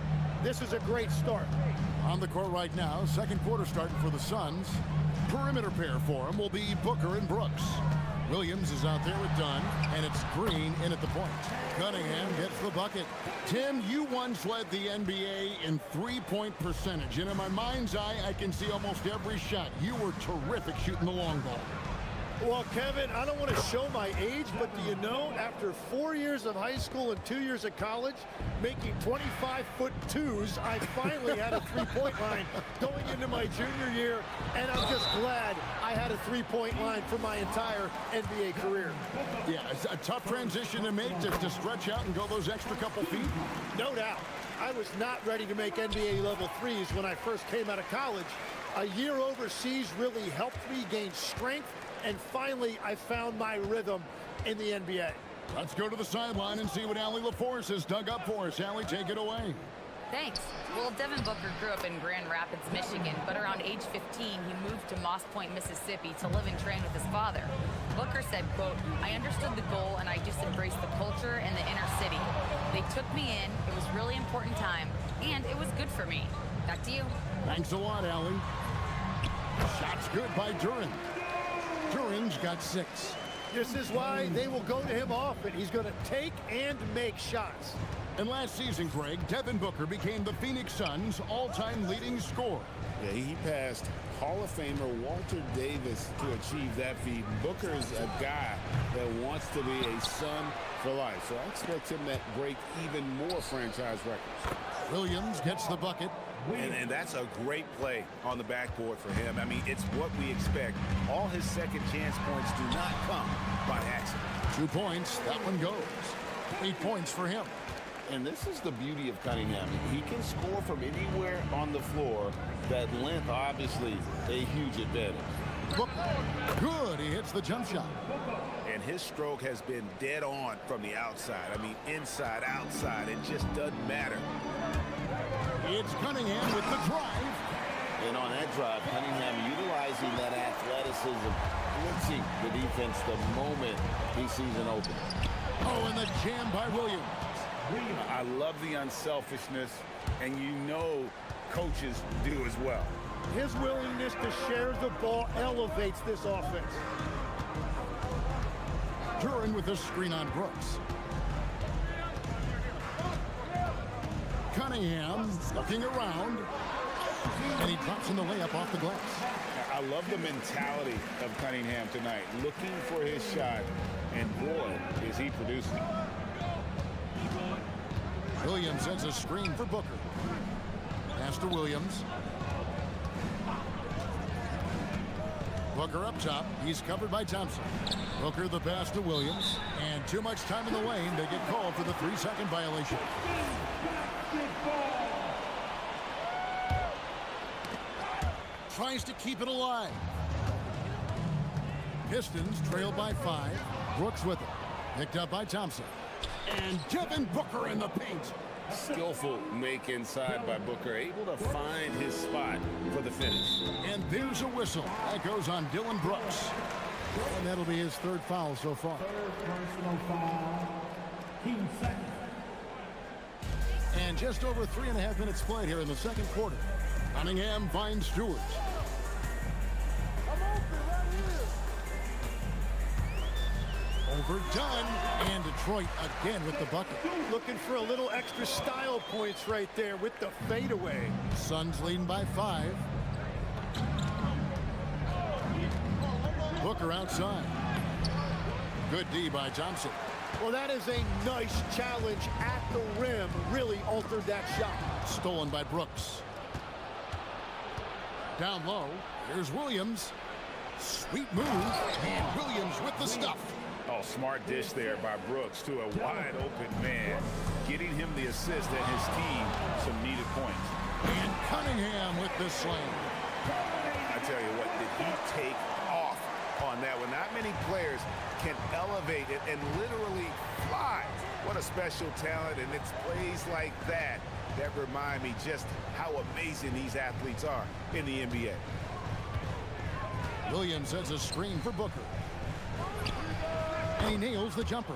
This is a great start. On the court right now, second quarter starting for the Suns. Perimeter pair for him will be Booker and Brooks. Williams is out there with Dunn, and it's Green in at the point. Cunningham gets the bucket. Tim, you once led the NBA in three-point percentage, and in my mind's eye, I can see almost every shot. You were terrific shooting the long ball. Well, Kevin, I don't want to show my age, but do you know, after 4 years of high school and 2 years of college, making 25-foot-2s, I finally had a three-point line going into my junior year, and I'm just glad I had a three-point line for my entire NBA career. Yeah, it's a tough transition to make to stretch out and go those extra couple feet. No doubt. I was not ready to make NBA level threes when I first came out of college. A year overseas really helped me gain strength, and finally, I found my rhythm in the NBA. Let's go to the sideline and see what Allie LaForce has dug up for us. Allie, take it away. Thanks. Well, Devin Booker grew up in Grand Rapids, Michigan, but around age 15, he moved to Moss Point, Mississippi to live and train with his father. Booker said, quote, "I understood the goal and I just embraced the culture and the inner city. They took me in, it was a really important time, and it was good for me." Back to you. Thanks a lot, Allie. Shot's good by Duran. Duran's got 6. This is why they will go to him often. He's going to take and make shots. And last season, Greg, Devin Booker became the Phoenix Suns' all-time leading scorer. Yeah, he passed Hall of Famer Walter Davis to achieve that feat. Booker's a guy that wants to be a Sun for life, so I expect him to break even more franchise records. Williams gets the bucket. And that's a great play on the backboard for him. I mean, it's what we expect. All his second chance points do not come by accident. 2 points. That one goes. 8 points for him. And this is the beauty of Cunningham. He can score from anywhere on the floor. That length, obviously, a huge advantage. Good. He hits the jump shot. And his stroke has been dead on from the outside. I mean, inside, outside, it just doesn't matter. It's Cunningham with the drive. And on that drive, Cunningham utilizing that athleticism, blitzing the defense the moment he sees an opening. Oh, and the jam by Williams. I love the unselfishness, and you know coaches do as well. His willingness to share the ball elevates this offense. Duran with a screen on Brooks. Cunningham looking around, and he drops in the layup off the glass. I love the mentality of Cunningham tonight, looking for his shot, and boy, is he producing. Williams sends a screen for Booker. Pass to Williams. Booker up top. He's covered by Thompson. Booker the pass to Williams. And too much time in the lane. They get called for the 3-second violation. Tries to keep it alive. Pistons trail by 5. Brooks with it. Picked up by Thompson. And Devin Booker in the paint. Skillful make inside by Booker, able to find his spot for the finish. And there's a whistle. That goes on Dylan Brooks. And that'll be his third foul so far. Personal foul. Team second. And just over 3.5 minutes played here in the second quarter. Cunningham finds Stewart. Overdone, and Detroit again with the bucket. Looking for a little extra style points right there with the fadeaway. Suns leading by 5. Booker outside. Good D by Johnson. Well, that is a nice challenge at the rim. Really altered that shot. Stolen by Brooks. Down low, here's Williams. Sweet move, and Williams with the stuff. Oh, smart dish there by Brooks to a wide open man, getting him the assist and his team some needed points. And Cunningham with the slam. I tell you what, did he take off on that one? Not many players can elevate it and literally fly. What a special talent, and it's plays like that that remind me just how amazing these athletes are in the NBA. Williams sets a screen for Booker. And he nails the jumper.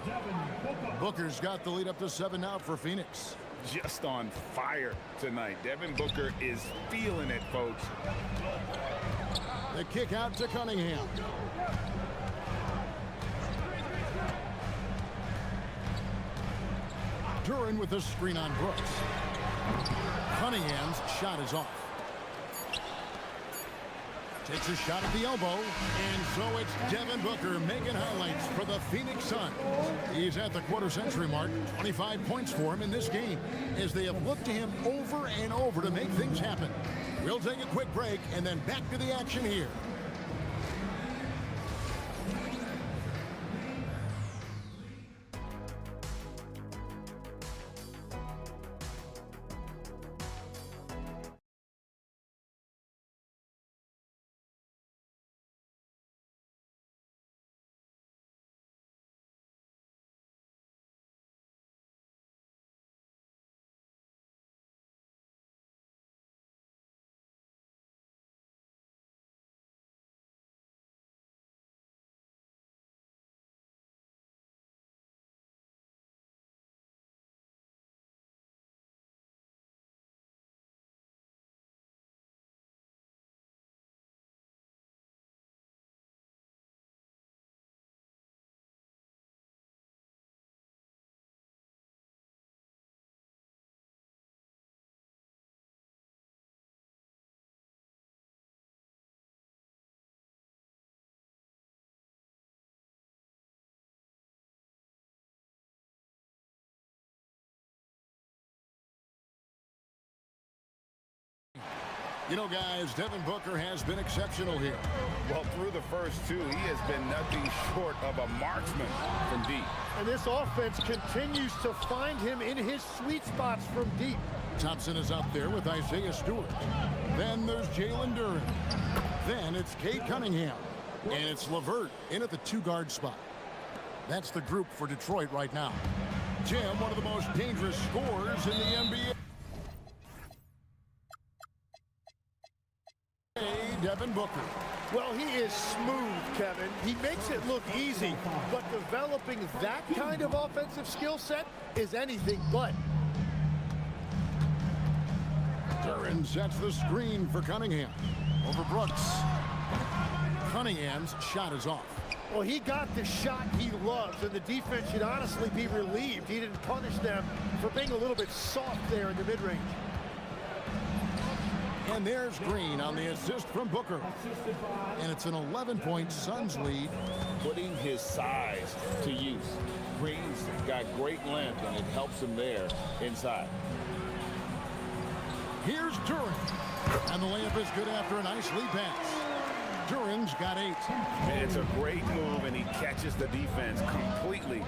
Booker's got the lead up to 7 now for Phoenix. Just on fire tonight. Devin Booker is feeling it, folks. The kick out to Cunningham. Duran with the screen on Brooks. Cunningham's shot is off. Takes a shot at the elbow, and so it's Devin Booker making highlights for the Phoenix Suns. He's at the quarter-century mark, 25 points for him in this game, as they have looked to him over and over to make things happen. We'll take a quick break, and then back to the action here. You know, guys, Devin Booker has been exceptional here. Well, through the first 2, he has been nothing short of a marksman from deep. And this offense continues to find him in his sweet spots from deep. Thompson is out there with Isaiah Stewart. Then there's Jalen Duran. Then it's Cade Cunningham. And it's LeVert in at the 2-guard spot. That's the group for Detroit right now. Jim, one of the most dangerous scorers in the NBA. Devin Booker. Well, he is smooth, Kevin. He makes it look easy, but developing that kind of offensive skill set is anything but. Duran sets the screen for Cunningham. Over Brooks. Cunningham's shot is off. Well, he got the shot he loves, and the defense should honestly be relieved. He didn't punish them for being a little bit soft there in the mid-range. And there's Green on the assist from Booker. And it's an 11-point Suns lead. Putting his size to use. Green's got great length, and it helps him there inside. Here's Duran. And the layup is good after a nice lead pass. Duran's got 8. And it's a great move, and he catches the defense completely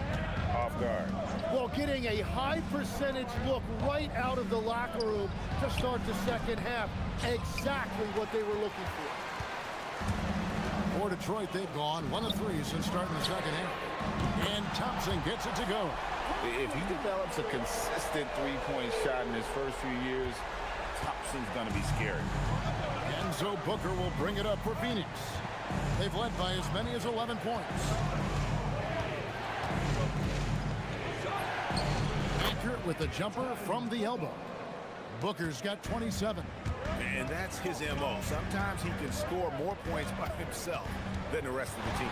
off guard. Well, getting a high percentage look right out of the locker room to start the second half. Exactly what they were looking for. For Detroit, they've gone 1 of 3 since starting the second half. And Thompson gets it to go. If he develops a consistent three-point shot in his first few years, Thompson's going to be scary. Enzo Booker will bring it up for Phoenix. They've led by as many as 11 points. Accurate with the jumper from the elbow. Booker's got 27. And that's his MO. Sometimes he can score more points by himself than the rest of the team.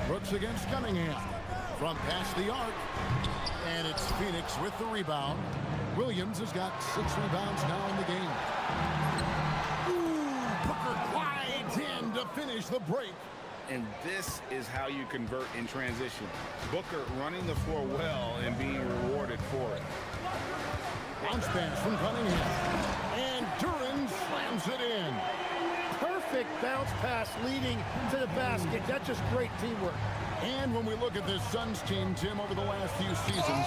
Brooks against Cunningham. From past the arc. And it's Phoenix with the rebound. Williams has got 6 rebounds now in the game. Ooh, Booker glides in to finish the break. And this is how you convert in transition. Booker running the floor well and being rewarded for it. Bounce pass from Cunningham. And Duran slams it in. Perfect bounce pass leading to the basket. That's just great teamwork. And when we look at this Suns team, Tim, over the last few seasons,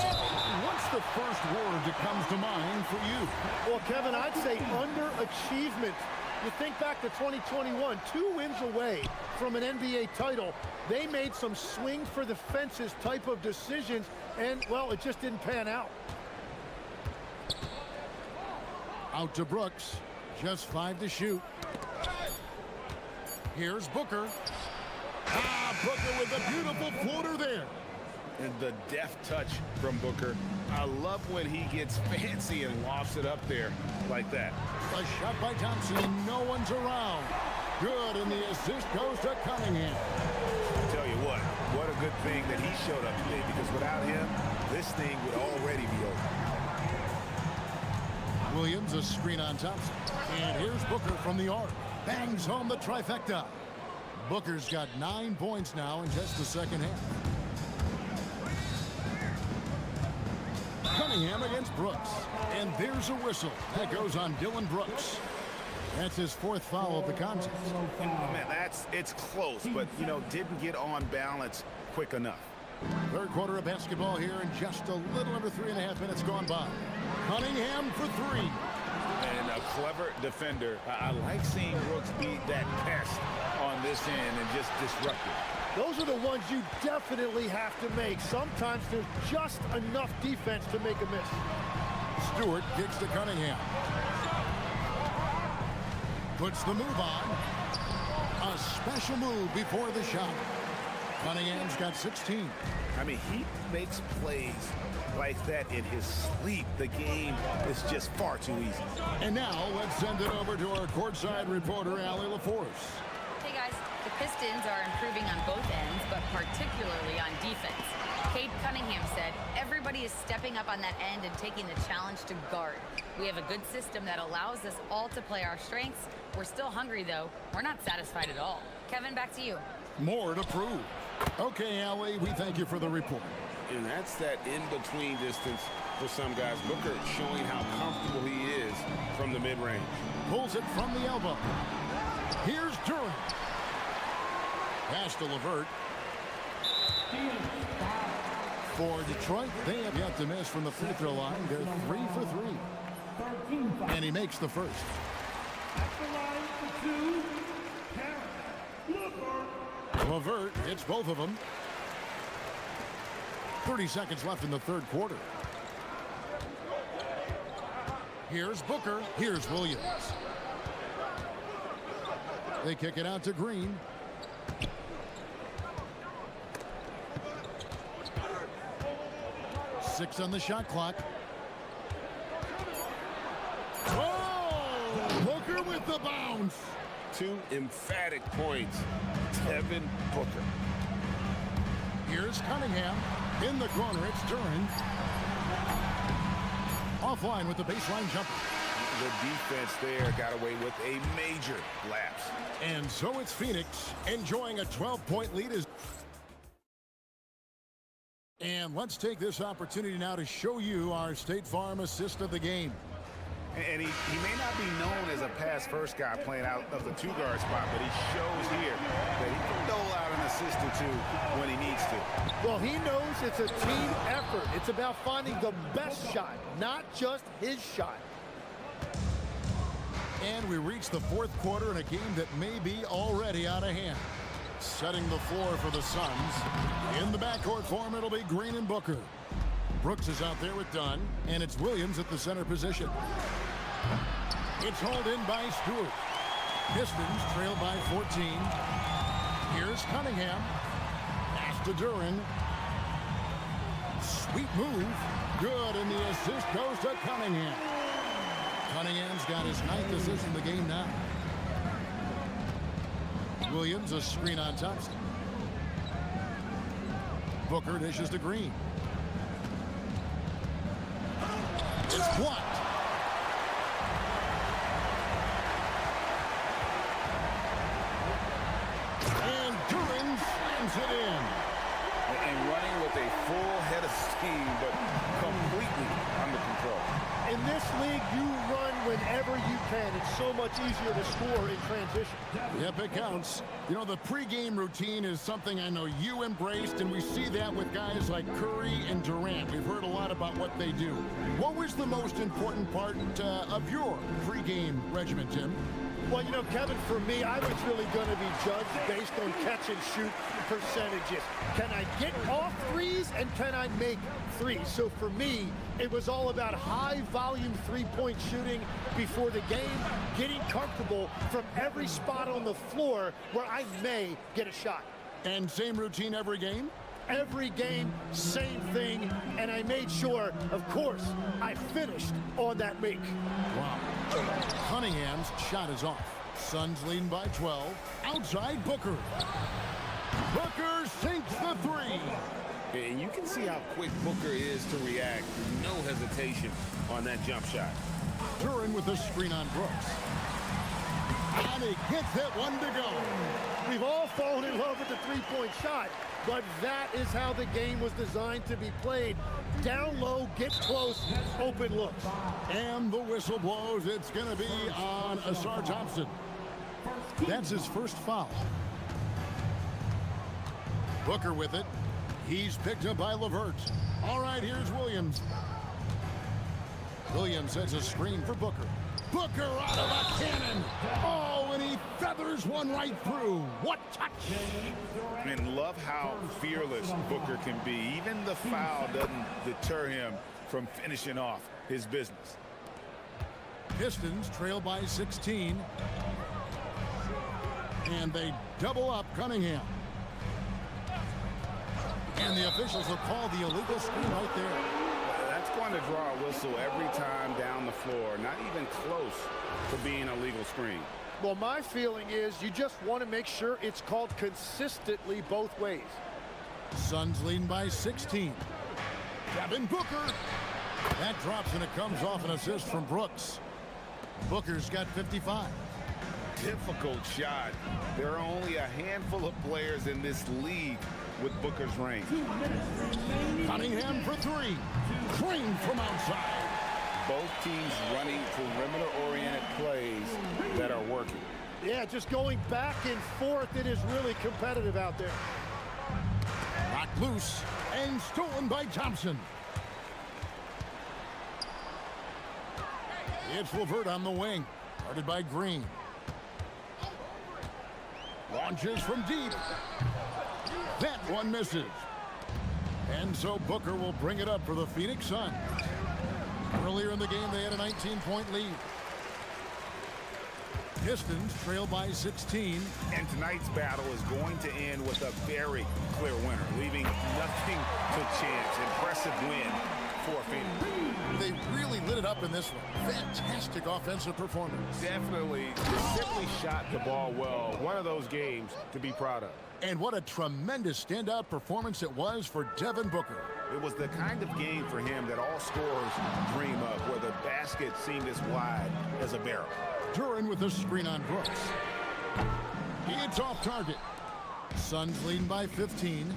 what's the first word that comes to mind for you? Well, Kevin, I'd say underachievement. You think back to 2021, 2 wins away from an NBA title. They made some swing for the fences type of decisions, and, well, it just didn't pan out. Out to Brooks. Just 5 to shoot. Here's Booker. Booker with a beautiful floater there. And the deft touch from Booker. I love when he gets fancy and lofts it up there like that. A shot by Thompson, and no one's around. Good, and the assist goes to Cunningham. I tell you what a good thing that he showed up today, because without him, this thing would already be over. Williams, a screen on Thompson. And here's Booker from the arc. Bangs home the trifecta. Booker's got 9 points now in just the second half. Cunningham against Brooks. And there's a whistle. That goes on Dylan Brooks. That's his 4th foul of the contest. Oh, man, it's close, but, didn't get on balance quick enough. Third quarter of basketball here, and just a little under 3.5 minutes gone by. Cunningham for 3. And a clever defender. I like seeing Brooks beat that pest on this end and just disrupt it. Those are the ones you definitely have to make. Sometimes there's just enough defense to make a miss. Stewart kicks to Cunningham. Puts the move on. A special move before the shot. Cunningham's got 16. I mean, he makes plays like that in his sleep. The game is just far too easy. And now let's send it over to our courtside reporter, Allie LaForce. Hey guys, the Pistons are improving on both ends, but particularly on defense. Cade Cunningham said, everybody is stepping up on that end and taking the challenge to guard. We have a good system that allows us all to play our strengths. We're still hungry though. We're not satisfied at all. Kevin, back to you. More to prove. Okay, Allie, we thank you for the report. And that's that in-between distance for some guys. Booker showing how comfortable he is from the mid-range. Pulls it from the elbow. Here's Duran. Pass to LeVert. For Detroit, they have yet to miss from the free throw line. They're 3 for 3. And he makes the first. LeVert hits both of them. 30 seconds left in the third quarter. Here's Booker. Here's Williams. They kick it out to Green. Six on the shot clock. Oh! Booker with the bounce. 2 emphatic points. Devin Booker. Here's Cunningham. In the corner, it's Duran. Offline with the baseline jumper. The defense there got away with a major lapse. And so it's Phoenix enjoying a 12-point lead. And let's take this opportunity now to show you our State Farm assist of the game. And he may not be known as a pass-first guy playing out of the 2-guard spot, but he shows here that he can dole out an assist or 2 when he needs to. Well, he knows it's a team effort. It's about finding the best shot, not just his shot. And we reach the fourth quarter in a game that may be already out of hand. setting the floor for the Suns. In the backcourt form, it'll be Green and Booker. Brooks is out there with Dunn, and it's Williams at the center position. It's hauled in by Stewart. Pistons trail by 14. Here's Cunningham. Pass to Duran. Sweet move. Good, and the assist goes to Cunningham. Cunningham's got his 9th assist in the game now. Williams, a screen on Thompson. Booker dishes to Green. It's blocked. And Duran slams it in. And running with a full head of steam, but completely under control. In this league, you run whenever you can. It's so much easier to score in transition. Yep, it counts. You know, the pregame routine is something I know you embraced, and we see that with guys like Curry and Durant. We've heard a lot about what they do. What was the most important part of your pregame regimen, Tim? Well, you know, Kevin, for me, I was really going to be judged based on catch-and-shoot percentages. Can I get off threes, and can I make threes? So for me, it was all about high-volume three-point shooting before the game, getting comfortable from every spot on the floor where I may get a shot. And same routine every game? Every game, same thing, and I made sure, of course, I finished on that make. Wow. Cunningham's shot is off. Suns leading by 12. Outside Booker. Booker sinks the three. And you can see how quick Booker is to react. No hesitation on that jump shot. Duran with the screen on Brooks. And he gets that one to go. We've all fallen in love with the three-point shot, but that is how the game was designed to be played. Down low, get close, open looks. And the whistle blows. It's going to be on Asar Thompson. That's his first foul. Booker with it. He's picked up by LeVert. All right, here's Williams. Williams sets a screen for Booker. Booker out of a cannon. Oh, and he feathers one right through. What touch. And love how fearless Booker can be. Even the foul doesn't deter him from finishing off his business. Pistons trail by 16. And they double up Cunningham. And the officials will call the illegal screen right there. That's going to draw a whistle every time down the floor. Not even close to being a legal screen. Well, my feeling is you just want to make sure it's called consistently both ways. Suns leading by 16. Devin Booker. That drops and it comes off an assist from Brooks. Booker's got 55. Difficult shot. There are only a handful of players in this league with Booker's range. Cunningham for three. Green from outside. Both teams running perimeter-oriented plays that are working. Yeah, just going back and forth. It is really competitive out there. Knocked loose and stolen by Thompson. It's LeVert on the wing. Guarded by Green. Launches from deep. That one misses. And so Booker will bring it up for the Phoenix Suns. Earlier in the game, they had a 19-point lead. Pistons trail by 16. And tonight's battle is going to end with a very clear winner, leaving nothing to chance. Impressive win for Phoenix. They really lit it up in this one. Fantastic offensive performance. Definitely. They simply shot the ball well. One of those games to be proud of. And what a tremendous standout performance it was for Devin Booker. It was the kind of game for him that all scorers dream of, where the basket seemed as wide as a barrel. Duran with a screen on Brooks. It's off target. Suns leading by 15.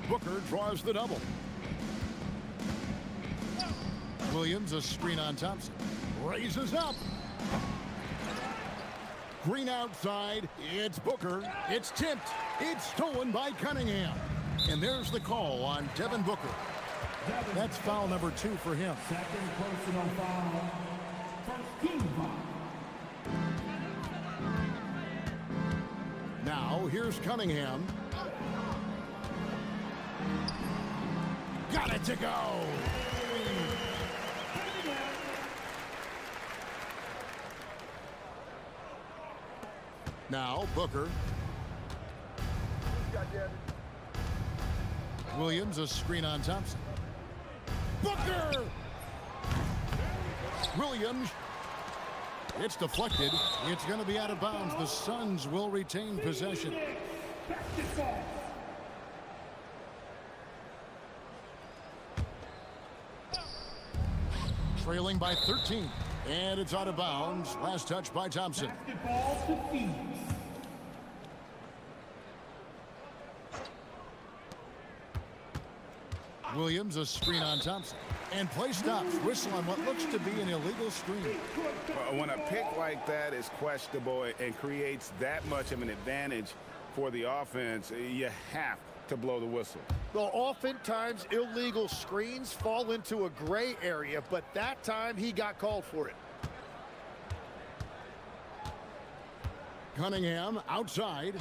Booker draws the double. Williams, a screen on Thompson. Raises up. Green outside. It's Booker. It's tipped. It's stolen by Cunningham. And there's the call on Devin Booker. That's foul number 2 for him. Second personal foul. First team foul. Now So here's Cunningham. Got it to go. Now Booker. Williams, a screen on Thompson. Booker! Williams. It's deflected. It's going to be out of bounds. The Suns will retain possession. Trailing by 13. And it's out of bounds. Last touch by Thompson. Williams, a screen on Thompson. And play stops. Whistle on what looks to be an illegal screen. When a pick like that is questionable and creates that much of an advantage for the offense, you have to blow the whistle. Well, oftentimes illegal screens fall into a gray area, but that time he got called for it. Cunningham outside.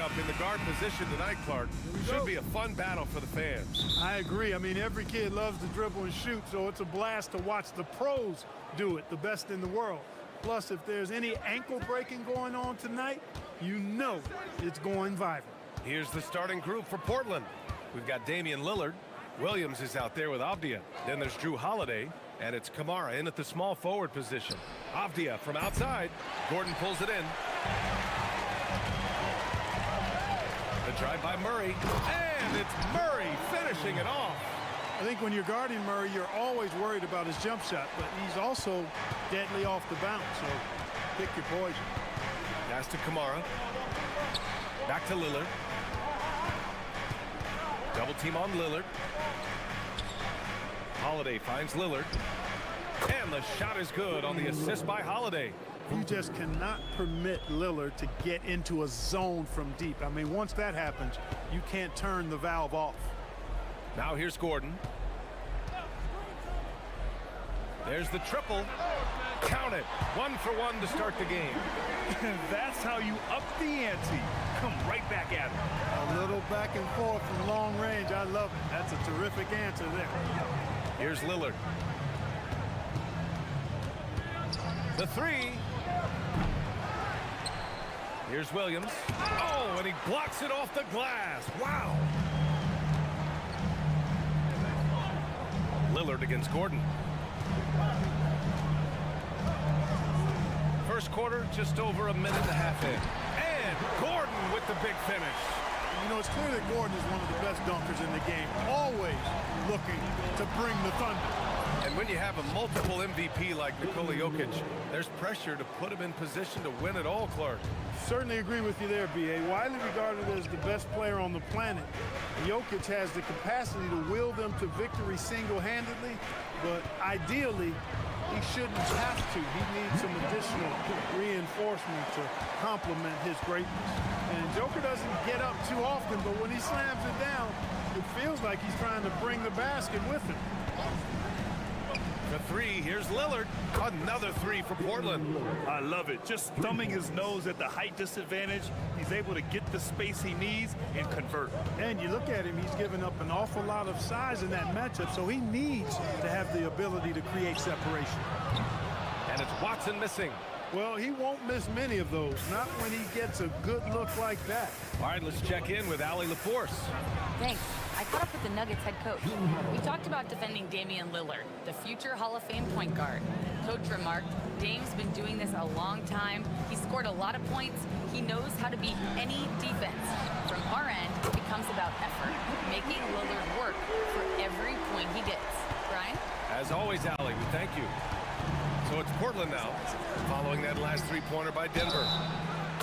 Up in the guard position tonight, Clark. Should be a fun battle for the fans. I agree. I mean, every kid loves to dribble and shoot, so it's a blast to watch the pros do it, the best in the world. Plus, if there's any ankle breaking going on tonight, you know it's going viral. Here's the starting group for Portland. We've got Damian Lillard. Williams is out there with Avdia. Then there's Drew Holiday, and it's Kamara in at the small forward position. Avdia from outside. Gordon pulls it in. The drive by Murray, and it's Murray finishing it off. I think when you're guarding Murray, you're always worried about his jump shot, but he's also deadly off the bounce, so pick your poison. Pass to Kamara. Back to Lillard. Double team on Lillard. Holiday finds Lillard. And the shot is good on the assist by Holiday. You just cannot permit Lillard to get into a zone from deep. I mean, once that happens, you can't turn the valve off. Now here's Gordon. There's the triple. Count it. 1 for 1 to start the game. That's how you up the ante. Come right back at it. A little back and forth from long range. I love it. That's a terrific answer there. Here's Lillard. The three. Here's Williams. Oh, and he blocks it off the glass. Wow. Lillard against Gordon. First quarter, just over a minute and a half in. And Gordon with the big finish. You know, it's clear that Gordon is one of the best dunkers in the game, always looking to bring the thunder. And when you have a multiple MVP like Nikola Jokic, there's pressure to put him in position to win it all, Clark. Certainly agree with you there, B.A. Widely regarded as the best player on the planet, Jokic has the capacity to will them to victory single-handedly, but ideally, he shouldn't have to. He needs some additional reinforcement to complement his greatness. And Joker doesn't get up too often, but when he slams it down, it feels like he's trying to bring the basket with him. The three, here's Lillard. Another three for Portland. I love it. Just thumbing his nose at the height disadvantage, he's able to get the space he needs and convert. And you look at him, he's given up an awful lot of size in that matchup, so he needs to have the ability to create separation. And it's Watson missing. Well, he won't miss many of those, not when he gets a good look like that. All right, let's check in with Allie LaForce. Thanks. I caught up with the Nuggets head coach. We talked about defending Damian Lillard, the future Hall of Fame point guard. Coach remarked, Dame's been doing this a long time. He scored a lot of points. He knows how to beat any defense. From our end, it becomes about effort, making Lillard work for every point he gets. Brian? As always, Allie, we thank you. So it's Portland now, following that last three-pointer by Denver.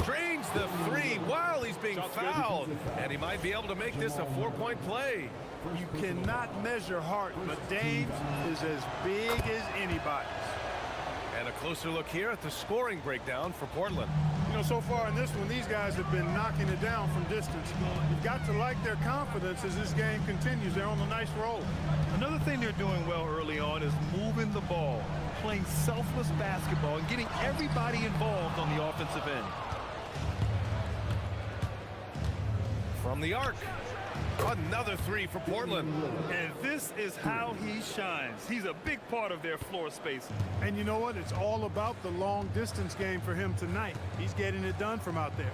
Drains the three while he's being fouled, and he might be able to make this a four-point play. You cannot measure heart, but Dame's is as big as anybody's. And a closer look here at the scoring breakdown for Portland. You know, so far in this one, these guys have been knocking it down from distance. You've got to like their confidence as this game continues. They're on a nice roll. Another thing they're doing well early on is moving the ball, playing selfless basketball, and getting everybody involved on the offensive end. From the arc, another three for Portland. And this is how he shines. He's a big part of their floor space. And you know what? It's all about the long distance game for him tonight. He's getting it done from out there.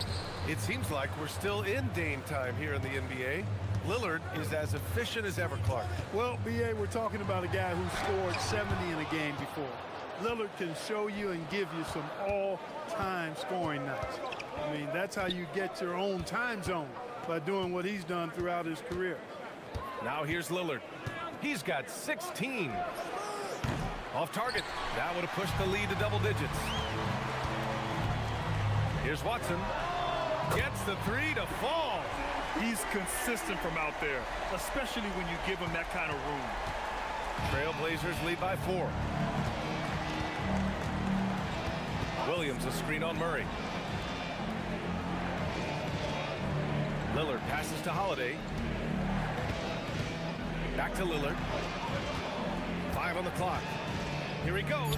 It seems like we're still in Dame time here in the NBA. Lillard is as efficient as ever, Clark. Well, B.A., we're talking about a guy who scored 70 in a game before. Lillard can show you and give you some all-time scoring nights. I mean, that's how you get your own time zone, by doing what he's done throughout his career. Now here's Lillard. He's got 16. Off target. That would have pushed the lead to double digits. Here's Watson. Gets the three to fall. He's consistent from out there, especially when you give him that kind of room. Trailblazers lead by 4. Williams a screen on Murray. Lillard passes to Holiday. Back to Lillard. 5 on the clock. Here he goes.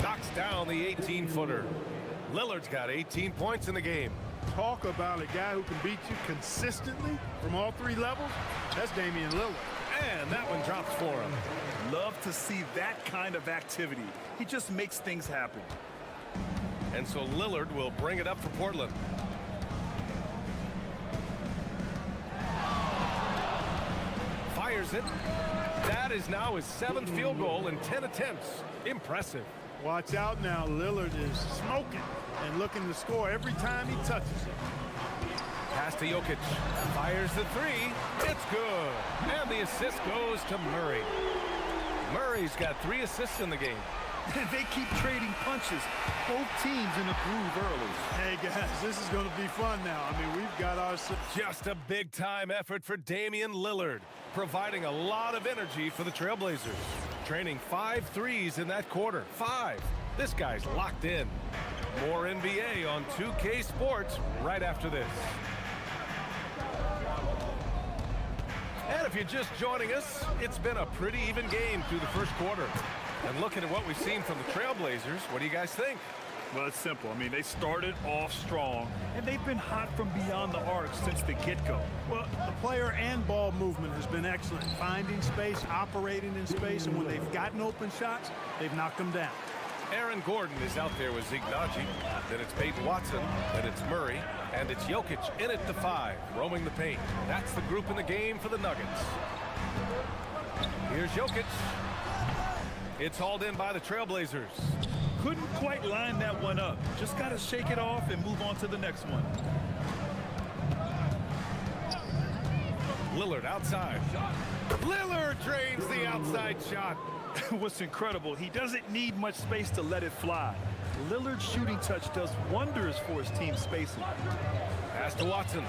Knocks down the 18-footer. Lillard's got 18 points in the game. Talk about a guy who can beat you consistently from all three levels. That's Damian Lillard. And that one drops for him. Love to see that kind of activity. He just makes things happen. And so Lillard will bring it up for Portland. Fires it. That is now his 7th field goal in 10 attempts. Impressive. Watch out now. Lillard is smoking and looking to score every time he touches it. Pass to Jokic. Fires the three. It's good. And the assist goes to Murray. Murray's got 3 assists in the game. They keep trading punches. Both teams in a groove early. Hey, guys, this is going to be fun now. I mean, we've got our... Just a big-time effort for Damian Lillard, providing a lot of energy for the Trailblazers. Training 5 threes in that quarter. 5. This guy's locked in. More NBA on 2K Sports right after this. And if you're just joining us, it's been a pretty even game through the first quarter. And looking at what we've seen from the Trailblazers, what do you guys think? Well, it's simple. I mean, they started off strong, and they've been hot from beyond the arc since the get-go. Well, the player and ball movement has been excellent. Finding space, operating in space, and when they've gotten open shots, they've knocked them down. Aaron Gordon is out there with Zignaji. Then it's Peyton Watson. Then it's Murray. And it's Jokic in at the 5, roaming the paint. That's the group in the game for the Nuggets. Here's Jokic. It's hauled in by the Trailblazers. Couldn't quite line that one up. Just got to shake it off and move on to the next one. Lillard outside. Lillard drains the outside shot. What's incredible, he doesn't need much space to let it fly. Lillard's shooting touch does wonders for his team's spacing. Pass to Watson.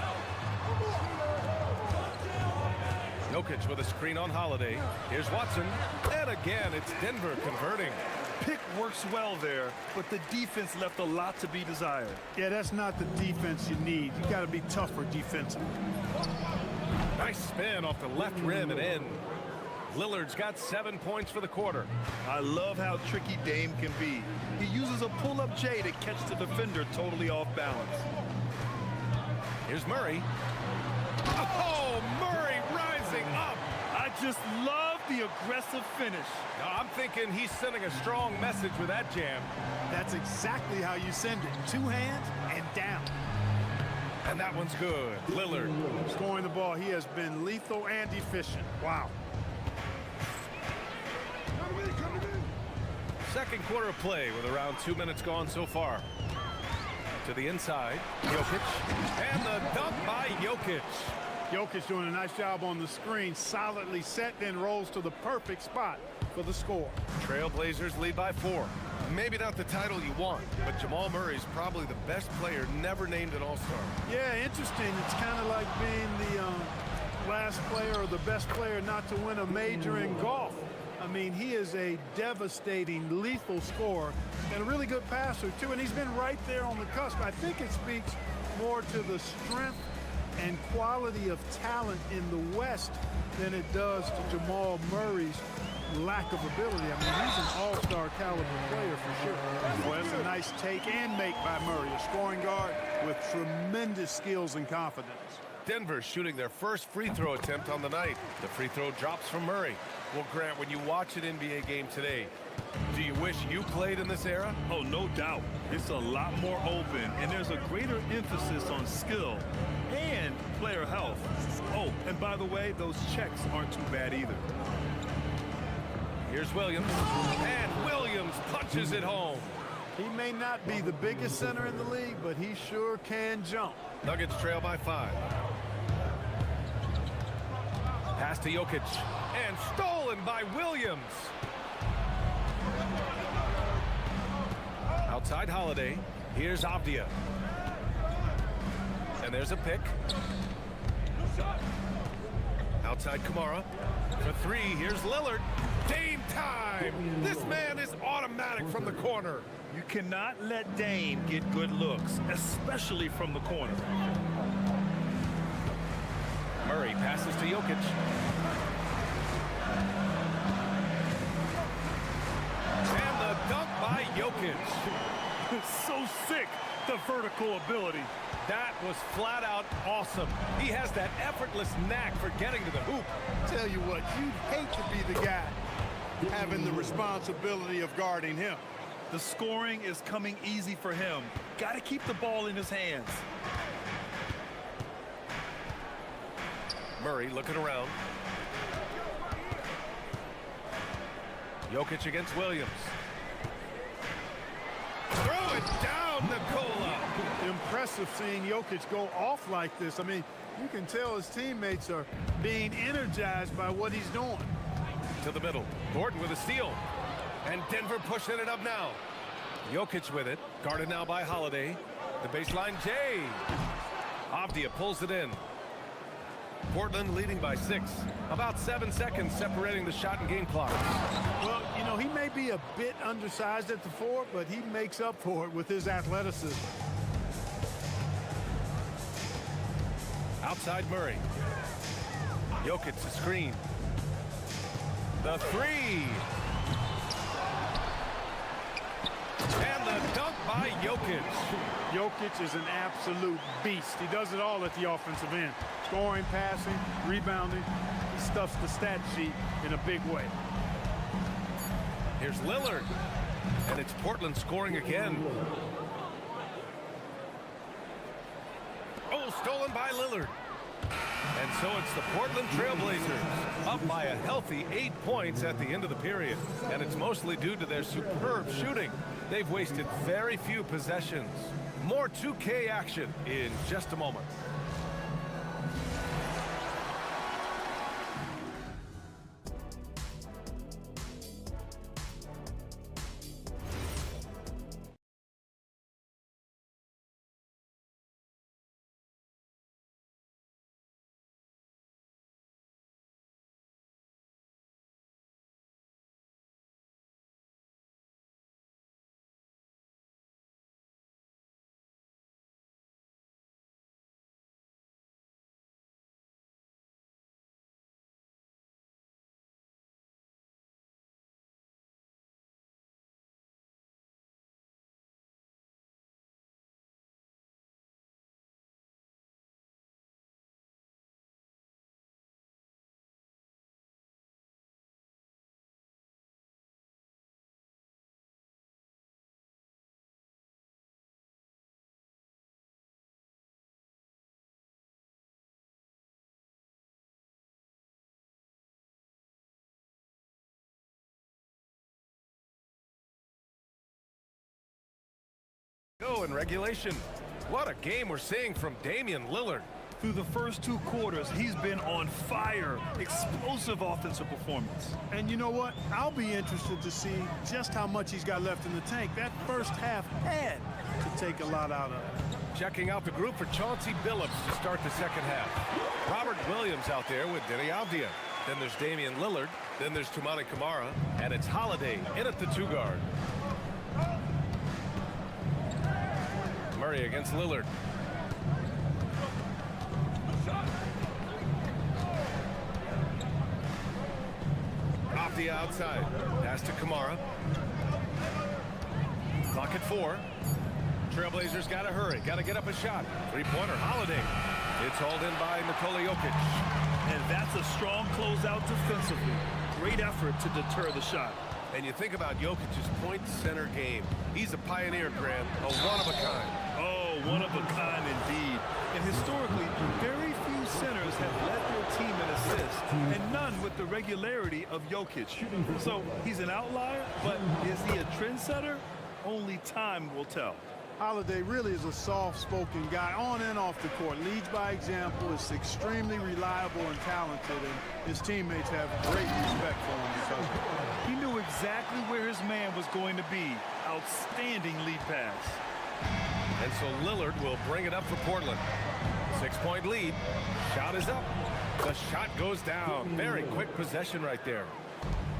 Jokic with a screen on Holiday. Here's Watson. And again, it's Denver converting. Pick works well there, but the defense left a lot to be desired. Yeah, that's not the defense you need. You got to be tougher defensively. Nice spin off the left rim and in. Lillard's got 7 points for the quarter. I love how tricky Dame can be. He uses a pull-up J to catch the defender totally off balance. Here's Murray. Oh, Murray rising up. I just love the aggressive finish. Now, I'm thinking he's sending a strong message with that jam. That's exactly how you send it. 2 hands and down. And that one's good. Lillard. Scoring the ball, he has been lethal and efficient. Wow. Second quarter of play with around 2 minutes gone so far. To the inside, Jokic. And the dunk by Jokic. Jokic doing a nice job on the screen. Solidly set, then rolls to the perfect spot for the score. Trailblazers lead by 4. Maybe not the title you want, but Jamal Murray's probably the best player never named an All-Star. Yeah, interesting. It's kind of like being the last player or the best player not to win a major in golf. I mean, he is a devastating, lethal scorer and a really good passer, too. And he's been right there on the cusp. I think it speaks more to the strength and quality of talent in the West than it does to Jamal Murray's lack of ability. I mean, he's an all-star caliber player for sure. Well, that's a nice take and make by Murray, a scoring guard with tremendous skills and confidence. Denver shooting their first free throw attempt on the night. The free throw drops from Murray. Well, Grant, when you watch an NBA game today, do you wish you played in this era? Oh, no doubt. It's a lot more open, and there's a greater emphasis on skill and player health. Oh, and by the way, those checks aren't too bad either. Here's Williams, and Williams punches it home. He may not be the biggest center in the league, but he sure can jump. Nuggets trail by 5. Pass to Jokic, and stolen by Williams. Outside Holiday, here's Avdia. And there's a pick. Outside Kamara. For 3, here's Lillard. Dame time! This man is automatic from the corner. You cannot let Dame get good looks, especially from the corner. Murray passes to Jokic. And the dunk by Jokic. So sick. the vertical ability. That was flat out awesome. He has that effortless knack for getting to the hoop. Tell you what, you'd hate to be the guy having the responsibility of guarding him. The scoring is coming easy for him. Got to keep the ball in his hands. Murray looking around. Jokic against Williams. Throw it down, Nikola. Impressive seeing Jokic go off like this. I mean, you can tell his teammates are being energized by what he's doing. To the middle. Gordon with a steal. And Denver pushing it up now. Jokic with it. Guarded now by Holiday. The baseline, Jay. Avdia pulls it in. Portland leading by 6. About 7 seconds separating the shot and game clock. Well, you know, he may be a bit undersized at the 4, but he makes up for it with his athleticism. Outside Murray. Jokic the screen. The 3. And the dunk by Jokic. Jokic is an absolute beast. He does it all at the offensive end. Scoring, passing, rebounding. He stuffs the stat sheet in a big way. Here's Lillard. And it's Portland scoring again. Oh, stolen by Lillard. And so it's the Portland Trailblazers up by a healthy 8 points at the end of the period. And it's mostly due to their superb shooting. They've wasted very few possessions. More 2K action in just a moment. Go in regulation. What a game we're seeing from Damian Lillard. Through the first 2 quarters, he's been on fire. Explosive offensive performance. And you know what? I'll be interested to see just how much he's got left in the tank. That first half had to take a lot out of it. Checking out the group for Chauncey Billups to start the second half. Robert Williams out there with Denny Avdia. Then there's Damian Lillard. Then there's Toumani Camara. And it's Holiday in at the 2 guard. Murray against Lillard. Off the outside. Pass to Camara. Clock at 4. Trailblazers got to hurry. Got to get up a shot. 3-pointer. Holiday. It's hauled in by Nikola Jokic. And that's a strong closeout defensively. Great effort to deter the shot. And you think about Jokic's point center game. He's a pioneer, Grant. A one-of-a-kind. Oh, one of a kind indeed. And historically, very few centers have led their team in assists, and none with the regularity of Jokic. So he's an outlier, but is he a trendsetter? Only time will tell. Holiday really is a soft-spoken guy on and off the court. Leads by example, is extremely reliable and talented, and his teammates have great respect for him because of it. He knew exactly where his man was going to be. Outstanding lead pass. And so Lillard will bring it up for Portland. 6-point lead. Shot is up. The shot goes down. Very quick possession right there.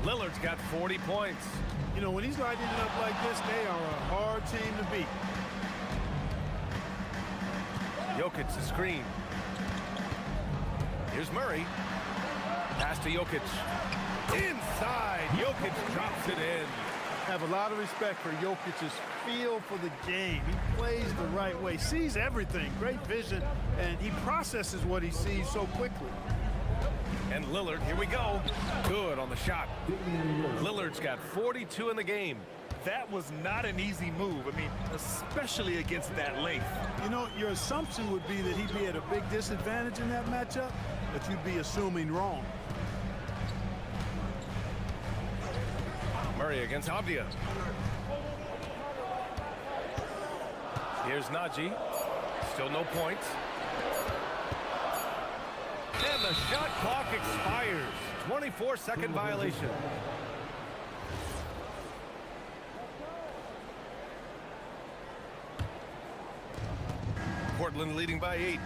Lillard's got 40 points. You know, when he's lighting it up like this, they are a hard team to beat. Jokic the screen. Here's Murray. Pass to Jokic. Inside. Jokic drops it in. have a lot of respect for Jokic's feel for the game. He plays the right way, sees everything, great vision, and he processes what he sees so quickly. And Lillard, here we go. Good on the shot. Lillard's got 42 in the game. That was not an easy move. I mean, especially against that length. You know, your assumption would be that he'd be at a big disadvantage in that matchup, but you'd be assuming wrong. Murray against Abdia. Here's Naji. Still no points. And the shot clock expires. 24-second violation. Portland leading by 8.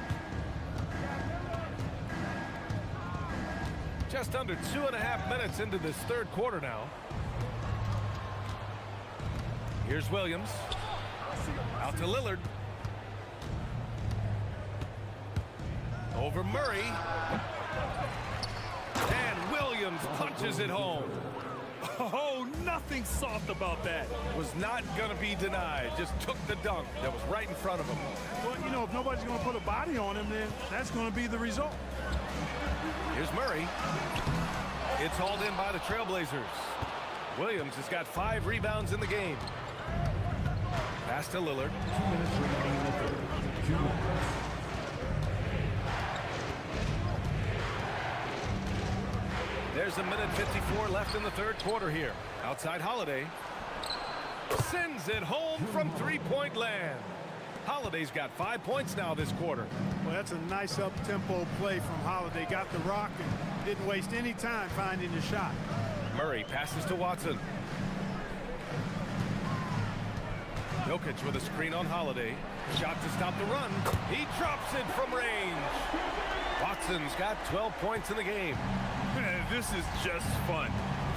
Just under 2.5 minutes into this third quarter now. Here's Williams. Out to Lillard. Over Murray. And Williams punches it home. Oh, nothing soft about that. Was not going to be denied. Just took the dunk that was right in front of him. Well, you know, if nobody's going to put a body on him, then that's going to be the result. Here's Murray. It's hauled in by the Trailblazers. Williams has got 5 rebounds in the game. Pass to Lillard. 2 minutes remaining in the third. 2 minutes. There's a minute 54 left in the third quarter here. Outside Holiday. Sends it home from three-point land. Holiday's got 5 points now this quarter. Well, that's a nice up-tempo play from Holiday. Got the rock and didn't waste any time finding the shot. Murray passes to Watson. Jokic with a screen on Holiday. Shot to stop the run. He drops it from range. Watson's got 12 points in the game. This is just fun.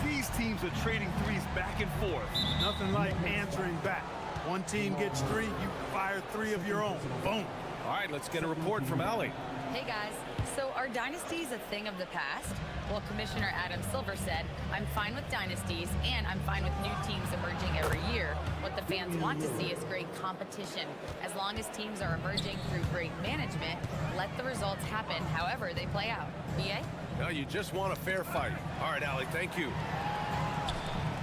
These teams are trading threes back and forth. Nothing like answering back. One team gets 3, you fire 3 of your own. Boom. All right, let's get a report from Allie. Hey guys, so are dynasties a thing of the past? Well, Commissioner Adam Silver said, I'm fine with dynasties and I'm fine with new teams emerging every year. What the fans want to see is great competition. As long as teams are emerging through great management, let the results happen however they play out. EA? No, you just want a fair fight. All right, Allie, thank you.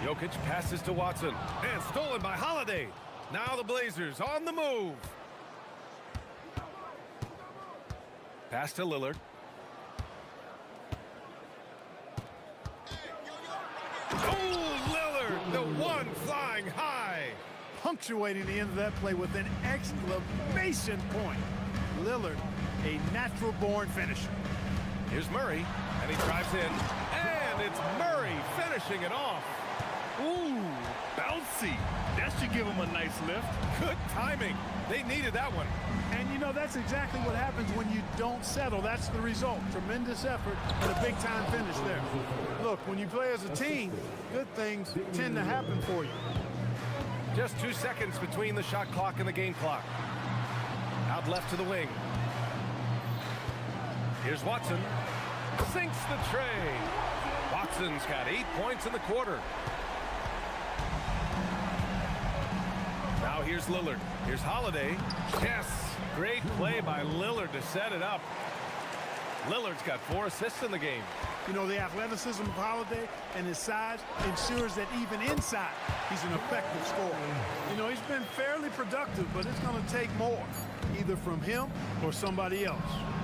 Jokic passes to Watson. And stolen by Holiday. Now the Blazers on the move. Pass to Lillard. Oh, Lillard, the one flying high. Punctuating the end of that play with an exclamation point. Lillard, a natural-born finisher. Here's Murray, and he drives in. And it's Murray finishing it off. Ooh, bouncy. That should give him a nice lift. Good timing. They needed that one. And, you know, that's exactly what happens when you don't settle. That's the result. Tremendous effort and a big-time finish there. Look, when you play as a team, good things tend to happen for you. Just 2 seconds between the shot clock and the game clock. Out left to the wing. Here's Watson. Sinks the tray. Watson's got 8 points in the quarter. Now here's Lillard. Here's Holiday. Yes, great play by Lillard to set it up. Lillard's got 4 assists in the game. You know, the athleticism of Holiday and his size ensures that even inside, he's an effective scorer. You know, he's been fairly productive, but it's going to take more, either from him or somebody else.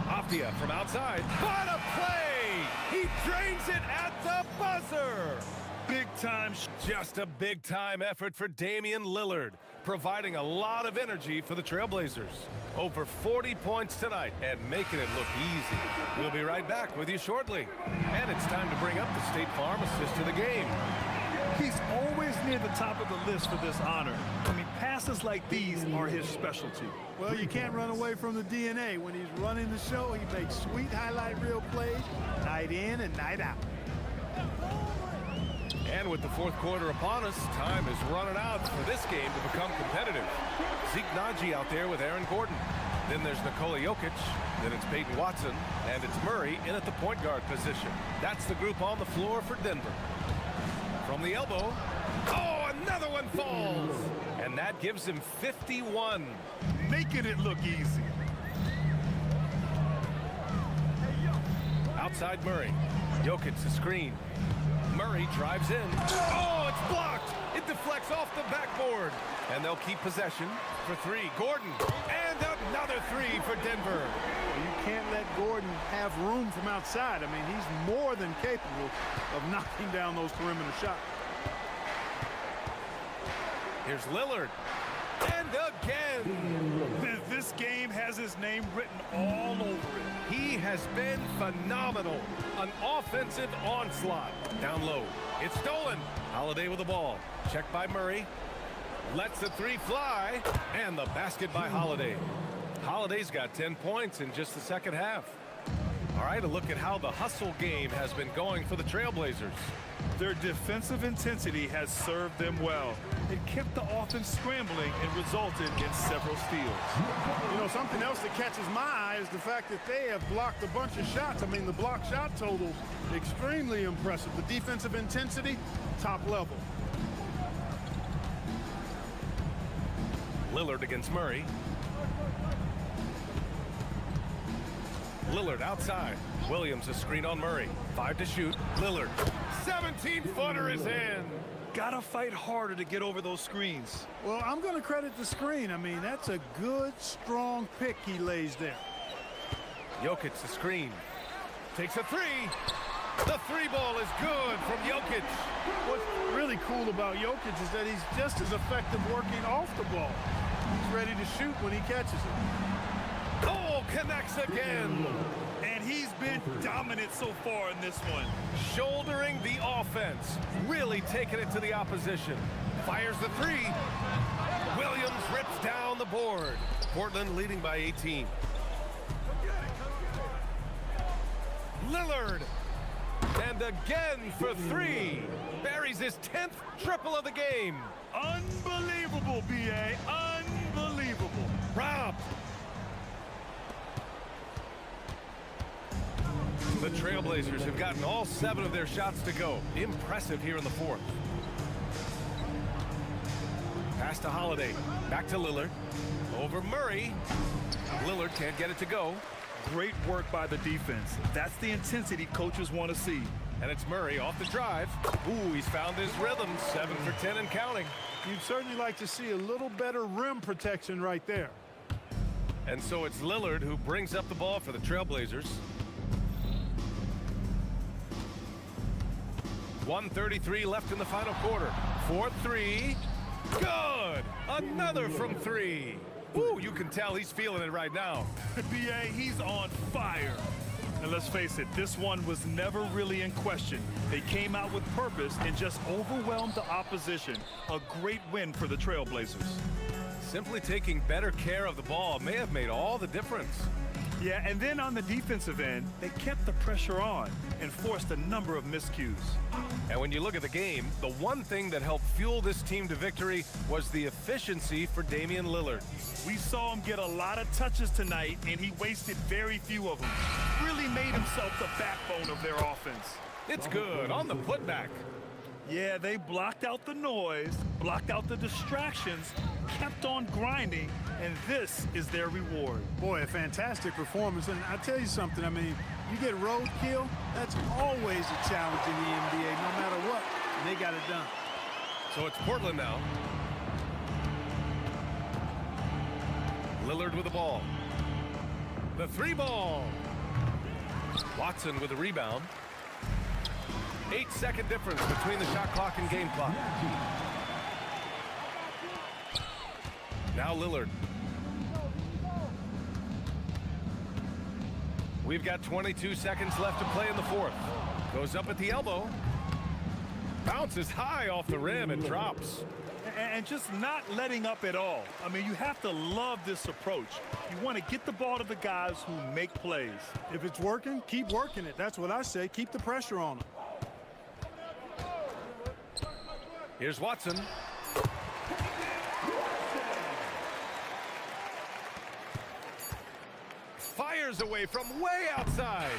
Abdia from outside. What a play! He drains it at the buzzer! Big time. Just a big-time effort for Damian Lillard, providing a lot of energy for the Trailblazers. Over 40 points tonight and making it look easy. We'll be right back with you shortly. And it's time to bring up the State Farm assist of the game. He's always near the top of the list for this honor. I mean, passes like these are his specialty. Well, you can't run away from the DNA. When he's running the show, he makes sweet highlight reel plays night in and night out. And with the fourth quarter upon us, time is running out for this game to become competitive. Zeke Naji out there with Aaron Gordon. Then there's Nikola Jokic. Then it's Peyton Watson. And it's Murray in at the point guard position. That's the group on the floor for Denver. From the elbow. Oh, and Another one falls. And that gives him 51. Making it look easy. Outside Murray. Jokic the screen. Murray drives in. Oh, it's blocked. It deflects off the backboard. And they'll keep possession for three. Gordon. And another three for Denver. You can't let Gordon have room from outside. I mean, he's more than capable of knocking down those perimeter shots. Here's Lillard. And again. This game has his name written all over it. He has been phenomenal. An offensive onslaught. Down low. It's stolen. Holiday with the ball. Checked by Murray. Lets the three fly. And the basket by Holiday. Holiday's got 10 points in just the second half. All right, a look at how the hustle game has been going for the Trailblazers. Their defensive intensity has served them well. It kept the offense scrambling and resulted in several steals. You know, something else that catches my eye is the fact that they have blocked a bunch of shots. I mean, the block shot total, extremely impressive. The defensive intensity, top level. Lillard against Murray. Lillard outside. Williams a screen on Murray. 5 to shoot. Lillard. 17-footer is in. Gotta fight harder to get over those screens. Well, I'm going to credit the screen. I mean, that's a good, strong pick he lays there. Jokic the screen. Takes a three. The three ball is good from Jokic. What's really cool about Jokic is that he's just as effective working off the ball. He's ready to shoot when he catches it. Oh, connects again. And he's been dominant so far in this one. Shouldering the offense. Really taking it to the opposition. Fires the three. Williams rips down the board. Portland leading by 18. Lillard. And again for three. Buries his 10th triple of the game. Unbelievable, B.A. Unbelievable. Robbed. The Trailblazers have gotten all 7 of their shots to go. Impressive here in the fourth. Pass to Holiday. Back to Lillard. Over Murray. Lillard can't get it to go. Great work by the defense. That's the intensity coaches want to see. And it's Murray off the drive. Ooh, he's found his rhythm. 7 for 10 and counting. You'd certainly like to see a little better rim protection right there. And so it's Lillard who brings up the ball for the Trailblazers. 1:33 left in the final quarter. 4-3. Good. Another from 3. Ooh, you can tell he's feeling it right now. B.A., he's on fire. And let's face it, this one was never really in question. They came out with purpose and just overwhelmed the opposition. A great win for the Trailblazers. Simply taking better care of the ball may have made all the difference. Yeah, and then on the defensive end, they kept the pressure on and forced a number of miscues. And when you look at the game, the one thing that helped fuel this team to victory was the efficiency for Damian Lillard. We saw him get a lot of touches tonight, and he wasted very few of them. Really made himself the backbone of their offense. It's good on the putback. Yeah, they blocked out the noise, blocked out the distractions, kept on grinding, and this is their reward. Boy, a fantastic performance. And I'll tell you something, I mean, you get roadkill, that's always a challenge in the NBA, no matter what. They got it done. So it's Portland now. Lillard with the ball. The three ball. Watson with the rebound. 8-second difference between the shot clock and game clock. Now Lillard. We've got 22 seconds left to play in the fourth. Goes up at the elbow. Bounces high off the rim and drops. And just not letting up at all. I mean, you have to love this approach. You want to get the ball to the guys who make plays. If it's working, keep working it. That's what I say. Keep the pressure on them. Here's Watson. Fires away from way outside.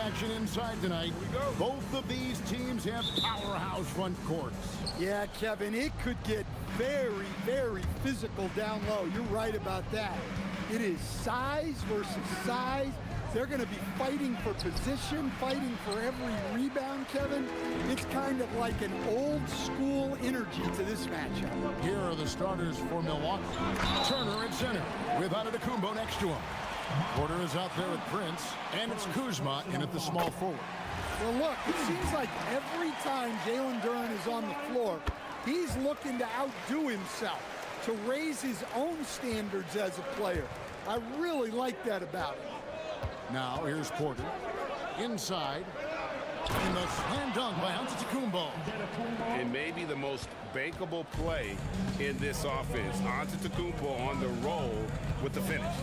action inside tonight. Both of these teams have powerhouse front courts. Yeah, Kevin, it could get very, very physical down low. You're right about that. It is size versus size. They're going to be fighting for position, fighting for every rebound, Kevin. It's kind of like an old school energy to this matchup. Here are the starters for Milwaukee. Turner at center with Antetokounmpo next to him. Porter is out there with Prince, and it's Kuzma in at the small forward. Well, look, it seems like every time Jalen Duren is on the floor, he's looking to outdo himself, to raise his own standards as a player. I really like that about him. Now, here's Porter. Inside. And the slam dunk by Antetokounmpo. It may be the most bankable play in this offense. Antetokounmpo on the roll with the finish.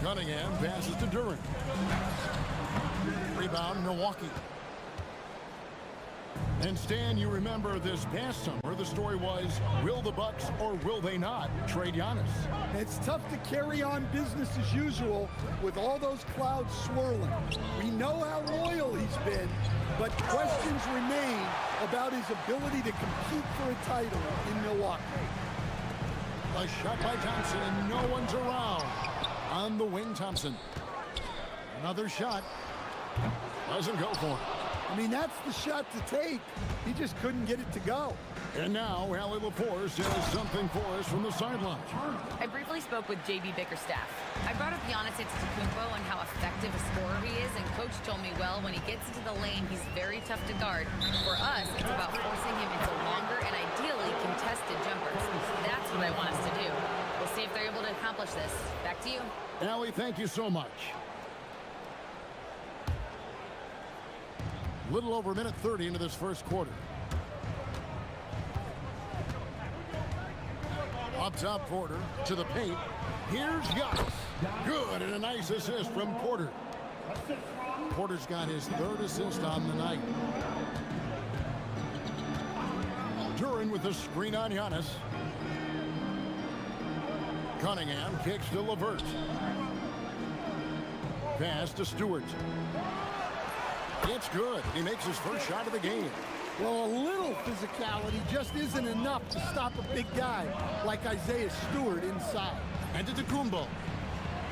Cunningham passes to Duren. Rebound, Milwaukee. And Stan, you remember this past summer, the story was, will the Bucks or will they not trade Giannis? It's tough to carry on business as usual with all those clouds swirling. We know how loyal he's been, but questions remain about his ability to compete for a title in Milwaukee. A shot by Thompson, and no one's around. On the wing, Thompson. Another shot. Doesn't go for him. I mean, that's the shot to take. He just couldn't get it to go. And now, Allie LaForce has something for us from the sideline. I briefly spoke with JB Bickerstaff. I brought up Giannis Antetokounmpo and how effective a scorer he is, and Coach told me, well, when he gets into the lane, he's very tough to guard. For us, it's about forcing him into longer and ideally contested jumpers. That's what I want us to do. We'll see if they're able to accomplish this. Back to you. Allie, thank you so much. Little over a minute 30 into this first quarter. Up top, Porter to the paint. Here's Giannis. Good, and a nice assist from Porter. Porter's got his third assist on the night. Duren with the screen on Giannis. Cunningham kicks to LeVert. Pass to Stewart. It's good. He makes his first shot of the game. Well, a little physicality just isn't enough to stop a big guy like Isaiah Stewart inside. And to Antetokounmpo.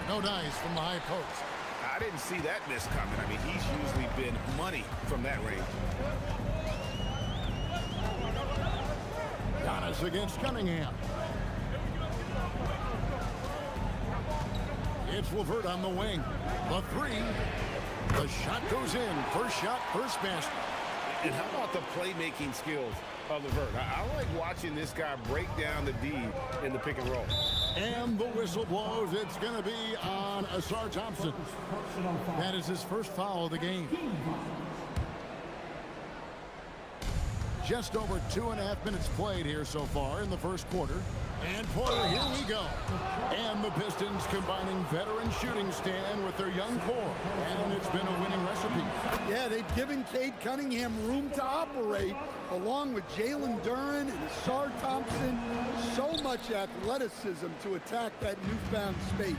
No dice from the high post. I didn't see that miss coming. I mean, he's usually been money from that range. Giannis against Cunningham. It's LeVert on the wing. The three. The shot goes in. First shot, first basket. And how about the playmaking skills of LeVert? I like watching this guy break down the D in the pick and roll. And the whistle blows. It's going to be on Asar Thompson. That is his first foul of the game. Just over 2.5 minutes played here so far in the first quarter. And Porter, here we go. And the Pistons combining veteran shooting stand with their young core. And it's been a winning recipe. Yeah, they've given Cade Cunningham room to operate, along with Jalen Duren and Asar Thompson. So much athleticism to attack that newfound space.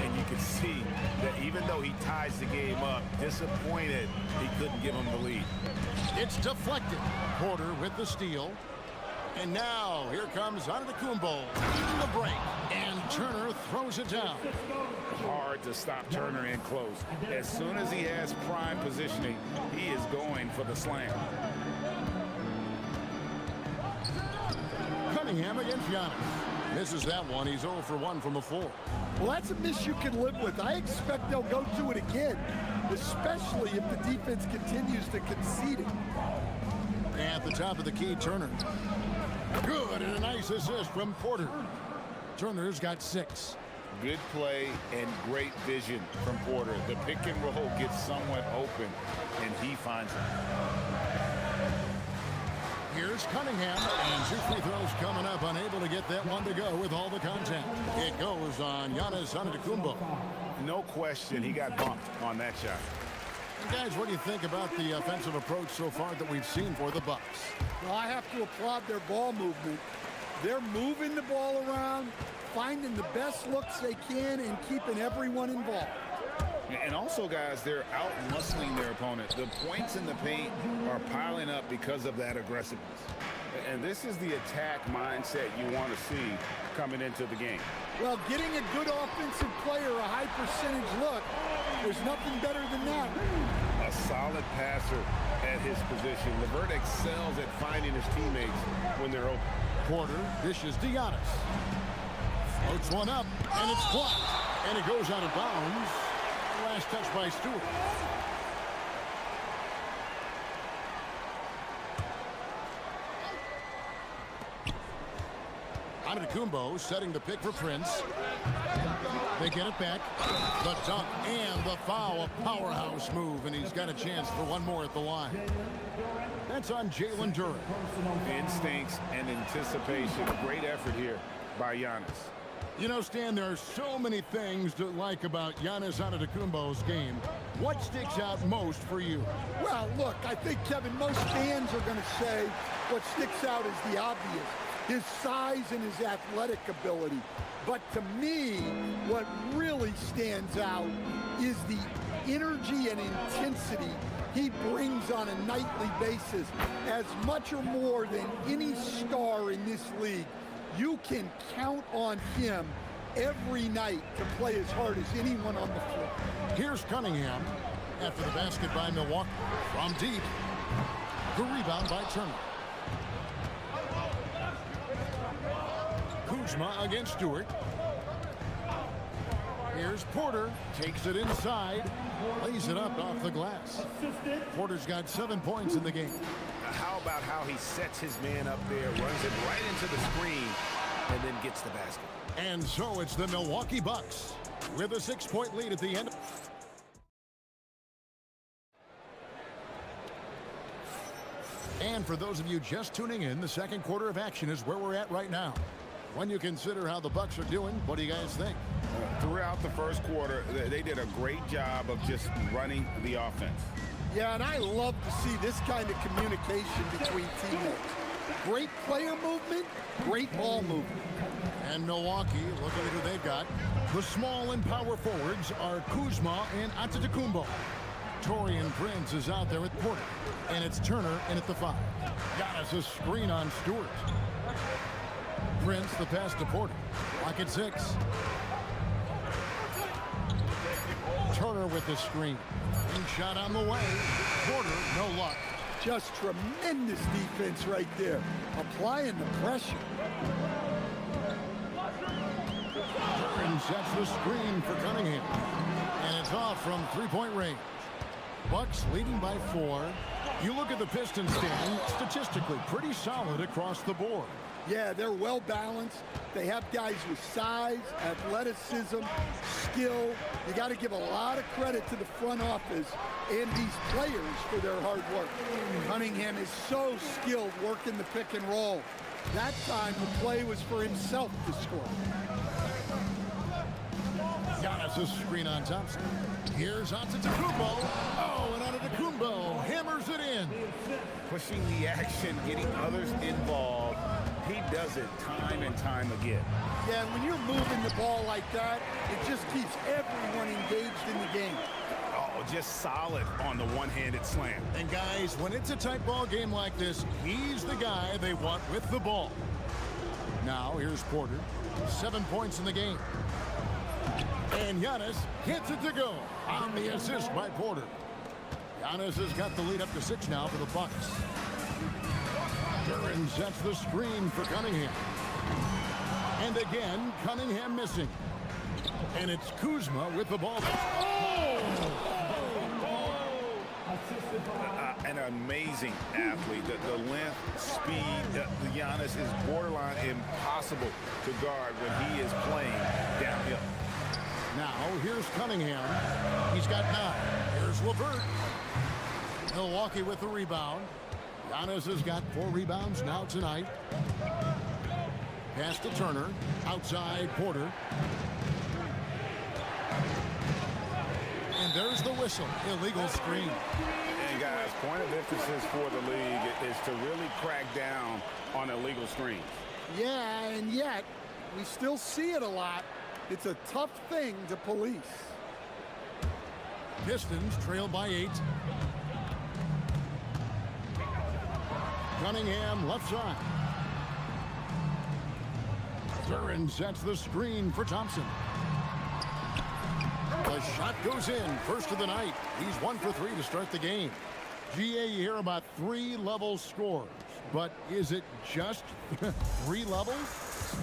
And you can see that even though he ties the game up, disappointed he couldn't give him the lead. It's deflected. Porter with the steal. And now, here comes Antetokounmpo leading the break. And Turner throws it down. Hard to stop Turner in close. As soon as he has prime positioning, he is going for the slam. Cunningham against Giannis. Misses that one. He's 0 for 1 from the floor. Well, that's a miss you can live with. I expect they'll go to it again, especially if the defense continues to concede it. At the top of the key, Turner. Good, and a nice assist from Porter. Turner's got 6. Good play and great vision from Porter. The pick and roll gets somewhat open, and he finds it. Here's Cunningham, and 2 free throws coming up, unable to get that one to go with all the contact. It goes on Giannis Antetokounmpo. No question, he got bumped on that shot. Guys, what do you think about the offensive approach so far that we've seen for the Bucks? Well, I have to applaud their ball movement. They're moving the ball around, finding the best looks they can, and keeping everyone involved. And also, guys, they're out-muscling their opponent. The points in the paint are piling up because of that aggressiveness. And this is the attack mindset you want to see coming into the game. Well, getting a good offensive player a high percentage look, there's nothing better than that. A solid passer at his position. Levert excels at finding his teammates when they're open. Porter dishes to Giannis. Floats one up, and it's blocked. And it goes out of bounds. Last touch by Stewart. Antetokounmpo setting the pick for Prince. They get it back. The dunk and the foul. A powerhouse move, and he's got a chance for one more at the line. That's on Jalen Duren. Instincts and anticipation. A great effort here by Giannis. You know, Stan, there are so many things to like about Giannis Antetokounmpo's game. What sticks out most for you? Well, look, I think, Kevin, most fans are going to say what sticks out is the obvious. His size and his athletic ability. But to me, what really stands out is the energy and intensity he brings on a nightly basis. As much or more than any star in this league, you can count on him every night to play as hard as anyone on the floor. Here's Cunningham after the basket by Milwaukee. From deep, the rebound by Turner. Kuzma against Stewart. Here's Porter, takes it inside, lays it up off the glass. Porter's got 7 points in the game. How about how he sets his man up there, runs it right into the screen, and then gets the basket. And so it's the Milwaukee Bucks with a 6-point lead at the end. And for those of you just tuning in, the second quarter of action is where we're at right now. When you consider how the Bucks are doing, what do you guys think? Throughout the first quarter, they did a great job of just running the offense. Yeah, and I love to see this kind of communication between teammates. Great player movement, great ball movement. And Milwaukee, looking at who they've got. The small and power forwards are Kuzma and Antetokounmpo. Taurean Prince is out there with Porter. And it's Turner in at the 5. Got us a screen on Stewart. Prince, the pass to Porter. Lock at 6. Turner with the screen. And shot on the way. Porter, no luck. Just tremendous defense right there. Applying the pressure. Duren sets the screen for Cunningham. And it's off from 3-point range. Bucks leading by 4. You look at the Pistons stand, statistically pretty solid across the board. Yeah, they're well balanced. They have guys with size, athleticism, skill. You got to give a lot of credit to the front office and these players for their hard work. Cunningham is so skilled working the pick and roll. That time the play was for himself to score. Giannis a screen on Thompson. Here's Antetokounmpo. Oh, and Antetokounmpo hammers it in. Pushing the action, getting others involved. He does it time and time again. Yeah, when you're moving the ball like that, it just keeps everyone engaged in the game. Oh, just solid on the one-handed slam. And guys, when it's a tight ball game like this, he's the guy they want with the ball. Now, here's Porter. 7 points in the game. And Giannis gets it to go on the assist by Porter. Giannis has got the lead up to 6 now for the Bucks. Duren sets the screen for Cunningham. And again, Cunningham missing. And it's Kuzma with the ball. An amazing athlete. The length, speed, the Giannis is borderline impossible to guard when he is playing downhill. Now, here's Cunningham. He's got 9. Here's Levert. Milwaukee with the rebound. Giannis has got 4 rebounds now tonight. Pass to Turner. Outside Porter. And there's the whistle. Illegal screen. And guys, point of emphasis for the league is to really crack down on illegal screens. Yeah, and yet we still see it a lot. It's a tough thing to police. Pistons trail by 8. Cunningham left side. Duran sets the screen for Thompson. The shot goes in, first of the night. He's 1 for 3 to start the game. GA, you hear about 3-level scores, but is it just 3 levels?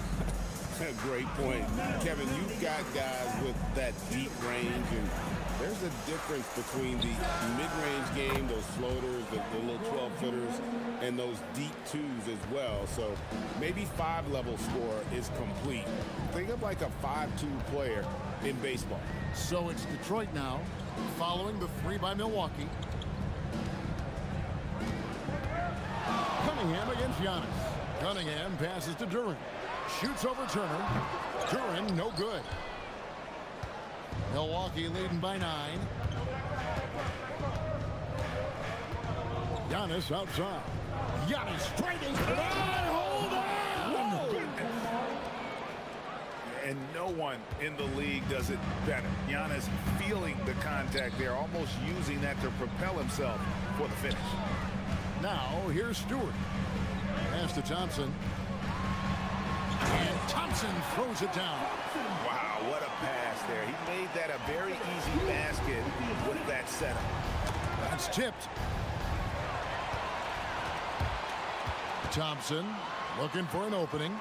Great point. Kevin, you've got guys with that deep range, and there's a difference between the mid-range game, those floaters, the little 12-footers, and those deep twos as well. So maybe 5-level score is complete. Think of like a 5-2 player in baseball. So it's Detroit now, following the 3 by Milwaukee. Cunningham against Giannis. Cunningham passes to Duran. Shoots over Turner. Duran, no good. Milwaukee leading by 9. Giannis outside. Giannis striking. Hold on! And no one in the league does it better. Giannis feeling the contact there, almost using that to propel himself for the finish. Now, here's Stewart. Pass to Thompson. And Thompson throws it down. Wow, what a pass there. He made that a very easy basket with that setup. That's tipped. Thompson looking for an opening.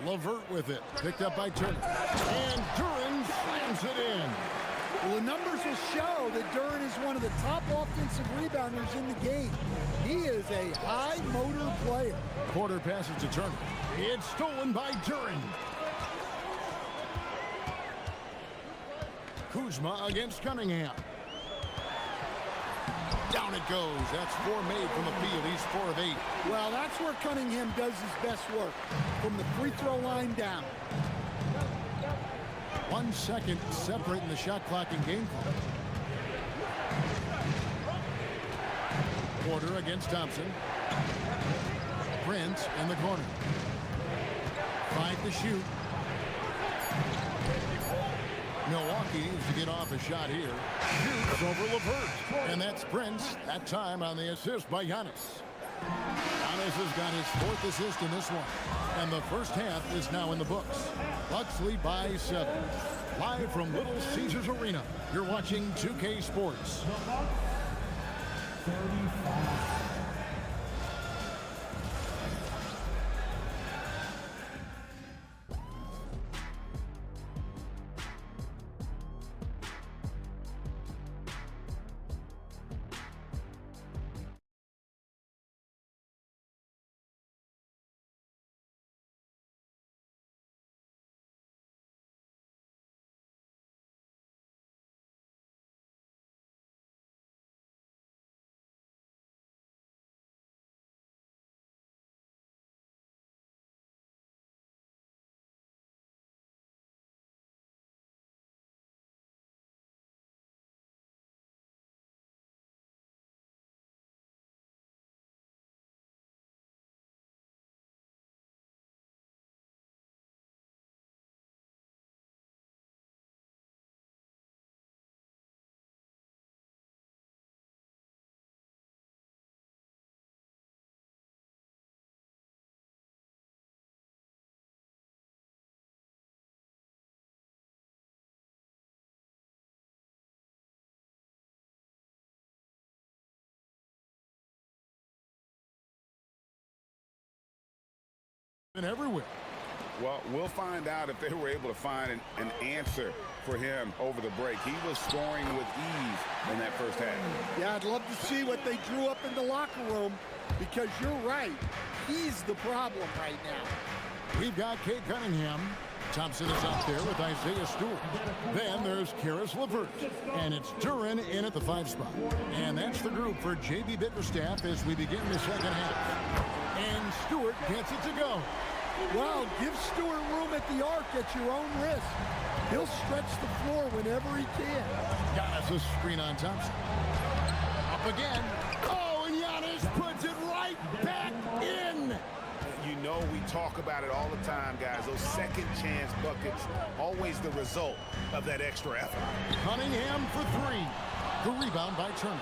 LeVert with it. Picked up by Turner. And Duran slams it in. Well, the numbers will show that Duran is one of the top offensive rebounders in the game. He is a high-motor player. Porter passes to Turner. It's stolen by Duran. Kuzma against Cunningham. Down it goes. That's 4 made from the field. He's 4 of 8. Well, that's where Cunningham does his best work, from the free throw line down. 1 second separating the shot clock and game clock. Porter against Thompson. Prince in the corner. 5 to shoot. Milwaukee needs to get off a shot here. Shoots over LeVert. And that's Prince, that time on the assist by Giannis. Giannis has got his 4th assist in this one. And the first half is now in the books. Bucks lead by 7. Live from Little Caesars Arena, you're watching 2K Sports. 35. And everywhere. Well, we'll find out if they were able to find an answer for him over the break. He was scoring with ease in that first half. Yeah, I'd love to see what they drew up in the locker room, because you're right. He's the problem right now. We've got Kate Cunningham. Thompson is out there with Isaiah Stewart. Then there's Karis LeVert. And it's Duran in at the 5 spot. And that's the group for J.B. Bickerstaff as we begin the second half. And Stewart gets it to go. Well, give Stewart room at the arc at your own risk. He'll stretch the floor whenever he can. Giannis a screen on Thompson. Up again. Oh, and Giannis puts it right back in. You know, we talk about it all the time, guys. Those second chance buckets, always the result of that extra effort. Cunningham for three. The rebound by Turner.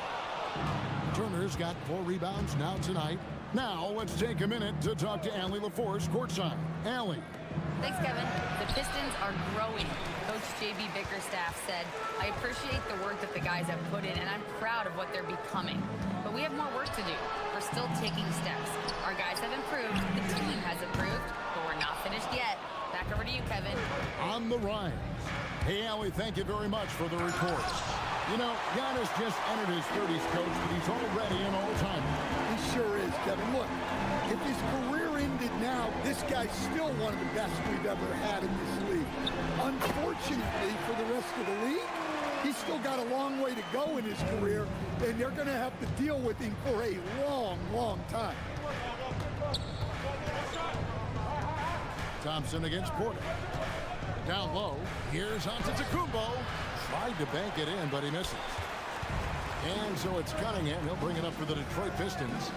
Turner's got 4 rebounds now tonight. Now let's take a minute to talk to Allie LaForce courtside. Allie. Thanks, Kevin. The Pistons are growing. Coach J.B. Bickerstaff said, I appreciate the work that the guys have put in, and I'm proud of what they're becoming. But we have more work to do. We're still taking steps. Our guys have improved. The team has improved, but we're not finished yet. Back over to you, Kevin. On the rise. Hey, Allie, thank you very much for the report. You know, Giannis just entered his 30s, Coach, but he's already an all-timer. He sure is, Kevin. Look, if his career ended now, this guy's still one of the best we've ever had in this league. Unfortunately for the rest of the league, he's still got a long way to go in his career, and they're going to have to deal with him for a long, long time. Thompson against Porter. Down low, here's Antetokounmpo. Tried to bank it in, but he misses. And so it's Cunningham. He'll bring it up for the Detroit Pistons,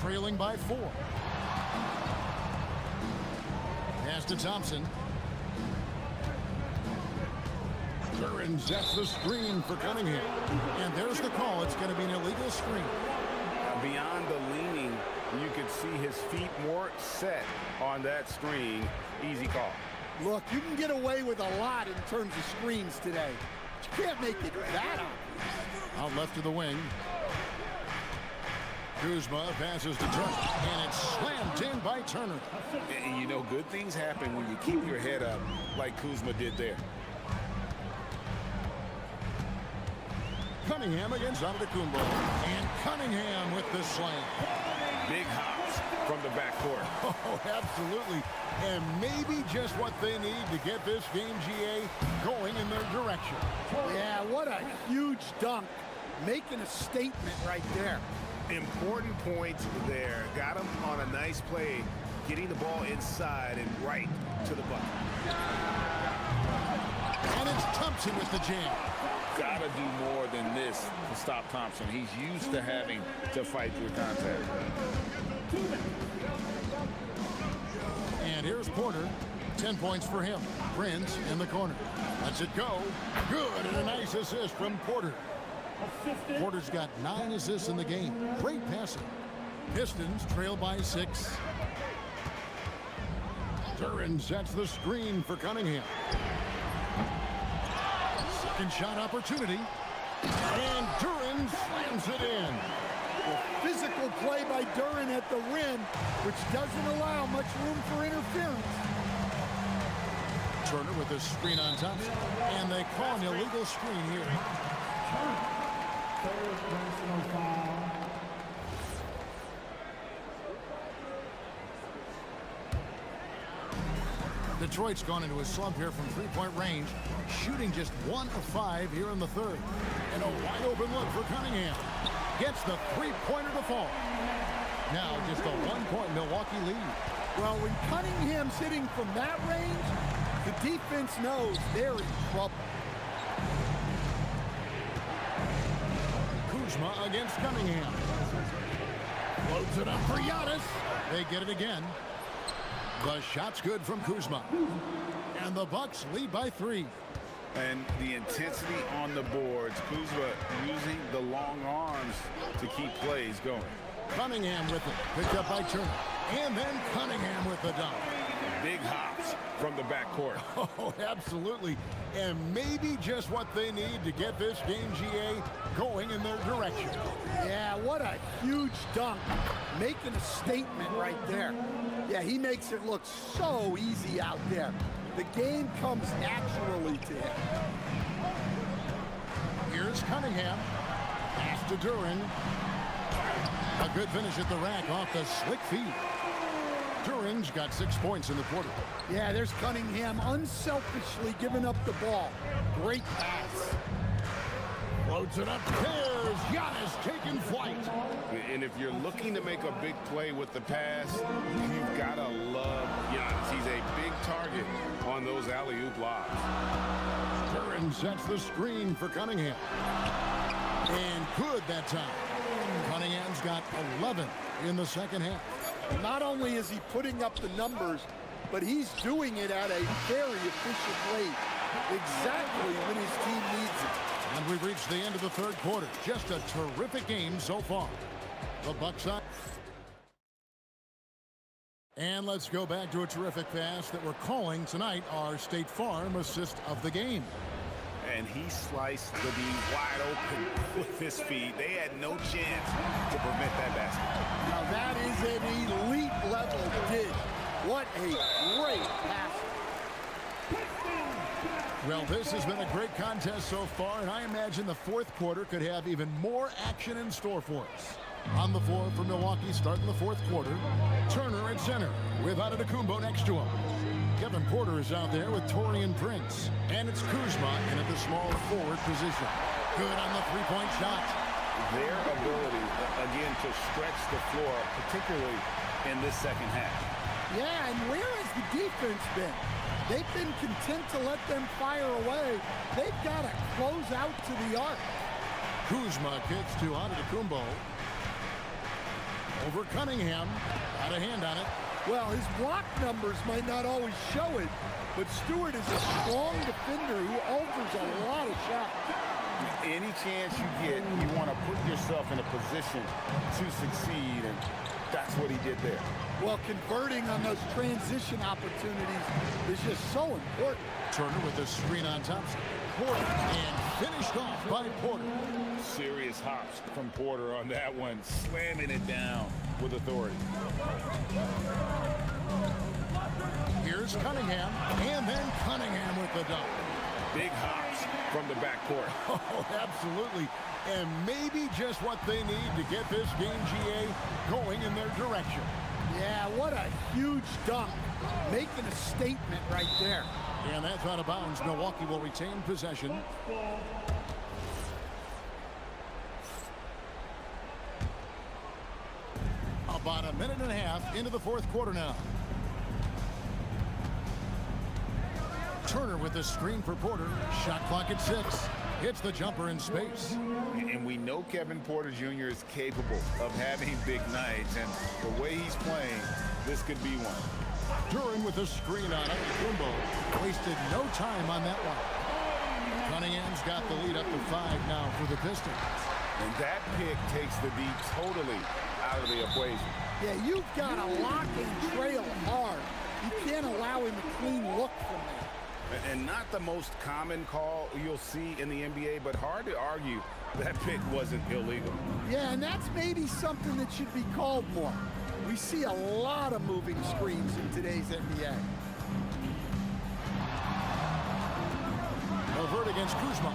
trailing by 4. Pass to Thompson. Duran sets the screen for Cunningham. And there's the call. It's going to be an illegal screen. Beyond the leaning, you could see his feet more set on that screen. Easy call. Look, you can get away with a lot in terms of screens today. But you can't make it that obvious. Out left to the wing. Kuzma passes to Turner, and it's slammed in by Turner. And you know, good things happen when you keep your head up like Kuzma did there. Cunningham against Antetokounmpo, and Cunningham with the slam. Big hops from the backcourt. Oh, absolutely. And maybe just what they need to get this game, GA, going in their direction. Yeah, what a huge dunk. Making a statement right there. Important points there. Got him on a nice play, getting the ball inside and right to the bucket. And it's Thompson with the jam. Gotta do more than this to stop Thompson. He's used to having to fight through contact. And here's Porter. 10 points for him. Prince in the corner. Lets it go. Good, and a nice assist from Porter. Porter's got 9 assists in the game. Great passing. Pistons trail by 6. Duran sets the screen for Cunningham. Second shot opportunity. And Duran slams it in. Physical play by Duran at the rim, which doesn't allow much room for interference. Turner with the screen on Thompson. And they call an illegal screen here. Detroit's gone into a slump here from three-point range, shooting just 1 of 5 here in the third. And a wide open look for Cunningham. Gets the three-pointer to fall. Now just a 1-point Milwaukee lead. Well, when Cunningham's hitting from that range, the defense knows they're in trouble. Kuzma against Cunningham. Loads it up for Giannis. They get it again. The shot's good from Kuzma. And the Bucks lead by 3. And the intensity on the boards. Kuzma using the long arms to keep plays going. Cunningham with it. Picked up by Turner. And then Cunningham with the dunk. Big hops from the backcourt. Oh, absolutely. And maybe just what they need to get this game, GA, going in their direction. Yeah, what a huge dunk. Making a statement right there. Yeah, he makes it look so easy out there. The game comes naturally to him. Here's Cunningham. Pass to Duran. A good finish at the rack off the slick feed. Duran's got 6 points in the quarter. Yeah, there's Cunningham unselfishly giving up the ball. Great pass. Floats it up. There's Giannis taking flight. And if you're looking to make a big play with the pass, you've got to love Giannis. He's a big target on those alley-oop lobs. Duran sets the screen for Cunningham. And good that time. Cunningham's got 11 in the second half. Not only is he putting up the numbers, but he's doing it at a very efficient rate, exactly when his team needs it. And we've reached the end of the third quarter. Just a terrific game so far. The Bucks on. And let's go back to a terrific pass that we're calling tonight our State Farm assist of the game. And he sliced the D wide open with his speed. They had no chance to prevent that basket. Now that is an elite level dig. What a great pass. Well, this has been a great contest so far, and I imagine the fourth quarter could have even more action in store for us. On the floor for Milwaukee, starting the fourth quarter, Turner at center with Antetokounmpo next to him. Kevin Porter is out there with Taurean Prince, and it's Kuzma in at the small forward position. Good on the three-point shot. Their ability, again, to stretch the floor, particularly in this second half. Yeah, and where has the defense been? They've been content to let them fire away. They've got to close out to the arc. Kuzma kicks to Antetokounmpo. Over Cunningham. Got a hand on it. Well, his block numbers might not always show it, but Stewart is a strong defender who alters a lot of shots. Any chance you get, you want to put yourself in a position to succeed, and that's what he did there. Well, converting on those transition opportunities is just so important. Turner with a screen on Thompson. Porter, and finished off by Porter. Serious hops from Porter on that one, slamming it down with authority. Here's Cunningham, and then Cunningham with the dunk. Big hops from the backcourt. Oh, absolutely. And maybe just what they need to get this game, GA, going in their direction. Yeah, what a huge dunk. Making a statement right there. And that's out of bounds. Milwaukee will retain possession. About a minute and a half into the fourth quarter now. Turner with the screen for Porter. Shot clock at 6. Hits the jumper in space. And we know Kevin Porter Jr. is capable of having big nights, and the way he's playing, this could be one. Duran with the screen on Antetokounmpo. Wasted no time on that one. Cunningham's got the lead up to 5 now for the Pistons. And that pick takes the D totally out of the equation. Yeah, you've got to lock and trail hard. You can't allow him a clean look from there. And not the most common call you'll see in the NBA, but hard to argue that pick wasn't illegal. Yeah, and that's maybe something that should be called more. We see a lot of moving screens in today's NBA. Levert against Kuzma.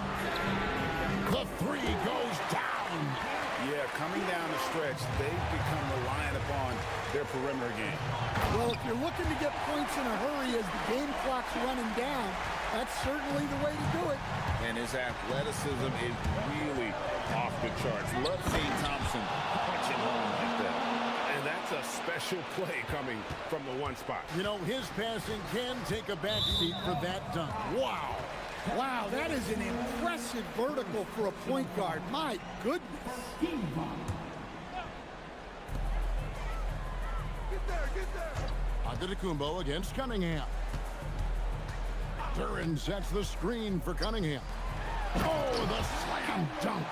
The three goes down. Yeah, coming down the stretch, they've become reliant upon their perimeter game. Well, if you're looking to get points in a hurry as the game clock's running down, that's certainly the way to do it. And his athleticism is really off the charts. Love seeing Thompson punch it home like that. And that's a special play coming from the one spot. You know, his passing can take a backseat for that dunk. Wow. Wow, that is an impressive vertical for a point guard. My goodness. Antetokounmpo against Cunningham. Duran sets the screen for Cunningham. Oh, the slam dunk.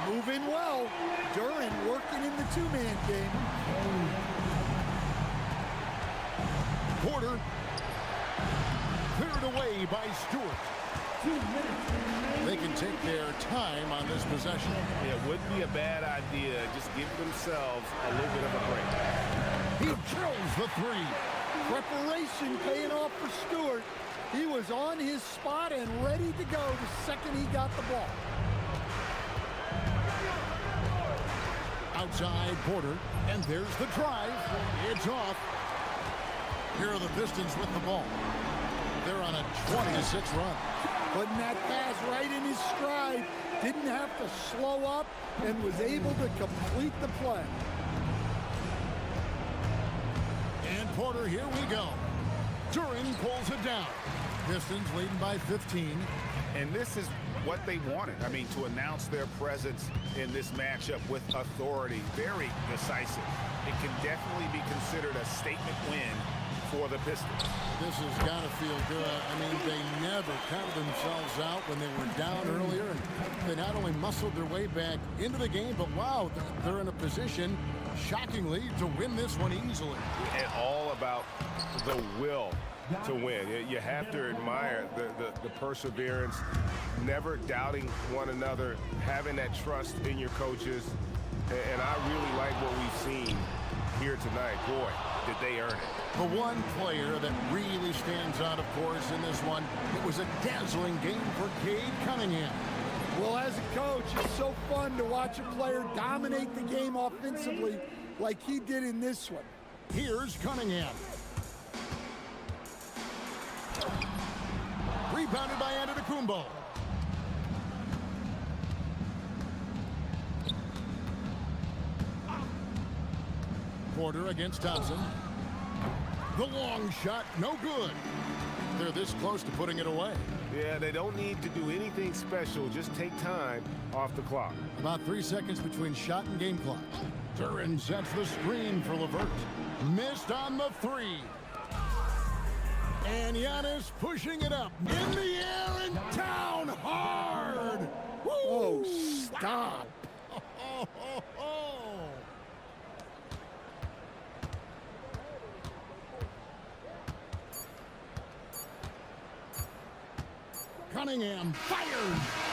Moving well. Duran working in the two-man game. Porter. Cleared away by Stewart. They can take their time on this possession. Yeah, it wouldn't be a bad idea. Just give themselves a little bit of a break. He drills the three. Preparation paying off for Stewart. He was on his spot and ready to go the second he got the ball. Outside Porter, and there's the drive. It's off. Here are the Pistons with the ball. They're on a 20-6 run. Putting that pass right in his stride. Didn't have to slow up and was able to complete the play. And Porter, here we go. Duran pulls it down. Pistons leading by 15. And this is what they wanted. I mean, to announce their presence in this matchup with authority, very decisive. It can definitely be considered a statement win for the Pistons. This has got to feel good. I mean, they never counted themselves out when they were down earlier, and they not only muscled their way back into the game, but wow, they're in a position, shockingly, to win this one easily. And all about the will to win. You have to admire the perseverance, never doubting one another, having that trust in your coaches, and I really like what we've seen here tonight. Boy, did they earn it. The one player that really stands out, of course, in this one, it was a dazzling game for Cade Cunningham. Well, as a coach, it's so fun to watch a player dominate the game offensively like he did in this one. Here's Cunningham. Rebounded by Antetokounmpo. Porter against Thompson. The long shot, no good. They're this close to putting it away. Yeah, they don't need to do anything special. Just take time off the clock. About 3 seconds between shot and game clock. Duran sets the screen for Levert. Missed on the three. And Giannis pushing it up. In the air and down hard. Woo! Oh, stop. Cunningham fires.